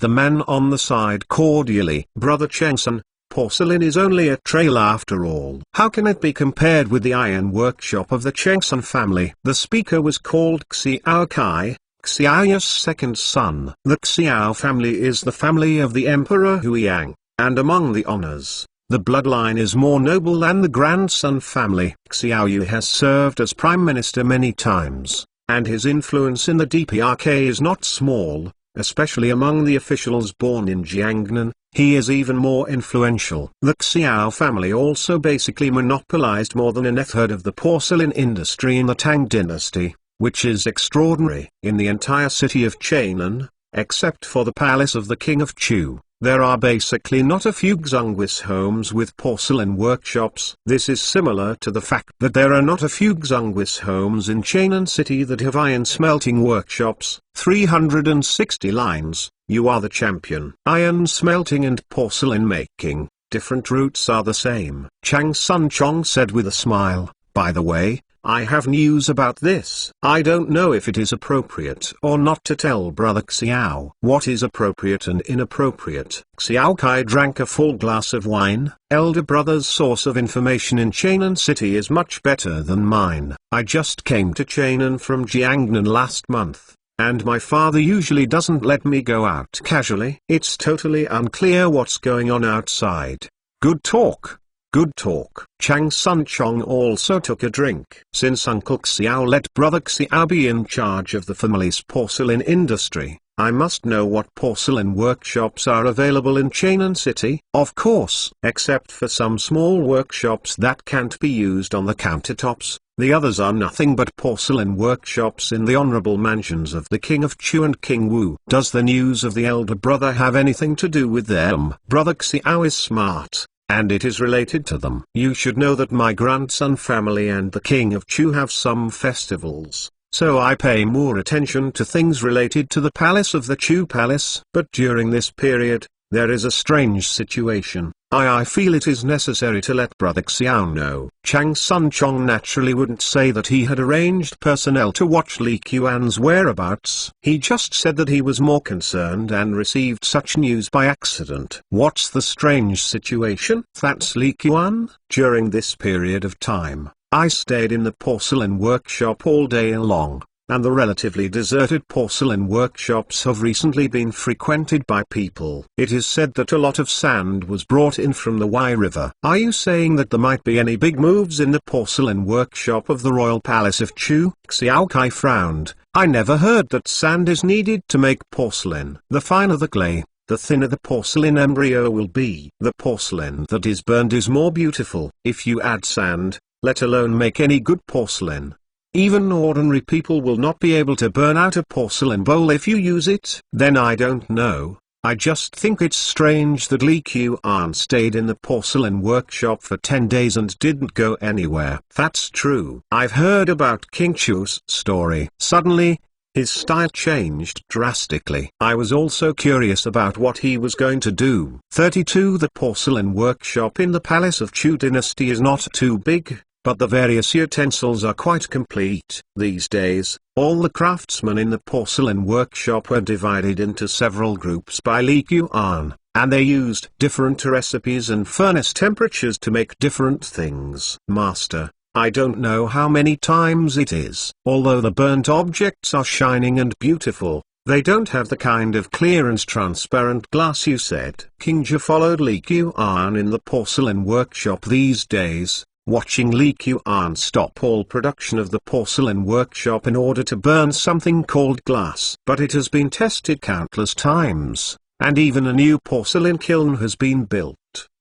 the man on the side cordially. Brother Chang Sun, porcelain is only a trail after all. How can it be compared with the iron workshop of the Chang Sun family? The speaker was called Xiao Kai. Xiao's second son. The Xiao family is the family of the Emperor Huiyang, and among the honors, the bloodline is more noble than the grandson family. Xiao Yu has served as prime minister many times, and his influence in the DPRK is not small, especially among the officials born in Jiangnan. He is even more influential. The Xiao family also basically monopolized more than a third of the porcelain industry in the Tang dynasty, which is extraordinary. In the entire city of Chainan, except for the palace of the king of Chu, there are basically not a few Zhongguis homes with porcelain workshops. This is similar to the fact that there are not a few Zhongguis homes in Chainan city that have iron smelting workshops. 360 lines. You are the champion. Iron smelting and porcelain making, different routes are the same. Chang Sun Chong said with a smile, by the way, I have news about this. I don't know if it is appropriate or not to tell brother Xiao what is appropriate and inappropriate. Xiao Kai drank a full glass of wine. Elder brother's source of information in Chainan city is much better than mine. I just came to Chainan from Jiangnan last month, and my father usually doesn't let me go out casually. It's totally unclear what's going on outside. Good talk. Good talk. Chang Sun Chong also took a drink. Since Uncle Xiao let brother Xiao be in charge of the family's porcelain industry, I must know what porcelain workshops are available in Chainan city. Of course, except for some small workshops that can't be used on the countertops, the others are nothing but porcelain workshops in the honorable mansions of the King of Chu and King Wu. Does the news of the elder brother have anything to do with them? Brother Xiao is smart, and it is related to them. You should know that my grandson family and the King of Chu have some festivals, so I pay more attention to things related to the palace of the Chu palace. But during this period, there is a strange situation. I feel it is necessary to let brother Xiao know. Chang Sun Chong naturally wouldn't say that he had arranged personnel to watch Li Qian's whereabouts. He just said that he was more concerned and received such news by accident. What's the strange situation? That's Li Qian. During this period of time, I stayed in the porcelain workshop all day long, and the relatively deserted porcelain workshops have recently been frequented by people. It is said that a lot of sand was brought in from the Wai River. Are you saying that there might be any big moves in the porcelain workshop of the royal palace of Chu? Xiao Kai frowned. I never heard that sand is needed to make porcelain. The finer the clay, the thinner the porcelain embryo will be. The porcelain that is burned is more beautiful. If you add sand, let alone make any good porcelain, even ordinary people will not be able to burn out a porcelain bowl if you use it. Then I don't know. I just think it's strange that Li Qian stayed in the porcelain workshop for 10 days and didn't go anywhere. That's true. I've heard about King Chu's story. Suddenly, his style changed drastically. I was also curious about what he was going to do. 32 The porcelain workshop in the palace of Chu dynasty is not too big, but the various utensils are quite complete. These days, all the craftsmen in the porcelain workshop were divided into several groups by Li Qian, and they used different recipes and furnace temperatures to make different things. Master, I don't know how many times it is. Although the burnt objects are shining and beautiful, they don't have the kind of clear and transparent glass you said. King Zhi followed Li Qian in the porcelain workshop these days, watching Li Qian stop all production of the porcelain workshop in order to burn something called glass. But it has been tested countless times, and even a new porcelain kiln has been built,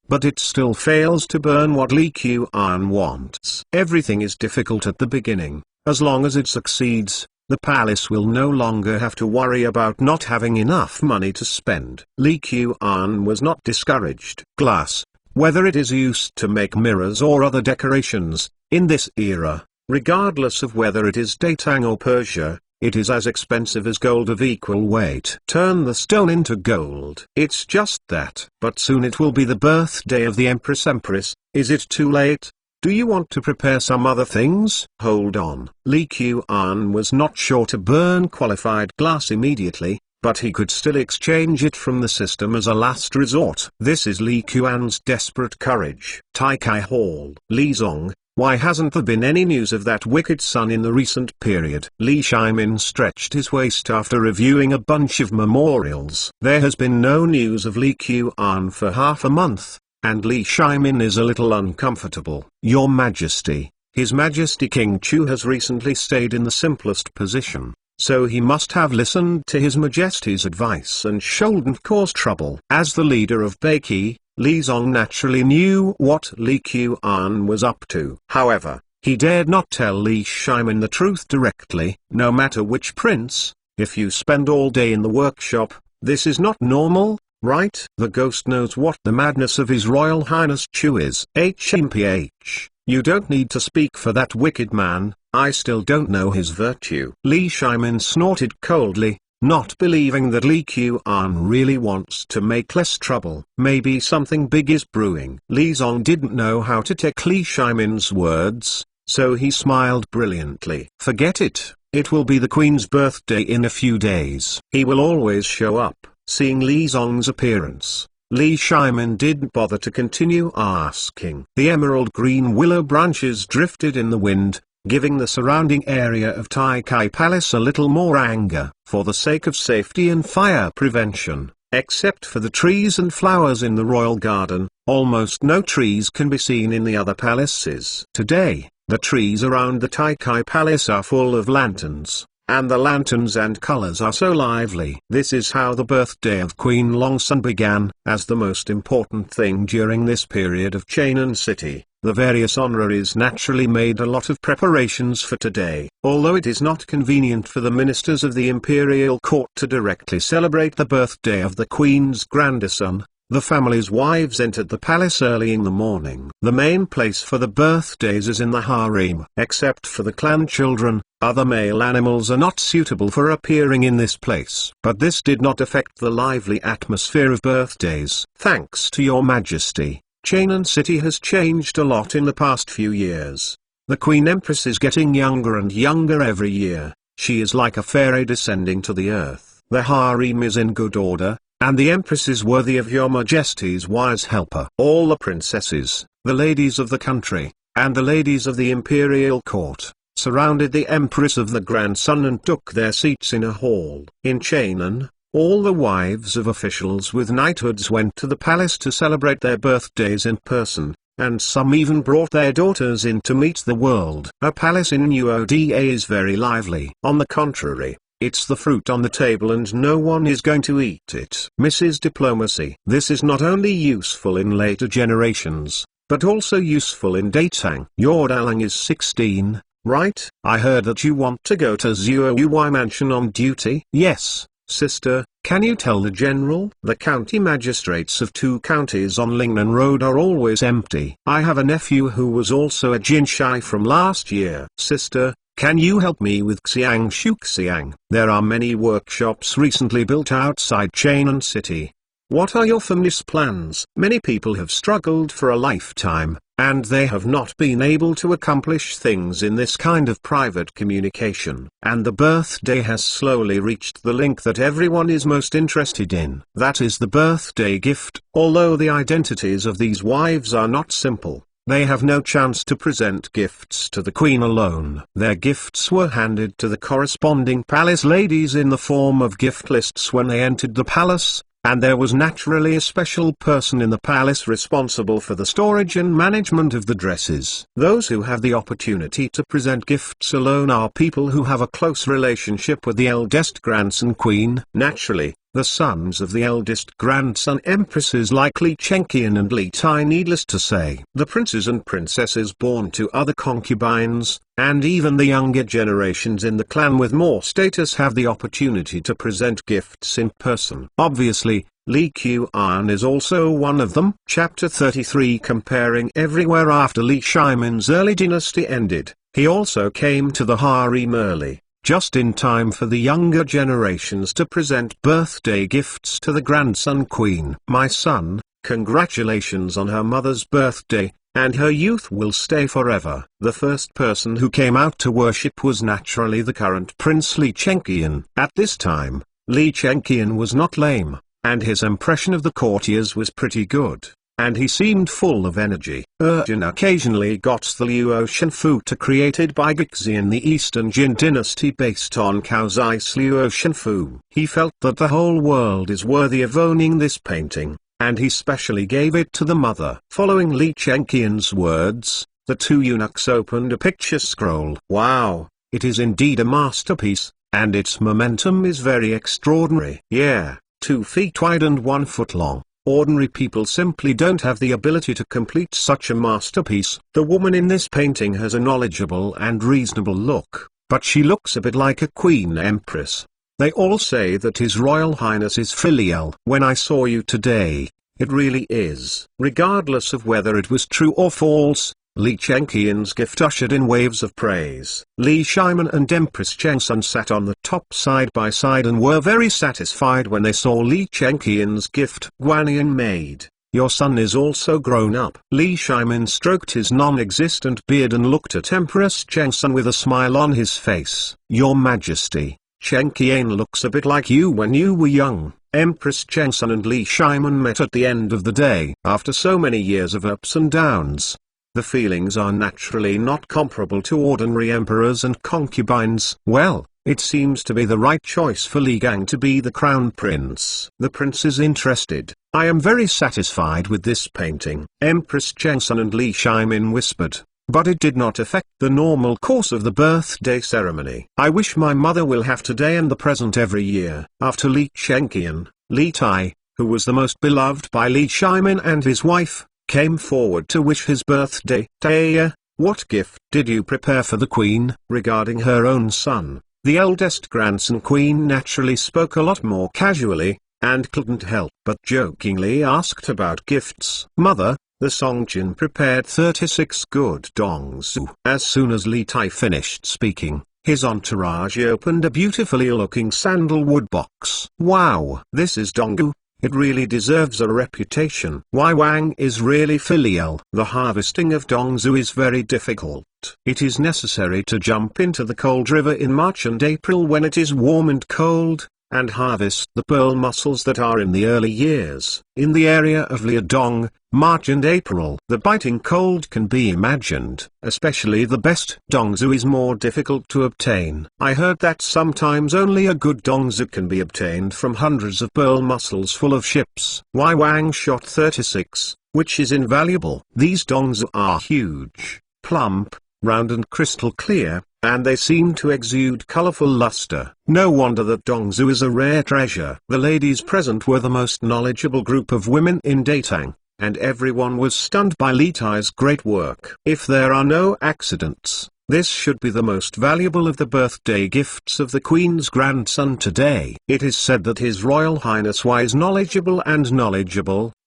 but it still fails to burn what Li Qian wants. Everything is difficult at the beginning. As long as it succeeds, the palace will no longer have to worry about not having enough money to spend. Li Qian was not discouraged. Glass, whether it is used to make mirrors or other decorations, in this era, regardless of whether it is Tang or Persia, it is as expensive as gold of equal weight. Turn the stone into gold. It's just that. But soon it will be the birthday of the Empress. Is it too late? Do you want to prepare some other things? Hold on. Li Qian was not sure to burn qualified glass immediately, but he could still exchange it from the system as a last resort. This is Li Qian's desperate courage. Tai Kai Hall. Li Zong, Why hasn't there been any news of that wicked son in the recent period? Li Shimin stretched his waist after reviewing a bunch of memorials. There has been no news of Li Qian for half a month, and Li Shimin is a little uncomfortable. Your Majesty, His Majesty King Chu has recently stayed in the simplest position, so he must have listened to His Majesty's advice and shouldn't cause trouble. As the leader of Beiki, Li Zong naturally knew what Li Qian was up to. However, he dared not tell Li Shimin the truth directly. No matter which prince, if you spend all day in the workshop, this is not normal, right? The ghost knows what the madness of His Royal Highness Chu is. HMPH, you don't need to speak for that wicked man, I still don't know his virtue. Li Shimin snorted coldly, not believing that Li Qian really wants to make less trouble. Maybe something big is brewing. Li Zong didn't know how to take Li Shimin's words, so he smiled brilliantly. Forget it, it will be the Queen's birthday in a few days. He will always show up. Seeing Li Zong's appearance, Li Shimin didn't bother to continue asking. The emerald green willow branches drifted in the wind, giving the surrounding area of Tai Kai Palace a little more anger. For the sake of safety and fire prevention, except for the trees and flowers in the royal garden, almost no trees can be seen in the other palaces. Today, the trees around the Tai Kai Palace are full of lanterns, and the lanterns and colors are so lively. This is how the birthday of Queen Longsun began. As the most important thing during this period of Chainan City, the various honoraries naturally made a lot of preparations for today. Although it is not convenient for the ministers of the imperial court to directly celebrate the birthday of the queen's grandson, the family's wives entered the palace early in the morning. The main place for the birthdays is in the harem. Except for the clan children, other male animals are not suitable for appearing in this place. But this did not affect the lively atmosphere of birthdays. Thanks to your Majesty, Chainan City has changed a lot in the past few years. The Queen Empress is getting younger and younger every year. She is like a fairy descending to the earth. The harem is in good order, and the Empress is worthy of your Majesty's wise helper. All the princesses, the ladies of the country, and the ladies of the imperial court, surrounded the Empress of the grandson and took their seats in a hall. In Chainan, all the wives of officials with knighthoods went to the palace to celebrate their birthdays in person, and some even brought their daughters in to meet the world. A palace in Uoda is very lively. On the contrary, it's the fruit on the table and no one is going to eat it. Mrs. Diplomacy. This is not only useful in later generations, but also useful in dating. Your Dalang is 16, right? I heard that you want to go to Zuo Mansion on duty. Yes, sister, can you tell the general? The county magistrates of 2 counties on Lingnan Road are always empty. I have a nephew who was also a Jinshai from last year. Sister, can you help me with Xiang Shuxiang? There are many workshops recently built outside Chainan City. What are your family's plans? Many people have struggled for a lifetime, and they have not been able to accomplish things in this kind of private communication. And the birthday has slowly reached the link that everyone is most interested in. That is the birthday gift. Although the identities of these wives are not simple, they have no chance to present gifts to the queen alone. Their gifts were handed to the corresponding palace ladies in the form of gift lists when they entered the palace, and there was naturally a special person in the palace responsible for the storage and management of the dresses. Those who have the opportunity to present gifts alone are people who have a close relationship with the eldest grandson queen. Naturally, the sons of the eldest grandson empresses like Li Chenqian and Li Tai. Needless to say, the princes and princesses born to other concubines, and even the younger generations in the clan with more status have the opportunity to present gifts in person. Obviously, Li Qian is also one of them. Chapter 33. Comparing everywhere. After Li Shimin's early dynasty ended, he also came to the harem early, just in time for the younger generations to present birthday gifts to the grandson queen. My son, congratulations on her mother's birthday, and her youth will stay forever. The first person who came out to worship was naturally the current Prince Li Chenqian. At this time, Li Chenqian was not lame, and his impression of the courtiers was pretty good. and he seemed full of energy. Jin occasionally got the Luo Shenfu created by Gixi in the Eastern Jin dynasty based on Kaozai's Luo Shenfu. He felt that the whole world is worthy of owning this painting, and he specially gave it to the mother. Following Li Chengqian's words, the two eunuchs opened a picture scroll. Wow, it is indeed a masterpiece, and its momentum is very extraordinary. Yeah, 2 feet wide and 1 foot long. Ordinary people simply don't have the ability to complete such a masterpiece. The woman in this painting has a knowledgeable and reasonable look, but she looks a bit like a queen empress. They all say that His Royal Highness is filial. When I saw you today, it really is. Regardless of whether it was true or false, Li Chengqian's gift ushered in waves of praise. Li Shiman and Empress Chengsun sat on the top side by side and were very satisfied when they saw Li Chengqian's gift. Guanyin maid, your son is also grown up. Li Shiman stroked his non-existent beard and looked at Empress Chengsun with a smile on his face. Your Majesty, Chengqian looks a bit like you when you were young. Empress Chengsun and Li Shiman met at the end of the day. After so many years of ups and downs, the feelings are naturally not comparable to ordinary emperors and concubines. Well, it seems to be the right choice for Li Gang to be the crown prince. The prince is interested. I am very satisfied with this painting. Empress Chengsun and Li Shimin whispered, but it did not affect the normal course of the birthday ceremony. I wish my mother will have today and the present every year. After Li Chengqian, Li Tai, who was the most beloved by Li Shimin and his wife, came forward to wish his birthday. Taya, what gift did you prepare for the queen? Regarding her own son, the eldest grandson, Queen naturally spoke a lot more casually, and couldn't help but jokingly asked about gifts. Mother, the Songjin prepared 36 good dongzu. As soon as Li Tai finished speaking, his entourage opened a beautifully looking sandalwood box. Wow, this is donggu. It really deserves a reputation. Wai Wang is really filial. The harvesting of dongzu is very difficult. It is necessary to jump into the cold river in March and April when it is warm and cold, and harvest the pearl mussels that are in the early years. In the area of Liaodong, March and April, the biting cold can be imagined. Especially the best dongzu is more difficult to obtain. I heard that sometimes only a good dongzu can be obtained from hundreds of pearl mussels full of ships. Wai Wang shot 36, which is invaluable. These dongzu are huge, plump, round and crystal clear, and they seem to exude colorful luster. No wonder that dongzu is a rare treasure. The ladies present were the most knowledgeable group of women in Datang, and everyone was stunned by Li Tai's great work. If there are no accidents, this should be the most valuable of the birthday gifts of the Queen's grandson today. It is said that His Royal Highness Y is knowledgeable,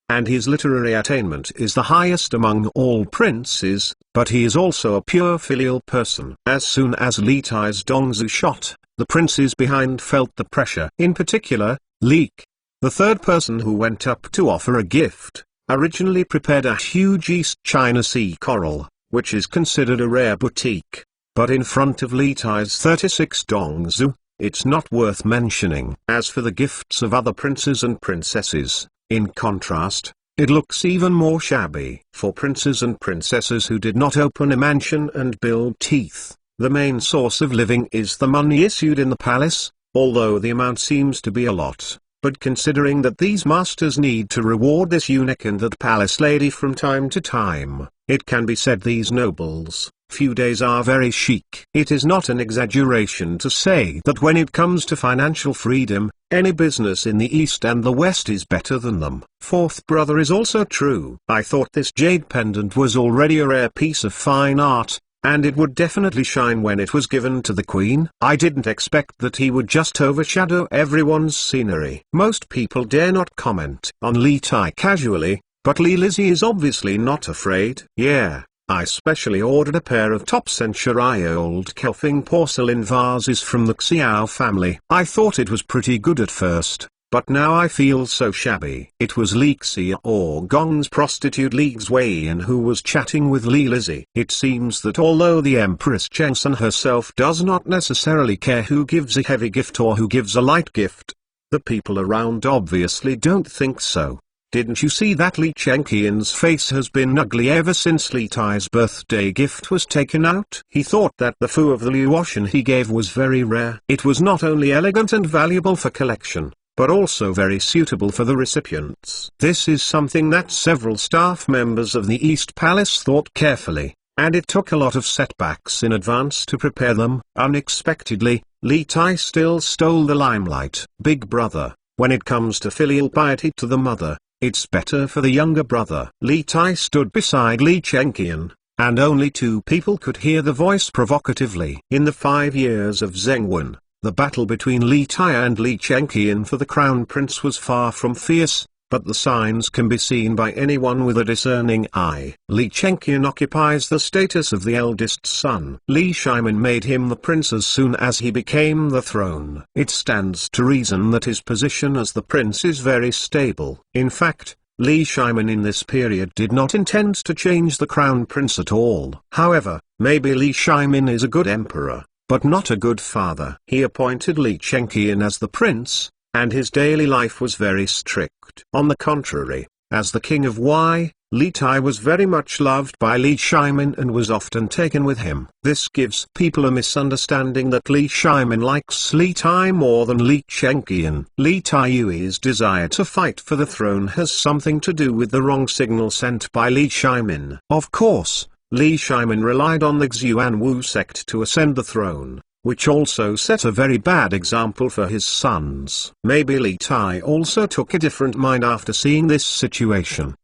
and his literary attainment is the highest among all princes, but he is also a pure filial person. As soon as Li Tai's dongzu shot, the princes behind felt the pressure. In particular, Leek, the third person who went up to offer a gift, originally prepared a huge East China Sea coral, which is considered a rare boutique. But in front of Li Tai's 36 dongzu, it's not worth mentioning. As for the gifts of other princes and princesses, in contrast, it looks even more shabby. For princes and princesses who did not open a mansion and build teeth, the main source of living is the money issued in the palace, although the amount seems to be a lot. But considering that these masters need to reward this eunuch and that palace lady from time to time, it can be said these nobles' few days are very chic. It is not an exaggeration to say that when it comes to financial freedom, any business in the East and the West is better than them. Fourth brother is also true. I thought this jade pendant was already a rare piece of fine art, and it would definitely shine when it was given to the Queen. I didn't expect that he would just overshadow everyone's scenery. Most people dare not comment on Li Tai casually, but Li Lizzie is obviously not afraid. Yeah, I specially ordered a pair of top-century old Kelfing porcelain vases from the Xiao family. I thought it was pretty good at first, but now I feel so shabby. It was Li Xia or Gong's prostitute Li Xueyin who was chatting with Li Lizzie. It seems that although the Empress Chengsun herself does not necessarily care who gives a heavy gift or who gives a light gift, the people around obviously don't think so. Didn't you see that Li Chengqian's face has been ugly ever since Li Tai's birthday gift was taken out? He thought that the fu of the Luotian he gave was very rare. It was not only elegant and valuable for collection, but also very suitable for the recipients. This is something that several staff members of the East Palace thought carefully, and it took a lot of setbacks in advance to prepare them. Unexpectedly, Li Tai still stole the limelight. Big brother, when it comes to filial piety to the mother, it's better for the younger brother. Li Tai stood beside Li Chengqian, and only two people could hear the voice provocatively. In the 5 years of Zhengwen, the battle between Li Tai and Li Chengqian for the crown prince was far from fierce, but the signs can be seen by anyone with a discerning eye. Li Chengqian occupies the status of the eldest son. Li Shimin made him the prince as soon as he became the throne. It stands to reason that his position as the prince is very stable. In fact, Li Shimin in this period did not intend to change the crown prince at all. However, maybe Li Shimin is a good emperor, but not a good father. He appointed Li Chengqian as the prince, and his daily life was very strict. On the contrary, as the king of Wei, Li Tai was very much loved by Li Shimin and was often taken with him. This gives people a misunderstanding that Li Shimin likes Li Tai more than Li Chengqian. Li Taiyui's desire to fight for the throne has something to do with the wrong signal sent by Li Shimin. Of course, Li Shimin relied on the Xuan Wu sect to ascend the throne, which also set a very bad example for his sons. Maybe Li Tai also took a different mind after seeing this situation.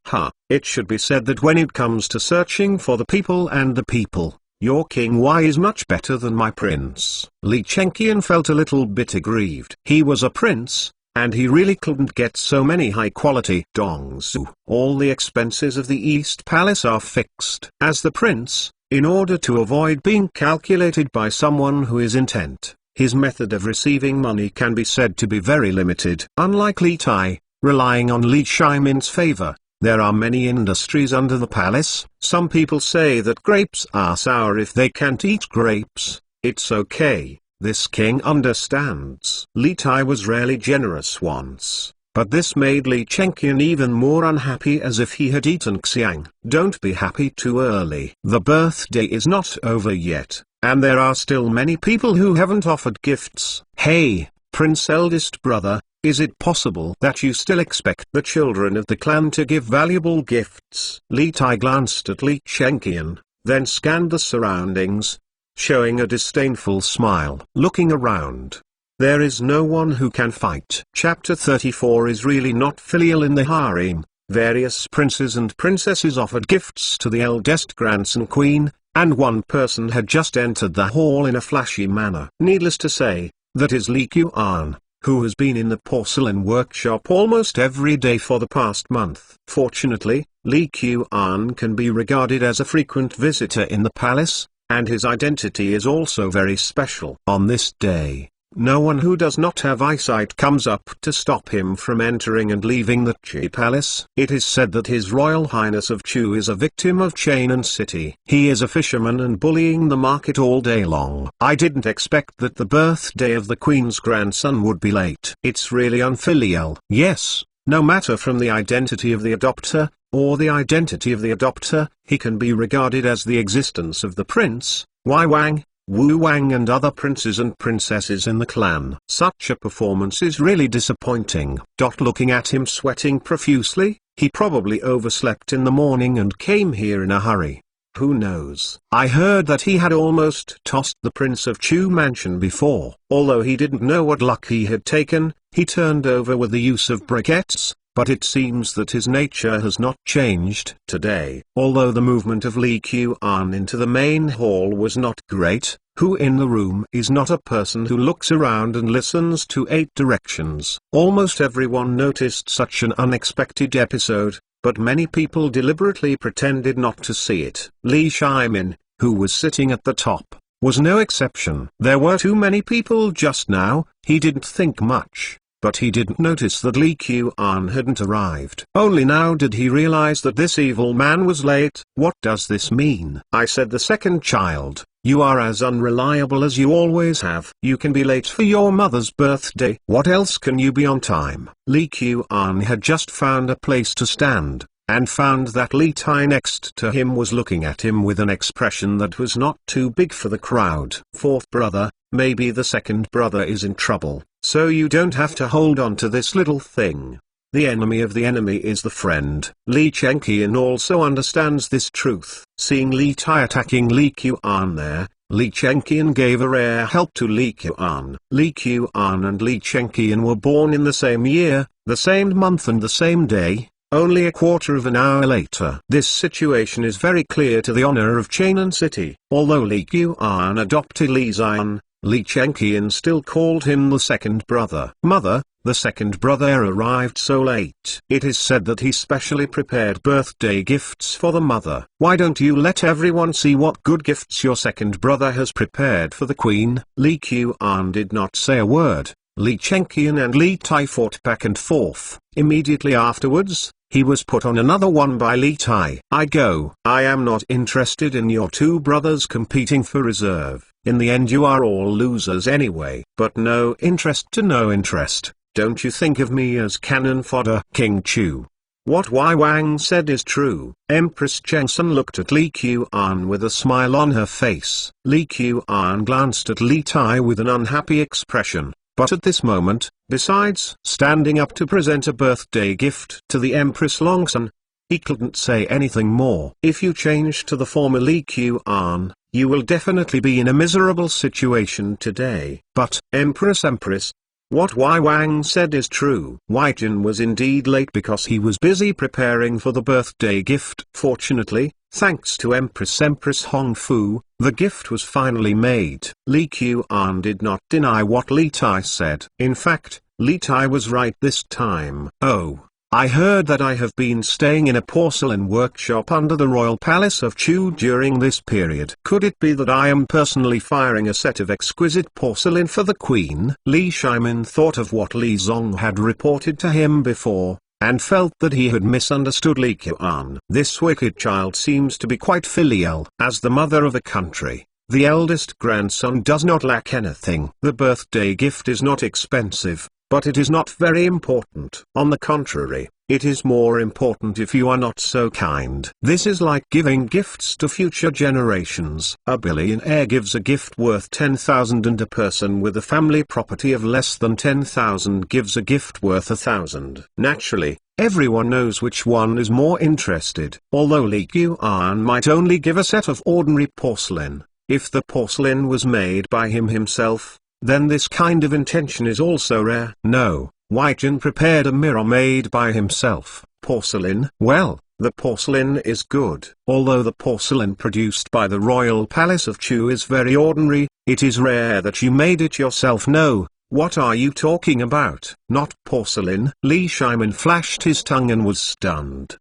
It should be said that when it comes to searching for the people and the people, your King Wei is much better than my prince. Li Chengqian felt a little bit aggrieved. He was a prince, and he really couldn't get so many high-quality dongs. All the expenses of the East Palace are fixed. As the prince, in order to avoid being calculated by someone who is intent, his method of receiving money can be said to be very limited. Unlike Li Tai, relying on Li Shimin's favor, there are many industries under the palace. Some people say that grapes are sour if they can't eat grapes. It's okay, this king understands. Li Tai was rarely generous once, but this made Li Chengqian even more unhappy, as if he had eaten xiang. Don't be happy too early. The birthday is not over yet, and there are still many people who haven't offered gifts. Hey, Prince eldest brother, is it possible that you still expect the children of the clan to give valuable gifts? Li Tai glanced at Li Chengqian, then scanned the surroundings, showing a disdainful smile. Looking around, there is no one who can fight. Chapter 34 is really not filial in the harem. Various princes and princesses offered gifts to the eldest grandson queen, and one person had just entered the hall in a flashy manner. Needless to say, that is Li Qian, who has been in the porcelain workshop almost every day for the past month. Fortunately, Li Qian can be regarded as a frequent visitor in the palace, and his identity is also very special. On this day, no one who does not have eyesight comes up to stop him from entering and leaving the Qi Palace. It is said that His Royal Highness of Chu is a victim of chain and city. He is a fisherman and bullying the market all day long. I didn't expect that the birthday of the Queen's grandson would be late. It's really unfilial. Yes, no matter from the identity of the adopter, or the identity of the adopter, he can be regarded as the existence of the prince, Wei Wang, Wu Wang and other princes and princesses in the clan. Such a performance is really disappointing. Looking at him sweating profusely, he probably overslept in the morning and came here in a hurry. Who knows? I heard that he had almost tossed the Prince of Chu mansion before. Although he didn't know what luck he had taken, he turned over with the use of briquettes, but it seems that his nature has not changed today. Although the movement of Li Qian into the main hall was not great, who in the room is not a person who looks around and listens to 8 directions. Almost everyone noticed such an unexpected episode, but many people deliberately pretended not to see it. Li Shimin, who was sitting at the top, was no exception. There were too many people just now. He didn't think much, but he didn't notice that Li Qian hadn't arrived. Only now did he realize that this evil man was late. What does this mean? I said the second child, you are as unreliable as you always have. You can be late for your mother's birthday. What else can you be on time? Li Qian had just found a place to stand, and found that Li Tai next to him was looking at him with an expression that was not too big for the crowd. Fourth brother, maybe the second brother is in trouble, so you don't have to hold on to this little thing. The enemy of the enemy is the friend. Li Chengqian also understands this truth. Seeing Li Tai attacking Li Qian there, Li Chengqian gave a rare help to Li Qian. Li Qian and Li Chengqian were born in the same year, the same month and the same day, only a quarter of an hour later. This situation is very clear to the honor of Chainan City. Although Li Qian adopted Li Xian, Li Chengqian still called him the second brother. Mother, the second brother arrived so late. It is said that he specially prepared birthday gifts for the mother. Why don't you let everyone see what good gifts your second brother has prepared for the queen? Li Qian did not say a word. Li Chengqian and Li Tai fought back and forth. Immediately afterwards, he was put on another one by Li Tai. I am not interested in your two brothers competing for reserve. In the end you are all losers anyway. But no interest to no interest. Don't you think of me as cannon fodder? King Chu. What Wai Wang said is true. Empress Chengsun looked at Li Qian with a smile on her face. Li Qian glanced at Li Tai with an unhappy expression. But at this moment, besides standing up to present a birthday gift to the Empress Longsun, he couldn't say anything more. If you change to the former Li Qian, you will definitely be in a miserable situation today. But, Empress, what Wai Wang said is true. Wai Jin was indeed late because he was busy preparing for the birthday gift. Fortunately, thanks to Empress Hong Fu, the gift was finally made. Li Qian did not deny what Li Tai said. In fact, Li Tai was right this time. Oh, I heard that I have been staying in a porcelain workshop under the royal palace of Chu during this period. Could it be that I am personally firing a set of exquisite porcelain for the queen? Li Shimin thought of what Li Zong had reported to him before, and felt that he had misunderstood Li Qian. This wicked child seems to be quite filial. As the mother of a country, the eldest grandson does not lack anything. The birthday gift is not expensive, but it is not very important. On the contrary, it is more important if you are not so kind. This is like giving gifts to future generations. A billionaire gives a gift worth 10,000 and a person with a family property of less than 10,000 gives a gift worth 1,000. Naturally, everyone knows which one is more interested. Although Li Qian might only give a set of ordinary porcelain, if the porcelain was made by him himself, then this kind of intention is also rare. No, Wai Jin prepared a mirror made by himself. Porcelain? Well, the porcelain is good. Although the porcelain produced by the royal palace of Chu is very ordinary, it is rare that you made it yourself. No, what are you talking about? Not porcelain? Li Shimin flashed his tongue and was stunned.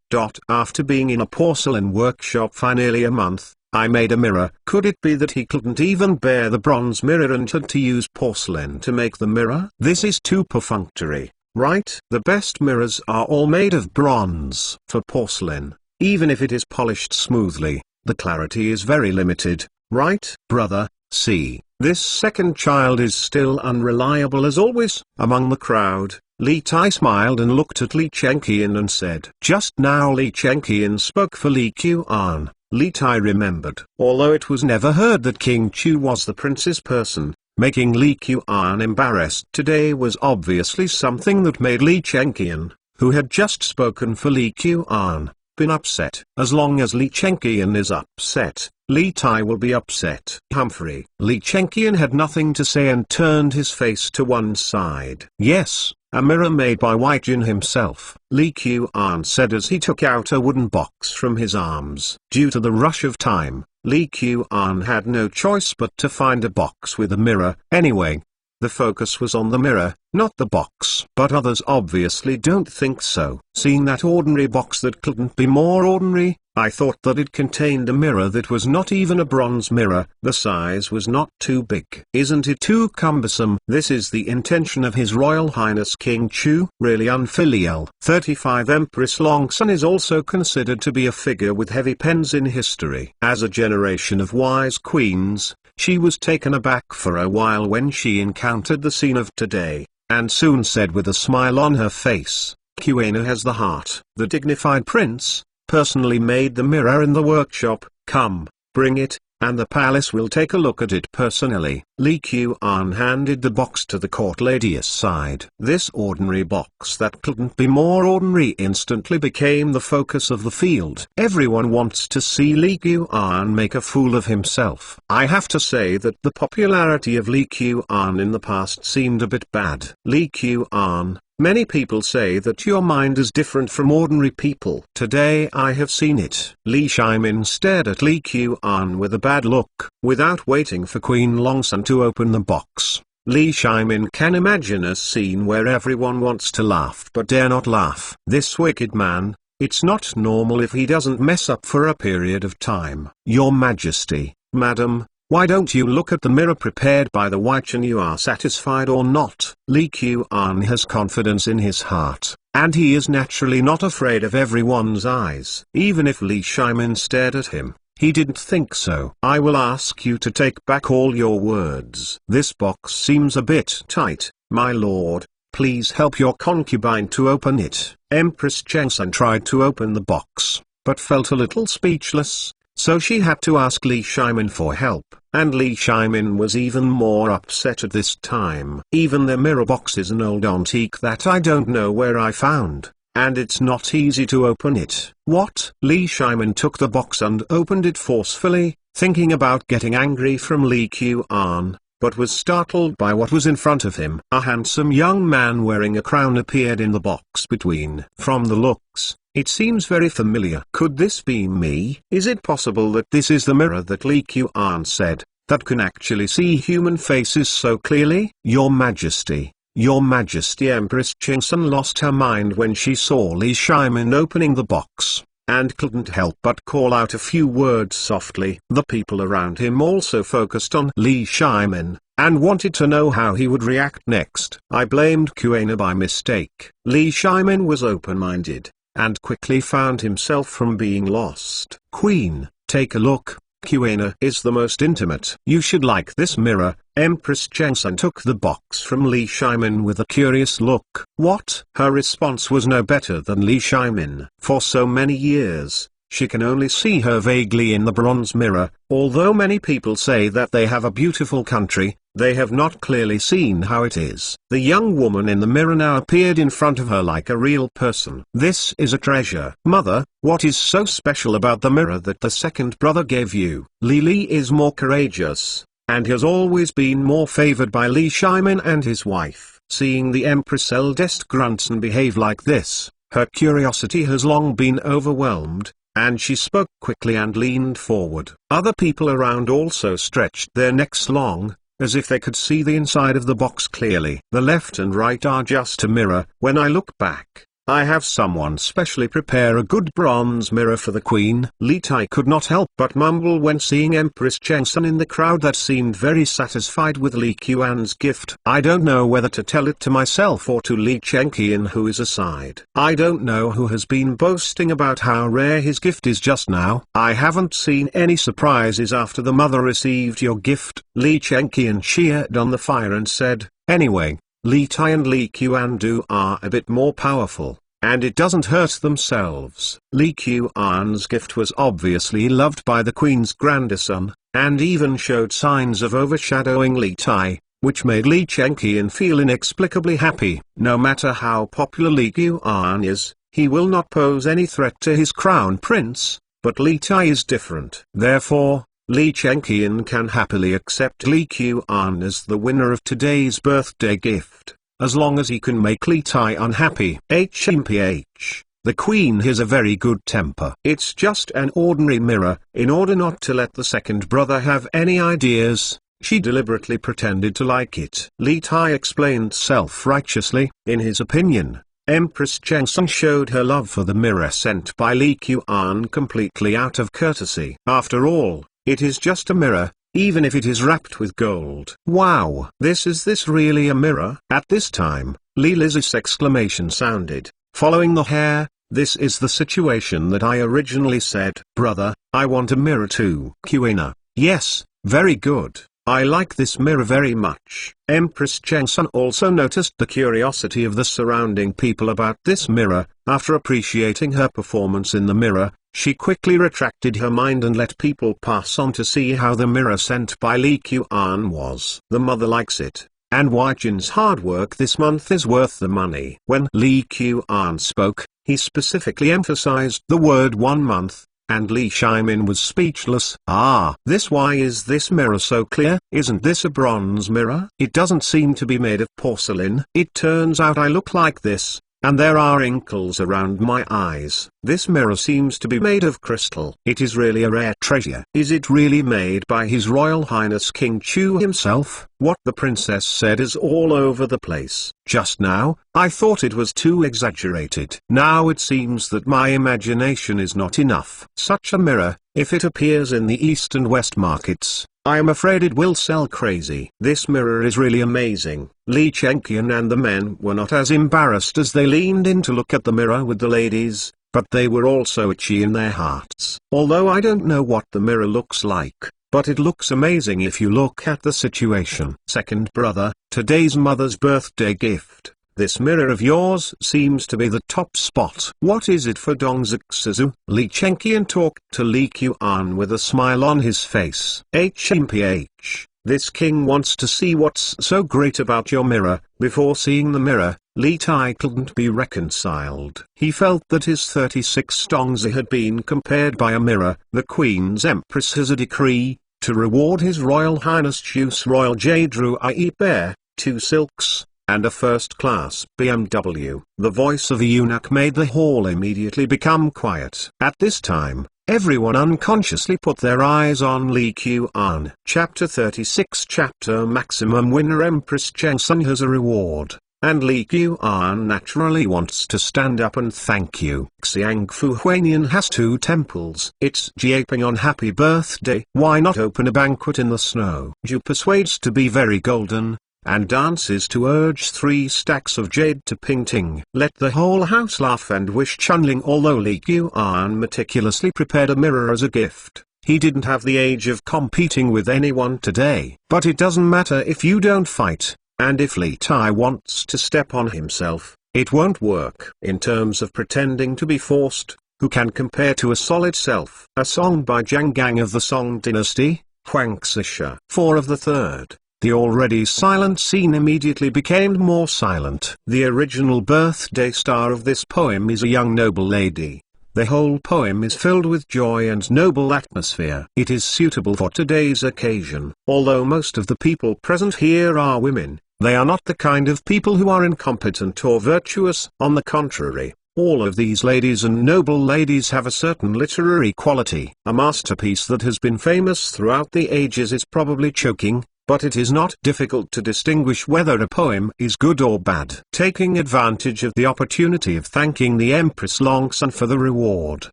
After being in a porcelain workshop for nearly a month, I made a mirror. Could it be that he couldn't even bear the bronze mirror and had to use porcelain to make the mirror? This is too perfunctory, right? The best mirrors are all made of bronze. For porcelain, even if it is polished smoothly, the clarity is very limited, right? Brother, see, this second child is still unreliable as always. Among the crowd, Li Tai smiled and looked at Li Chengqian and said. Just now Li Chengqian spoke for Li Qian. Li Tai remembered. Although it was never heard that King Chu was the prince's person, making Li Qian embarrassed today was obviously something that made Li Chengqian, who had just spoken for Li Qian, been upset. As long as Li Chengqian is upset, Li Tai will be upset. Humphrey. Li Chengqian had nothing to say and turned his face to one side. Yes, a mirror made by Wai Jin himself, Li Qian said as he took out a wooden box from his arms. Due to the rush of time, Li Qian had no choice but to find a box with a mirror. Anyway, the focus was on the mirror, not the box. But others obviously don't think so. Seeing that ordinary box that couldn't be more ordinary, I thought that it contained a mirror that was not even a bronze mirror. The size was not too big. Isn't it too cumbersome? This is the intention of His Royal Highness King Chu. Really unfilial. 35 Empress Longsun is also considered to be a figure with heavy pens in history. As a generation of wise queens, she was taken aback for a while when she encountered the scene of today, and soon said with a smile on her face, "Kuena has the heart." The dignified prince personally made the mirror in the workshop. "Come, bring it, and the palace will take a look at it personally." Li Qian handed the box to the court lady aside. This ordinary box that couldn't be more ordinary instantly became the focus of the field. Everyone wants to see Li Qian make a fool of himself. I have to say that the popularity of Li Qian in the past seemed a bit bad. Li Qian, many people say that your mind is different from ordinary people. Today I have seen it. Li Shimin stared at Li Qian with a bad look. Without waiting for Queen Longsun to open the box, Li Shimin can imagine a scene where everyone wants to laugh but dare not laugh. This wicked man, it's not normal if he doesn't mess up for a period of time. "Your Majesty, Madam, why don't you look at the mirror prepared by the Wai-Chan? You are satisfied or not?" Li Qian has confidence in his heart, and he is naturally not afraid of everyone's eyes. Even if Li Shimin stared at him, he didn't think so. "I will ask you to take back all your words. This box seems a bit tight, my lord. Please help your concubine to open it." Empress Chengsun tried to open the box, but felt a little speechless. So she had to ask Li Shimin for help, and Li Shimin was even more upset at this time. "Even the mirror box is an old antique that I don't know where I found, and it's not easy to open it." "What?" Li Shimin took the box and opened it forcefully, thinking about getting angry from Li Qian, but was startled by what was in front of him. A handsome young man wearing a crown appeared in the box between. From the looks, it seems very familiar. Could this be me? Is it possible that this is the mirror that Li Qian said, that can actually see human faces so clearly? "Your Majesty, Your Majesty." Empress Chengsun lost her mind when she saw Li Shimin opening the box, and couldn't help but call out a few words softly. The people around him also focused on Li Shimin, and wanted to know how he would react next. "I blamed Kuena by mistake." Li Shimin was open-minded, and quickly found himself from being lost. "Queen, take a look. Kuena is the most intimate. You should like this mirror." Empress Chengsun took the box from Li Shimin with a curious look. "What?" Her response was no better than Li Shimin. For so many years, she can only see her vaguely in the bronze mirror. Although many people say that they have a beautiful country, they have not clearly seen how it is. The young woman in the mirror now appeared in front of her like a real person. "This is a treasure." "Mother, what is so special about the mirror that the second brother gave you?" Li is more courageous, and has always been more favored by Li Shimin and his wife. Seeing the Empress eldest grandson behave like this, her curiosity has long been overwhelmed, and she spoke quickly and leaned forward. Other people around also stretched their necks long, as if they could see the inside of the box clearly. "The left and right are just a mirror. When I look back, I have someone specially prepare a good bronze mirror for the queen." Li Tai could not help but mumble when seeing Empress Chengsun in the crowd that seemed very satisfied with Li Qian's gift. "I don't know whether to tell it to myself or to Li Chengqian, who is aside. I don't know who has been boasting about how rare his gift is just now. I haven't seen any surprises after the mother received your gift." Li Chengqian cheered on the fire and said, "Anyway, Li Tai and Li Qian are a bit more powerful, and it doesn't hurt themselves." Li Qian's gift was obviously loved by the queen's grandson, and even showed signs of overshadowing Li Tai, which made Li Chengqian feel inexplicably happy. No matter how popular Li Qian is, he will not pose any threat to his crown prince, but Li Tai is different. Therefore, Li Chengqian can happily accept Li Qian as the winner of today's birthday gift, as long as he can make Li Tai unhappy. HMPH, the queen has a very good temper. It's just an ordinary mirror. In order not to let the second brother have any ideas, she deliberately pretended to like it. Li Tai explained self-righteously. In his opinion, Empress Chengsun showed her love for the mirror sent by Li Qian completely out of courtesy. After all, it is just a mirror, even if it is wrapped with gold. Wow! Is this really a mirror? At this time, Li's exclamation sounded, following the hair. This is the situation that I originally said. Brother, I want a mirror too. Qiana, yes, very good. I like this mirror very much. Empress Chengsun also noticed the curiosity of the surrounding people about this mirror. After appreciating her performance in the mirror, she quickly retracted her mind and let people pass on to see how the mirror sent by Li Qian was. The mother likes it, and Wei Jin's hard work this month is worth the money. When Li Qian spoke, he specifically emphasized the word 1 month. And Li Shimin was speechless. Why is this mirror so clear? Isn't this a bronze mirror? It doesn't seem to be made of porcelain. It turns out I look like this, and there are wrinkles around my eyes. This mirror seems to be made of crystal. It is really a rare treasure. Is it really made by His Royal Highness King Chu himself? What the princess said is all over the place. Just now, I thought it was too exaggerated. Now it seems that my imagination is not enough. Such a mirror, if it appears in the East and West markets, I am afraid it will sell crazy. This mirror is really amazing. Li Chengqian and the men were not as embarrassed as they leaned in to look at the mirror with the ladies, but they were also itchy in their hearts. Although I don't know what the mirror looks like, but it looks amazing if you look at the situation. Second brother, today's mother's birthday gift. This mirror of yours seems to be the top spot. What is it for Dongzixu? Li Chengqian talked to Li Qian with a smile on his face. HMPH, this king wants to see what's so great about your mirror. Before seeing the mirror, Li Tai couldn't be reconciled. He felt that his 36 Dongzi had been compared by a mirror. The Queen's Empress has a decree to reward His Royal Highness Chu's Royal Jade Rui Bear, 2 silks, and a first-class BMW. The voice of the eunuch made the hall immediately become quiet. At this time, everyone unconsciously put their eyes on Li Qian. Chapter 36 Chapter Maximum Winner Empress Chengsun has a reward, and Li Qian naturally wants to stand up and thank you. Xiangfu Huanian has 2 temples. It's japing on happy birthday. Why not open a banquet in the snow? Ju persuades to be very golden, and dances to urge 3 stacks of jade to Pingting. Let the whole house laugh and wish Chunling. Although Li Qian meticulously prepared a mirror as a gift, he didn't have the age of competing with anyone today. But it doesn't matter if you don't fight, and if Li Tai wants to step on himself, it won't work. In terms of pretending to be forced, who can compare to a solid self? A song by Zhang Gang of the Song Dynasty, Huang Xisha. 4 of the 3rd. The already silent scene immediately became more silent. The original birthday star of this poem is a young noble lady. The whole poem is filled with joy and noble atmosphere. It is suitable for today's occasion. Although most of the people present here are women, they are not the kind of people who are incompetent or virtuous. On the contrary, all of these ladies and noble ladies have a certain literary quality. A masterpiece that has been famous throughout the ages is probably choking, but it is not difficult to distinguish whether a poem is good or bad. Taking advantage of the opportunity of thanking the Empress Longsun for the reward,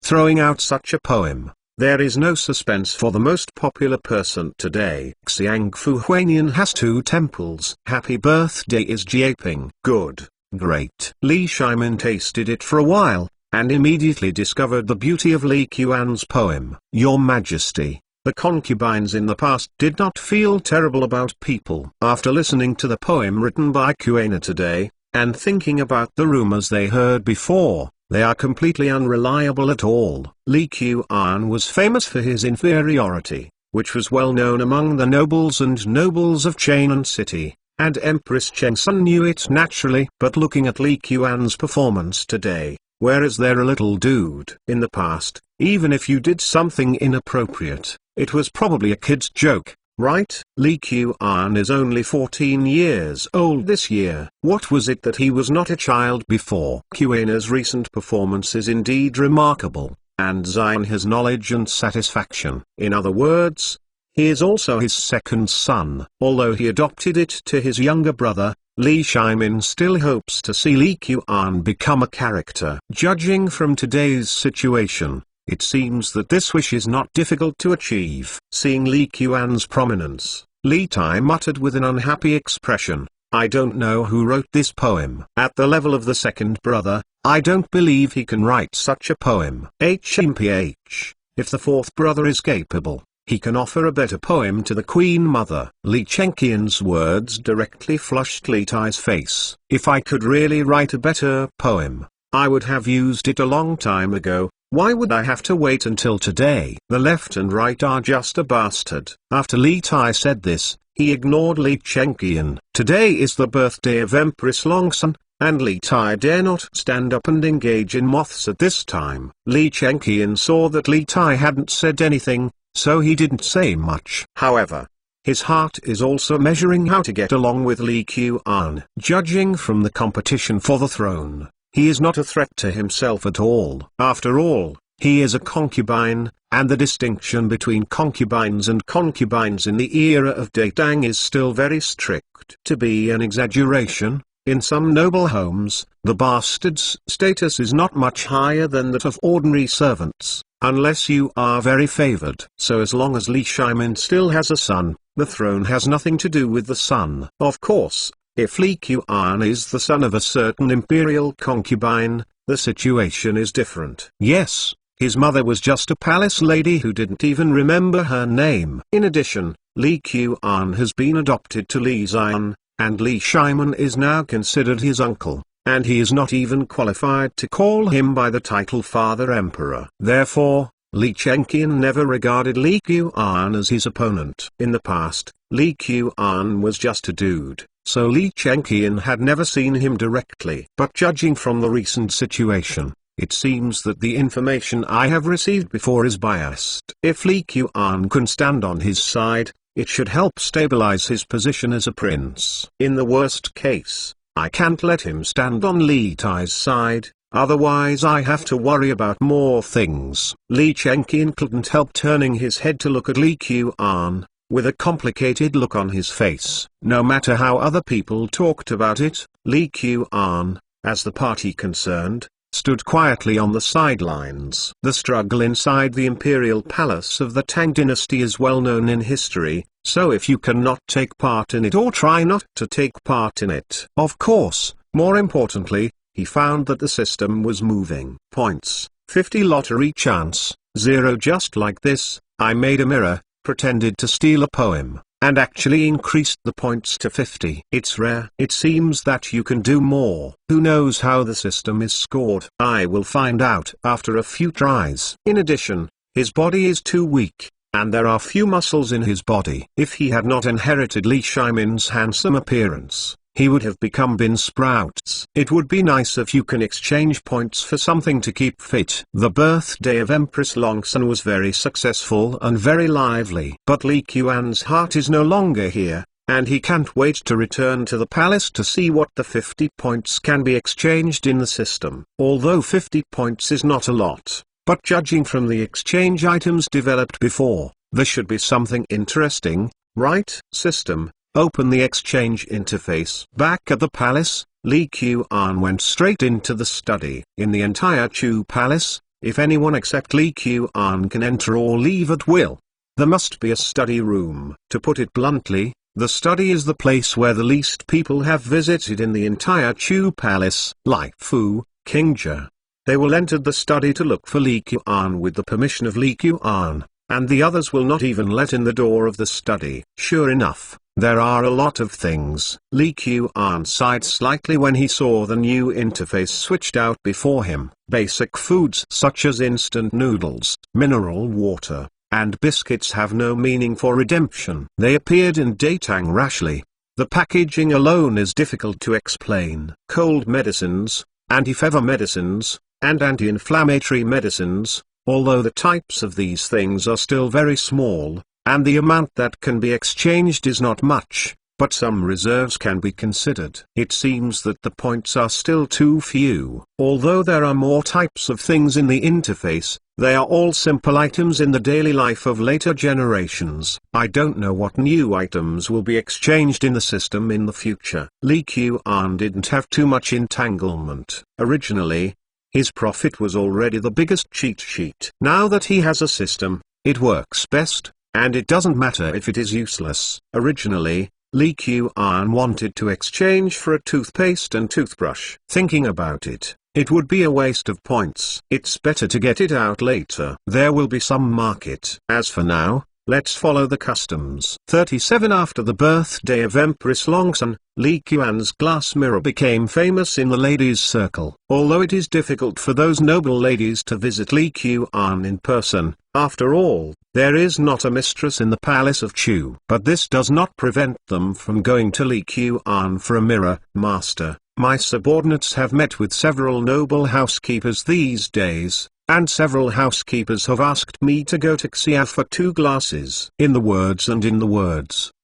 throwing out such a poem, there is no suspense for the most popular person today. Xiangfu Huanian has 2 temples. Happy birthday is japing. Good, great. Li Shimin tasted it for a while, and immediately discovered the beauty of Li Qian's poem. Your Majesty, the concubines in the past did not feel terrible about people. After listening to the poem written by Qiana today, and thinking about the rumors they heard before, they are completely unreliable at all. Li Qian was famous for his inferiority, which was well known among the nobles and nobles of Chainan City, and Empress Chengsun knew it naturally. But looking at Li Qian's performance today, where is there a little dude? In the past, even if you did something inappropriate, it was probably a kid's joke, right? Li Qian is only 14 years old this year. What was it that he was not a child before? Qiana's recent performance is indeed remarkable, and Zion has knowledge and satisfaction. In other words, he is also his second son. Although he adopted it to his younger brother, Lee Shimin still hopes to see Lee Kuan become a character. Judging from today's situation, it seems that this wish is not difficult to achieve. Seeing Lee Kuan's prominence, Lee Tai muttered with an unhappy expression, "I don't know who wrote this poem." At the level of the second brother, I don't believe he can write such a poem. HMPH, if the fourth brother is capable, he can offer a better poem to the Queen Mother. Li Chenqian's words directly flushed Li Tai's face. If I could really write a better poem, I would have used it a long time ago. Why would I have to wait until today? The left and right are just a bastard. After Li Tai said this, he ignored Li Chenqian. Today is the birthday of Empress Longsun, and Li Tai dare not stand up and engage in moths at this time. Li Chenqian saw that Li Tai hadn't said anything, so he didn't say much. However, his heart is also measuring how to get along with Lee Kuan. Judging from the competition for the throne, he is not a threat to himself at all. After all, he is a concubine, and the distinction between concubines and concubines in the era of Tang is still very strict. To be an exaggeration, in some noble homes, the bastard's status is not much higher than that of ordinary servants, unless you are very favored. So as long as Li Shimin still has a son, the throne has nothing to do with the son. Of course, if Li Kuan is the son of a certain imperial concubine, the situation is different. Yes, his mother was just a palace lady who didn't even remember her name. In addition, Li Kuan has been adopted to Li Xian, and Li Shimin is now considered his uncle, and he is not even qualified to call him by the title Father Emperor. Therefore, Li Chenqian never regarded Li Kuan as his opponent. In the past, Li Kuan was just a dude, so Li Chenqian had never seen him directly. But judging from the recent situation, it seems that the information I have received before is biased. If Li Kuan can stand on his side, it should help stabilize his position as a prince. In the worst case, I can't let him stand on Li Tai's side, otherwise I have to worry about more things. Li Chenqian couldn't help turning his head to look at Li Kuan, with a complicated look on his face. No matter how other people talked about it, Li Kuan, as the party concerned, stood quietly on the sidelines. The struggle inside the imperial palace of the Tang dynasty is well known in history, so if you cannot take part in it or try not to take part in it. Of course, more importantly, he found that the system was moving. Points, 50 lottery chance, 0. Just like this, I made a mirror, pretended to steal a poem, and actually increased the points to 50. It's rare. It seems that you can do more. Who knows how the system is scored? I will find out after a few tries. In addition, his body is too weak, and there are few muscles in his body. If he had not inherited Li Shimin's handsome appearance, he would have become bean sprouts. It would be nice if you can exchange points for something to keep fit. The birthday of Empress Longsun was very successful and very lively. But Li Kuan's heart is no longer here, and he can't wait to return to the palace to see what the 50 points can be exchanged in the system. Although 50 points is not a lot, but judging from the exchange items developed before, there should be something interesting, right? System. Open the exchange interface. Back at the palace, Li Kuan went straight into the study. In the entire Chu palace, if anyone except Li Kuan can enter or leave at will, there must be a study room. To put it bluntly, the study is the place where the least people have visited in the entire Chu palace. Like Fu, King Jia, they will enter the study to look for Li Kuan with the permission of Li Kuan, and the others will not even let in the door of the study. Sure enough, there are a lot of things. Li Kuan sighed slightly when he saw the new interface switched out before him. Basic foods such as instant noodles, mineral water, and biscuits have no meaning for redemption. They appeared in Tang rashly. The packaging alone is difficult to explain. Cold medicines, anti-fever medicines, and anti-inflammatory medicines, although the types of these things are still very small, and the amount that can be exchanged is not much, but some reserves can be considered. It seems that the points are still too few. Although there are more types of things in the interface, they are all simple items in the daily life of later generations. I don't know what new items will be exchanged in the system in the future. Lee Kuan didn't have too much entanglement. Originally, his profit was already the biggest cheat sheet. Now that he has a system, it works best, and it doesn't matter if it is useless. Originally, Lee Kuan wanted to exchange for a toothpaste and toothbrush. Thinking about it, it would be a waste of points. It's better to get it out later. There will be some market. As for now, let's follow the customs. 37 After the birthday of Empress Longsun, Lee Kuan's glass mirror became famous in the ladies' circle. Although it is difficult for those noble ladies to visit Lee Kuan in person, after all, there is not a mistress in the palace of Chu. But this does not prevent them from going to Lee Kuan for a mirror. Master, my subordinates have met with several noble housekeepers these days, and several housekeepers have asked me to go to Xia for 2 glasses. In the words,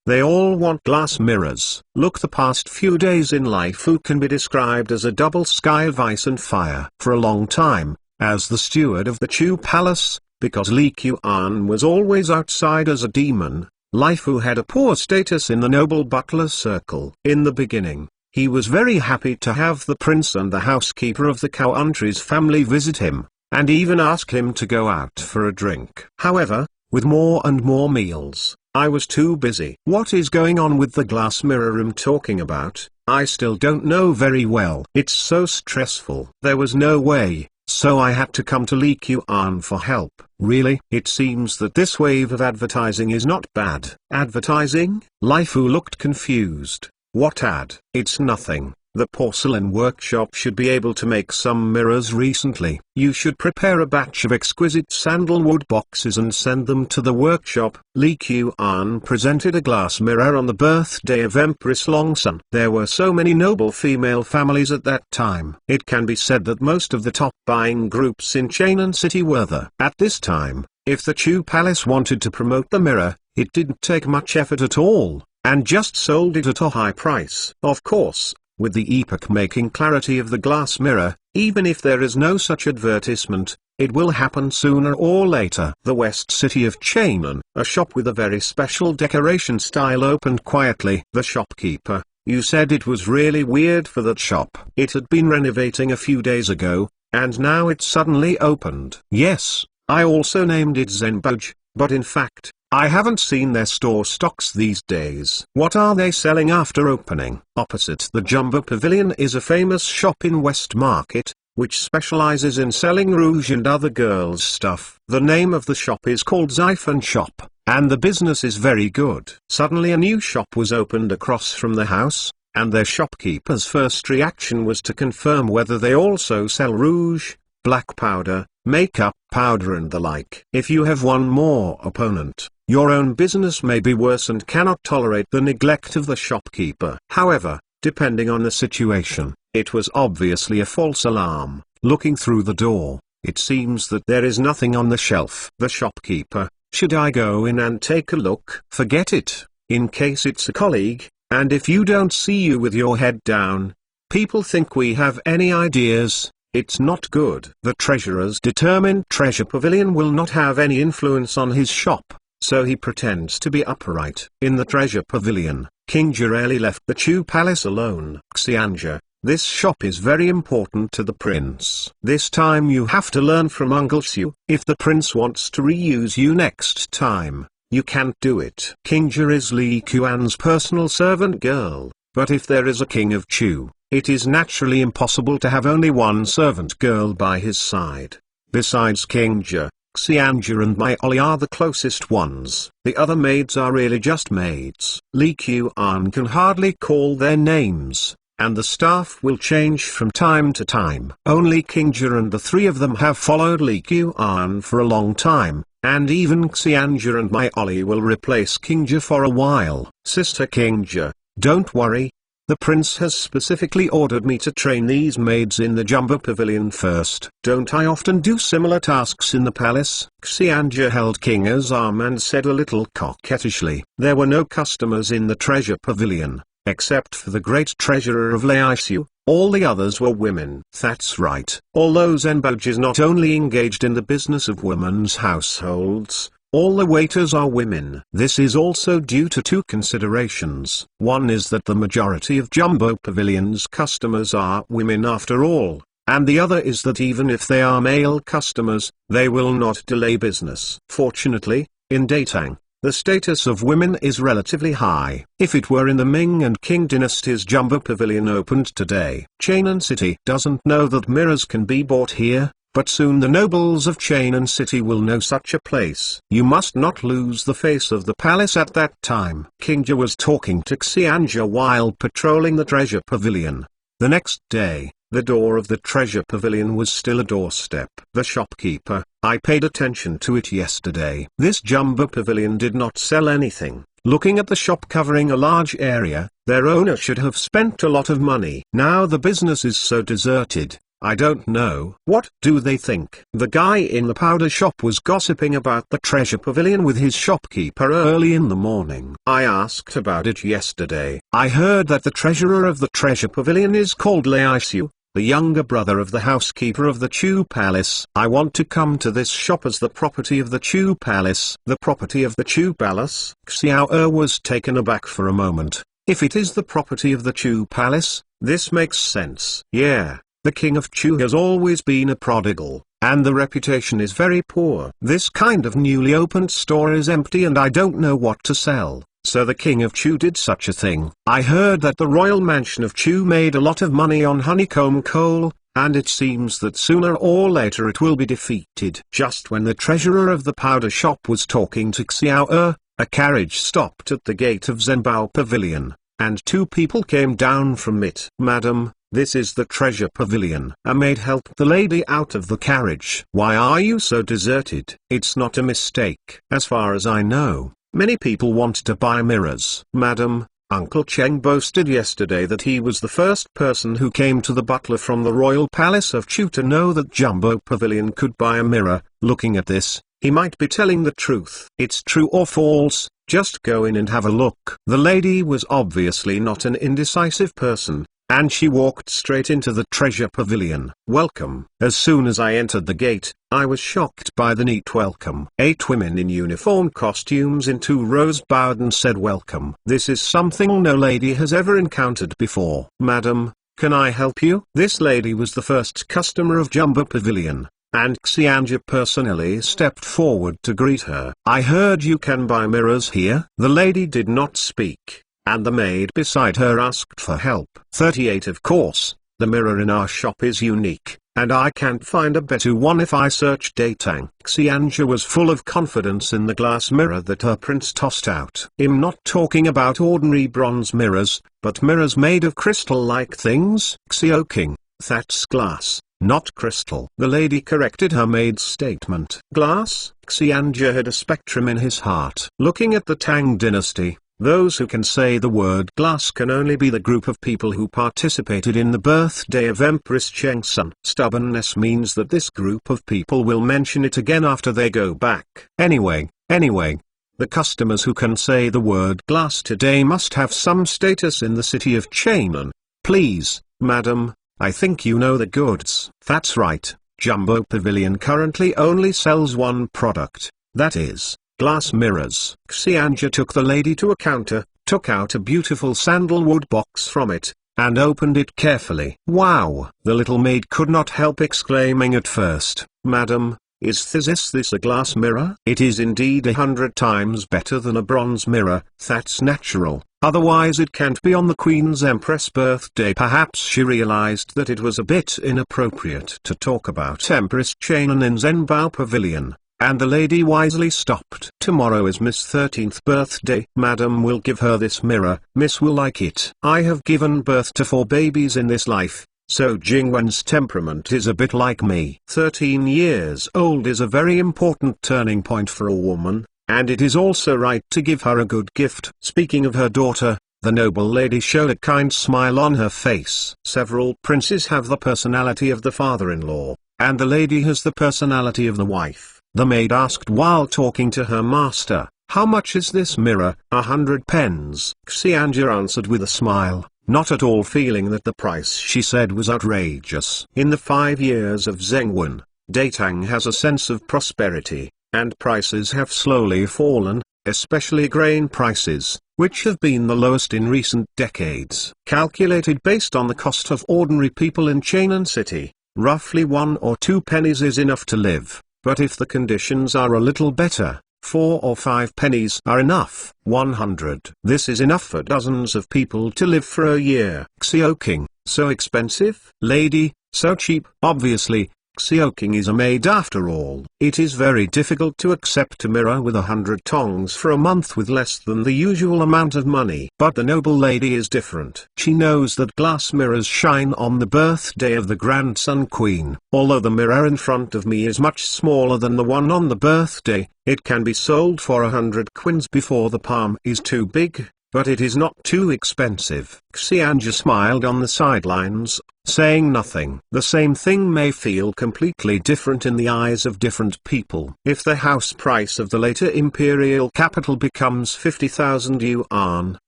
they all want glass mirrors. Look, the past few days in life can be described as a double sky of ice and fire. For a long time, as the steward of the Chu palace, because Lee Kuan was always outside as a demon, Lai Fu had a poor status in the noble butler circle. In the beginning, he was very happy to have the prince and the housekeeper of the country's family visit him, and even ask him to go out for a drink. However, with more and more meals, I was too busy. What is going on with the glass mirror I'm talking about? I still don't know very well. It's so stressful. There was no way, so I had to come to Lee Kuan for help. Really? It seems that this wave of advertising is not bad. Advertising? Lai Fu looked confused. What ad? It's nothing. The porcelain workshop should be able to make some mirrors recently. You should prepare a batch of exquisite sandalwood boxes and send them to the workshop. Lee Kuan presented a glass mirror on the birthday of Empress Longsun. There were so many noble female families at that time. It can be said that most of the top buying groups in Chainan City were there. At this time, if the Chu Palace wanted to promote the mirror, it didn't take much effort at all, and just sold it at a high price. Of course, with the epoch-making clarity of the glass mirror, even if there is no such advertisement, it will happen sooner or later. The west city of Chainan, a shop with a very special decoration style opened quietly. The shopkeeper, you said it was really weird for that shop. It had been renovating a few days ago, and now it suddenly opened. Yes, I also named it Zenboj, but in fact, I haven't seen their store stocks these days. What are they selling after opening? Opposite the Jumbo Pavilion is a famous shop in West Market, which specializes in selling rouge and other girls' stuff. The name of the shop is called Xiphon Shop, and the business is very good. Suddenly a new shop was opened across from the house, and their shopkeeper's first reaction was to confirm whether they also sell rouge, black powder, makeup powder and the like. If you have one more opponent, your own business may be worse and cannot tolerate the neglect of the shopkeeper. However, depending on the situation, it was obviously a false alarm. Looking through the door, it seems that there is nothing on the shelf. The shopkeeper, should I go in and take a look? Forget it, in case it's a colleague, and if you don't see you with your head down, people think we have any ideas. It's not good. The treasurer's determined treasure pavilion will not have any influence on his shop, so he pretends to be upright. In the treasure pavilion, King Jireli left the Chu palace alone. Xianja, this shop is very important to the prince. This time you have to learn from Uncle Xiu. If the prince wants to reuse you next time, you can't do it. King Jir is Lee Kuan's personal servant girl, but if there is a king of Chu, it is naturally impossible to have only one servant girl by his side. Besides King Jir, Xianja and Mai Oli are the closest ones. The other maids are really just maids. Lee Kuan can hardly call their names, and the staff will change from time to time. Only King Jir and the 3 of them have followed Lee Kuan for a long time, and even Xianja and Mai Oli will replace King Jir for a while. Sister King Jir, don't worry. The prince has specifically ordered me to train these maids in the Jumbo Pavilion first. Don't I often do similar tasks in the palace? Xianja held Kinga's arm and said a little coquettishly. There were no customers in the treasure pavilion, except for the great treasurer of Laisu. All the others were women. That's right. Although Zenbao is not only engaged in the business of women's households, all the waiters are women. This is also due to two considerations. One is that the majority of Jumbo Pavilion's customers are women after all, and the other is that even if they are male customers, they will not delay business. Fortunately, in Datang, the status of women is relatively high. If it were in the Ming and Qing dynasties, Jumbo Pavilion opened today. Chainan City doesn't know that mirrors can be bought here, but soon the nobles of Chainan City will know such a place. You must not lose the face of the palace at that time. Qingja was talking to Xianja while patrolling the treasure pavilion. The next day, the door of the treasure pavilion was still a doorstep. The shopkeeper, I paid attention to it yesterday. This Jumbo Pavilion did not sell anything. Looking at the shop covering a large area, their owner should have spent a lot of money. Now the business is so deserted. I don't know. What do they think? The guy in the powder shop was gossiping about the treasure pavilion with his shopkeeper early in the morning. I asked about it yesterday. I heard that the treasurer of the treasure pavilion is called Laisu, the younger brother of the housekeeper of the Chu Palace. I want to come to this shop as the property of the Chu Palace. The property of the Chu Palace? Xiao was taken aback for a moment. If it is the property of the Chu Palace, this makes sense. Yeah. The king of Chu has always been a prodigal, and the reputation is very poor. This kind of newly opened store is empty and I don't know what to sell, so the king of Chu did such a thing. I heard that the royal mansion of Chu made a lot of money on honeycomb coal, and it seems that sooner or later it will be defeated. Just when the treasurer of the powder shop was talking to Xiao, a carriage stopped at the gate of Zenbao Pavilion, and two people came down from it. Madam, this is the treasure pavilion. A maid helped the lady out of the carriage. Why are you so deserted? It's not a mistake. As far as I know, many people want to buy mirrors. Madam, Uncle Cheng boasted yesterday that he was the first person who came to the butler from the royal palace of Chu to know that Jumbo Pavilion could buy a mirror. Looking at this, he might be telling the truth. It's true or false, just go in and have a look. The lady was obviously not an indecisive person, and she walked straight into the treasure pavilion. Welcome. As soon as I entered the gate, I was shocked by the neat welcome. 8 women in uniform costumes in 2 rows bowed and said welcome. This is something no lady has ever encountered before. Madam, can I help you? This lady was the first customer of Jumbo Pavilion, and Xianja personally stepped forward to greet her. I heard you can buy mirrors here. The lady did not speak, and the maid beside her asked for help. 38. Of course, the mirror in our shop is unique, and I can't find a better one if I search Datang. Xianja was full of confidence in the glass mirror that her prince tossed out. I'm not talking about ordinary bronze mirrors, but mirrors made of crystal-like things. Xiao King, that's glass, not crystal. The lady corrected her maid's statement. Glass? Xianja had a spectrum in his heart. Looking at the Tang dynasty, those who can say the word glass can only be the group of people who participated in the birthday of Empress Chengsun. Stubbornness means that this group of people will mention it again after they go back. Anyway, the customers who can say the word glass today must have some status in the city of Chainan. Please, madam, I think you know the goods. That's right, Jumbo Pavilion currently only sells one product, that is, glass mirrors. Xianja took the lady to a counter, took out a beautiful sandalwood box from it, and opened it carefully. Wow! The little maid could not help exclaiming at first. Madam, is this a glass mirror? It is indeed 100 times better than a bronze mirror. That's natural, otherwise it can't be on the Queen's Empress birthday. Perhaps she realized that it was a bit inappropriate to talk about Empress Chainan in Zenbao Pavilion, and the lady wisely stopped. Tomorrow is Miss 13th birthday. Madam will give her this mirror. Miss will like it. I have given birth to 4 babies in this life, so Jingwen's temperament is a bit like me. 13 years old is a very important turning point for a woman, and it is also right to give her a good gift. Speaking of her daughter, The noble lady showed a kind smile on her face. Several princes have the personality of the father-in-law, and the lady has the personality of the wife. The maid asked while talking to her master, "How much is this mirror?" "100 pence. Xianja answered with a smile, not at all feeling that the price she said was outrageous. In the 5 years of Zhengwen, Datang has a sense of prosperity, and prices have slowly fallen, especially grain prices, which have been the lowest in recent decades. Calculated based on the cost of ordinary people in Chainan City, roughly 1 or 2 pennies is enough to live, but if the conditions are a little better, 4 or 5 pennies are enough. 100. This is enough for dozens of people to live for a year. Xiaoqing, so expensive? Lady, so cheap? Obviously, Xiaoqing is a maid after all. It is very difficult to accept a mirror with 100 tongs for a month with less than the usual amount of money. But the noble lady is different. She knows that glass mirrors shine on the birthday of the grandson queen. Although the mirror in front of me is much smaller than the one on the birthday, it can be sold for 100 quins before the palm is too big, but it is not too expensive. Xianja smiled on the sidelines, saying nothing. The same thing may feel completely different in the eyes of different people. If the house price of the later imperial capital becomes 50,000 yuan,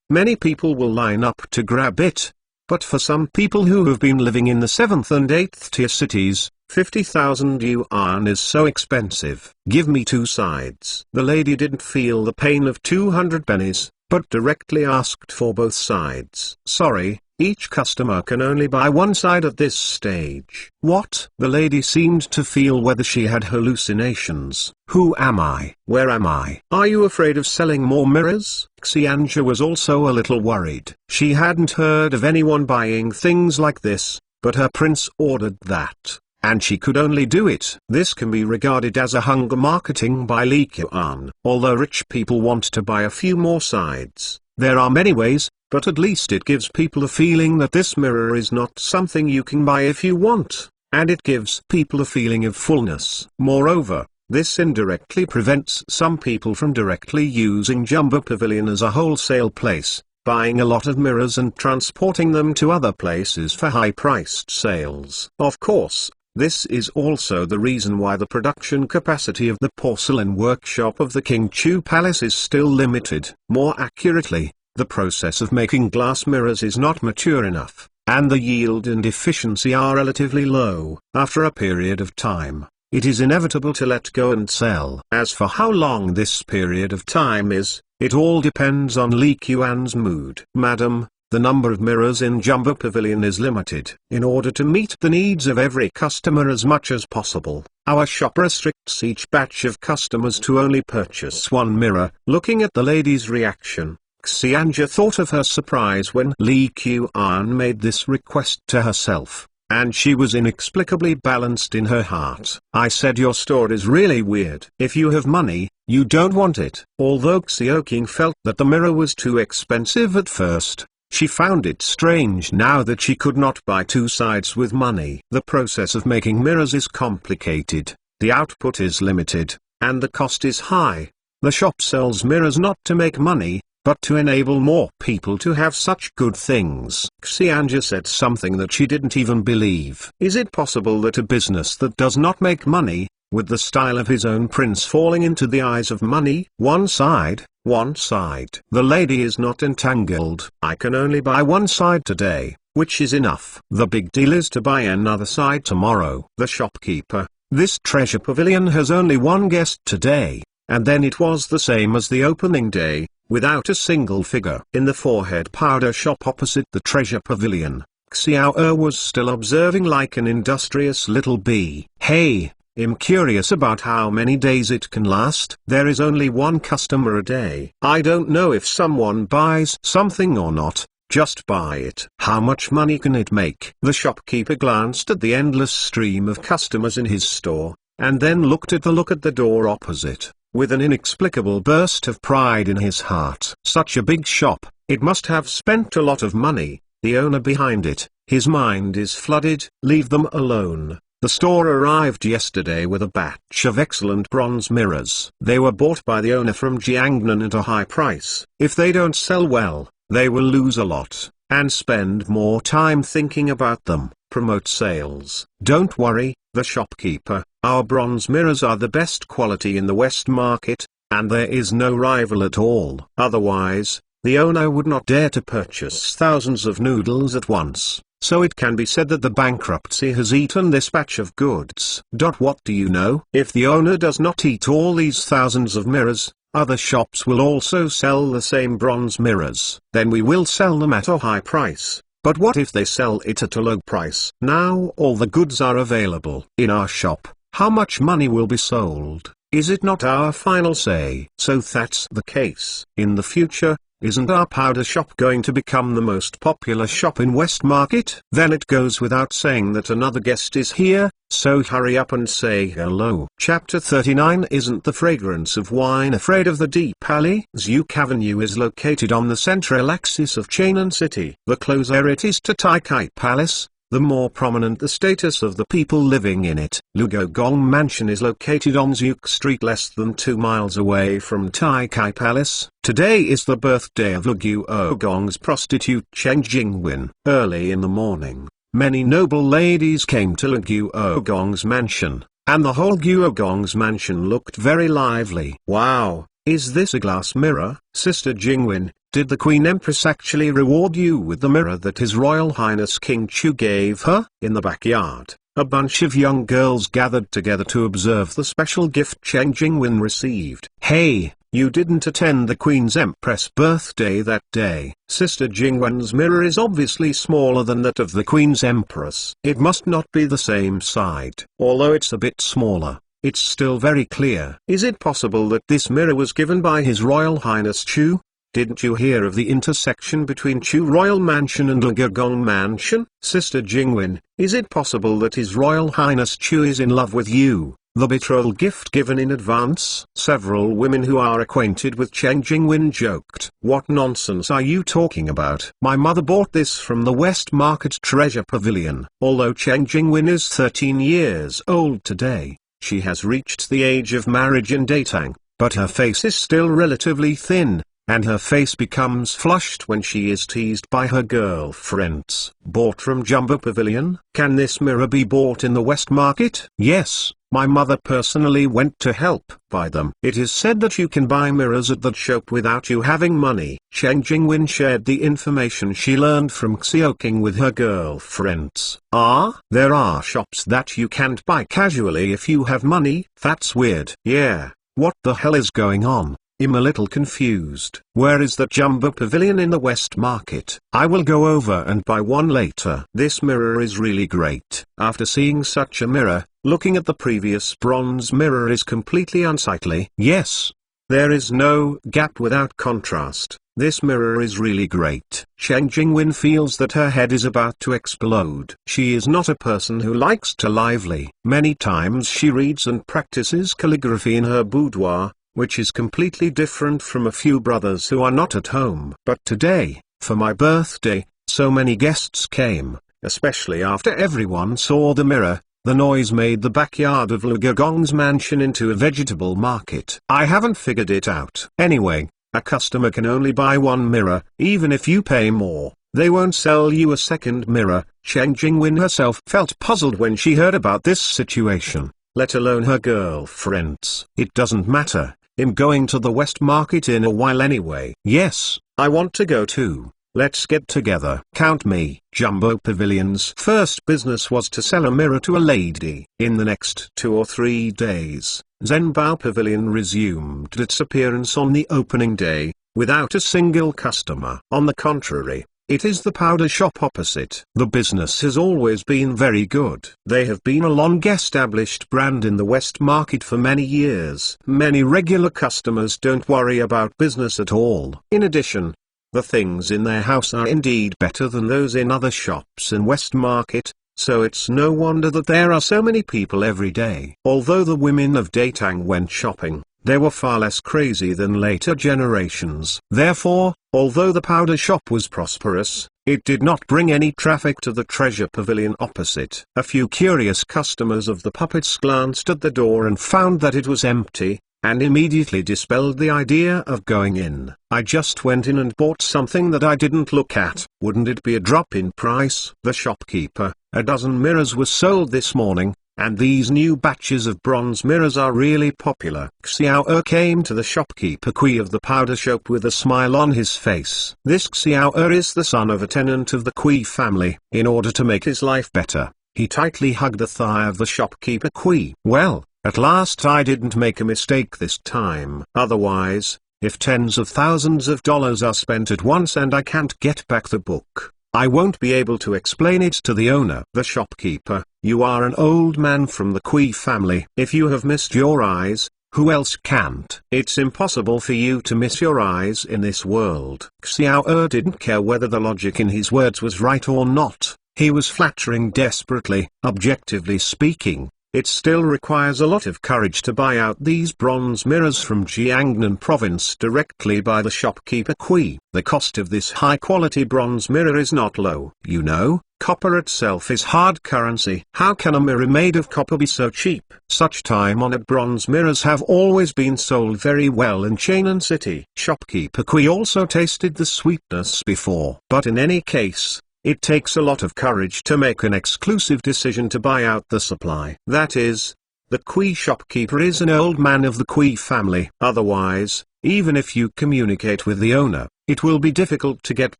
many people will line up to grab it. But for some people who have been living in the 7th and 8th tier cities, 50,000 yuan is so expensive. Give me 2 sides. The lady didn't feel the pain of 200 pennies, but directly asked for both sides. Sorry, each customer can only buy 1 side at this stage. What? The lady seemed to feel whether she had hallucinations. Who am I? Where am I? Are you afraid of selling more mirrors? Xianja was also a little worried. She hadn't heard of anyone buying things like this, but her prince ordered that, and she could only do it. This can be regarded as a hunger marketing by Li Qian. Although rich people want to buy a few more sides, there are many ways, but at least it gives people a feeling that this mirror is not something you can buy if you want, and it gives people a feeling of fullness. Moreover, this indirectly prevents some people from directly using Jumbo Pavilion as a wholesale place, buying a lot of mirrors and transporting them to other places for high-priced sales. Of course, this is also the reason why the production capacity of the porcelain workshop of the King Chu Palace is still limited. More accurately, the process of making glass mirrors is not mature enough, and the yield and efficiency are relatively low. After a period of time, it is inevitable to let go and sell. As for how long this period of time is, it all depends on Li Qian's mood. Madam, the number of mirrors in Jumbo Pavilion is limited. In order to meet the needs of every customer as much as possible, our shop restricts each batch of customers to only purchase 1 mirror. Looking at the lady's reaction, Xianja thought of her surprise when Li Qian made this request to herself, and she was inexplicably balanced in her heart. I said your store is really weird. If you have money, you don't want it. Although Xiaoqing felt that the mirror was too expensive at first, she found it strange now that she could not buy 2 sides with money. The process of making mirrors is complicated, the output is limited, and the cost is high. The shop sells mirrors not to make money, but to enable more people to have such good things. Xianja said something that she didn't even believe. Is it possible that a business that does not make money, with the style of his own prince falling into the eyes of money? 1 side, 1 side. The lady is not entangled. I can only buy 1 side today, which is enough. The big deal is to buy another side tomorrow. The shopkeeper, this treasure pavilion has only 1 guest today, and then it was the same as the opening day, without a single figure. In the forehead powder shop opposite the treasure pavilion, Xiao was still observing like an industrious little bee. Hey, I'm curious about how many days it can last. There is only 1 customer a day. I don't know if someone buys something or not, just buy it. How much money can it make? The shopkeeper glanced at the endless stream of customers in his store, and then looked at the door opposite, with an inexplicable burst of pride in his heart. Such a big shop, it must have spent a lot of money. The owner behind it, his mind is flooded. Leave them alone. The store arrived yesterday with a batch of excellent bronze mirrors. They were bought by the owner from Jiangnan at a high price. If they don't sell well, they will lose a lot, and spend more time thinking about them. Promote sales. Don't worry, the shopkeeper, our bronze mirrors are the best quality in the West Market, and there is no rival at all. Otherwise, the owner would not dare to purchase thousands of noodles at once, so it can be said that the bankruptcy has eaten this batch of goods. What do you know? If the owner does not eat all these thousands of mirrors, other shops will also sell the same bronze mirrors. Then we will sell them at a high price. But what if they sell it at a low price? Now all the goods are available in our shop. How much money will be sold? Is it not our final say? So that's the case. In the future, isn't our powder shop going to become the most popular shop in West Market? Then it goes without saying that another guest is here, so hurry up and say hello. Chapter 39. Isn't the fragrance of wine afraid of the deep alley? Zouk Avenue is located on the central axis of Cheonan City. The closer it is to Tai Kai Palace, the more prominent the status of the people living in it. Lugogong Mansion is located on Zouk Street less than 2 miles away from Tai Kai Palace. Today is the birthday of Lugogong's prostitute Cheng Jingwen. Early in the morning, many noble ladies came to Lugogong's mansion, and the whole Lugogong's mansion looked very lively. Wow, is this a glass mirror? Sister Jingwen, did the Queen Empress actually reward you with the mirror that His Royal Highness King Chu gave her? In the backyard, a bunch of young girls gathered together to observe the special gift Cheng Jingwen received. Hey, you didn't attend the Queen's Empress birthday that day. Sister Jingwen's mirror is obviously smaller than that of the Queen's Empress. It must not be the same side. Although it's a bit smaller, it's still very clear. Is it possible that this mirror was given by His Royal Highness Chu? Didn't you hear of the intersection between Chu Royal Mansion and Lugogong Mansion? Sister Jingwen, is it possible that His Royal Highness Chu is in love with you? The betrothal gift given in advance? Several women who are acquainted with Cheng Jingwen joked. What nonsense are you talking about? My mother bought this from the West Market Treasure Pavilion. Although Cheng Jingwen is 13 years old today, she has reached the age of marriage and dating, but her face is still relatively thin, and her face becomes flushed when she is teased by her girlfriends. Bought from Jumbo Pavilion? Can this mirror be bought in the West Market? Yes, my mother personally went to help buy them. It is said that you can buy mirrors at that shop without you having money. Cheng Jingwen shared the information she learned from Xiaoqing with her girlfriends. There are shops that you can't buy casually if you have money? That's weird. Yeah, what the hell is going on? I'm a little confused. Where is that Jumbo Pavilion in the West Market? I will go over and buy one later. This mirror is really great. After seeing such a mirror, looking at the previous bronze mirror is completely unsightly. Yes, there is no gap without contrast. This mirror is really great. Cheng Jingwen feels that her head is about to explode. She is not a person who likes to lively. Many times she reads and practices calligraphy in her boudoir, which is completely different from a few brothers who are not at home. But today, for my birthday, so many guests came, especially after everyone saw the mirror. The noise made the backyard of Lugogong's mansion into a vegetable market. I haven't figured it out. Anyway, a customer can only buy one mirror. Even if you pay more, they won't sell you a second mirror. Cheng Jingwen herself felt puzzled when she heard about this situation, let alone her girlfriends. It doesn't matter. I'm going to the West Market in a while anyway. Yes, I want to go too. Let's get together. Count me. Jumbo Pavilion's first business was to sell a mirror to a lady. In the next 2 or 3 days, Zhenbao Pavilion resumed its appearance on the opening day, without a single customer. On the contrary, it is the powder shop opposite. The business has always been very good. They have been a long-established brand in the West Market for many years. Many regular customers don't worry about business at all. In addition, the things in their house are indeed better than those in other shops in West Market, so it's no wonder that there are so many people every day. Although the women of Datang went shopping, they were far less crazy than later generations. Therefore, although the powder shop was prosperous, it did not bring any traffic to the treasure pavilion opposite. A few curious customers of the puppets glanced at the door and found that it was empty, and immediately dispelled the idea of going in. I just went in and bought something that I didn't look at. Wouldn't it be a drop in price? The shopkeeper, a dozen mirrors were sold this morning, and these new batches of bronze mirrors are really popular. Xiao came to the shopkeeper Kui of the powder shop with a smile on his face. This Xiao is the son of a tenant of the Kui family. In order to make his life better, he tightly hugged the thigh of the shopkeeper Kui. Well, at last I didn't make a mistake this time. Otherwise, if tens of thousands of dollars are spent at once and I can't get back the book, I won't be able to explain it to the owner. The shopkeeper, you are an old man from the Kui family. If you have missed your eyes, who else can't? It's impossible for you to miss your eyes in this world. Xiao didn't care whether the logic in his words was right or not. He was flattering desperately. Objectively speaking, it still requires a lot of courage to buy out these bronze mirrors from Jiangnan province directly by the shopkeeper Kui. The cost of this high-quality bronze mirror is not low. You know, copper itself is hard currency. How can a mirror made of copper be so cheap? Such time-honored bronze mirrors have always been sold very well in Chainan City. Shopkeeper Kui also tasted the sweetness before. But in any case, it takes a lot of courage to make an exclusive decision to buy out the supply. That is, the Kui shopkeeper is an old man of the Kui family. Otherwise, even if you communicate with the owner, it will be difficult to get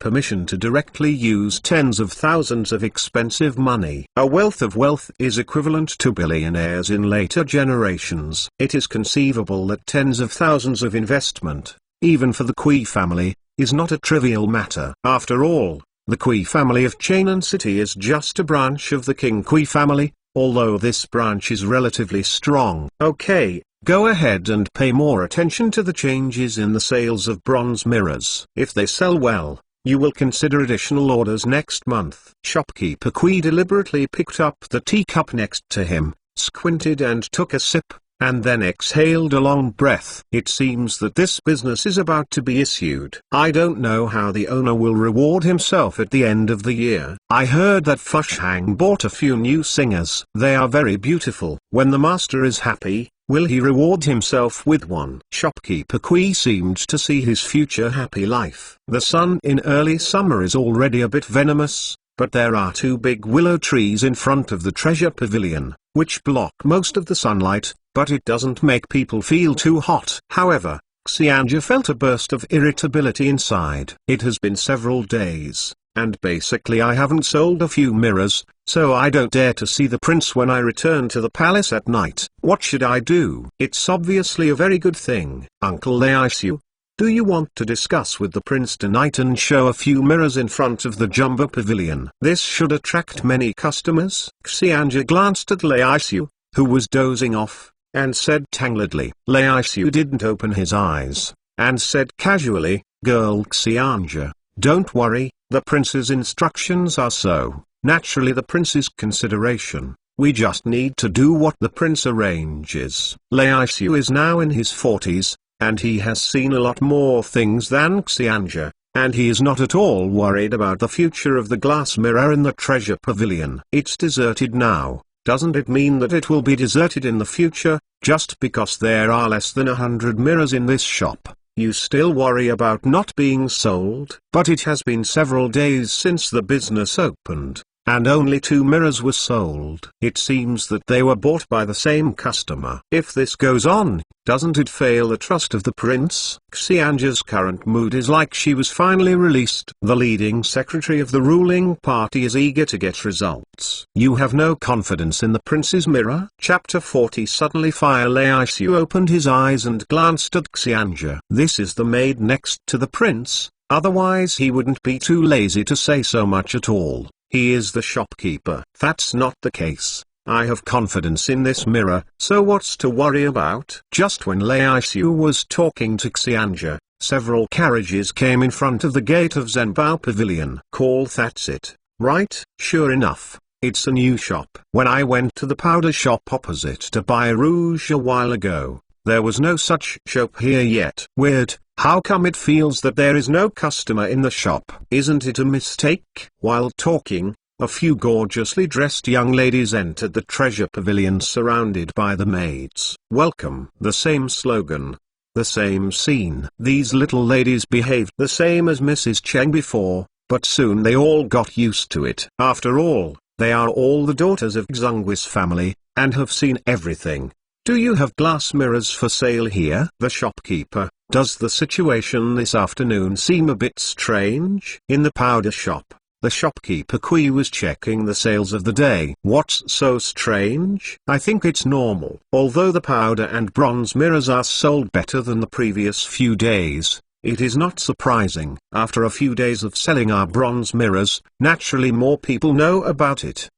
permission to directly use tens of thousands of expensive money. A wealth of wealth is equivalent to billionaires in later generations. It is conceivable that tens of thousands of investment, even for the Kui family, is not a trivial matter. After all, the Kui family of Chainan City is just a branch of the King Kui family, although this branch is relatively strong. Okay, go ahead and pay more attention to the changes in the sales of bronze mirrors. If they sell well, you will consider additional orders next month. Shopkeeper Kui deliberately picked up the teacup next to him, squinted and took a sip, and then exhaled a long breath. It seems that this business is about to be issued. I don't know how the owner will reward himself at the end of the year. I heard that Fushang bought a few new singers. They are very beautiful. When the master is happy, will he reward himself with one? Shopkeeper Kui seemed to see his future happy life. The sun in early summer is already a bit venomous, but there are two big willow trees in front of the treasure pavilion, which block most of the sunlight, but it doesn't make people feel too hot. However, Xianja felt a burst of irritability inside. It has been several days, and basically I haven't sold a few mirrors, so I don't dare to see the prince when I return to the palace at night. What should I do? It's obviously a very good thing. Uncle Leisu, do you want to discuss with the prince tonight and show a few mirrors in front of the Jumbo Pavilion? This should attract many customers. Xianja glanced at Leisu, who was dozing off, and said tangled,ly. Leisu didn't open his eyes, and said casually, "Girl Xianja, don't worry, the prince's instructions are so, naturally the prince's consideration. We just need to do what the prince arranges." Leisu is now in his 40s, and he has seen a lot more things than Xianja, and he is not at all worried about the future of the glass mirror in the treasure pavilion. It's deserted now. Doesn't it mean that it will be deserted in the future? Just because there are less than 100 mirrors in this shop, you still worry about not being sold? But it has been several days since the business opened, and only 2 mirrors were sold. It seems that they were bought by the same customer. If this goes on, doesn't it fail the trust of the prince? Xianja's current mood is like she was finally released. The leading secretary of the ruling party is eager to get results. You have no confidence in the prince's mirror? Chapter 40. Suddenly Fire Leisu opened his eyes and glanced at Xianja. This is the maid next to the prince, otherwise he wouldn't be too lazy to say so much at all. He is the shopkeeper. That's not the case. I have confidence in this mirror, so what's to worry about? Just when Leisu was talking to Xianja, several carriages came in front of the gate of Zhenbao Pavilion. Call that's it, right? Sure enough, it's a new shop. When I went to the powder shop opposite to buy rouge a while ago, there was no such shop here yet. Weird. How come it feels that there is no customer in the shop? Isn't it a mistake? While talking, A few gorgeously dressed young ladies entered the treasure pavilion surrounded by the maids. Welcome. The same slogan. The same scene. These little ladies behaved the same as Mrs. Cheng before, but soon they all got used to it. After all, they are all the daughters of Zhonghui's family, and have seen everything. Do you have glass mirrors for sale here? The shopkeeper. Does the situation this afternoon seem a bit strange? In the powder shop, the shopkeeper Kui was checking the sales of the day. What's so strange? I think it's normal. Although the powder and bronze mirrors are sold better than the previous few days, it is not surprising. After a few days of selling our bronze mirrors, naturally more people know about it.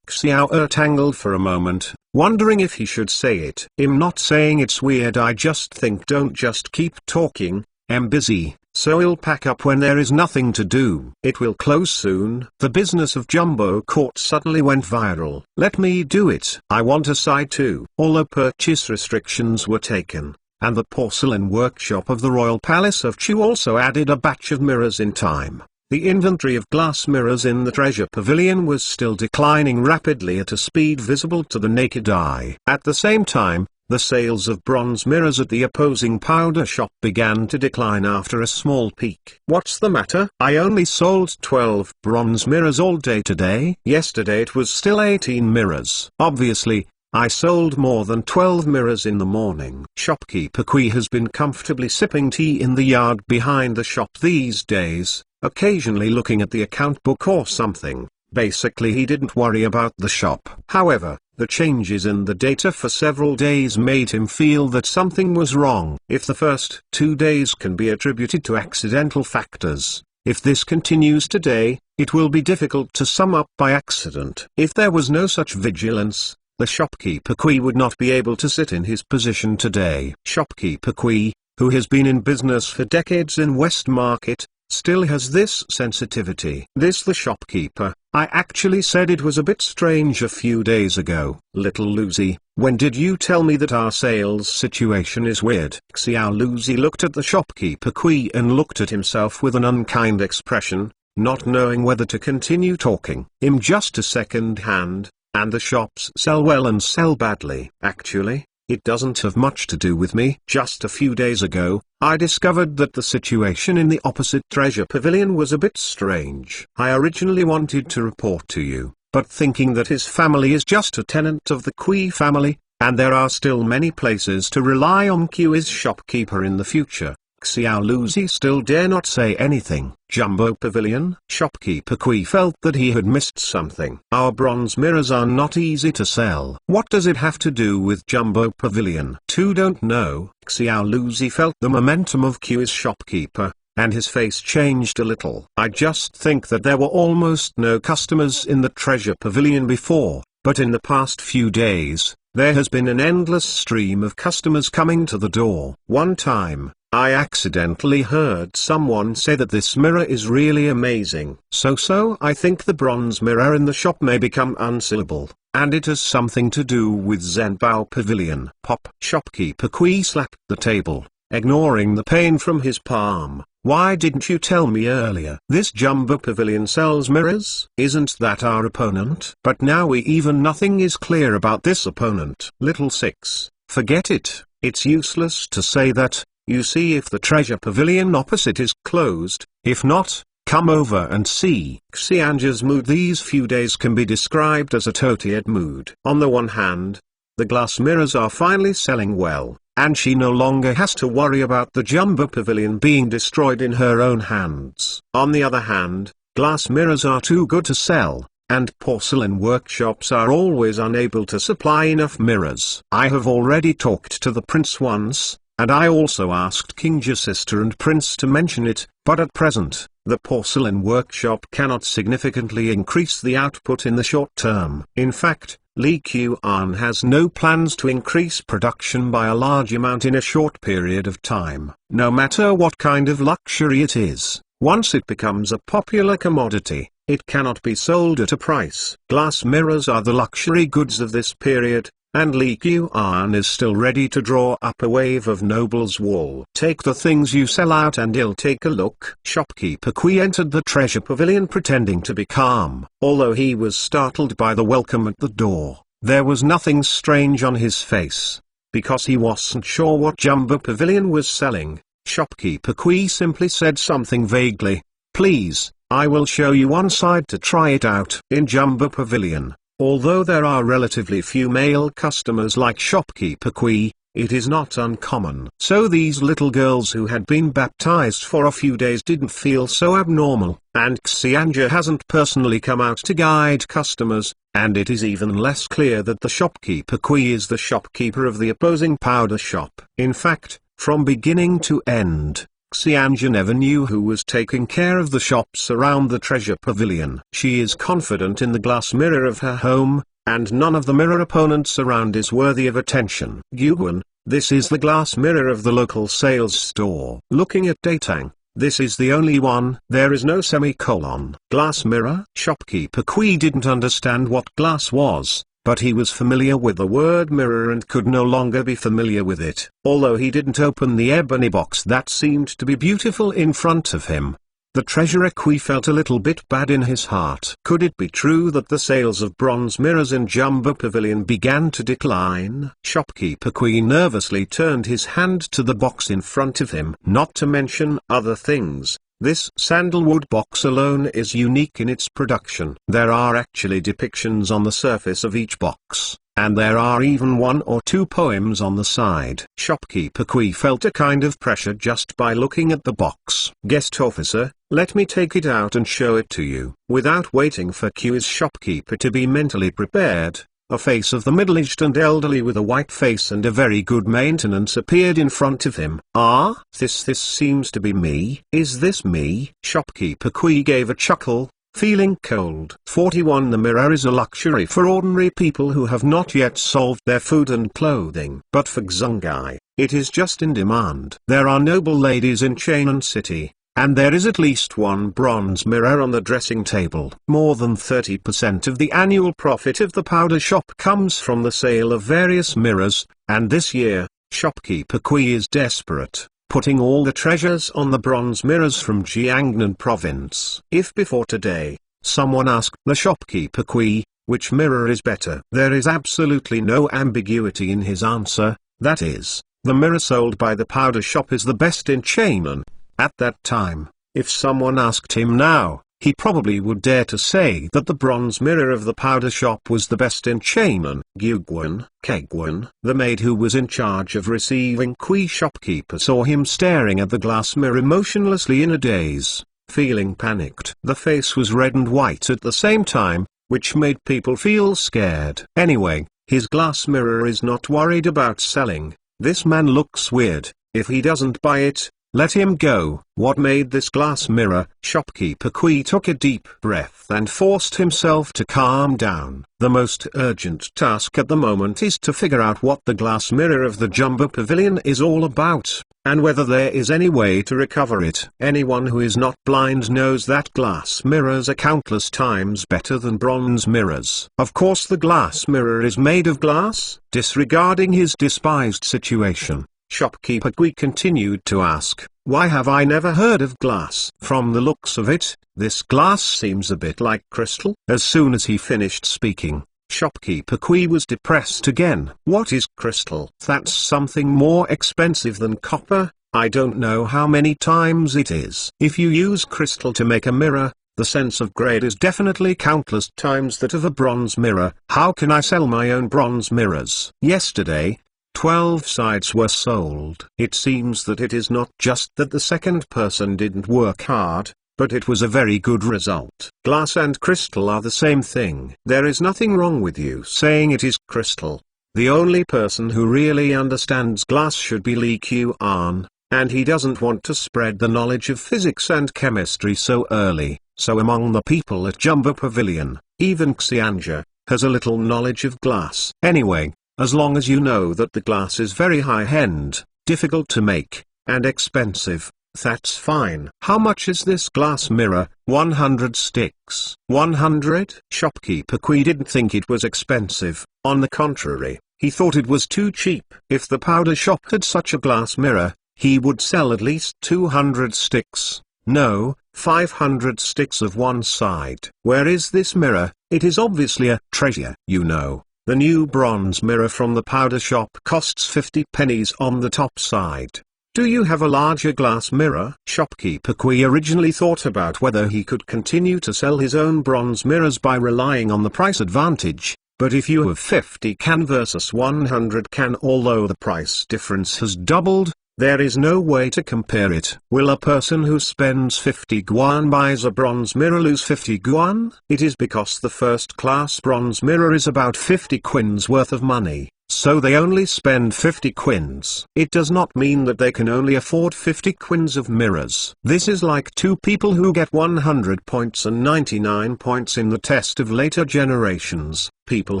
Xiao tangled for a moment, wondering if he should say it. I'm not saying it's weird, I just think don't just keep talking, I'm busy, so I'll pack up when there is nothing to do. It will close soon. The business of Jumbo Court suddenly went viral. Let me do it. I want a side too. Although purchase restrictions were taken, and the porcelain workshop of the Royal Palace of Chu also added a batch of mirrors in time, the inventory of glass mirrors in the treasure pavilion was still declining rapidly at a speed visible to the naked eye. At the same time, the sales of bronze mirrors at the opposing powder shop began to decline after a small peak. What's the matter? I only sold 12 bronze mirrors all day today. Yesterday it was still 18 mirrors. Obviously, I sold more than 12 mirrors in the morning. Shopkeeper Kui has been comfortably sipping tea in the yard behind the shop these days, occasionally looking at the account book or something. Basically he didn't worry about the shop. However, the changes in the data for several days made him feel that something was wrong. If the first 2 days can be attributed to accidental factors, if this continues today, it will be difficult to sum up by accident. If there was no such vigilance, the shopkeeper Kui would not be able to sit in his position today. Shopkeeper Kui, who has been in business for decades in West Market, still has this sensitivity. The shopkeeper. I actually said it was a bit strange a few days ago. Little Lucy, when did you tell me that our sales situation is weird? Xiao Lucy looked at the shopkeeper Kui and looked at himself with an unkind expression, not knowing whether to continue talking. I'm just a second hand, and the shops sell well and sell badly. Actually, it doesn't have much to do with me. Just a few days ago, I discovered that the situation in the opposite treasure pavilion was a bit strange. I originally wanted to report to you, but thinking that his family is just a tenant of the Kui family, and there are still many places to rely on Q as shopkeeper in the future, Xiao Lucy still dare not say anything. Jumbo Pavilion? Shopkeeper Kui felt that he had missed something. Our bronze mirrors are not easy to sell. What does it have to do with Jumbo Pavilion? Don't know. Xiao Lucy felt the momentum of Q as shopkeeper, and his face changed a little. I just think that there were almost no customers in the treasure pavilion before, but in the past few days, there has been an endless stream of customers coming to the door. One time, I accidentally heard someone say that this mirror is really amazing. So I think the bronze mirror in the shop may become unsellable, and it has something to do with Zhenbao Pavilion. Pop! Shopkeeper Kui slapped the table, ignoring the pain from his palm. Why didn't you tell me earlier? This Jumbo Pavilion sells mirrors? Isn't that our opponent? But now nothing is clear about this opponent. Little Six, forget it. It's useless to say that. You see if the treasure pavilion opposite is closed. If not, come over and see. Xianja's mood these few days can be described as a totied mood. On the one hand, the glass mirrors are finally selling well, and she no longer has to worry about the Jumbo Pavilion being destroyed in her own hands. On the other hand, glass mirrors are too good to sell, and porcelain workshops are always unable to supply enough mirrors. I have already talked to the prince once, and I also asked King's sister and prince to mention it, but at present, the porcelain workshop cannot significantly increase the output in the short term. In fact, Li Qian has no plans to increase production by a large amount in a short period of time. No matter what kind of luxury it is, once it becomes a popular commodity, it cannot be sold at a price. Glass mirrors are the luxury goods of this period, and Li Qian is still ready to draw up a wave of nobles wall. Take the things you sell out and I'll take a look. Shopkeeper Kui entered the treasure pavilion pretending to be calm. Although he was startled by the welcome at the door, there was nothing strange on his face. Because he wasn't sure what Jumbo Pavilion was selling, Shopkeeper Kui simply said something vaguely. Please, I will show you one side to try it out. In Jumbo Pavilion, although there are relatively few male customers like Shopkeeper Kui, it is not uncommon. So these little girls who had been baptized for a few days didn't feel so abnormal, and Xianja hasn't personally come out to guide customers, and it is even less clear that the Shopkeeper Kui is the shopkeeper of the opposing powder shop. In fact, from beginning to end, Xianja never knew who was taking care of the shops around the treasure pavilion. She is confident in the glass mirror of her home, and none of the mirror opponents around is worthy of attention. Guguan, this is the glass mirror of the local sales store. Looking at Datang, this is the only one. There is no semicolon. Glass mirror? Shopkeeper Kui didn't understand what glass was, but he was familiar with the word mirror and could no longer be familiar with it. Although he didn't open the ebony box that seemed to be beautiful in front of him, the treasurer Kui felt a little bit bad in his heart. Could it be true that the sales of bronze mirrors in Jumbo Pavilion began to decline? Shopkeeper Kui nervously turned his hand to the box in front of him. Not to mention other things, this sandalwood box alone is unique in its production. There are actually depictions on the surface of each box, and there are even 1 or 2 poems on the side. Shopkeeper Kui felt a kind of pressure just by looking at the box. Guest officer, let me take it out and show it to you. Without waiting for Kui's shopkeeper to be mentally prepared, a face of the middle-aged and elderly with a white face and a very good maintenance appeared in front of him. Ah, this seems to be me. Is this me? Shopkeeper Kui gave a chuckle, feeling cold. 41 The mirror is a luxury for ordinary people who have not yet solved their food and clothing. But for Xungai, it is just in demand. There are noble ladies in Chainan City, and there is at least one bronze mirror on the dressing table. More than 30% of the annual profit of the powder shop comes from the sale of various mirrors, and this year, Shopkeeper Kui is desperate, putting all the treasures on the bronze mirrors from Jiangnan province. If before today, someone asked the Shopkeeper Kui, which mirror is better, there is absolutely no ambiguity in his answer, that is, the mirror sold by the powder shop is the best in Chainan. At that time, if someone asked him now, he probably would dare to say that the bronze mirror of the powder shop was the best in Chainan. Guguan, Keguan, the maid who was in charge of receiving Kui shopkeeper saw him staring at the glass mirror motionlessly in a daze, feeling panicked. The face was red and white at the same time, which made people feel scared. Anyway, his glass mirror is not worried about selling. This man looks weird. If he doesn't buy it, let him go. What made this glass mirror? Shopkeeper Kui took a deep breath and forced himself to calm down. The most urgent task at the moment is to figure out what the glass mirror of the Jumbo Pavilion is all about, and whether there is any way to recover it. Anyone who is not blind knows that glass mirrors are countless times better than bronze mirrors. Of course the glass mirror is made of glass. Disregarding his despised situation, Shopkeeper Kui continued to ask, why have I never heard of glass? From the looks of it, this glass seems a bit like crystal. As soon as he finished speaking, Shopkeeper Kui was depressed again. What is crystal? That's something more expensive than copper. I don't know how many times it is. If you use crystal to make a mirror, the sense of grade is definitely countless times that of a bronze mirror. How can I sell my own bronze mirrors? Yesterday, 12 sides were sold. It seems that it is not just that the second person didn't work hard, but it was a very good result. Glass and crystal are the same thing. There is nothing wrong with you saying it is crystal. The only person who really understands glass should be Li Qian, and he doesn't want to spread the knowledge of physics and chemistry so early. So among the people at Jumbo Pavilion, even Xianja has a little knowledge of glass. Anyway, as long as you know that the glass is very high-end, difficult to make, and expensive, that's fine. How much is this glass mirror? 100 sticks. 100? Shopkeeper Kui didn't think it was expensive. On the contrary, He thought it was too cheap. If the powder shop had such a glass mirror, he would sell at least 200 sticks. No, 500 sticks of one side. Where is this mirror? It is obviously a treasure. You know, the new bronze mirror from the powder shop costs 50 pennies on the top side. Do you have a larger glass mirror? Shopkeeper Kui originally thought about whether he could continue to sell his own bronze mirrors by relying on the price advantage, but if you have 50 can versus 100 can, although the price difference has doubled, there is no way to compare it. Will a person who spends 50 guan buys a bronze mirror lose 50 guan? It is because the first-class bronze mirror is about 50 quins worth of money, so they only spend 50 quins. It does not mean that they can only afford 50 quins of mirrors. This is like two people who get 100 points and 99 points in the test of later generations. People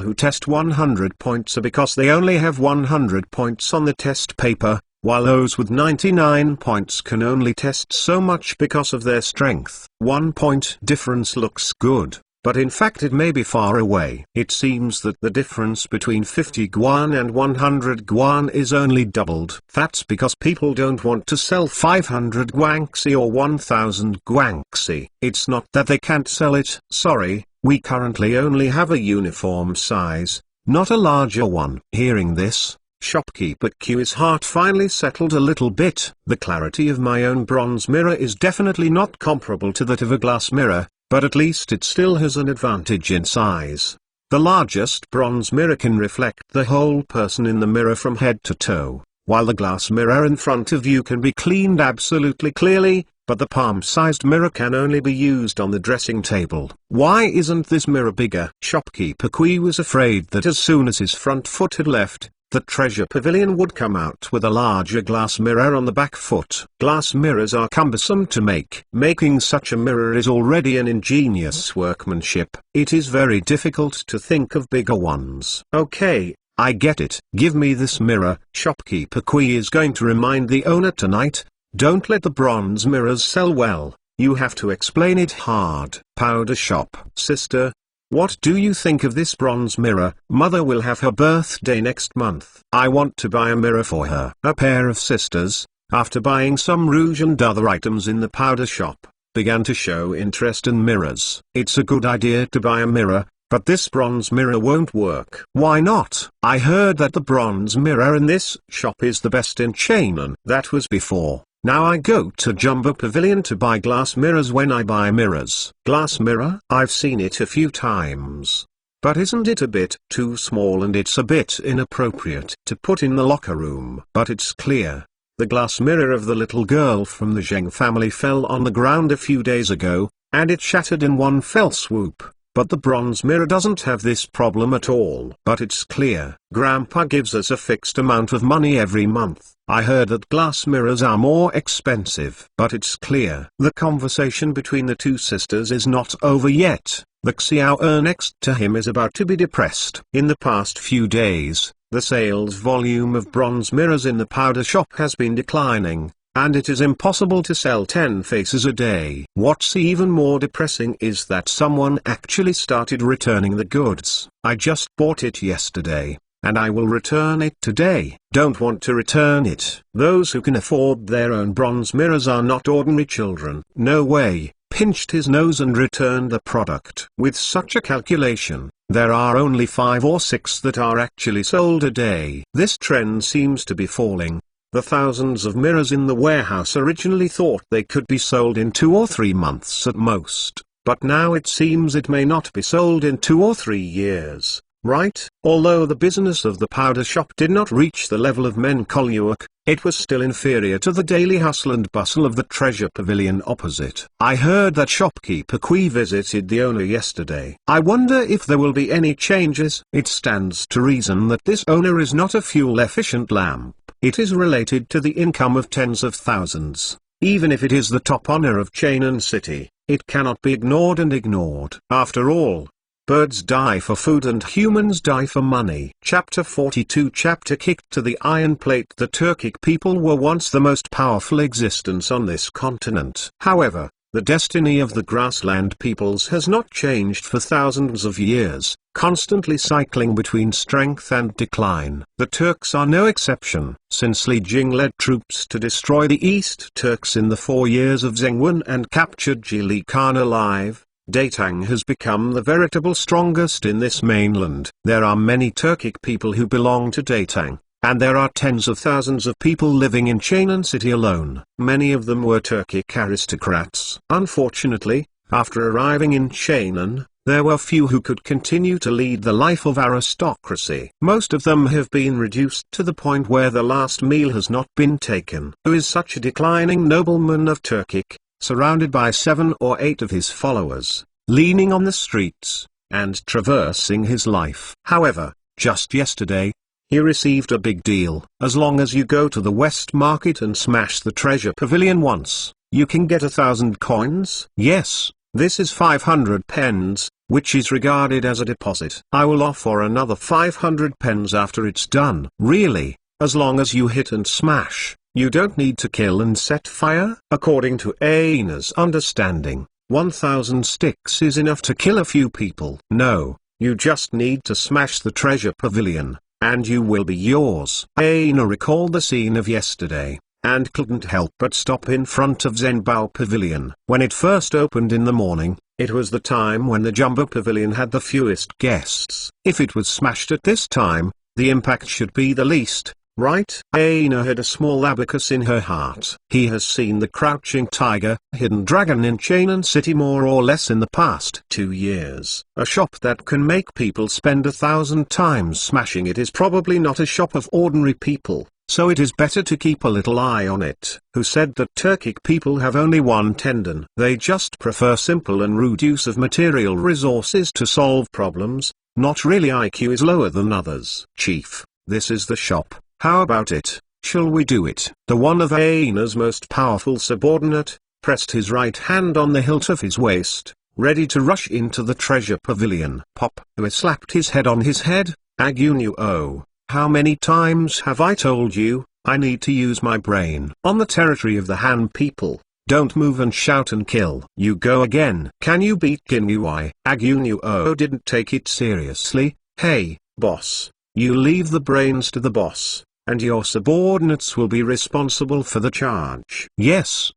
who test 100 points are because they only have 100 points on the test paper, while those with 99 points can only test so much because of their strength. 1 point difference looks good, but in fact it may be far away. It seems that the difference between 50 guan and 100 guan is only doubled. That's because people don't want to sell 500 guangxi or 1000 guangxi. It's not that they can't sell it. Sorry, we currently only have a uniform size, not a larger one. Hearing this, Shopkeeper Q's heart finally settled a little bit. The clarity of my own bronze mirror is definitely not comparable to that of a glass mirror, but at least it still has an advantage in size. The largest bronze mirror can reflect the whole person in the mirror from head to toe, while the glass mirror in front of you can be cleaned absolutely clearly, but the palm-sized mirror can only be used on the dressing table. Why isn't this mirror bigger? Shopkeeper Kui was afraid that as soon as his front foot had left, the treasure pavilion would come out with a larger glass mirror on the back foot. Glass mirrors are cumbersome to make. Making such a mirror is already an ingenious workmanship. It is very difficult to think of bigger ones. Okay, I get it. Give me this mirror. Shopkeeper Kui is going to remind the owner tonight, don't let the bronze mirrors sell well. You have to explain it hard. Powder shop. Sister, what do you think of this bronze mirror? Mother will have her birthday next month. I want to buy a mirror for her. A pair of sisters, after buying some rouge and other items in the powder shop, began to show interest in mirrors. It's a good idea to buy a mirror, but this bronze mirror won't work. Why not? I heard that the bronze mirror in this shop is the best in Chainan. That was before. Now I go to Jumbo Pavilion to buy glass mirrors when I buy mirrors. Glass mirror? I've seen it a few times. But isn't it a bit too small and it's a bit inappropriate to put in the locker room? But it's clear. The glass mirror of the little girl from the Zheng family fell on the ground a few days ago, and it shattered in one fell swoop. But the bronze mirror doesn't have this problem at all. But it's clear. Grandpa gives us a fixed amount of money every month. I heard that glass mirrors are more expensive. But it's clear. The conversation between the two sisters is not over yet. The Xiao next to him is about to be depressed. In the past few days, the sales volume of bronze mirrors in the powder shop has been declining, and it is impossible to sell 10 faces a day. What's even more depressing is that someone actually started returning the goods. I just bought it yesterday, and I will return it today. Don't want to return it. Those who can afford their own bronze mirrors are not ordinary children. No way. Pinched his nose and returned the product. With such a calculation, there are only 5 or 6 that are actually sold a day. This trend seems to be falling. The thousands of mirrors in the warehouse originally thought they could be sold in 2 or 3 months at most, but now it seems it may not be sold in 2 or 3 years, right? Although the business of the powder shop did not reach the level of Menkoluyuk, it was still inferior to the daily hustle and bustle of the treasure pavilion opposite. I heard that shopkeeper Kui visited the owner yesterday. I wonder if there will be any changes. It stands to reason that this owner is not a fuel-efficient lamp. It is related to the income of tens of thousands. Even if it is the top honor of Chainan City, it cannot be ignored and ignored. After all, birds die for food and humans die for money. Chapter 42 Chapter Kicked to the Iron Plate. The Turkic people were once the most powerful existence on this continent. However, the destiny of the grassland peoples has not changed for thousands of years. constantly cycling between strength and decline. The Turks are no exception. Since Li Jing led troops to destroy the East Turks in the 4 years of Zheng and captured Jili Khan alive, Datang has become the veritable strongest in this mainland. There are many Turkic people who belong to Datang, and there are tens of thousands of people living in Chainan city alone. Many of them were Turkic aristocrats. Unfortunately, after arriving in Chainan, there were few who could continue to lead the life of aristocracy. Most of them have been reduced to the point where the last meal has not been taken. Who is such a declining nobleman of Turkic, surrounded by 7 or 8 of his followers, leaning on the streets, and traversing his life. However, just yesterday, he received a big deal. As long as you go to the West Market and smash the treasure pavilion once, you can get 1,000 coins. Yes, this is 500 pence, which is regarded as a deposit. I will offer another 500 pence after it's done. Really, as long as you hit and smash, you don't need to kill and set fire? According to Aina's understanding, 1,000 sticks is enough to kill a few people. No, you just need to smash the treasure pavilion, and you will be yours. Aina recalled the scene of yesterday, and couldn't help but stop in front of Zhenbao Pavilion. When it first opened in the morning, it was the time when the Jumbo Pavilion had the fewest guests. If it was smashed at this time, the impact should be the least, right? Aina had a small abacus in her heart. He has seen the crouching tiger, hidden dragon in Chainan city more or less in the past 2 years. A shop that can make people spend 1,000 times smashing it is probably not a shop of ordinary people. So it is better to keep a little eye on it. Who said that Turkic people have only one tendon? They just prefer simple and rude use of material resources to solve problems, not really IQ is lower than others. Chief, this is the shop, how about it? Shall we do it? The one of Aina's most powerful subordinate, pressed his right hand on the hilt of his waist, ready to rush into the treasure pavilion. Pop, who slapped his head on his head, Agunu. How many times have I told you, I need to use my brain? On the territory of the Han people, don't move and shout and kill. You go again. Can you beat Ginui? Agunu didn't take it seriously. Hey, boss, you leave the brains to the boss, and your subordinates will be responsible for the charge. Yes,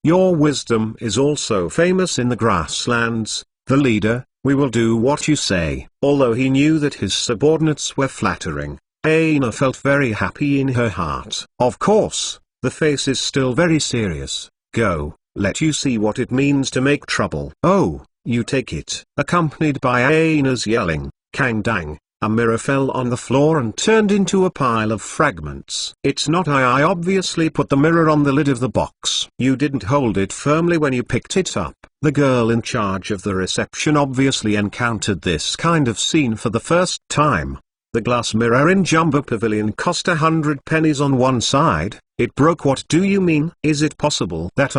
your wisdom is also famous in the grasslands, the leader. We will do what you say. Although he knew that his subordinates were flattering, Aina felt very happy in her heart. Of course, the face is still very serious. Go, let you see what it means to make trouble. Oh, you take it. Accompanied by Aina's yelling, Kang Dang, a mirror fell on the floor and turned into a pile of fragments. It's not I obviously put the mirror on the lid of the box. You didn't hold it firmly when you picked it up. The girl in charge of the reception obviously encountered this kind of scene for the first time. The glass mirror in Jumbo Pavilion cost 100 pennies on one side. It broke. What do you mean? Is it possible that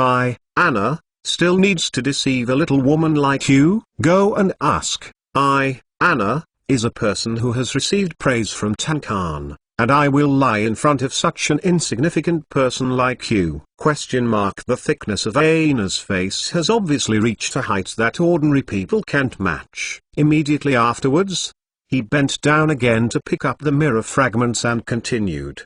Anna, still needs to deceive a little woman like you? Go and ask. Anna, is a person who has received praise from Tang Khan, and I will lie in front of such an insignificant person like you? The thickness of Aina's face has obviously reached a height that ordinary people can't match. Immediately afterwards, he bent down again to pick up the mirror fragments and continued.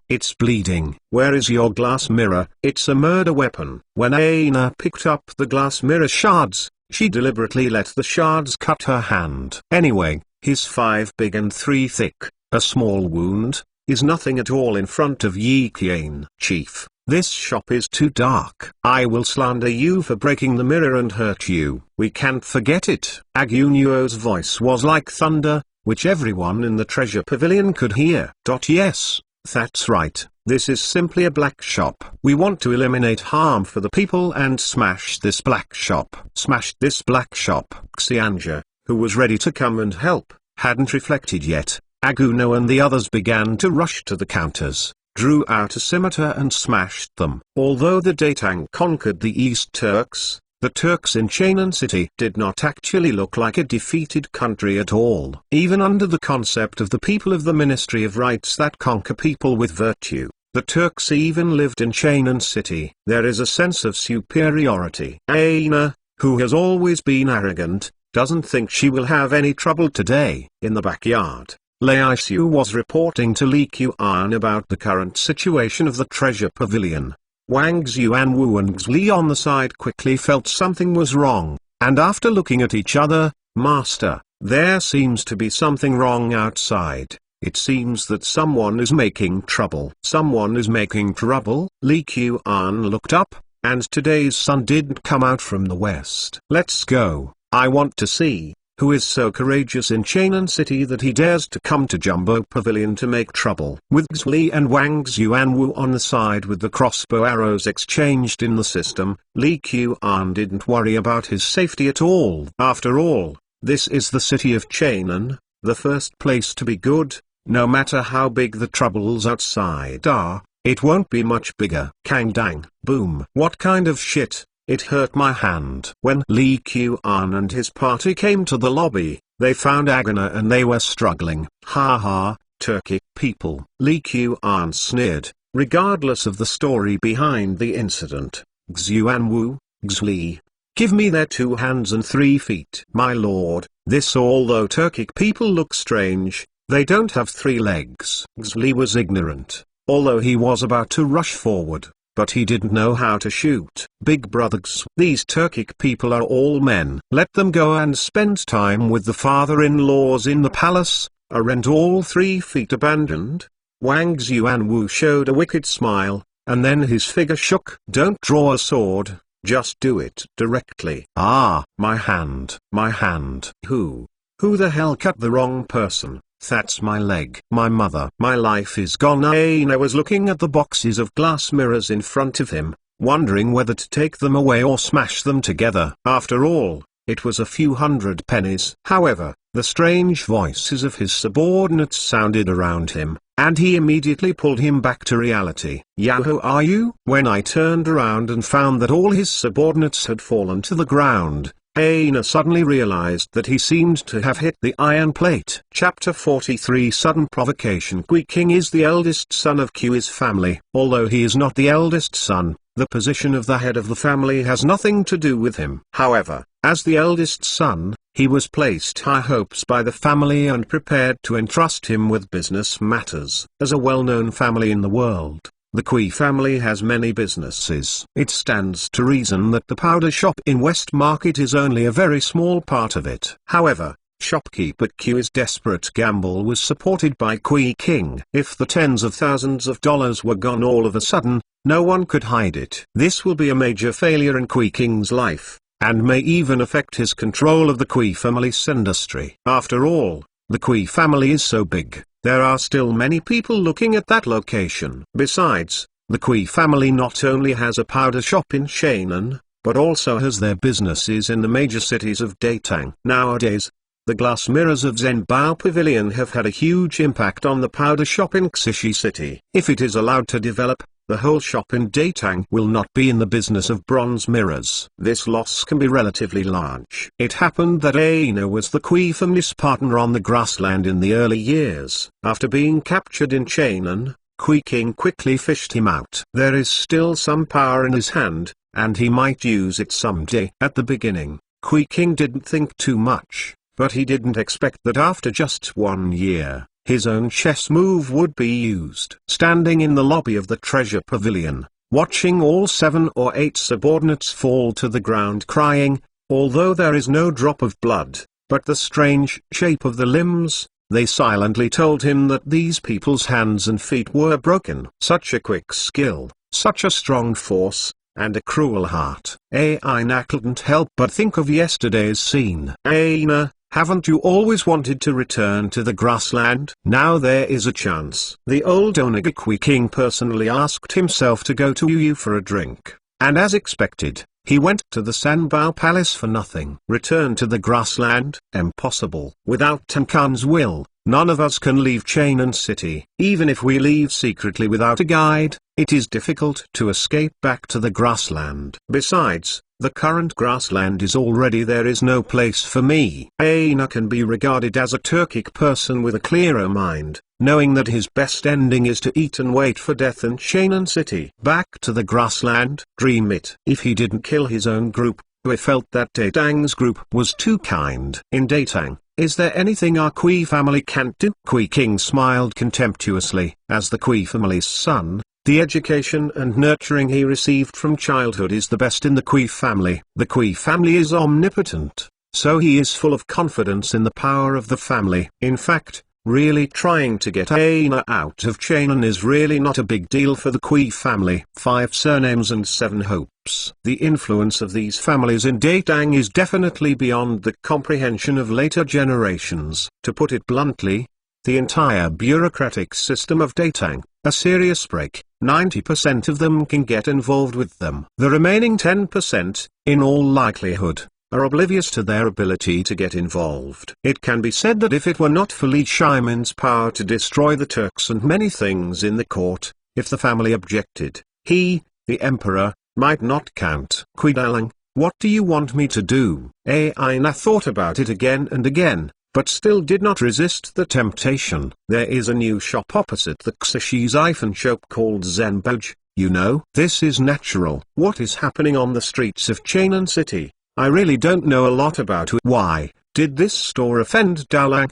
It's bleeding. Where is your glass mirror? It's a murder weapon. When Aina picked up the glass mirror shards, she deliberately let the shards cut her hand. Anyway, his 5 big and 3 thick, a small wound, is nothing at all in front of Yi Qian. Chief, this shop is too dark. I will slander you for breaking the mirror and hurt you. We can't forget it. Agunuo's voice was like thunder, which everyone in the treasure pavilion could hear. Yes, that's right. This is simply a black shop. We want to eliminate harm for the people and smash this black shop. Smash this black shop. Xianja, who was ready to come and help, hadn't reflected yet. Aguno and the others began to rush to the counters, drew out a scimitar and smashed them. Although the Datang conquered the East Turks, the Turks in Chainan city did not actually look like a defeated country at all. Even under the concept of the people of the Ministry of Rights that conquer people with virtue, the Turks even lived in Chainan city. There is a sense of superiority. Aina, who has always been arrogant, doesn't think she will have any trouble today. In the backyard, Lei Xiu was reporting to Li Qian about the current situation of the treasure pavilion. Wang Xuanwu and Xli on the side quickly felt something was wrong, and after looking at each other, "Master, there seems to be something wrong outside. It seems that someone is making trouble." "Someone is making trouble?" Li Qian looked up, and today's sun didn't come out from the west. "Let's go. I want to see. Who is so courageous in Chainan City that he dares to come to Jumbo Pavilion to make trouble?" With Xli and Wang Xuanwu on the side with the crossbow arrows exchanged in the system, Li Qian didn't worry about his safety at all. After all, this is the city of Chainan, the first place to be good. No matter how big the troubles outside are, it won't be much bigger. Kang dang, boom. What kind of shit? It hurt my hand. When Li Qian and his party came to the lobby, they found Agana and they were struggling. "Ha ha, Turkic people." Li Qian sneered, regardless of the story behind the incident. "Xuanwu, Xli, give me their 2 hands and 3 feet." "My lord, this although Turkic people look strange, they don't have 3 legs." Xli was ignorant, although he was about to rush forward, but he didn't know how to shoot. "Big brother X, these Turkic people are all men. Let them go and spend time with the father-in-laws in the palace. Aren't all 3 feet abandoned?" Wang Xuanwu showed a wicked smile, and then his figure shook. "Don't draw a sword, just do it directly." "Ah, my hand, my hand." Who the hell cut the wrong person? That's my leg. My mother. My life is gone." Aina was looking at the boxes of glass mirrors in front of him, wondering whether to take them away or smash them together. After all, it was a few hundred pennies. However, the strange voices of his subordinates sounded around him, and he immediately pulled him back to reality. "Yahoo, are you?" When I turned around and found that all his subordinates had fallen to the ground, Aina suddenly realized that he seemed to have hit the iron plate. Chapter 43 Sudden Provocation. Kui King is the eldest son of Kui's family. Although he is not the eldest son, the position of the head of the family has nothing to do with him. However, as the eldest son, he was placed high hopes by the family and prepared to entrust him with business matters. As a well-known family in the world, the Kui family has many businesses. It stands to reason that the powder shop in West Market is only a very small part of it. However, shopkeeper Kui's desperate gamble was supported by Kui King. If the tens of thousands of dollars were gone all of a sudden, no one could hide it. This will be a major failure in Kui King's life, and may even affect his control of the Kui family's industry. After all, the Kui family is so big, there are still many people looking at that location. Besides, the Kui family not only has a powder shop in Chainan, but also has their businesses in the major cities of Datang. Nowadays, the glass mirrors of Zhenbao Pavilion have had a huge impact on the powder shop in Xishi City. If it is allowed to develop, the whole shop in Datang will not be in the business of bronze mirrors. This loss can be relatively large. It happened that Aina was the Kui family's partner on the grassland in the early years. After being captured in Chainan, Kui King quickly fished him out. There is still some power in his hand, and he might use it someday. At the beginning, Kui King didn't think too much, but he didn't expect that after just 1 year, his own chess move would be used. Standing in the lobby of the treasure pavilion, watching all 7 or 8 subordinates fall to the ground crying, although there is no drop of blood, but the strange shape of the limbs, they silently told him that these people's hands and feet were broken. Such a quick skill, such a strong force, and a cruel heart. Aina couldn't help but think of yesterday's scene. "Aina, haven't you always wanted to return to the grassland? Now there is a chance." The old Onaga Kui King personally asked himself to go to Yu for a drink, and as expected, he went to the Sanbao Palace for nothing. Return to the grassland? Impossible. Without Tankan's will, none of us can leave Chainan City. Even if we leave secretly without a guide, it is difficult to escape back to the grassland. Besides, the current grassland is already there is no place for me. Aina can be regarded as a Turkic person with a clearer mind, knowing that his best ending is to eat and wait for death in Chainan City. Back to the grassland? Dream it. If he didn't kill his own group, Kui felt that Tang's group was too kind. In Tang, is there anything our Kui family can't do? Kui King smiled contemptuously. As the Kui family's son, the education and nurturing he received from childhood is the best in the Kui family. The Kui family is omnipotent, so he is full of confidence in the power of the family. In fact, really trying to get Aina out of Chainan is really not a big deal for the Kui family. 5 surnames and 7 hopes. The influence of these families in Tang is definitely beyond the comprehension of later generations. To put it bluntly, the entire bureaucratic system of Tang, a serious break. 90% of them can get involved with them. The remaining 10%, in all likelihood, are oblivious to their ability to get involved. It can be said that if it were not for Li Shimin's power to destroy the Turks and many things in the court, if the family objected, he, the emperor, might not count. Kui Dalang, what do you want me to do? Aina thought about it again and again, but still did not resist the temptation. There is a new shop opposite the Xishi's iPhone shop called Zenboj, you know. This is natural. What is happening on the streets of Chainan City? I really don't know a lot about it. Why did this store offend Dalang?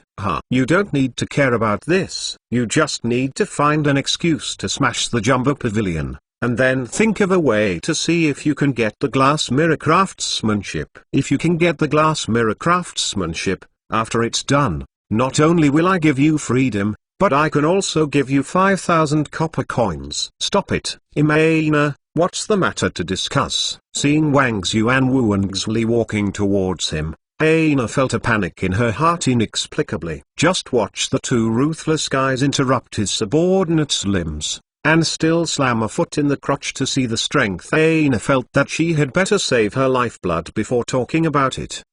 You don't need to care about this. You just need to find an excuse to smash the Jumbo Pavilion, and then think of a way to see if you can get the glass mirror craftsmanship. If you can get the glass mirror craftsmanship, after it's done, not only will I give you freedom, but I can also give you 5,000 copper coins. Stop it, Aina. What's the matter to discuss? Seeing Wang Xuanwu and Xli walking towards him, Aina felt a panic in her heart inexplicably. Just watch the two ruthless guys interrupt his subordinate's limbs, and still slam a foot in the crotch to see the strength. Aina felt that she had better save her lifeblood before talking about it.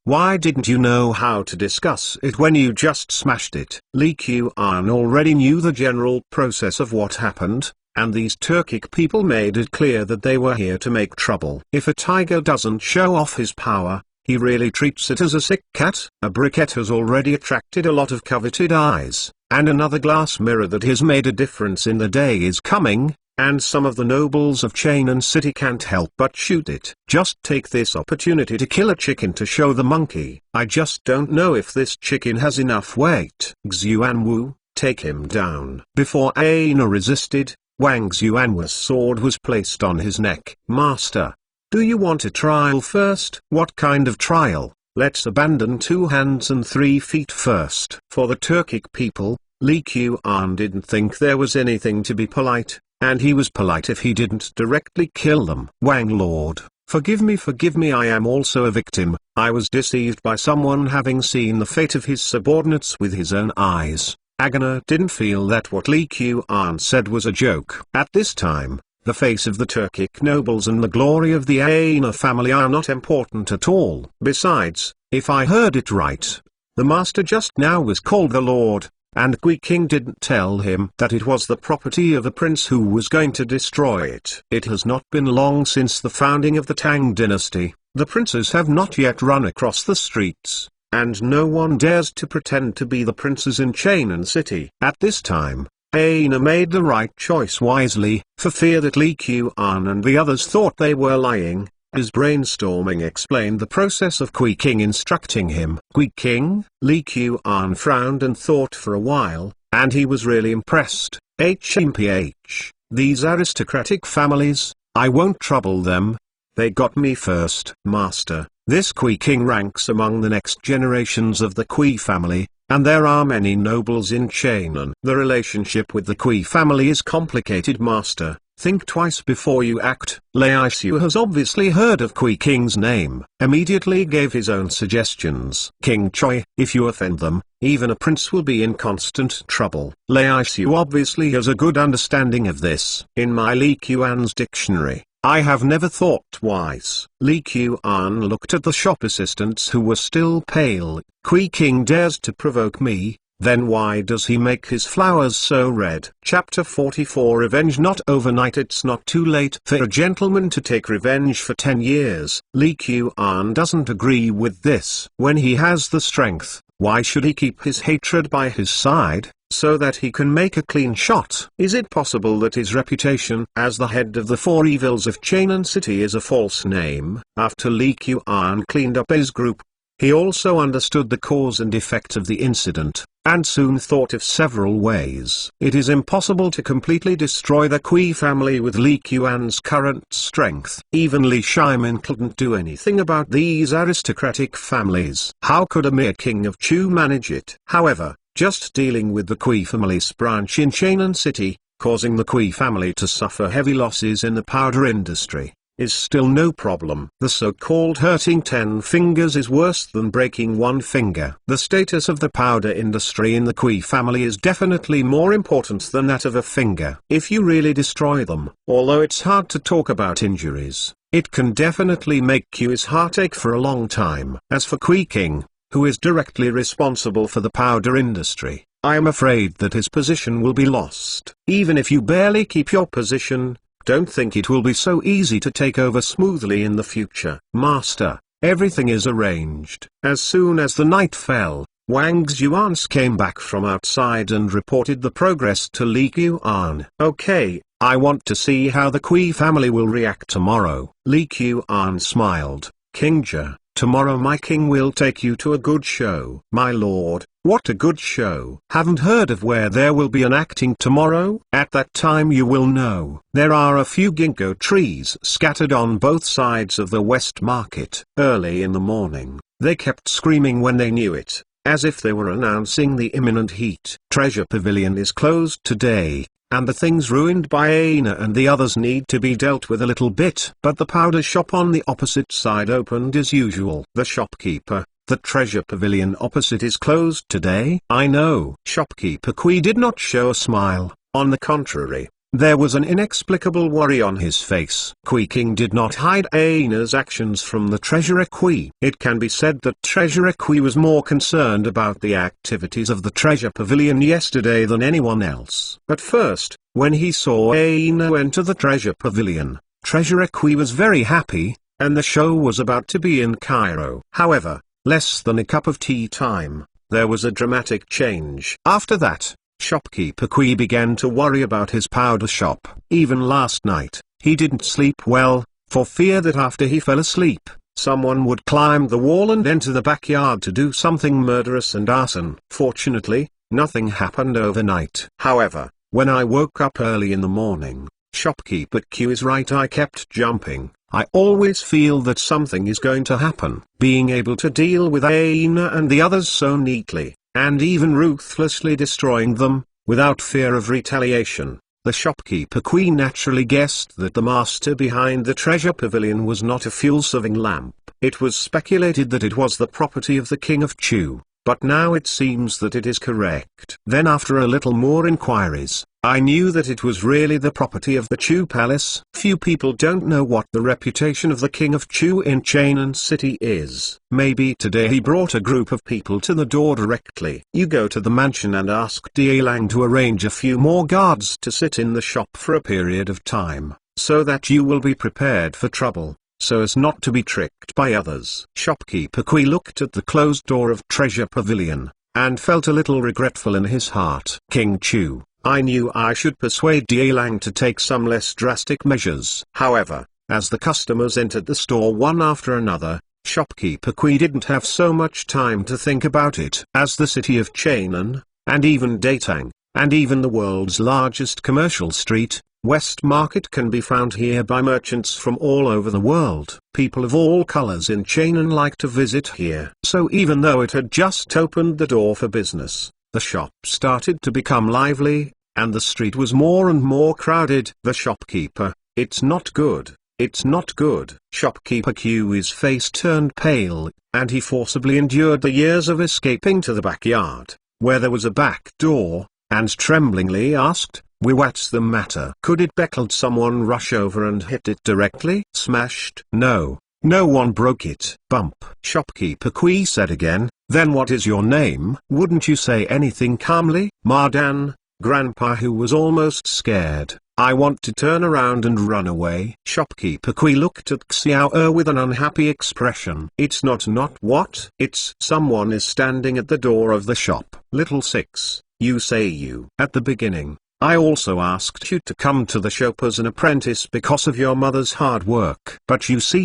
Why didn't you know how to discuss it when you just smashed it? Li Qian already knew the general process of what happened, and these Turkic people made it clear that they were here to make trouble. If a tiger doesn't show off his power, he really treats it as a sick cat. A briquette has already attracted a lot of coveted eyes, and another glass mirror that has made a difference in the day is coming, and some of the nobles of Chainan City can't help but shoot it. Just take this opportunity to kill a chicken to show the monkey. I just don't know if this chicken has enough weight. Xuanwu, take him down. Before Aina resisted, Wang Xuanwu's sword was placed on his neck. Master, do you want a trial first? What kind of trial? Let's abandon 2 hands and 3 feet first. For the Turkic people, Li Qian didn't think there was anything to be polite, and he was polite if he didn't directly kill them. Wang Lord, forgive me, I am also a victim. I was deceived by someone having seen the fate of his subordinates with his own eyes. Agana didn't feel that what Li Qian said was a joke. At this time, the face of the Turkic nobles and the glory of the Aina family are not important at all. Besides, if I heard it right, the master just now was called the Lord, and Kui King didn't tell him that it was the property of a prince who was going to destroy it. It has not been long since the founding of the Tang dynasty. The princes have not yet run across the streets, and no one dares to pretend to be the princes in Chainan City. At this time, Aina made the right choice wisely, for fear that Li Qian and the others thought they were lying. His brainstorming explained the process of Kui King instructing him. Kui King? Li Qian frowned and thought for a while, and he was really impressed. These aristocratic families, I won't trouble them. They got me first. Master, this Kui King ranks among the next generations of the Kui family, and there are many nobles in Chainan. The relationship with the Kui family is complicated, Master. Think twice before you act. Lei Xiu has obviously heard of Kui King's name, immediately gave his own suggestions. King Choi, if you offend them, even a prince will be in constant trouble. Lei Xiu obviously has a good understanding of this. In my Li Qian's dictionary, I have never thought twice. Li Qian looked at the shop assistants who were still pale. Kui King dares to provoke me, then why does he make his flowers so red? Chapter 44 Revenge not overnight. It's not too late for a gentleman to take revenge for 10 years. Li Qian doesn't agree with this. When he has the strength, why should he keep his hatred by his side? so that he can make a clean shot. Is it possible that his reputation as the head of the four evils of Chainan City is a false name? After Li Qian cleaned up his group, he also understood the cause and effect of the incident, and soon thought of several ways. It is impossible to completely destroy the Kui family with Li Qian's current strength. Even Li Shimin couldn't do anything about these aristocratic families. How could a mere king of Chu manage it? However, just dealing with the Kui family's branch in Chainan City, causing the Kui family to suffer heavy losses in the powder industry, is still no problem. The so-called hurting 10 fingers is worse than breaking one finger. The status of the powder industry in the Kui family is definitely more important than that of a finger. If you really destroy them, although it's hard to talk about injuries, it can definitely make Kui's heart ache for a long time. As for Kui King, who is directly responsible for the powder industry, I am afraid that his position will be lost. Even if you barely keep your position, don't think it will be so easy to take over smoothly in the future. Master, everything is arranged. As soon as the night fell, Wang Xuans came back from outside and reported the progress to Li Qian. Okay, I want to see how the Kui family will react tomorrow. Li Qian smiled. King Jia, tomorrow my king will take you to a good show. My lord, what a good show. Haven't heard of where there will be an acting tomorrow? At that time you will know. There are a few ginkgo trees scattered on both sides of the West Market. Early in the morning, they kept screaming when they knew it, as if they were announcing the imminent heat. Treasure Pavilion is closed today, and the things ruined by Aina and the others need to be dealt with a little bit. But the powder shop on the opposite side opened as usual. The shopkeeper, the treasure pavilion opposite is closed today. I know. Shopkeeper Kui did not show a smile. On the contrary, there was an inexplicable worry on his face. Kui King did not hide Aina's actions from the Treasurer Kui. It can be said that Treasurer Kui was more concerned about the activities of the Treasure Pavilion yesterday than anyone else. At first, when he saw Aina enter the Treasure Pavilion, Treasurer Kui was very happy, and the show was about to be in Cairo. However, less than a cup of tea time, there was a dramatic change. After that, Shopkeeper Kui began to worry about his powder shop. Even last night, he didn't sleep well, for fear that after he fell asleep, someone would climb the wall and enter the backyard to do something murderous and arson. Fortunately, nothing happened overnight. However, when I woke up early in the morning, Shopkeeper Q is right, I kept jumping. I always feel that something is going to happen. Being able to deal with Aina and the others so neatly, and even ruthlessly destroying them, without fear of retaliation, the shopkeeper queen naturally guessed that the master behind the treasure pavilion was not a fuel-serving lamp. It was speculated that it was the property of the king of Chu, but now it seems that it is correct. Then after a little more inquiries, I knew that it was really the property of the Chu Palace. Few people don't know what the reputation of the king of Chu in Chainan City is. Maybe today he brought a group of people to the door directly. You go to the mansion and ask Lang to arrange a few more guards to sit in the shop for a period of time, so that you will be prepared for trouble, so as not to be tricked by others. Shopkeeper Kui looked at the closed door of Treasure Pavilion, and felt a little regretful in his heart. King Chu, I knew I should persuade Lang to take some less drastic measures. However, as the customers entered the store one after another, Shopkeeper Kui didn't have so much time to think about it. As the city of Chainan, and even Datang, and even the world's largest commercial street, West Market, can be found here by merchants from all over the world. People of all colors in Chainan like to visit here. So even though it had just opened the door for business, the shop started to become lively, and the street was more and more crowded. The shopkeeper, it's not good, it's not good. Shopkeeper Q's face turned pale, and he forcibly endured the years of escaping to the backyard, where there was a back door, and tremblingly asked, what's the matter? Could it beckled someone rush over and hit it directly? Smashed? No, no one broke it. Bump. Shopkeeper Kui said again, then what is your name? Wouldn't you say anything calmly? Mardan, Grandpa, who was almost scared. I want to turn around and run away. Shopkeeper Kui looked at Xiao with an unhappy expression. It's not what? It's someone is standing at the door of the shop. Little 6. You say you. At the beginning, I also asked you to come to the shop as an apprentice because of your mother's hard work. But you see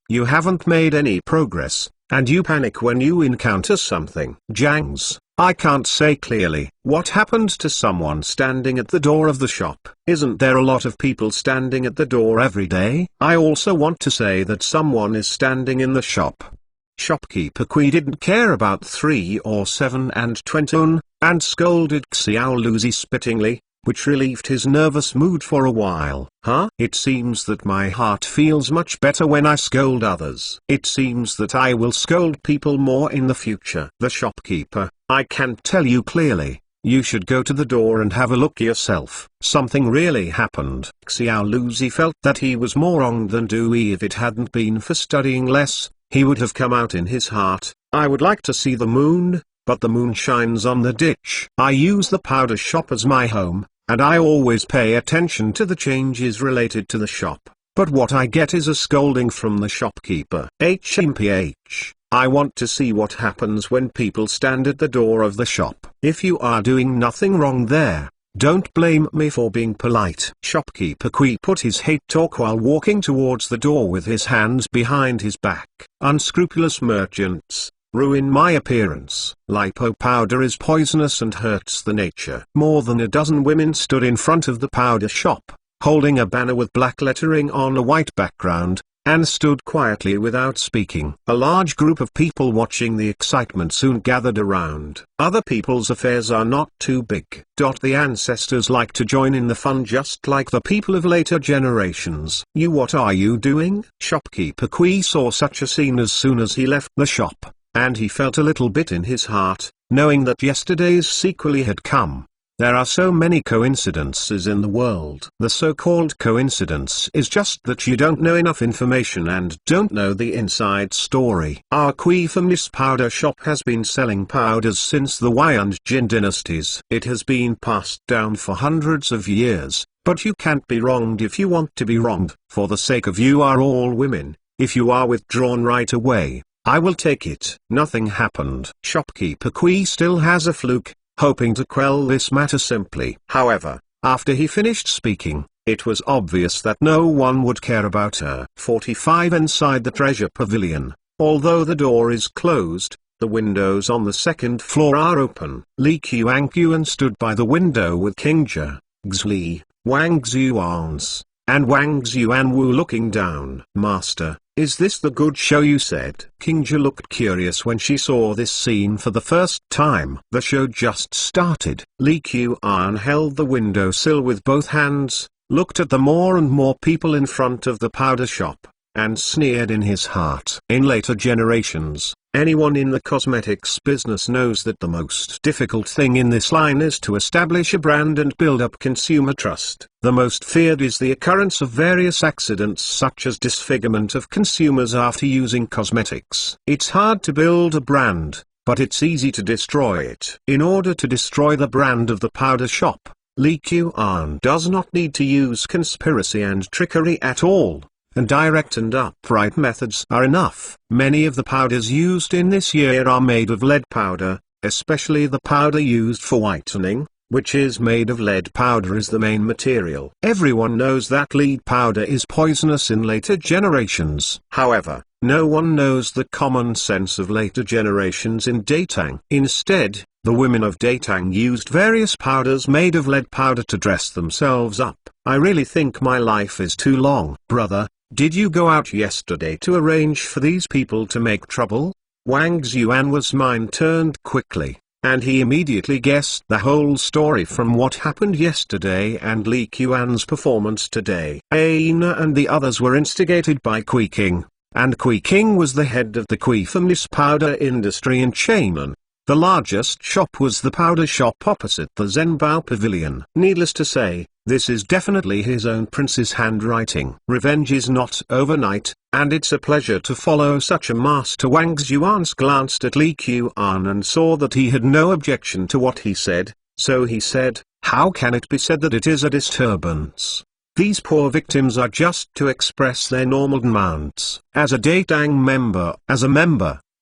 you haven't made any progress, and you panic when you encounter something. Jangs, I can't say clearly. What happened to someone standing at the door of the shop? Isn't there a lot of people standing at the door every day? I also want to say that someone is standing in the shop. Shopkeeper Kui didn't care about 3 or 7 and 20 and scolded Xiao Luzi spittingly, which relieved his nervous mood for a while. Huh? It seems that my heart feels much better when I scold others. It seems that I will scold people more in the future. The shopkeeper, I can't tell you clearly. You should go to the door and have a look yourself. Something really happened. Xiao Luzi felt that he was more wrong than Dewey. If it hadn't been for studying less, he would have come out in his heart. I would like to see the moon, but the moon shines on the ditch. I use the powder shop as my home, and I always pay attention to the changes related to the shop. But what I get is a scolding from the shopkeeper. HMPH, I want to see what happens when people stand at the door of the shop. If you are doing nothing wrong there, don't blame me for being polite. Shopkeeper Kui put his hate talk while walking towards the door with his hands behind his back. Unscrupulous merchants ruin my appearance. Lipo powder is poisonous and hurts the nature. More than a dozen women stood in front of the powder shop, holding a banner with black lettering on a white background, and stood quietly without speaking. A large group of people watching the excitement soon gathered around. Other people's affairs are not too big. The ancestors like to join in the fun just like the people of later generations. What are you doing? Shopkeeper Kui saw such a scene as soon as he left the shop, and he felt a little bit in his heart, knowing that yesterday's sequel had come. There are so many coincidences in the world. The so-called coincidence is just that you don't know enough information and don't know the inside story. Our Kui-famous powder shop has been selling powders since the Wei and Jin dynasties. It has been passed down for hundreds of years, but you can't be wronged if you want to be wronged. For the sake of you are all women, if you are withdrawn right away, I will take it. Nothing happened. Shopkeeper Kui still has a fluke, hoping to quell this matter simply. However, after he finished speaking, it was obvious that no one would care about her. 45 Inside the treasure pavilion, although the door is closed, the windows on the second floor are open. Li Qiangyuan stood by the window with King Jia, Xli, Wang Xuans, and Wang Xuanwu looking down. Master, is this the good show you said? King Jia looked curious when she saw this scene for the first time. The show just started. Li Qian held the windowsill with both hands, looked at the more and more people in front of the powder shop, and sneered in his heart. In later generations, anyone in the cosmetics business knows that the most difficult thing in this line is to establish a brand and build up consumer trust. The most feared is the occurrence of various accidents such as disfigurement of consumers after using cosmetics. It's hard to build a brand, but it's easy to destroy it. In order to destroy the brand of the powder shop, Li Qian does not need to use conspiracy and trickery at all, and direct and upright methods are enough. Many of the powders used in this year are made of lead powder, especially the powder used for whitening, which is made of lead powder is the main material. Everyone knows that lead powder is poisonous in later generations. However, no one knows the common sense of later generations in Datang. Instead, the women of Datang used various powders made of lead powder to dress themselves up. I really think my life is too long. Brother, did you go out yesterday to arrange for these people to make trouble? Wang Xuan's mind turned quickly, and he immediately guessed the whole story from what happened yesterday and Li Qian's performance today. Aina and the others were instigated by Kui King, and Kui King was the head of the Kui famous powder industry in Chainan. The largest shop was the powder shop opposite the Zhenbao Pavilion. Needless to say, this is definitely his own prince's handwriting. Revenge is not overnight, and it's a pleasure to follow such a master. Wang Xuan glanced at Li Qian and saw that he had no objection to what he said, so he said, how can it be said that it is a disturbance? These poor victims are just to express their normal demands. As a Datang member,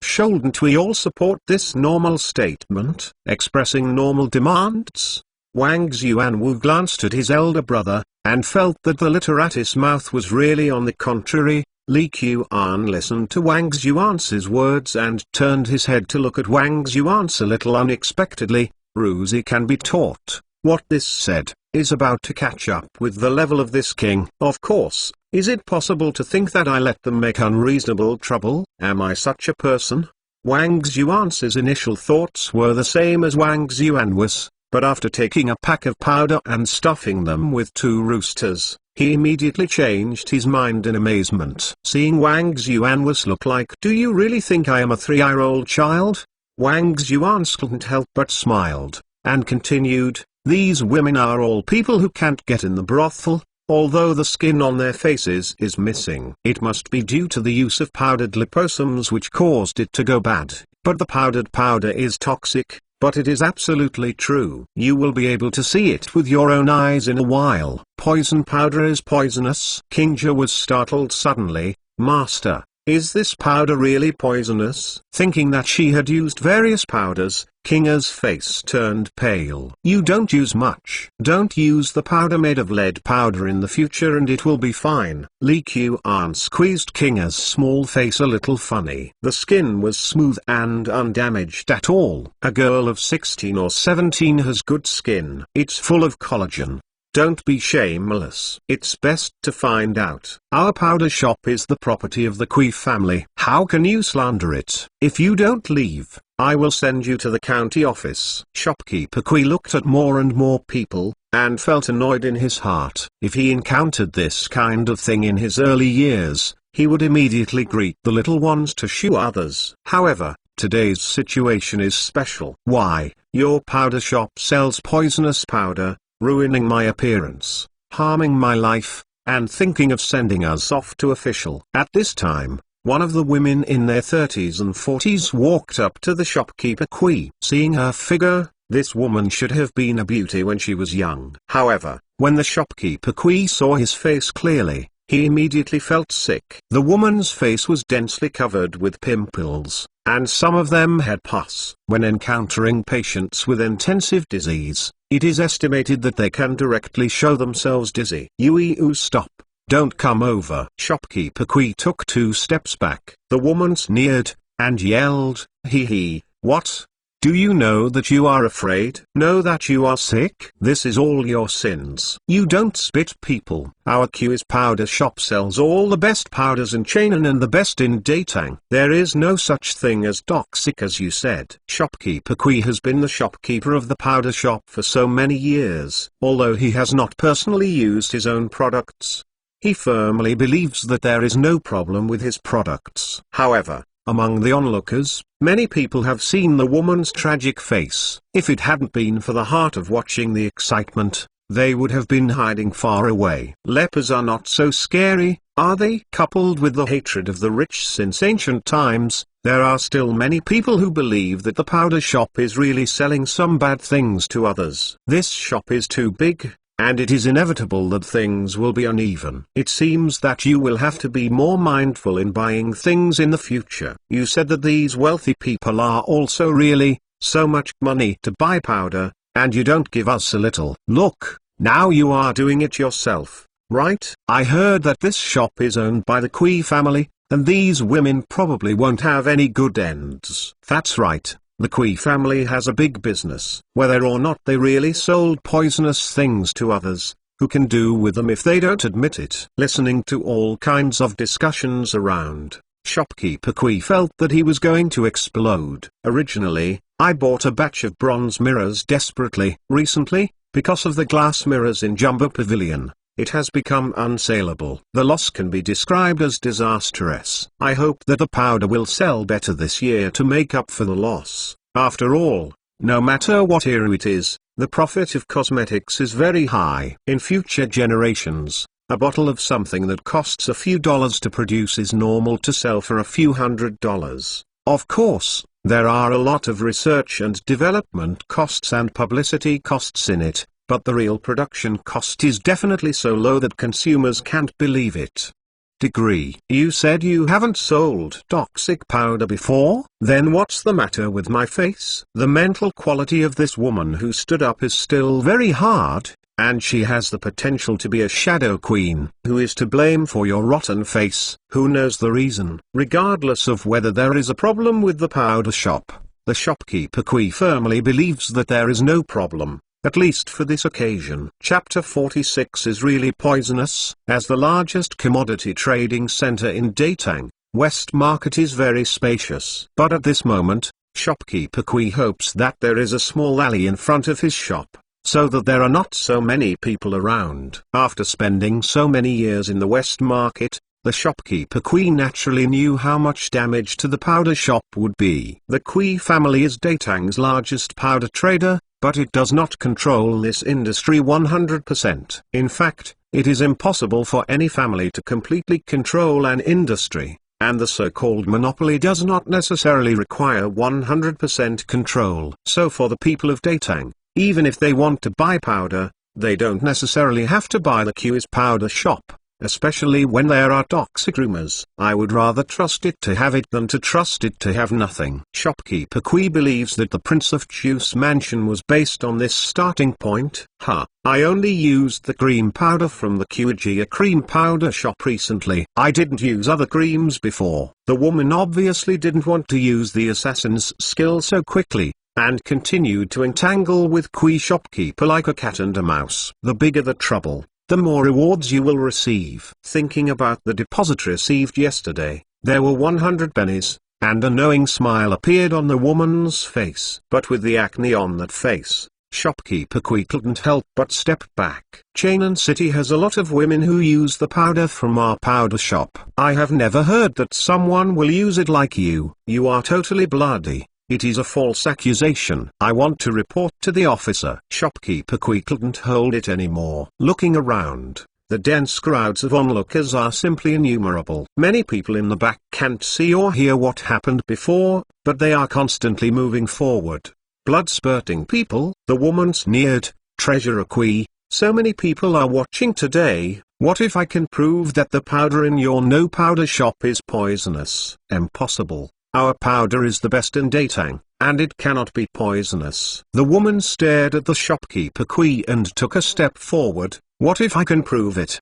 Shouldn't we all support this normal statement, expressing normal demands? Wang Xuanwu glanced at his elder brother, and felt that the literatus mouth was really on the contrary. Li Qian listened to Wang Xuan's words and turned his head to look at Wang Xuan a little unexpectedly. Ruzi can be taught. What this said is about to catch up with the level of this king. Of course, is it possible to think that I let them make unreasonable trouble? Am I such a person? Wang Xuan's initial thoughts were the same as Wang Xuan's, but after taking a pack of powder and stuffing them with 2 roosters, he immediately changed his mind in amazement. Seeing Wang Xuan's look like, "Do you really think I am a 3-year-old child?" Wang Xuan couldn't help but smiled, and continued, "These women are all people who can't get in the brothel, although the skin on their faces is missing. It must be due to the use of powdered liposomes which caused it to go bad, but the powdered powder is toxic. But it is absolutely true. You will be able to see it with your own eyes in a while. Poison powder is poisonous." Kinja was startled suddenly. "Master, is this powder really poisonous?" Thinking that she had used various powders, Kinga's face turned pale. "You don't use much. Don't use the powder made of lead powder in the future and it will be fine." Li Qian squeezed Kinga's small face a little funny. The skin was smooth and undamaged at all. A girl of 16 or 17 has good skin. It's full of collagen. Don't be shameless. It's best to find out. Our powder shop is the property of the Kui family. How can you slander it? If you don't leave, I will send you to the county office. Shopkeeper Kui looked at more and more people, and felt annoyed in his heart. If he encountered this kind of thing in his early years, he would immediately greet the little ones to shoo others. However, today's situation is special. Why? Your powder shop sells poisonous powder, ruining my appearance, harming my life, and thinking of sending us off to official. At this time, one of the women in their 30s and 40s walked up to the shopkeeper Kui. Seeing her figure, this woman should have been a beauty when she was young. However, when the shopkeeper Kui saw his face clearly, he immediately felt sick. The woman's face was densely covered with pimples, and some of them had pus. When encountering patients with intensive disease, it is estimated that they can directly show themselves dizzy. "You stop. Don't come over." Shopkeeper Kui took 2 steps back. The woman sneered, and yelled, "Hee, what? Do you know that you are afraid? Know that you are sick? This is all your sins. You don't spit people. Our Q's powder shop sells all the best powders in Chainan and the best in Datang. There is no such thing as toxic as you said." Shopkeeper Kui has been the shopkeeper of the powder shop for so many years. Although he has not personally used his own products, he firmly believes that there is no problem with his products. However, among the onlookers, many people have seen the woman's tragic face. If it hadn't been for the heart of watching the excitement, they would have been hiding far away. Lepers are not so scary, are they? Coupled with the hatred of the rich since ancient times, there are still many people who believe that the powder shop is really selling some bad things to others. This shop is too big, and it is inevitable that things will be uneven. It seems that you will have to be more mindful in buying things in the future. You said that these wealthy people are also really, so much money to buy powder, and you don't give us a little. Look, now you are doing it yourself, right? I heard that this shop is owned by the Kui family, and these women probably won't have any good ends. That's right. The Kui family has a big business. Whether or not they really sold poisonous things to others, who can do with them if they don't admit it? Listening to all kinds of discussions around, shopkeeper Kui felt that he was going to explode. Originally, I bought a batch of bronze mirrors desperately. Recently, because of the glass mirrors in Jumbo Pavilion, it has become unsaleable. The loss can be described as disastrous. I hope that the powder will sell better this year to make up for the loss. After all, no matter what era it is, the profit of cosmetics is very high. In future generations, a bottle of something that costs a few dollars to produce is normal to sell for a few $100s. Of course, there are a lot of research and development costs and publicity costs in it, but the real production cost is definitely so low that consumers can't believe it. degree. You said you haven't sold toxic powder before? Then what's the matter with my face? The mental quality of this woman who stood up is still very hard, and she has the potential to be a shadow queen. Who is to blame for your rotten face? Who knows the reason? Regardless of whether there is a problem with the powder shop, the shopkeeper Kui firmly believes that there is no problem, at least for this occasion. Chapter 46 is really poisonous. As the largest commodity trading center in Datang, West Market is very spacious. But at this moment, shopkeeper Kui hopes that there is a small alley in front of his shop, so that there are not so many people around. After spending so many years in the West Market, the shopkeeper Kui naturally knew how much damage to the powder shop would be. The Kui family is Datang's largest powder trader, but it does not control this industry 100%. In fact, it is impossible for any family to completely control an industry, and the so-called monopoly does not necessarily require 100% control. So for the people of Datang, even if they want to buy powder, they don't necessarily have to buy the Kui's powder shop, especially when there are toxic rumors. I would rather trust it to have it than to trust it to have nothing. Shopkeeper Kui believes that the Prince of Juice mansion was based on this starting point. I only used the cream powder from the Kuijia cream powder shop recently. I didn't use other creams before. The woman obviously didn't want to use the assassin's skill so quickly, and continued to entangle with Kui shopkeeper like a cat and a mouse. The bigger the trouble, the more rewards you will receive. Thinking about the deposit received yesterday, there were 100 pennies, and a knowing smile appeared on the woman's face. But with the acne on that face, shopkeeper Kui couldn't help but step back. Chainan City has a lot of women who use the powder from our powder shop. I have never heard that someone will use it like you. You are totally bloody. It is a false accusation. I want to report to the officer. Shopkeeper Kui couldn't hold it anymore. Looking around, the dense crowds of onlookers are simply innumerable. Many people in the back can't see or hear what happened before, but they are constantly moving forward. Blood-spurting people, the woman sneered. Treasurer Kui, so many people are watching today. What if I can prove that the powder in your no powder shop is poisonous? Impossible. Our powder is the best in Datang, and it cannot be poisonous. The woman stared at the shopkeeper Kui and took a step forward. What if I can prove it?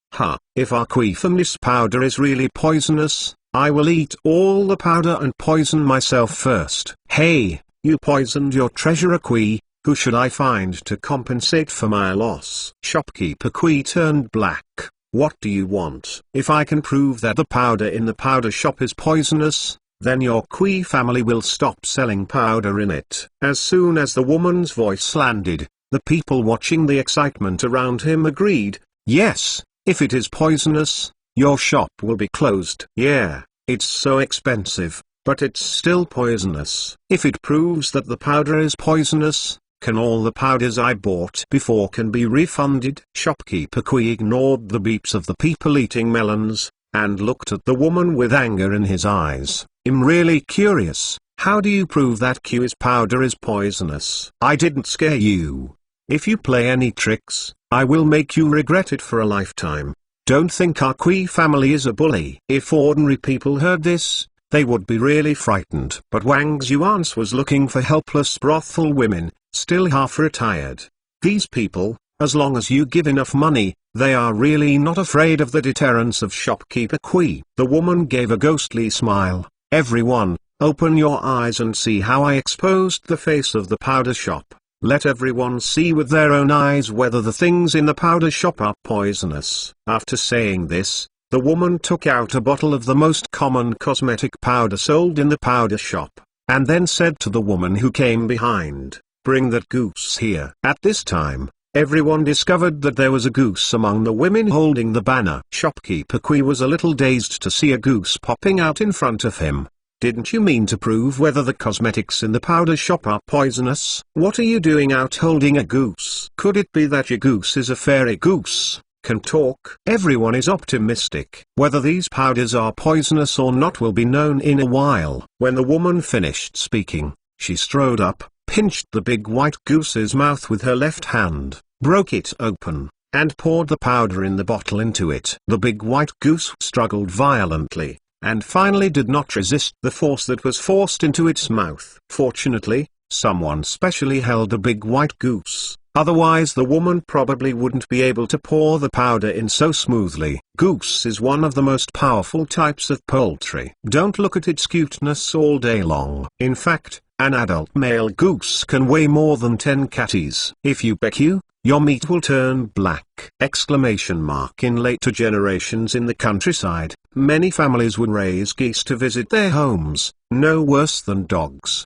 If our Kui family's powder is really poisonous, I will eat all the powder and poison myself first. Hey, you poisoned your treasurer Kui. Who should I find to compensate for my loss? Shopkeeper Kui turned black. What do you want? If I can prove that the powder in the powder shop is poisonous, then your Kui family will stop selling powder in it. As soon as the woman's voice landed, the people watching the excitement around him agreed. Yes, if it is poisonous, your shop will be closed. Yeah, it's so expensive, but it's still poisonous. If it proves that the powder is poisonous, can all the powders I bought before can be refunded? Shopkeeper Kui ignored the beeps of the people eating melons, and looked at the woman with anger in his eyes. I'm really curious, how do you prove that Kui's powder is poisonous? I didn't scare you. If you play any tricks, I will make you regret it for a lifetime. Don't think our Kui family is a bully. If ordinary people heard this, they would be really frightened. But Wang Xuans was looking for helpless brothel women, still half retired. These people, as long as you give enough money, they are really not afraid of the deterrence of shopkeeper Kui. The woman gave a ghostly smile. Everyone, open your eyes and see how I exposed the face of the powder shop. Let everyone see with their own eyes whether the things in the powder shop are poisonous. After saying this, the woman took out a bottle of the most common cosmetic powder sold in the powder shop, and then said to the woman who came behind, "Bring that goose here." At this time, everyone discovered that there was a goose among the women holding the banner. Shopkeeper Kui was a little dazed to see a goose popping out in front of him. Didn't you mean to prove whether the cosmetics in the powder shop are poisonous? What are you doing out holding a goose? Could it be that your goose is a fairy goose, can talk? Everyone is optimistic. Whether these powders are poisonous or not will be known in a while. When the woman finished speaking, she strode up, pinched the big white goose's mouth with her left hand, broke it open, and poured the powder in the bottle into it. The big white goose struggled violently, and finally did not resist the force that was forced into its mouth. Fortunately, someone specially held a big white goose. Otherwise the woman probably wouldn't be able to pour the powder in so smoothly. Goose is one of the most powerful types of poultry. Don't look at its cuteness all day long. In fact, an adult male goose can weigh more than 10 catties. If you peck you, your meat will turn black! In later generations in the countryside, many families would raise geese to visit their homes, no worse than dogs.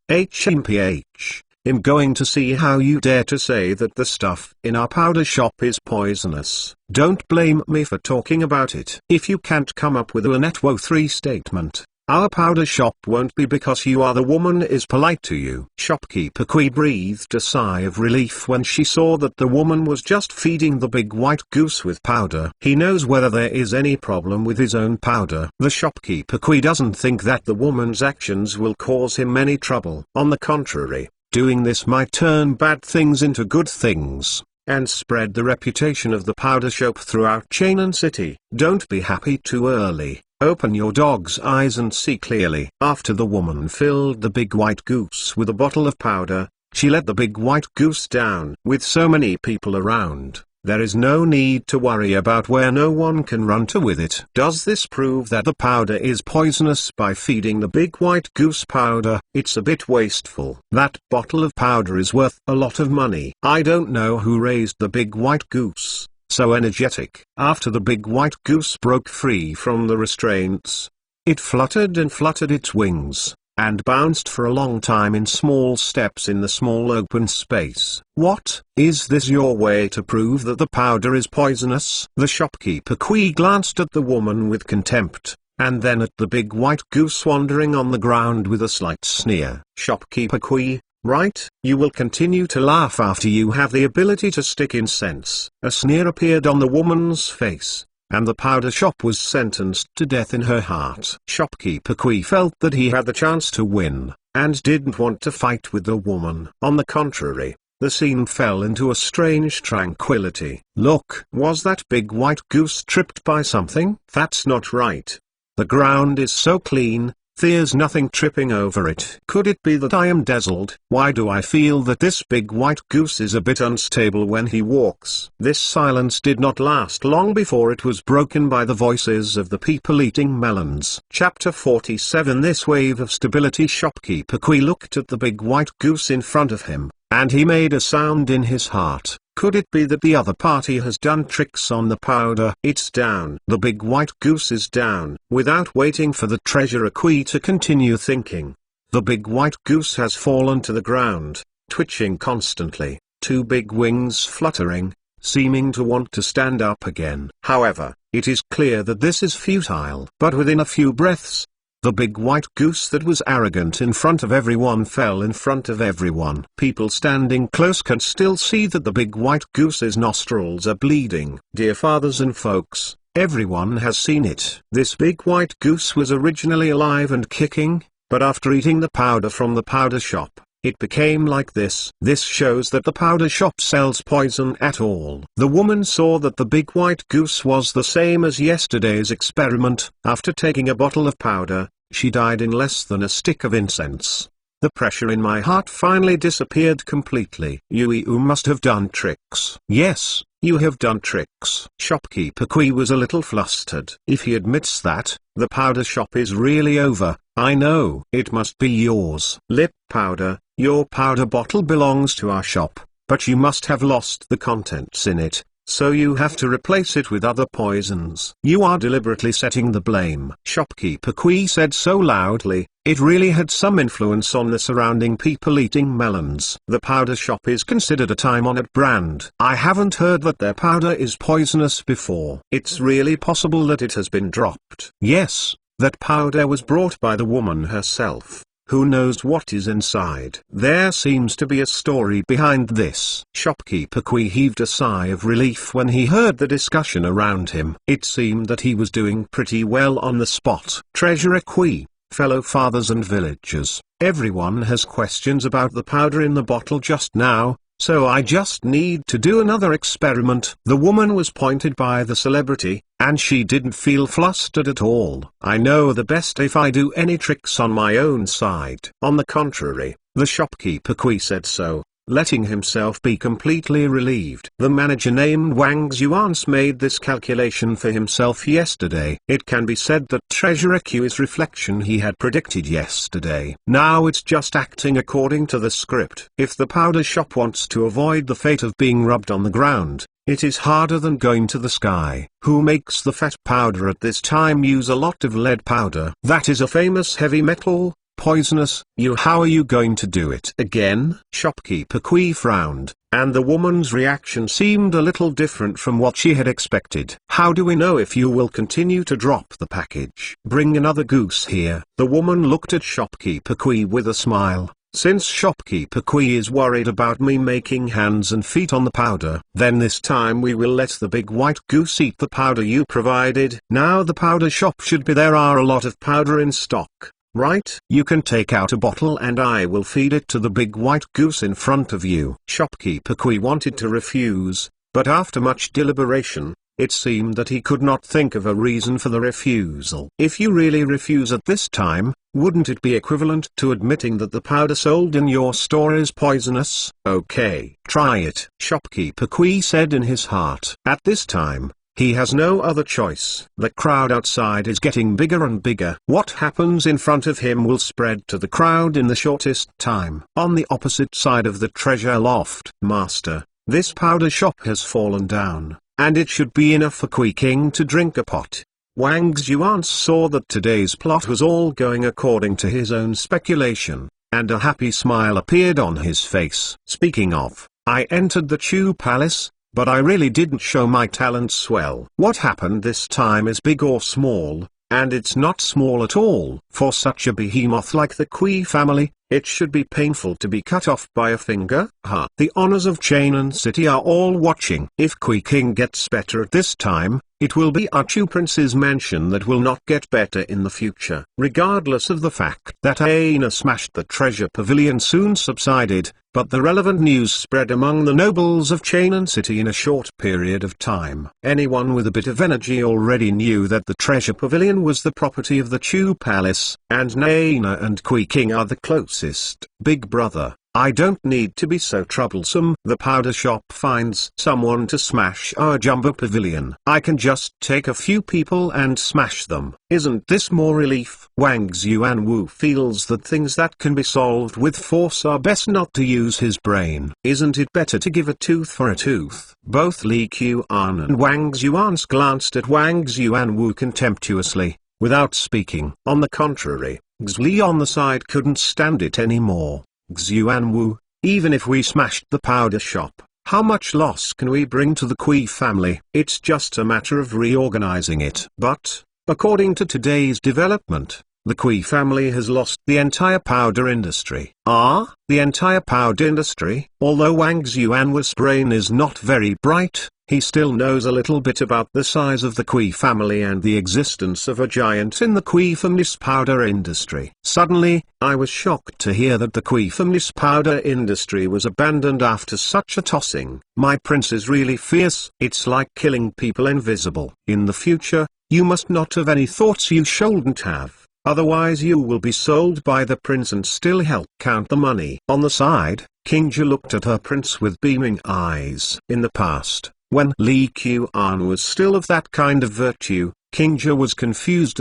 I'm going to see how you dare to say that the stuff in our powder shop is poisonous. Don't blame me for talking about it. If you can't come up with a net 3 statement, our powder shop won't be because you are the woman is polite to you. Shopkeeper Kui breathed a sigh of relief when she saw that the woman was just feeding the big white goose with powder. He knows whether there is any problem with his own powder. The shopkeeper Kui doesn't think that the woman's actions will cause him any trouble. On the contrary, doing this might turn bad things into good things, and spread the reputation of the powder shop throughout Chainan City. Don't be happy too early. Open your dog's eyes and see clearly. After the woman filled the big white goose with a bottle of powder, she let the big white goose down. With so many people around, there is no need to worry about where no one can run to with it. Does this prove that the powder is poisonous? By feeding the big white goose powder, it's a bit wasteful. That bottle of powder is worth a lot of money. I don't know who raised the big white goose, so energetic. After the big white goose broke free from the restraints, it fluttered and fluttered its wings, and bounced for a long time in small steps in the small open space. What? Is this your way to prove that the powder is poisonous? The shopkeeper Kui glanced at the woman with contempt, and then at the big white goose wandering on the ground with a slight sneer. Shopkeeper Kui, right? You will continue to laugh after you have the ability to stick in sense. A sneer appeared on the woman's face, and the powder shop was sentenced to death in her heart. Shopkeeper Kui felt that he had the chance to win, and didn't want to fight with the woman. On the contrary, the scene fell into a strange tranquility. Look, was that big white goose tripped by something? That's not right. The ground is so clean, there's nothing tripping over it. Could it be that I am dazzled? Why do I feel that this big white goose is a bit unstable when he walks? This silence did not last long before it was broken by the voices of the people eating melons. Chapter 47. This wave of stability. Shopkeeper Kui looked at the big white goose in front of him, and he made a sound in his heart. Could it be that the other party has done tricks on the powder? It's down. The big white goose is down. Without waiting for the treasurer Kui to continue thinking, the big white goose has fallen to the ground, twitching constantly, two big wings fluttering, seeming to want to stand up again. However, it is clear that this is futile. But within a few breaths, the big white goose that was arrogant in front of everyone fell in front of everyone. People standing close can still see that the big white goose's nostrils are bleeding. Dear fathers and folks, everyone has seen it. This big white goose was originally alive and kicking, but after eating the powder from the powder shop, it became like this. This shows that the powder shop sells poison at all. The woman saw that the big white goose was the same as yesterday's experiment. After taking a bottle of powder, she died in less than a stick of incense. The pressure in my heart finally disappeared completely. You must have done tricks. Yes, you have done tricks. Shopkeeper Kui was a little flustered. If he admits that, the powder shop is really over. I know. It must be yours. Lip powder, your powder bottle belongs to our shop, but you must have lost the contents in it, so you have to replace it with other poisons. You are deliberately setting the blame. Shopkeeper Kui said so loudly, it really had some influence on the surrounding people eating melons. The powder shop is considered a time-honored brand. I haven't heard that their powder is poisonous before. It's really possible that it has been dropped. Yes, that powder was brought by the woman herself. Who knows what is inside? There seems to be a story behind this. Shopkeeper Kui heaved a sigh of relief when he heard the discussion around him. It seemed that he was doing pretty well on the spot. Treasurer Kui, fellow fathers and villagers, everyone has questions about the powder in the bottle just now. so I just need to do another experiment. The woman was pointed by the celebrity, and she didn't feel flustered at all. I know the best if I do any tricks on my own side. On the contrary, the shopkeeper Kui said so, letting himself be completely relieved. The manager named Wang Xuans made this calculation for himself yesterday. It can be said that Treasurer Q's reflection he had predicted yesterday. Now it's just acting according to the script. If the powder shop wants to avoid the fate of being rubbed on the ground, it is harder than going to the sky. Who makes the fat powder at this time use a lot of lead powder? That is a famous heavy metal. Poisonous. How are you going to do it again? Shopkeeper Kui frowned, and the woman's reaction seemed a little different from what she had expected. How do we know if you will continue to drop the package? Bring another goose here. The woman looked at Shopkeeper Kui with a smile. Since Shopkeeper Kui is worried about me making hands and feet on the powder, then this time we will let the big white goose eat the powder you provided. Now the powder shop should be there are a lot of powder in stock. Right? You can take out a bottle and I will feed it to the big white goose in front of you. Shopkeeper Kui wanted to refuse, but after much deliberation, it seemed that he could not think of a reason for the refusal. If you really refuse at this time, wouldn't it be equivalent to admitting that the powder sold in your store is poisonous? Okay, try it. Shopkeeper Kui said in his heart. At this time, he has no other choice. The crowd outside is getting bigger and bigger. What happens in front of him will spread to the crowd in the shortest time. On the opposite side of the treasure loft. Master, this powder shop has fallen down, and it should be enough for Kui King to drink a pot. Wang Xuan saw that today's plot was all going according to his own speculation, and a happy smile appeared on his face. Speaking of, I entered the Chu Palace, but I really didn't show my talents well. What happened this time is big or small, and it's not small at all. For such a behemoth like the Kui family, it should be painful to be cut off by a finger. The honors of Chainan City are all watching. If Kui King gets better at this time, it will be our Chu Prince's mansion that will not get better in the future. Regardless of the fact that Aina smashed the treasure pavilion soon subsided, but the relevant news spread among the nobles of Chainan City in a short period of time. Anyone with a bit of energy already knew that the treasure pavilion was the property of the Chu Palace, and Aina and Kui King are the closest. Big brother, I don't need to be so troublesome. The powder shop finds someone to smash our jumbo pavilion. I can just take a few people and smash them. Isn't this more relief? Wang Xuanwu feels that things that can be solved with force are best not to use his brain. Isn't it better to give a tooth for a tooth? Both Li Qian and Wang Xuans glanced at Wang Xuanwu contemptuously, without speaking. On the contrary, Xli on the side couldn't stand it anymore. Xuanwu, even if we smashed the powder shop, how much loss can we bring to the Kui family? It's just a matter of reorganizing it. But, according to today's development, the Kui family has lost the entire powder industry. The entire powder industry? Although Wang Xuanwu's brain is not very bright, he still knows a little bit about the size of the Kui family and the existence of a giant in the Kui family's powder industry. Suddenly, I was shocked to hear that the Kui family's powder industry was abandoned after such a tossing. My prince is really fierce. It's like killing people invisible. In the future, you must not have any thoughts you shouldn't have. Otherwise you will be sold by the prince and still help count the money. On the side, Qingja looked at her prince with beaming eyes. In the past, when Li Qian was still of that kind of virtue, Qingja was confused.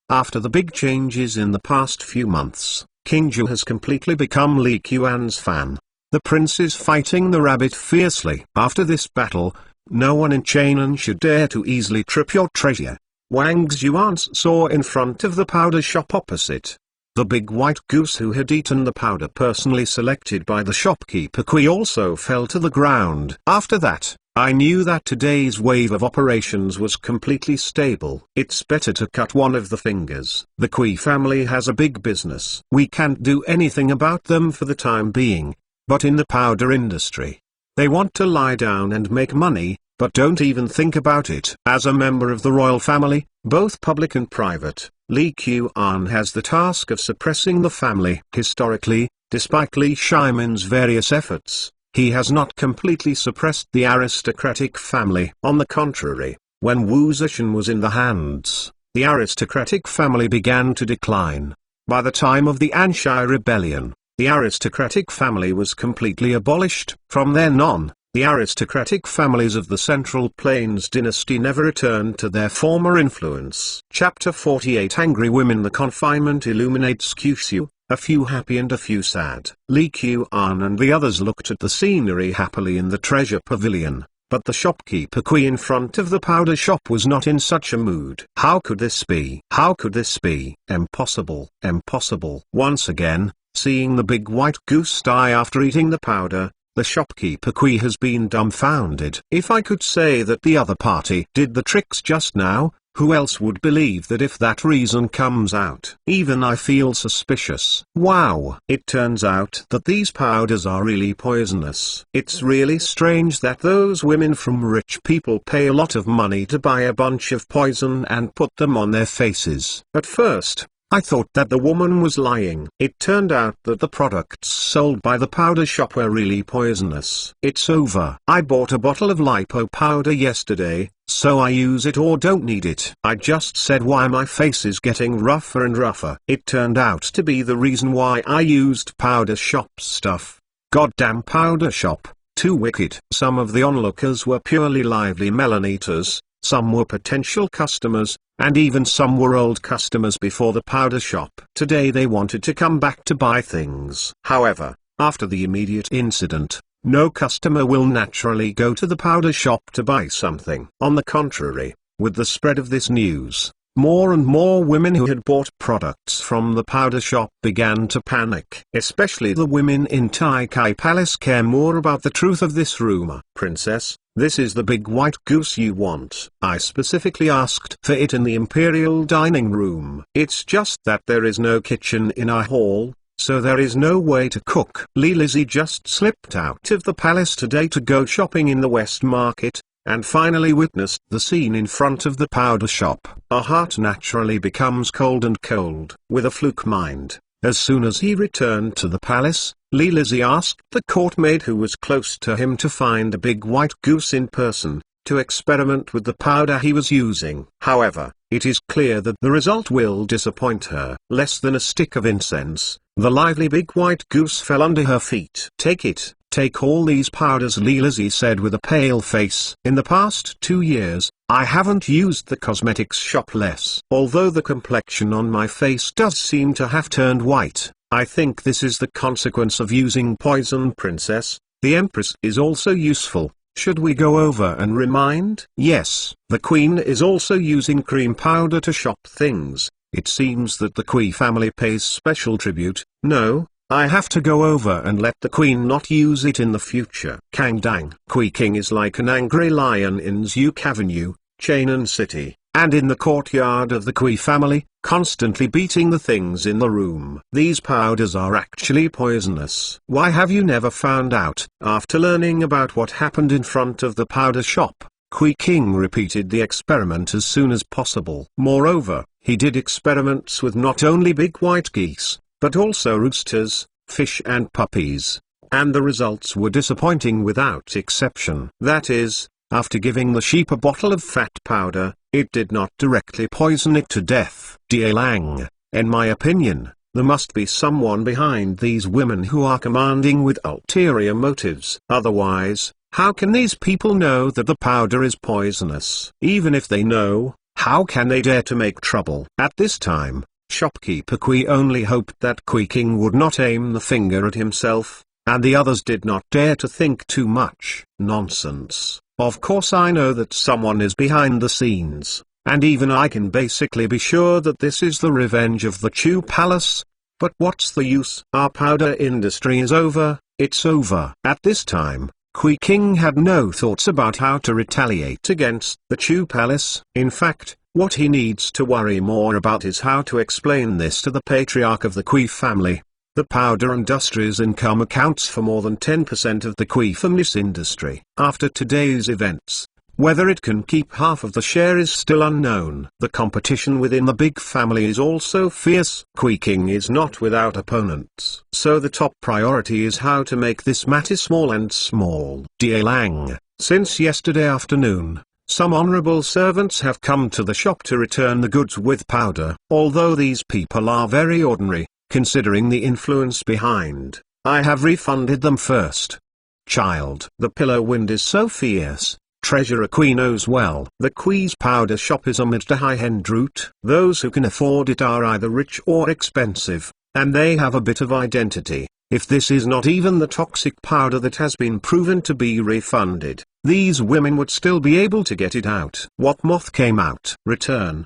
After the big changes in the past few months, Qingja has completely become Li Qian's fan. The prince is fighting the rabbit fiercely. After this battle, no one in Chainan should dare to easily trip your treasure. Wang Xuan saw in front of the powder shop opposite the big white goose who had eaten the powder personally selected by the shopkeeper Kui also fell to the ground. After that, I knew that today's wave of operations was completely stable. It's better to cut one of the fingers. The Kui family has a big business. We can't do anything about them for the time being, but in the powder industry, they want to lie down and make money, but don't even think about it. As a member of the royal family, both public and private, Li Qian has the task of suppressing the family. Historically, Despite Li Shimin's various efforts, he has not completely suppressed the aristocratic family. On the contrary, when Wu Zetian was in the hands, the aristocratic family began to decline. By the time of the Anshai Rebellion, the aristocratic family was completely abolished. From then on, the aristocratic families of the Central Plains dynasty never returned to their former influence. Chapter 48 Angry Women. The confinement illuminates Kyushu, a few happy and a few sad. Li Qian and the others looked at the scenery happily in the treasure pavilion, but the shopkeeper Kui in front of the powder shop was not in such a mood. How could this be? How could this be? Impossible. Impossible. Once again, seeing the big white goose die after eating the powder, the shopkeeper Kui has been dumbfounded. If I could say that the other party did the tricks just now, who else would believe that if that reason comes out? Even I feel suspicious. Wow! It turns out that these powders are really poisonous. It's really strange that those women from rich people pay a lot of money to buy a bunch of poison and put them on their faces. At first, I thought that the woman was lying. It turned out that the products sold by the powder shop were really poisonous. It's over. I bought a bottle of lipo powder yesterday, so I use it or don't need it. I just said why my face is getting rougher and rougher. It turned out to be the reason why I used powder shop stuff. Goddamn powder shop, too wicked. Some of the onlookers were purely lively Melaneaters, some were potential customers, and even some were old customers before the powder shop. Today they wanted to come back to buy things. However, after the immediate incident, no customer will naturally go to the powder shop to buy something. On the contrary, with the spread of this news, more and more women who had bought products from the powder shop began to panic. Especially the women in Taikai Palace care more about the truth of this rumor. Princess, this is the big white goose you want. I specifically asked for it in the imperial dining room. It's just that there is no kitchen in our hall, so there is no way to cook. Lizzie just slipped out of the palace today to go shopping in the West Market, and finally witnessed the scene in front of the powder shop. Our heart naturally becomes cold and cold. With a fluke mind, as soon as he returned to the palace, Lizzie asked the court maid who was close to him to find a big white goose in person, to experiment with the powder he was using. However, it is clear that the result will disappoint her. Less than a stick of incense, the lively big white goose fell under her feet. Take it. Take all these powders, Lizzie said with a pale face. In the past 2 years, I haven't used the cosmetics shop less. Although the complexion on my face does seem to have turned white, I think this is the consequence of using poison. Princess, the Empress is also useful. Should we go over and remind? Yes, the Queen is also using cream powder to shop things. It seems that the Kui family pays special tribute. No, I have to go over and let the Queen not use it in the future. Kang Dang. Kui King is like an angry lion in Zuk Avenue, Chainan City, and in the courtyard of the Kui family, constantly beating the things in the room. These powders are actually poisonous. Why have you never found out? After learning about what happened in front of the powder shop, Kui King repeated the experiment as soon as possible. Moreover, he did experiments with not only big white geese, but also roosters, fish and puppies, and the results were disappointing without exception. That is, after giving the sheep a bottle of fat powder, it did not directly poison it to death. Lang, in my opinion, there must be someone behind these women who are commanding with ulterior motives. Otherwise, how can these people know that the powder is poisonous? Even if they know, how can they dare to make trouble? At this time, shopkeeper Kui only hoped that Kui King would not aim the finger at himself, and the others did not dare to think too much. Nonsense. Of course I know that someone is behind the scenes, and even I can basically be sure that this is the revenge of the Chu Palace. But what's the use? Our powder industry is over, it's over. At this time, Kui King had no thoughts about how to retaliate against the Chu Palace. In fact, what he needs to worry more about is how to explain this to the patriarch of the Kui family. The powder industry's income accounts for more than 10% of the Kui family's industry. After today's events, Whether it can keep half of the share is still unknown. The competition within the big family is also fierce. King is not without opponents. So the top priority is how to make this matter small and small. Dear Lang, since yesterday afternoon, some honorable servants have come to the shop to return the goods with powder. Although these people are very ordinary, considering the influence behind, I have refunded them first. Child, the pillow wind is so fierce. Treasurer Queen knows well. The Queen's powder shop is a mid to high-end route. Those who can afford it are either rich or expensive, and they have a bit of identity. If this is not even the toxic powder that has been proven to be refunded, these women would still be able to get it out. What moth came out? Return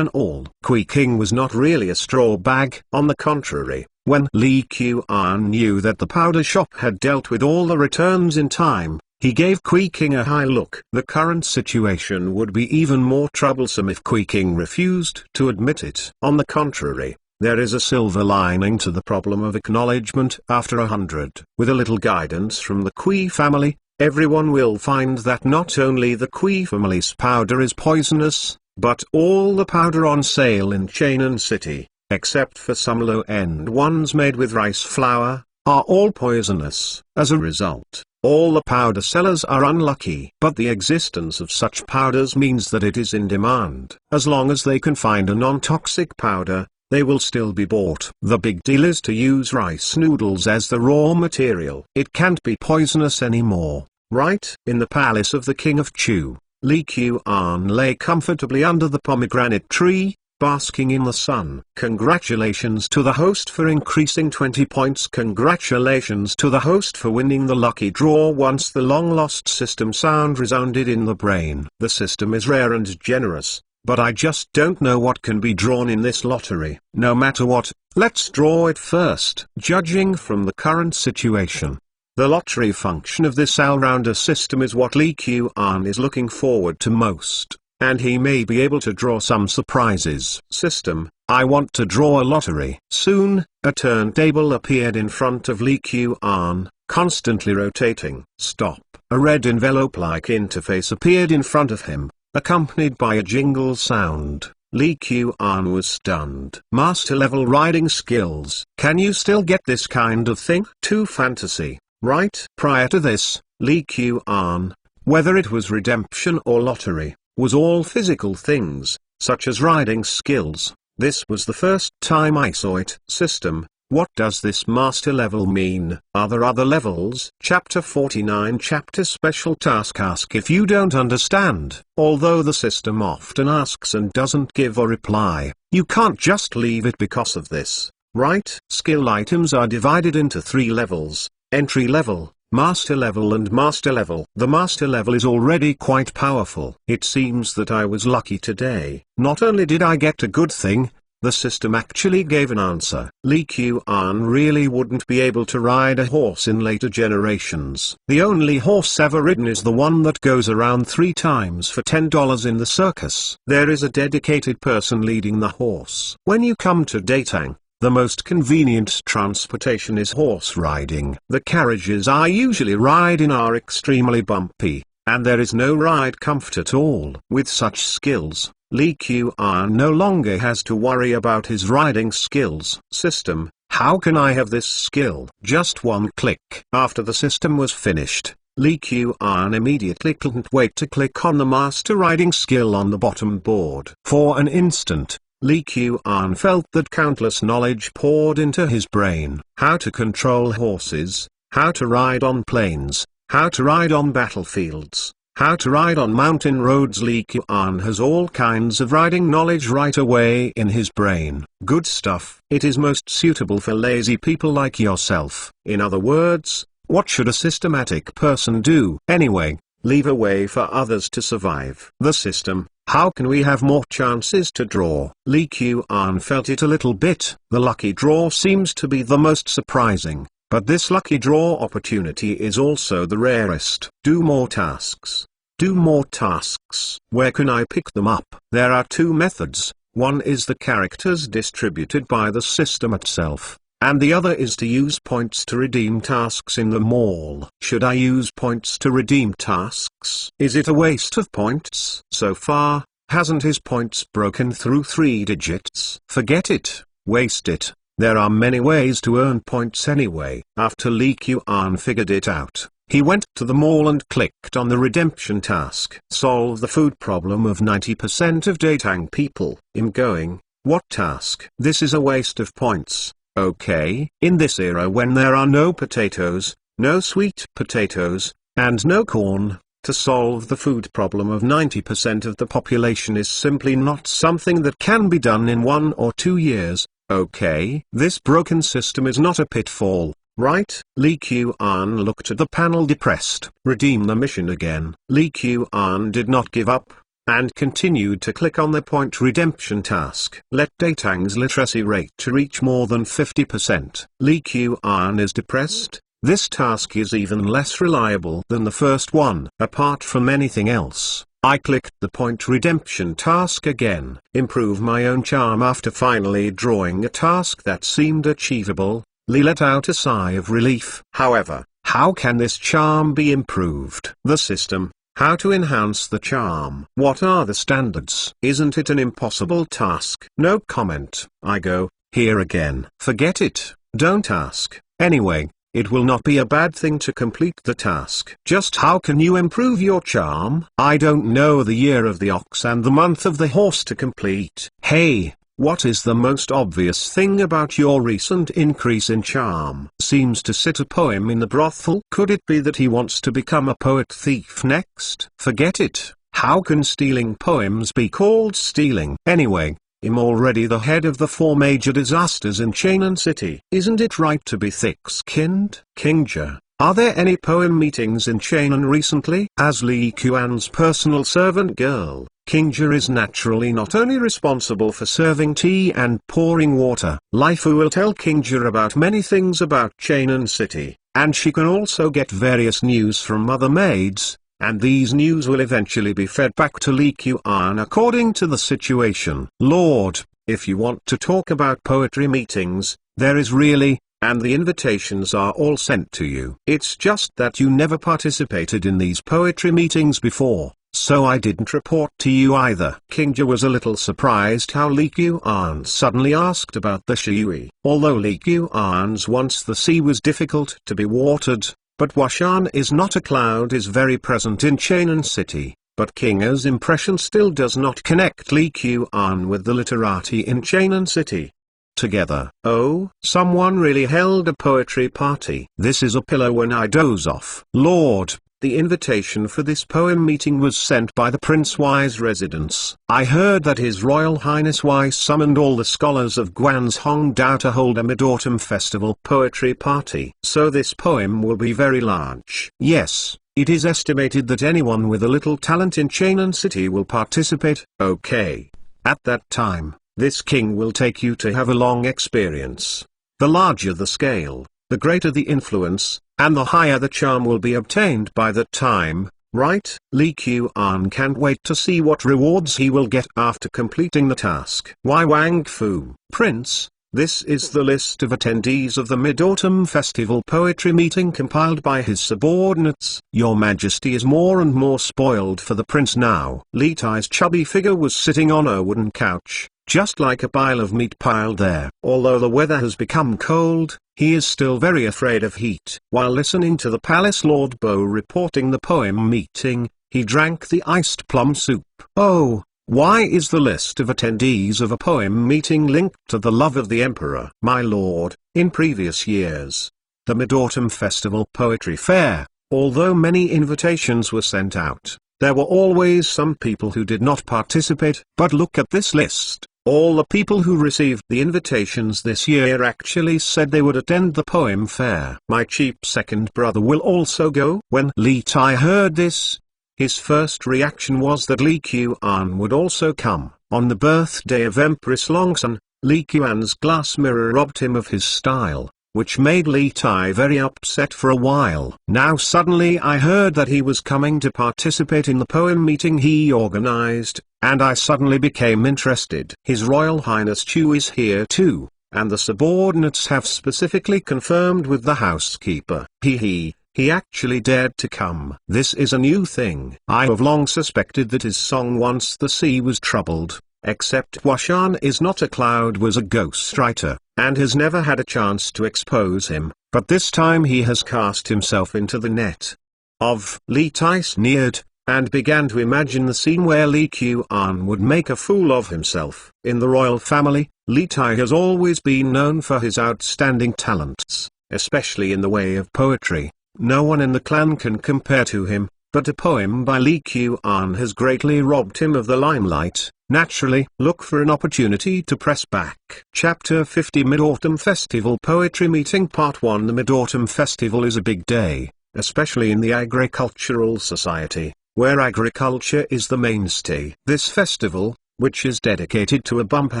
all. King was not really a straw bag. On the contrary, when Li Qian knew that the powder shop had dealt with all the returns in time, he gave King a high look. The current situation would be even more troublesome if King refused to admit it. On the contrary, there is a silver lining to the problem of acknowledgement. After 100, with a little guidance from the Kui family, everyone will find that not only the Kui family's powder is poisonous, but all the powder on sale in Chainan City, except for some low-end ones made with rice flour, are all poisonous. As a result, all the powder sellers are unlucky. But the existence of such powders means that it is in demand. As long as they can find a non-toxic powder, they will still be bought. The big deal is to use rice noodles as the raw material. It can't be poisonous anymore, right? In the palace of the king of Chu, Li Qian lay comfortably under the pomegranate tree, basking in the sun. Congratulations to the host for increasing 20 points. Congratulations to the host for winning the lucky draw. Once the long-lost system sound resounded in the brain. The system is rare and generous, but I just don't know what can be drawn in this lottery. No matter what, let's draw it first. Judging from the current situation, the lottery function of this all-rounder system is what Li Qian is looking forward to most, and he may be able to draw some surprises. System, I want to draw a lottery. Soon, a turntable appeared in front of Li Qian, constantly rotating. Stop. A red envelope-like interface appeared in front of him, accompanied by a jingle sound. Li Qian was stunned. Master-level riding skills. Can you still get this kind of thing? To fantasy, right? Prior to this, Li Qian, whether it was redemption or lottery, was all physical things, such as riding skills. This was the first time I saw it. System, what does this master level mean? Are there other levels? Chapter 49 Chapter Special Task. Ask if you don't understand. Although the system often asks and doesn't give a reply, you can't just leave it because of this, right? Skill items are divided into 3 levels: entry level, master level and master level. The master level is already quite powerful. It seems that I was lucky today. Not only did I get a good thing, the system actually gave an answer. Li Qian really wouldn't be able to ride a horse in later generations. The only horse ever ridden is the one that goes around 3 times for $10 in the circus. There is a dedicated person leading the horse. When you come to Datang, the most convenient transportation is horse riding. The carriages I usually ride in are extremely bumpy, and there is no ride comfort at all. With such skills, Li Qian no longer has to worry about his riding skills. System, how can I have this skill? Just one click. After the system was finished, Li Qian immediately couldn't wait to click on the master riding skill on the bottom board. For an instant, Li Qian felt that countless knowledge poured into his brain. How to control horses, how to ride on plains, how to ride on battlefields, how to ride on mountain roads. Li Qian has all kinds of riding knowledge right away in his brain. Good stuff. It is most suitable for lazy people like yourself. In other words, what should a systematic person do? Anyway, leave a way for others to survive. The system, how can we have more chances to draw? Li Qian felt it a little bit. The lucky draw seems to be the most surprising, but this lucky draw opportunity is also the rarest. Do more tasks. Do more tasks. Where can I pick them up? There are 2 methods. One is the characters distributed by the system itself, and the other is to use points to redeem tasks in the mall. Should I use points to redeem tasks? Is it a waste of points? So far, hasn't his points broken through 3 digits? Forget it, waste it. There are many ways to earn points anyway. After Lee Kuan figured it out, he went to the mall and clicked on the redemption task. Solve the food problem of 90% of Datang people. I'm going, what task? This is a waste of points. Okay. In this era when there are no potatoes, no sweet potatoes, and no corn, to solve the food problem of 90% of the population is simply not something that can be done in 1 or 2 years. Okay. This broken system is not a pitfall, right? Lee Kuan looked at the panel depressed. Redeem the mission again. Lee Kuan did not give up, and continued to click on the point redemption task. Let Datang's literacy rate to reach more than 50%. Lee Kuan is depressed. This task is even less reliable than the first one. Apart from anything else, I clicked the point redemption task again. Improve my own charm. After finally drawing a task that seemed achievable, Lee let out a sigh of relief. However, how can this charm be improved? The system. How to enhance the charm? What are the standards? Isn't it an impossible task? No comment. I go, here again. Forget it, don't ask. Anyway, it will not be a bad thing to complete the task. Just how can you improve your charm? I don't know the year of the ox and the month of the horse to complete. Hey, what is the most obvious thing about your recent increase in charm? Seems to sit a poem in the brothel. Could it be that he wants to become a poet thief next? Forget it. How can stealing poems be called stealing? Anyway, I'm already the head of the 4 major disasters in Cheonan City. Isn't it right to be thick-skinned? Kingja, are there any poem meetings in Cheonan recently? As Lee Kuan's personal servant girl, Kingja is naturally not only responsible for serving tea and pouring water. Lifu will tell Kingja about many things about Cheonan City, and she can also get various news from other maids, and these news will eventually be fed back to Lee Kuan according to the situation. Lord, if you want to talk about poetry meetings, there is really, and the invitations are all sent to you. It's just that you never participated in these poetry meetings before, so I didn't report to you either. Kingja was a little surprised how Lee Kuan suddenly asked about the Shui. Although Lee Kuan's once the sea was difficult to be watered, but Washan is not a cloud is very present in Cheonan City, but Kingja's impression still does not connect Lee Kuan with the literati in Cheonan City. Together. Oh, someone really held a poetry party. This is a pillow when I doze off. Lord, the invitation for this poem meeting was sent by the Prince Y's residence. I heard that His Royal Highness Y summoned all the scholars of Guangzhongdao to hold a mid-autumn festival poetry party. So this poem will be very large. Yes, it is estimated that anyone with a little talent in Cheonan City will participate. Okay. At that time, this king will take you to have a long experience. The larger the scale, the greater the influence, and the higher the charm will be obtained by that time, right? Lee Kuan can't wait to see what rewards he will get after completing the task. Why Wang Fu, Prince, this is the list of attendees of the Mid-Autumn Festival Poetry Meeting compiled by his subordinates. Your Majesty is more and more spoiled for the prince now. Li Tai's chubby figure was sitting on a wooden couch, just like a pile of meat piled there. Although the weather has become cold, he is still very afraid of heat. While listening to the Palace Lord Bo reporting the poem meeting, he drank the iced plum soup. Oh, why is the list of attendees of a poem meeting linked to the love of the Emperor? My lord, in previous years, the Mid-Autumn Festival Poetry Fair, although many invitations were sent out, there were always some people who did not participate. But look at this list. All the people who received the invitations this year actually said they would attend the poem fair. My cheap second brother will also go. When Li Tai heard this, his first reaction was that Lee Kuan would also come. On the birthday of Empress Longsun, Lee Kuan's glass mirror robbed him of his style, which made Li Tai very upset for a while. Now suddenly I heard that he was coming to participate in the poem meeting he organized, and I suddenly became interested. His Royal Highness Chu is here too. and the subordinates have specifically confirmed with the housekeeper. He actually dared to come. This is a new thing. I have long suspected that his song "Once the Sea Was Troubled," except Washan is not a cloud, was a ghostwriter, and has never had a chance to expose him, but this time he has cast himself into the net of. Li Tai sneered, and began to imagine the scene where Li Qian would make a fool of himself. In the royal family, Li Tai has always been known for his outstanding talents, especially in the way of poetry. No one in the clan can compare to him, but a poem by Li Qian has greatly robbed him of the limelight. Naturally, look for an opportunity to press back. Chapter 50 Mid-Autumn Festival Poetry Meeting Part 1. The Mid-Autumn Festival is a big day, especially in the agricultural society, where agriculture is the mainstay. This festival, which is dedicated to a bumper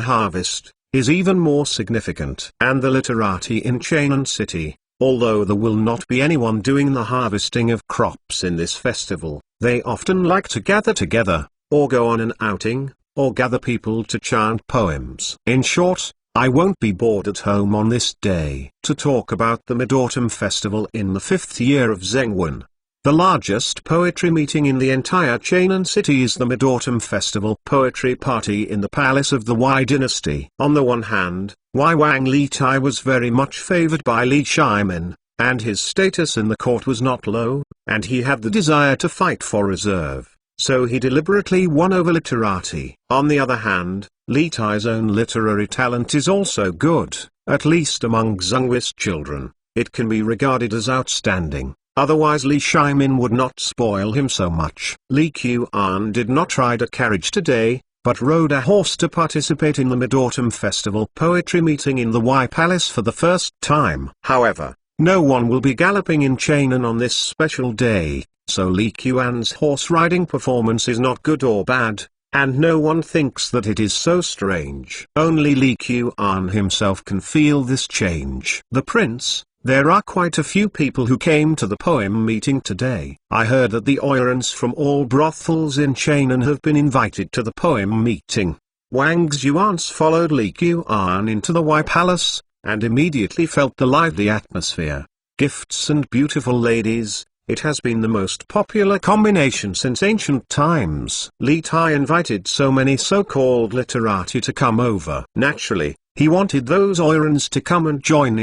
harvest, is even more significant. And the literati in Chainan City, although there will not be anyone doing the harvesting of crops in this festival, they often like to gather together, or go on an outing, or gather people to chant poems. In short, I won't be bored at home on this day. To talk about the Mid-Autumn Festival in the 5th year of Zhengwen. The largest poetry meeting in the entire Chainan City is the Mid-Autumn Festival Poetry Party in the palace of the Wei dynasty. On the one hand, Wang Li Tai was very much favored by Li Shimin, and his status in the court was not low, and he had the desire to fight for reserve, so he deliberately won over literati. On the other hand, Li Tai's own literary talent is also good, at least among Zhengwi's children. It can be regarded as outstanding. Otherwise Li Shimin would not spoil him so much. Li Qian did not ride a carriage today, but rode a horse to participate in the Mid-Autumn Festival Poetry Meeting in the Wei Palace for the first time. However, no one will be galloping in Chainan on this special day, so Li Qian's horse riding performance is not good or bad, and no one thinks that it is so strange. Only Li Qian himself can feel this change. The prince. There are quite a few people who came to the poem meeting today. I heard that the oirans from all brothels in Chainan have been invited to the poem meeting. Wang Xuans followed Li Qian into the Wei Palace, and immediately felt the lively atmosphere. Gifts and beautiful ladies, it has been the most popular combination since ancient times. Li Tai invited so many so-called literati to come over. Naturally, he wanted those oirans to come and join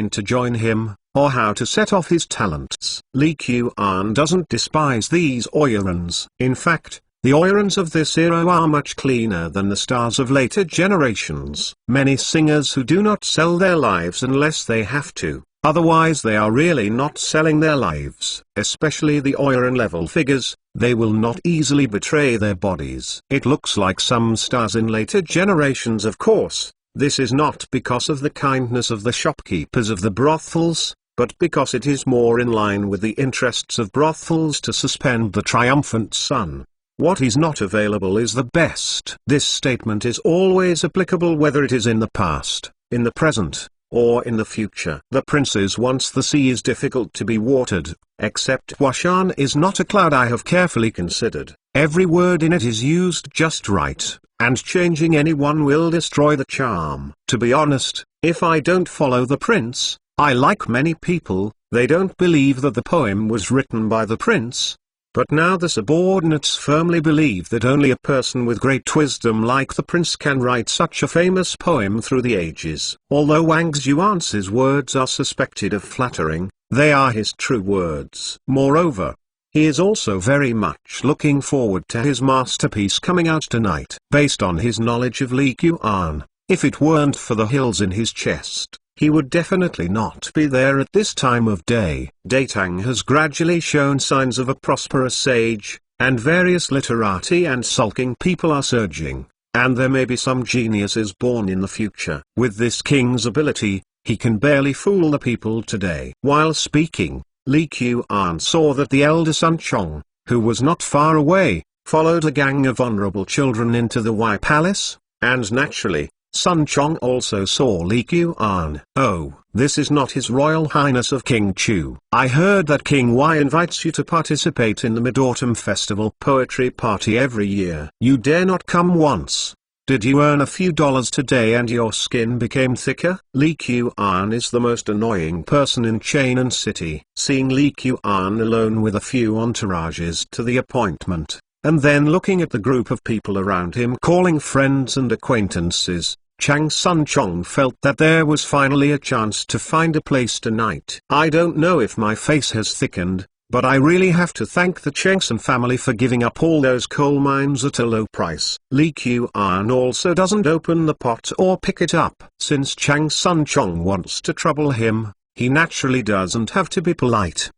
him, or how to set off his talents. Li Qian doesn't despise these oirans. In fact, the oirans of this era are much cleaner than the stars of later generations. Many singers who do not sell their lives unless they have to, otherwise they are really not selling their lives. Especially the oiran level figures, they will not easily betray their bodies. It looks like some stars in later generations, of course. This is not because of the kindness of the shopkeepers of the brothels, but because it is more in line with the interests of brothels to suspend the triumphant sun. What is not available is the best. This statement is always applicable whether it is in the past, in the present, or in the future. The princes once the sea is difficult to be watered, except Washan is not a cloud I have carefully considered. Every word in it is used just right, and changing anyone will destroy the charm. To be honest, if I don't follow the prince, I like many people, they don't believe that the poem was written by the prince. But now the subordinates firmly believe that only a person with great wisdom like the prince can write such a famous poem through the ages. Although Wang Xuan's words are suspected of flattering, they are his true words. Moreover, he is also very much looking forward to his masterpiece coming out tonight. Based on his knowledge of Li Qian, if it weren't for the hills in his chest, he would definitely not be there at this time of day. Tang has gradually shown signs of a prosperous age, and various literati and sulking people are surging, and there may be some geniuses born in the future. With this king's ability, he can barely fool the people today. While speaking, Li Qian saw that the elder son Chong, who was not far away, followed a gang of honorable children into the Wei Palace, and naturally, Sun Chong also saw Li Qian. Oh, this is not His Royal Highness of King Chu. I heard that King Wei invites you to participate in the Mid-Autumn Festival Poetry Party every year. You dare not come once. Did you earn a few dollars today and your skin became thicker? Lee Kuan is the most annoying person in Cheonan City. Seeing Lee Kuan alone with a few entourages to the appointment, and then looking at the group of people around him calling friends and acquaintances, Chang Sun-chong felt that there was finally a chance to find a place tonight. I don't know if my face has thickened, but I really have to thank the Changsun family for giving up all those coal mines at a low price. Lee Kuan also doesn't open the pot or pick it up. Since Chang Sun-chong wants to trouble him, he naturally doesn't have to be polite.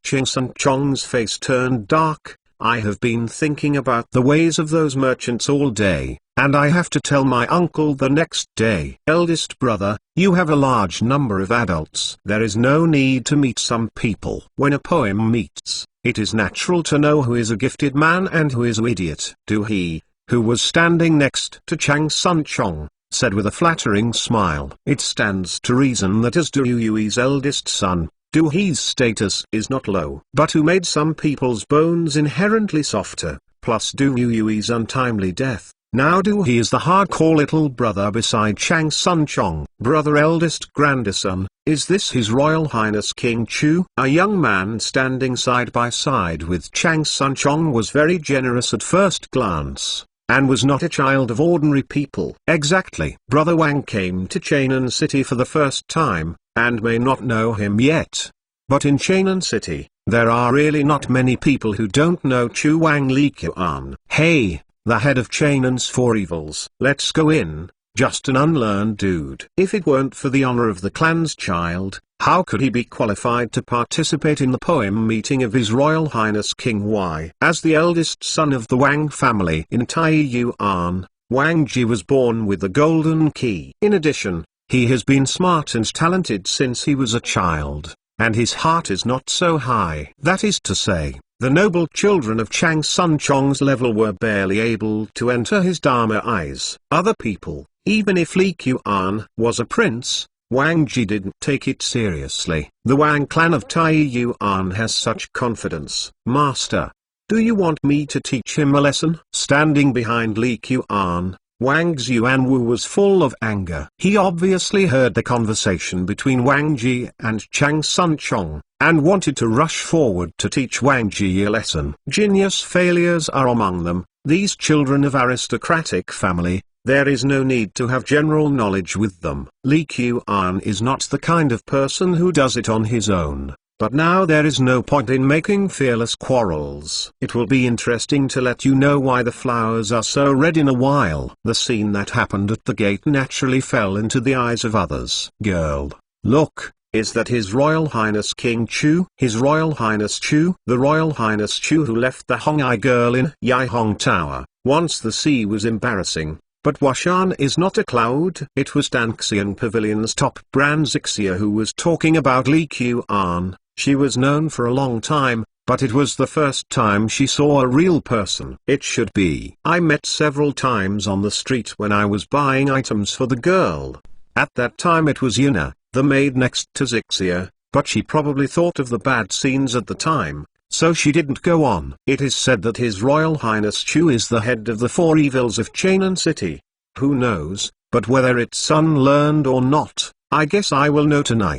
Chang Sun-chong's face turned dark. I have been thinking about the ways of those merchants all day, and I have to tell my uncle the next day. Eldest brother, you have a large number of adults. There is no need to meet some people. When a poem meets, it is natural to know who is a gifted man and who is an idiot. Do he, who was standing next to Chang Sun-chong, said with a flattering smile. It stands to reason that as Du Yui's eldest son, Du He's status is not low. But who made some people's bones inherently softer, plus Du Yui's untimely death. Now Du He is the hardcore little brother beside Chang Sun-chong. Brother eldest grandson, is this His Royal Highness King Chu? A young man standing side by side with Chang Sun-chong was very generous at first glance, and was not a child of ordinary people. Exactly. Brother Wang came to Cheonan City for the first time, and may not know him yet. But in Cheonan City, there are really not many people who don't know Chu Wang Lee Kuan. Hey, the head of Cheonan's four evils. Let's go in, just an unlearned dude. If it weren't for the honor of the clan's child, how could he be qualified to participate in the poem meeting of His Royal Highness King Y? As the eldest son of the Wang family in Taiyuan, Wang Ji was born with the golden key. In addition, he has been smart and talented since he was a child, and his heart is not so high. That is to say, the noble children of Chang Sun-chong's level were barely able to enter his Dharma eyes. Other people, even if Lee Kuan was a prince, Wang Ji didn't take it seriously. The Wang clan of Taiyuan has such confidence. Master, do you want me to teach him a lesson? Standing behind Lee Kuan, Wang Xuanwu was full of anger. He obviously heard the conversation between Wang Ji and Chang Sun-chong, and wanted to rush forward to teach Wang Ji a lesson. Genius failures are among them, these children of aristocratic family. There is no need to have general knowledge with them. Lee Kuan is not the kind of person who does it on his own. But now there is no point in making fearless quarrels. It will be interesting to let you know why the flowers are so red in a while. The scene that happened at the gate naturally fell into the eyes of others. Girl, look, is that His Royal Highness King Chu? His Royal Highness Chu? The Royal Highness Chu who left the Hong'ai girl in Yaihong Tower. Once the sea was embarrassing. But Washan is not a cloud. It was Danxian Pavilion's top brand Zixia who was talking about Lee Kuan. She was known for a long time, but it was the first time she saw a real person. It should be. I met several times on the street when I was buying items for the girl. At that time it was Yuna, the maid next to Zixia, but she probably thought of the bad scenes at the time, so she didn't go on. It is said that His Royal Highness Chu is the head of the four evils of Cheonan City. Who knows, but whether it's unlearned or not, I guess I will know tonight.